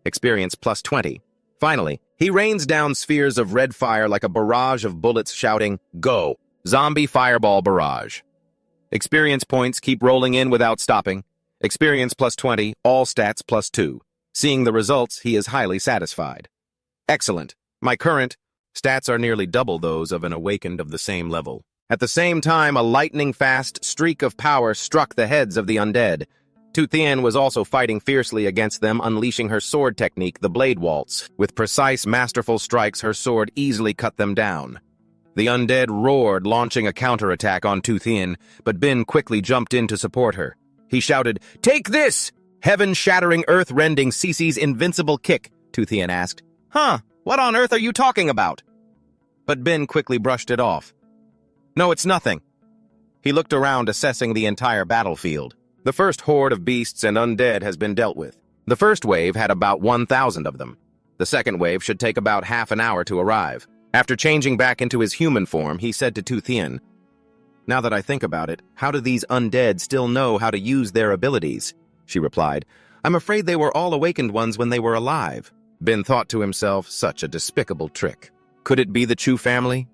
Experience plus 20. Finally, he rains down spheres of red fire like a barrage of bullets, shouting, "Go! Zombie Fireball Barrage." Experience points keep rolling in without stopping. Experience plus 20, all stats plus 2. Seeing the results, he is highly satisfied. Excellent. My current stats are nearly double those of an awakened of the same level. At the same time, a lightning-fast streak of power struck the heads of the undead. Toothian was also fighting fiercely against them, unleashing her sword technique, the Blade Waltz. With precise, masterful strikes, her sword easily cut them down. The undead roared, launching a counterattack on Toothian, but Bin quickly jumped in to support her. He shouted, "Take this!" Heaven-shattering, earth-rending Cece's invincible kick, Toothian asked. "Huh, what on earth are you talking about?" But Bin quickly brushed it off. "No, it's nothing." He looked around, assessing the entire battlefield. The first horde of beasts and undead has been dealt with. The first wave had about 1,000 of them. The second wave should take about half an hour to arrive. After changing back into his human form, he said to Toothian, "Now that I think about it, how do these undead still know how to use their abilities?" She replied, "I'm afraid they were all awakened ones when they were alive." Bin thought to himself, such a despicable trick. Could it be the Chu family?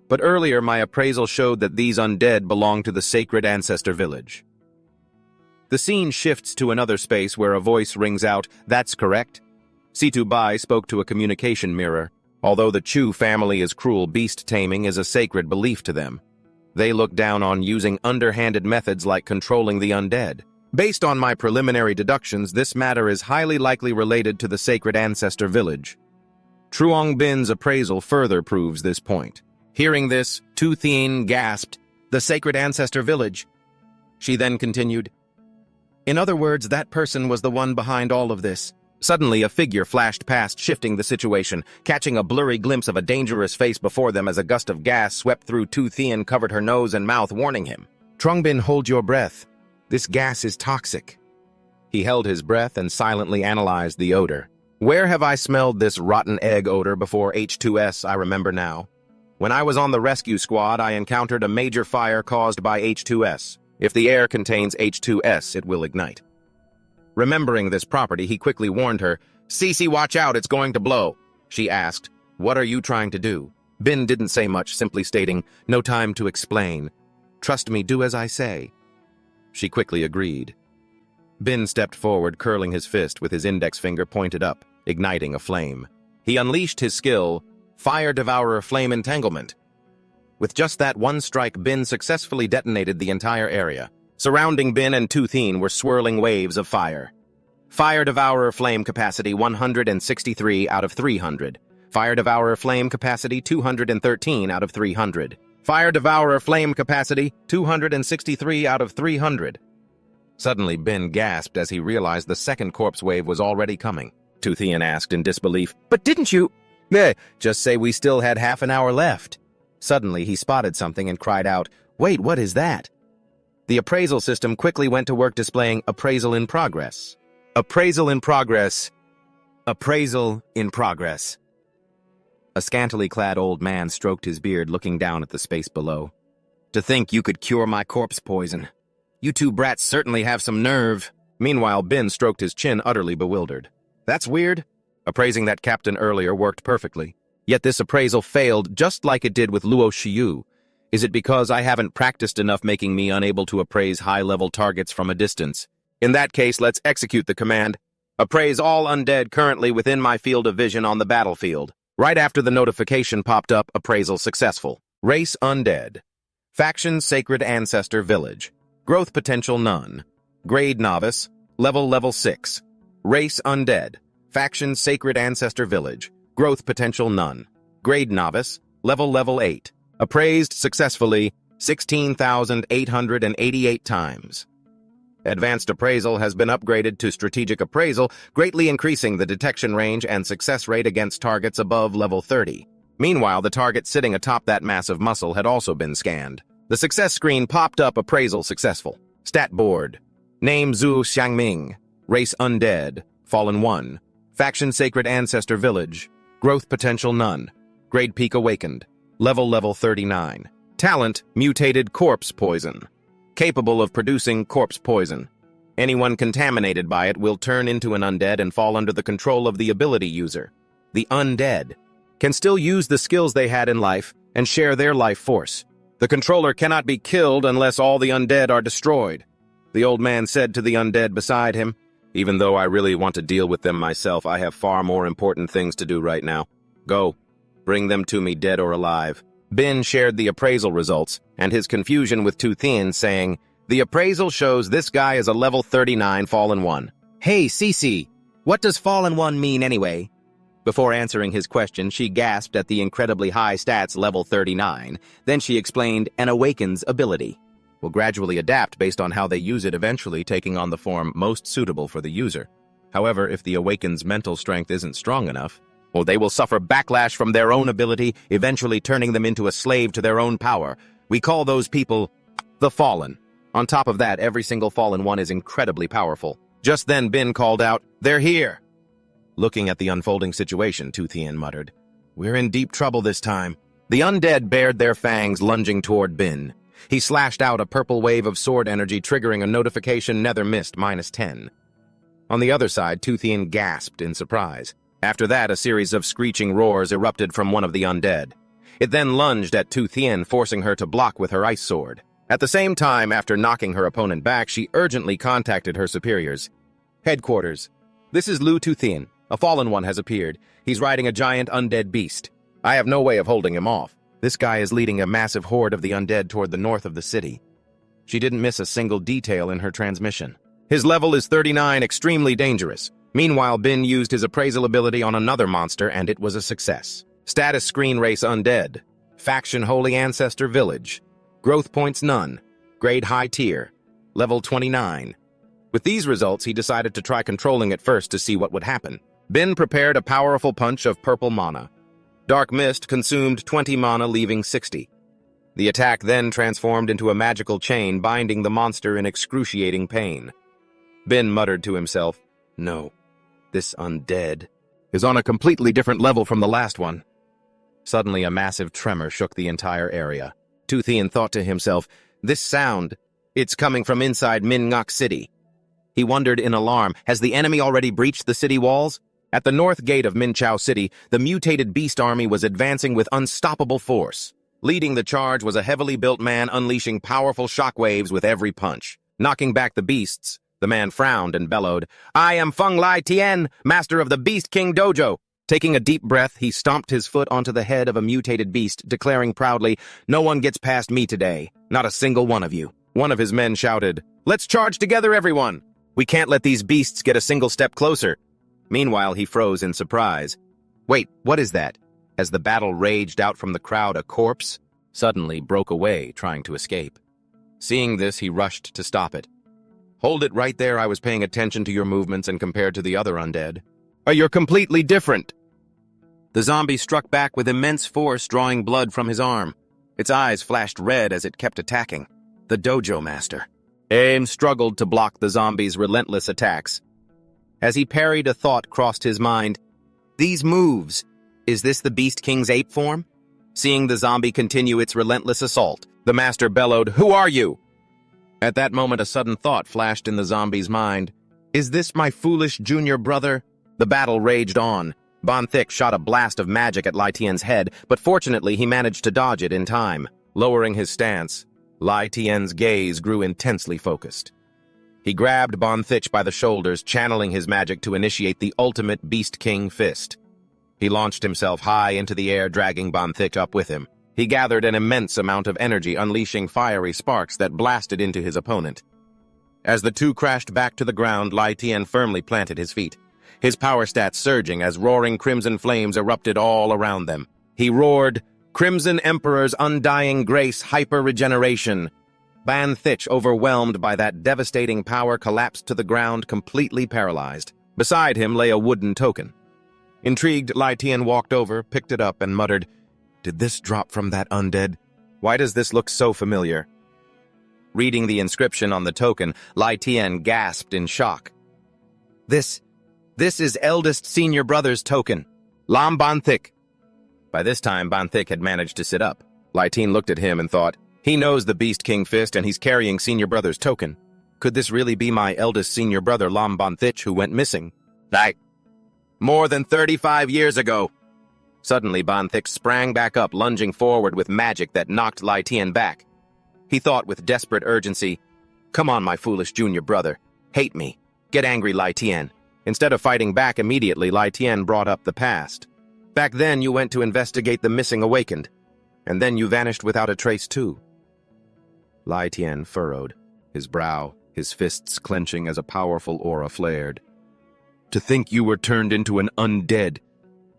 But earlier my appraisal showed that these undead belong to the Sacred Ancestor Village. The scene shifts to another space where a voice rings out, "That's correct." Situ Bai spoke to a communication mirror. Although the Chu family is cruel, beast taming is a sacred belief to them. They look down on using underhanded methods like controlling the undead. Based on my preliminary deductions, this matter is highly likely related to the Sacred Ancestor Village. Truong Bin's appraisal further proves this point. Hearing this, Toothian gasped, "The Sacred Ancestor Village." She then continued, "In other words, that person was the one behind all of this." Suddenly, a figure flashed past, shifting the situation, catching a blurry glimpse of a dangerous face before them as a gust of gas swept through Toothian, covered her nose and mouth, warning him. "Trungbin, hold your breath. This gas is toxic." He held his breath and silently analyzed the odor. "Where have I smelled this rotten egg odor before? H2S, I remember now. When I was on the rescue squad, I encountered a major fire caused by H2S. If the air contains H2S, it will ignite." Remembering this property, he quickly warned her, "Cece, watch out, it's going to blow." She asked, "What are you trying to do?" Bin didn't say much, simply stating, "No time to explain. Trust me, do as I say." She quickly agreed. Bin stepped forward, curling his fist with his index finger pointed up, igniting a flame. He unleashed his skill, Fire Devourer Flame Entanglement. With just that one strike, Bin successfully detonated the entire area. Surrounding Bin and Toothian were swirling waves of fire. Fire Devourer Flame Capacity 163 out of 300. Fire Devourer Flame Capacity 213 out of 300. Fire Devourer Flame Capacity 263 out of 300. Suddenly, Bin gasped as he realized the second corpse wave was already coming. Toothian asked in disbelief, "But didn't you—" Just say we still had half an hour left." Suddenly, he spotted something and cried out, "Wait, what is that?" The appraisal system quickly went to work displaying appraisal in progress. Appraisal in progress. Appraisal in progress. A scantily clad old man stroked his beard, looking down at the space below. "To think you could cure my corpse poison. You two brats certainly have some nerve. Meanwhile, Bin stroked his chin, utterly bewildered. That's weird. Appraising that captain earlier worked perfectly. Yet this appraisal failed just like it did with Luo Shiyu. Is it because I haven't practiced enough, making me unable to appraise high-level targets from a distance? In that case, let's execute the command. Appraise all undead currently within my field of vision on the battlefield. Right after the notification popped up, appraisal successful. Race undead. Faction Sacred Ancestor Village. Growth potential none. Grade novice. Level 6. Race undead. Faction Sacred Ancestor Village. Growth potential none. Grade novice. Level 8. Appraised successfully 16,888 times. Advanced appraisal has been upgraded to strategic appraisal, greatly increasing the detection range and success rate against targets above level 30. Meanwhile, the target sitting atop that massive muscle had also been scanned. The success screen popped up: appraisal successful. Stat board. Name Zhu Xiangming. Race undead. Fallen 1. Faction Sacred Ancestor Village. Growth potential none. Grade peak awakened. Level 39. Talent mutated corpse poison. Capable of producing corpse poison. Anyone contaminated by it will turn into an undead and fall under the control of the ability user. The undead can still use the skills they had in life and share their life force. The controller cannot be killed unless all the undead are destroyed. The old man said to the undead beside him, "Even though I really want to deal with them myself, I have far more important things to do right now. Go, bring them to me, dead or alive." Bin shared the appraisal results and his confusion with Tu Thien, saying, "The appraisal shows this guy is a level 39 Fallen 1. Hey, Cece, what does Fallen 1 mean anyway?" Before answering his question, she gasped at the incredibly high stats level 39. Then she explained an Awakens ability. Will gradually adapt based on how they use it, eventually taking on the form most suitable for the user. However, if the Awaken's mental strength isn't strong enough, or they will suffer backlash from their own ability, eventually turning them into a slave to their own power. We call those people the Fallen. On top of that, every single Fallen 1 is incredibly powerful. Just then, Bin called out, "They're here!" Looking at the unfolding situation, Tu Thien muttered, "We're in deep trouble this time." The undead bared their fangs, lunging toward Bin. He slashed out a purple wave of sword energy, triggering a notification: Nether Mist -10. On the other side, Tu Thien gasped in surprise. After that, a series of screeching roars erupted from one of the undead. It then lunged at Tu Thien, forcing her to block with her ice sword. At the same time, after knocking her opponent back, she urgently contacted her superiors. "Headquarters. This is Lu Tu Thien. A Fallen 1 has appeared. He's riding a giant undead beast. I have no way of holding him off. This guy is leading a massive horde of the undead toward the north of the city." She didn't miss a single detail in her transmission. "His level is 39, extremely dangerous." Meanwhile, Bin used his appraisal ability on another monster, and it was a success. Status screen: race undead. Faction Holy Ancestor Village. Growth points none. Grade high tier. Level 29. With these results, he decided to try controlling it first to see what would happen. Bin prepared a powerful punch of purple mana. Dark Mist consumed 20 mana, leaving 60. The attack then transformed into a magical chain, binding the monster in excruciating pain. Bin muttered to himself, "No. This undead is on a completely different level from the last one." Suddenly, a massive tremor shook the entire area. Tu Thien thought to himself, "This sound, it's coming from inside Min-Ngok City." He wondered in alarm, has the enemy already breached the city walls? At the north gate of Minchao City, the mutated beast army was advancing with unstoppable force. Leading the charge was a heavily built man, unleashing powerful shockwaves with every punch. Knocking back the beasts, the man frowned and bellowed, "I am Feng Lai Tien, master of the Beast King Dojo." Taking a deep breath, he stomped his foot onto the head of a mutated beast, declaring proudly, "No one gets past me today, not a single one of you." One of his men shouted, "Let's charge together, everyone! We can't let these beasts get a single step closer." Meanwhile, he froze in surprise. Wait, what is that? As the battle raged out from the crowd, a corpse suddenly broke away, trying to escape. Seeing this, he rushed to stop it. "Hold it right there. I was paying attention to your movements, and compared to the other undead, you're completely different." The zombie struck back with immense force, drawing blood from his arm. Its eyes flashed red as it kept attacking. The dojo master. Aim struggled to block the zombie's relentless attacks. As he parried, a thought crossed his mind. These moves, is this the Beast King's ape form? Seeing the zombie continue its relentless assault, the master bellowed, "Who are you?" At that moment, a sudden thought flashed in the zombie's mind. Is this my foolish junior brother? The battle raged on. Ban Thick shot a blast of magic at Lai Tian's head, but fortunately he managed to dodge it in time. Lowering his stance, Lai Tian's gaze grew intensely focused. He grabbed Ban Thick by the shoulders, channeling his magic to initiate the ultimate Beast King fist. He launched himself high into the air, dragging Ban Thick up with him. He gathered an immense amount of energy, unleashing fiery sparks that blasted into his opponent. As the two crashed back to the ground, Lai Tian firmly planted his feet, his power stats surging as roaring crimson flames erupted all around them. He roared, "Crimson Emperor's undying grace, hyper-regeneration!" Ban Thick, overwhelmed by that devastating power, collapsed to the ground, completely paralyzed. Beside him lay a wooden token. Intrigued, Lai Tian walked over, picked it up, and muttered, "Did this drop from that undead? Why does this look so familiar?" Reading the inscription on the token, Lai Tian gasped in shock. This is eldest senior brother's token, Lam Ban Thick." By this time, Ban Thick had managed to sit up. Lai Tian looked at him and thought, he knows the Beast King fist and he's carrying senior brother's token. Could this really be my eldest senior brother, Lam Ban Thick, who went missing? More than 35 years ago. Suddenly, Ban Thick sprang back up, lunging forward with magic that knocked Lai Tian back. He thought with desperate urgency, "Come on, my foolish junior brother. Hate me. Get angry, Lai Tian." Instead of fighting back immediately, Lai Tian brought up the past. "Back then, you went to investigate the missing awakened, and then you vanished without a trace too." Lai Tian furrowed, his brow, his fists clenching as a powerful aura flared. "To think you were turned into an undead.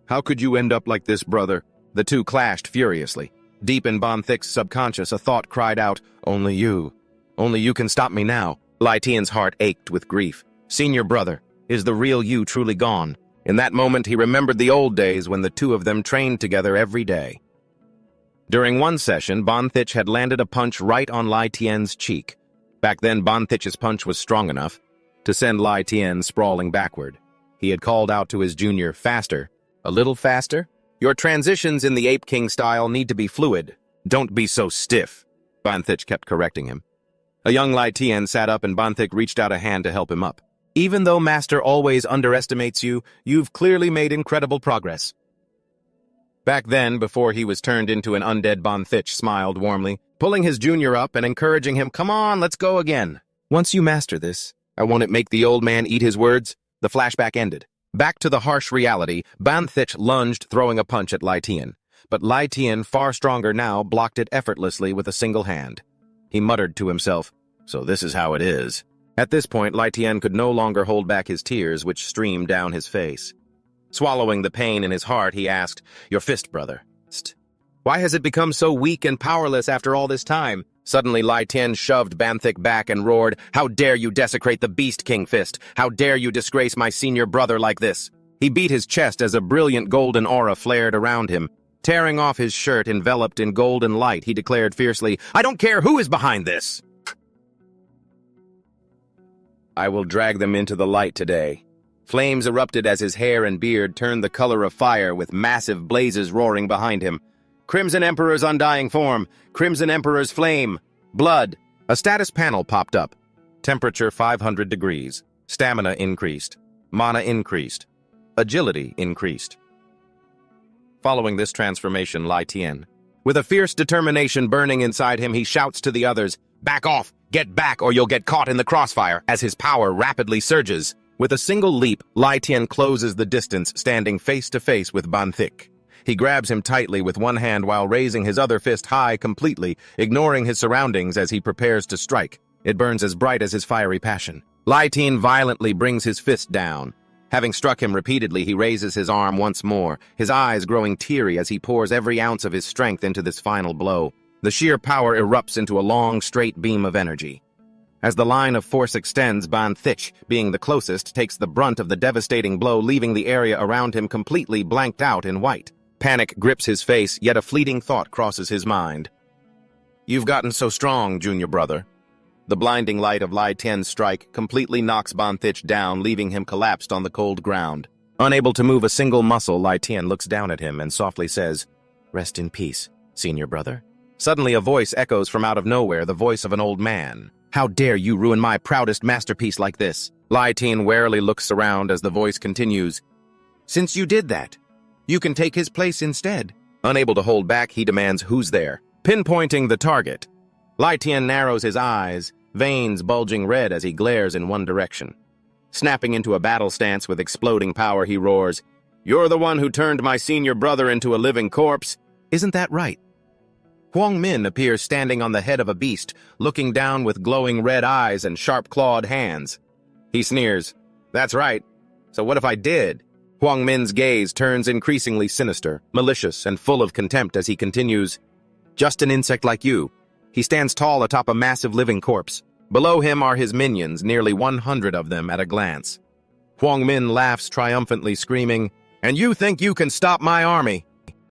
How could you end up like this, brother?" The two clashed furiously. Deep in Ban Thick's subconscious, a thought cried out, "Only you. Only you can stop me now." Lai Tian's heart ached with grief. Senior brother, is the real you truly gone? In that moment, he remembered the old days when the two of them trained together every day. During one session, Ban Thick had landed a punch right on Lai Tian's cheek. Back then, Ban Thick's punch was strong enough to send Lai Tian sprawling backward. He had called out to his junior, "Faster. A little faster? Your transitions in the Ape King style need to be fluid. Don't be so stiff." Ban Thick kept correcting him. A young Lai Tian sat up and Ban Thick reached out a hand to help him up. "Even though Master always underestimates you, you've clearly made incredible progress." Back then, before he was turned into an undead, Ban Thick smiled warmly, pulling his junior up and encouraging him, "Come on, let's go again. Once you master this, I won't make the old man eat his words." The flashback ended. Back to the harsh reality, Ban Thick lunged, throwing a punch at Lai Tian. But Lai Tian, far stronger now, blocked it effortlessly with a single hand. He muttered to himself, "So this is how it is." At this point, Lai Tian could no longer hold back his tears, which streamed down his face. Swallowing the pain in his heart, he asked, "Your fist, brother. Why has it become so weak and powerless after all this time?" Suddenly, Lai Tian shoved Ban Thick back and roared, "How dare you desecrate the Beast King fist? How dare you disgrace my senior brother like this?" He beat his chest as a brilliant golden aura flared around him. Tearing off his shirt enveloped in golden light, he declared fiercely, "I don't care who is behind this! I will drag them into the light today." Flames erupted as his hair and beard turned the color of fire, with massive blazes roaring behind him. "Crimson Emperor's undying form, Crimson Emperor's flame, blood." A status panel popped up. Temperature 500 degrees. Stamina increased. Mana increased. Agility increased. Following this transformation, Lai Tian, with a fierce determination burning inside him, he shouts to the others, "Back off! Get back or you'll get caught in the crossfire," as his power rapidly surges. With a single leap, Lai Tian closes the distance, standing face to face with Ban Thick. He grabs him tightly with one hand while raising his other fist high completely, ignoring his surroundings as he prepares to strike. It burns as bright as his fiery passion. Lai Tian violently brings his fist down. Having struck him repeatedly, he raises his arm once more, his eyes growing teary as he pours every ounce of his strength into this final blow. The sheer power erupts into a long, straight beam of energy. As the line of force extends, Ban Thick, being the closest, takes the brunt of the devastating blow, leaving the area around him completely blanked out in white. Panic grips his face, yet a fleeting thought crosses his mind. "You've gotten so strong, junior brother." The blinding light of Lai Tian's strike completely knocks Ban Thick down, leaving him collapsed on the cold ground. Unable to move a single muscle, Lai Tian looks down at him and softly says, "Rest in peace, senior brother." Suddenly a voice echoes from out of nowhere, the voice of an old man. How dare you ruin my proudest masterpiece like this? Lai Tian warily looks around as the voice continues. Since you did that, you can take his place instead. Unable to hold back, he demands, who's there? Pinpointing the target. Lai Tian narrows his eyes, veins bulging red as he glares in one direction. Snapping into a battle stance with exploding power, he roars, You're the one who turned my senior brother into a living corpse. Isn't that right? Huang Min appears standing on the head of a beast, looking down with glowing red eyes and sharp-clawed hands. He sneers, That's right. So what if I did? Huang Min's gaze turns increasingly sinister, malicious, and full of contempt as he continues, Just an insect like you. He stands tall atop a massive living corpse. Below him are his minions, nearly 100 of them at a glance. Huang Min laughs triumphantly, screaming, And you think you can stop my army?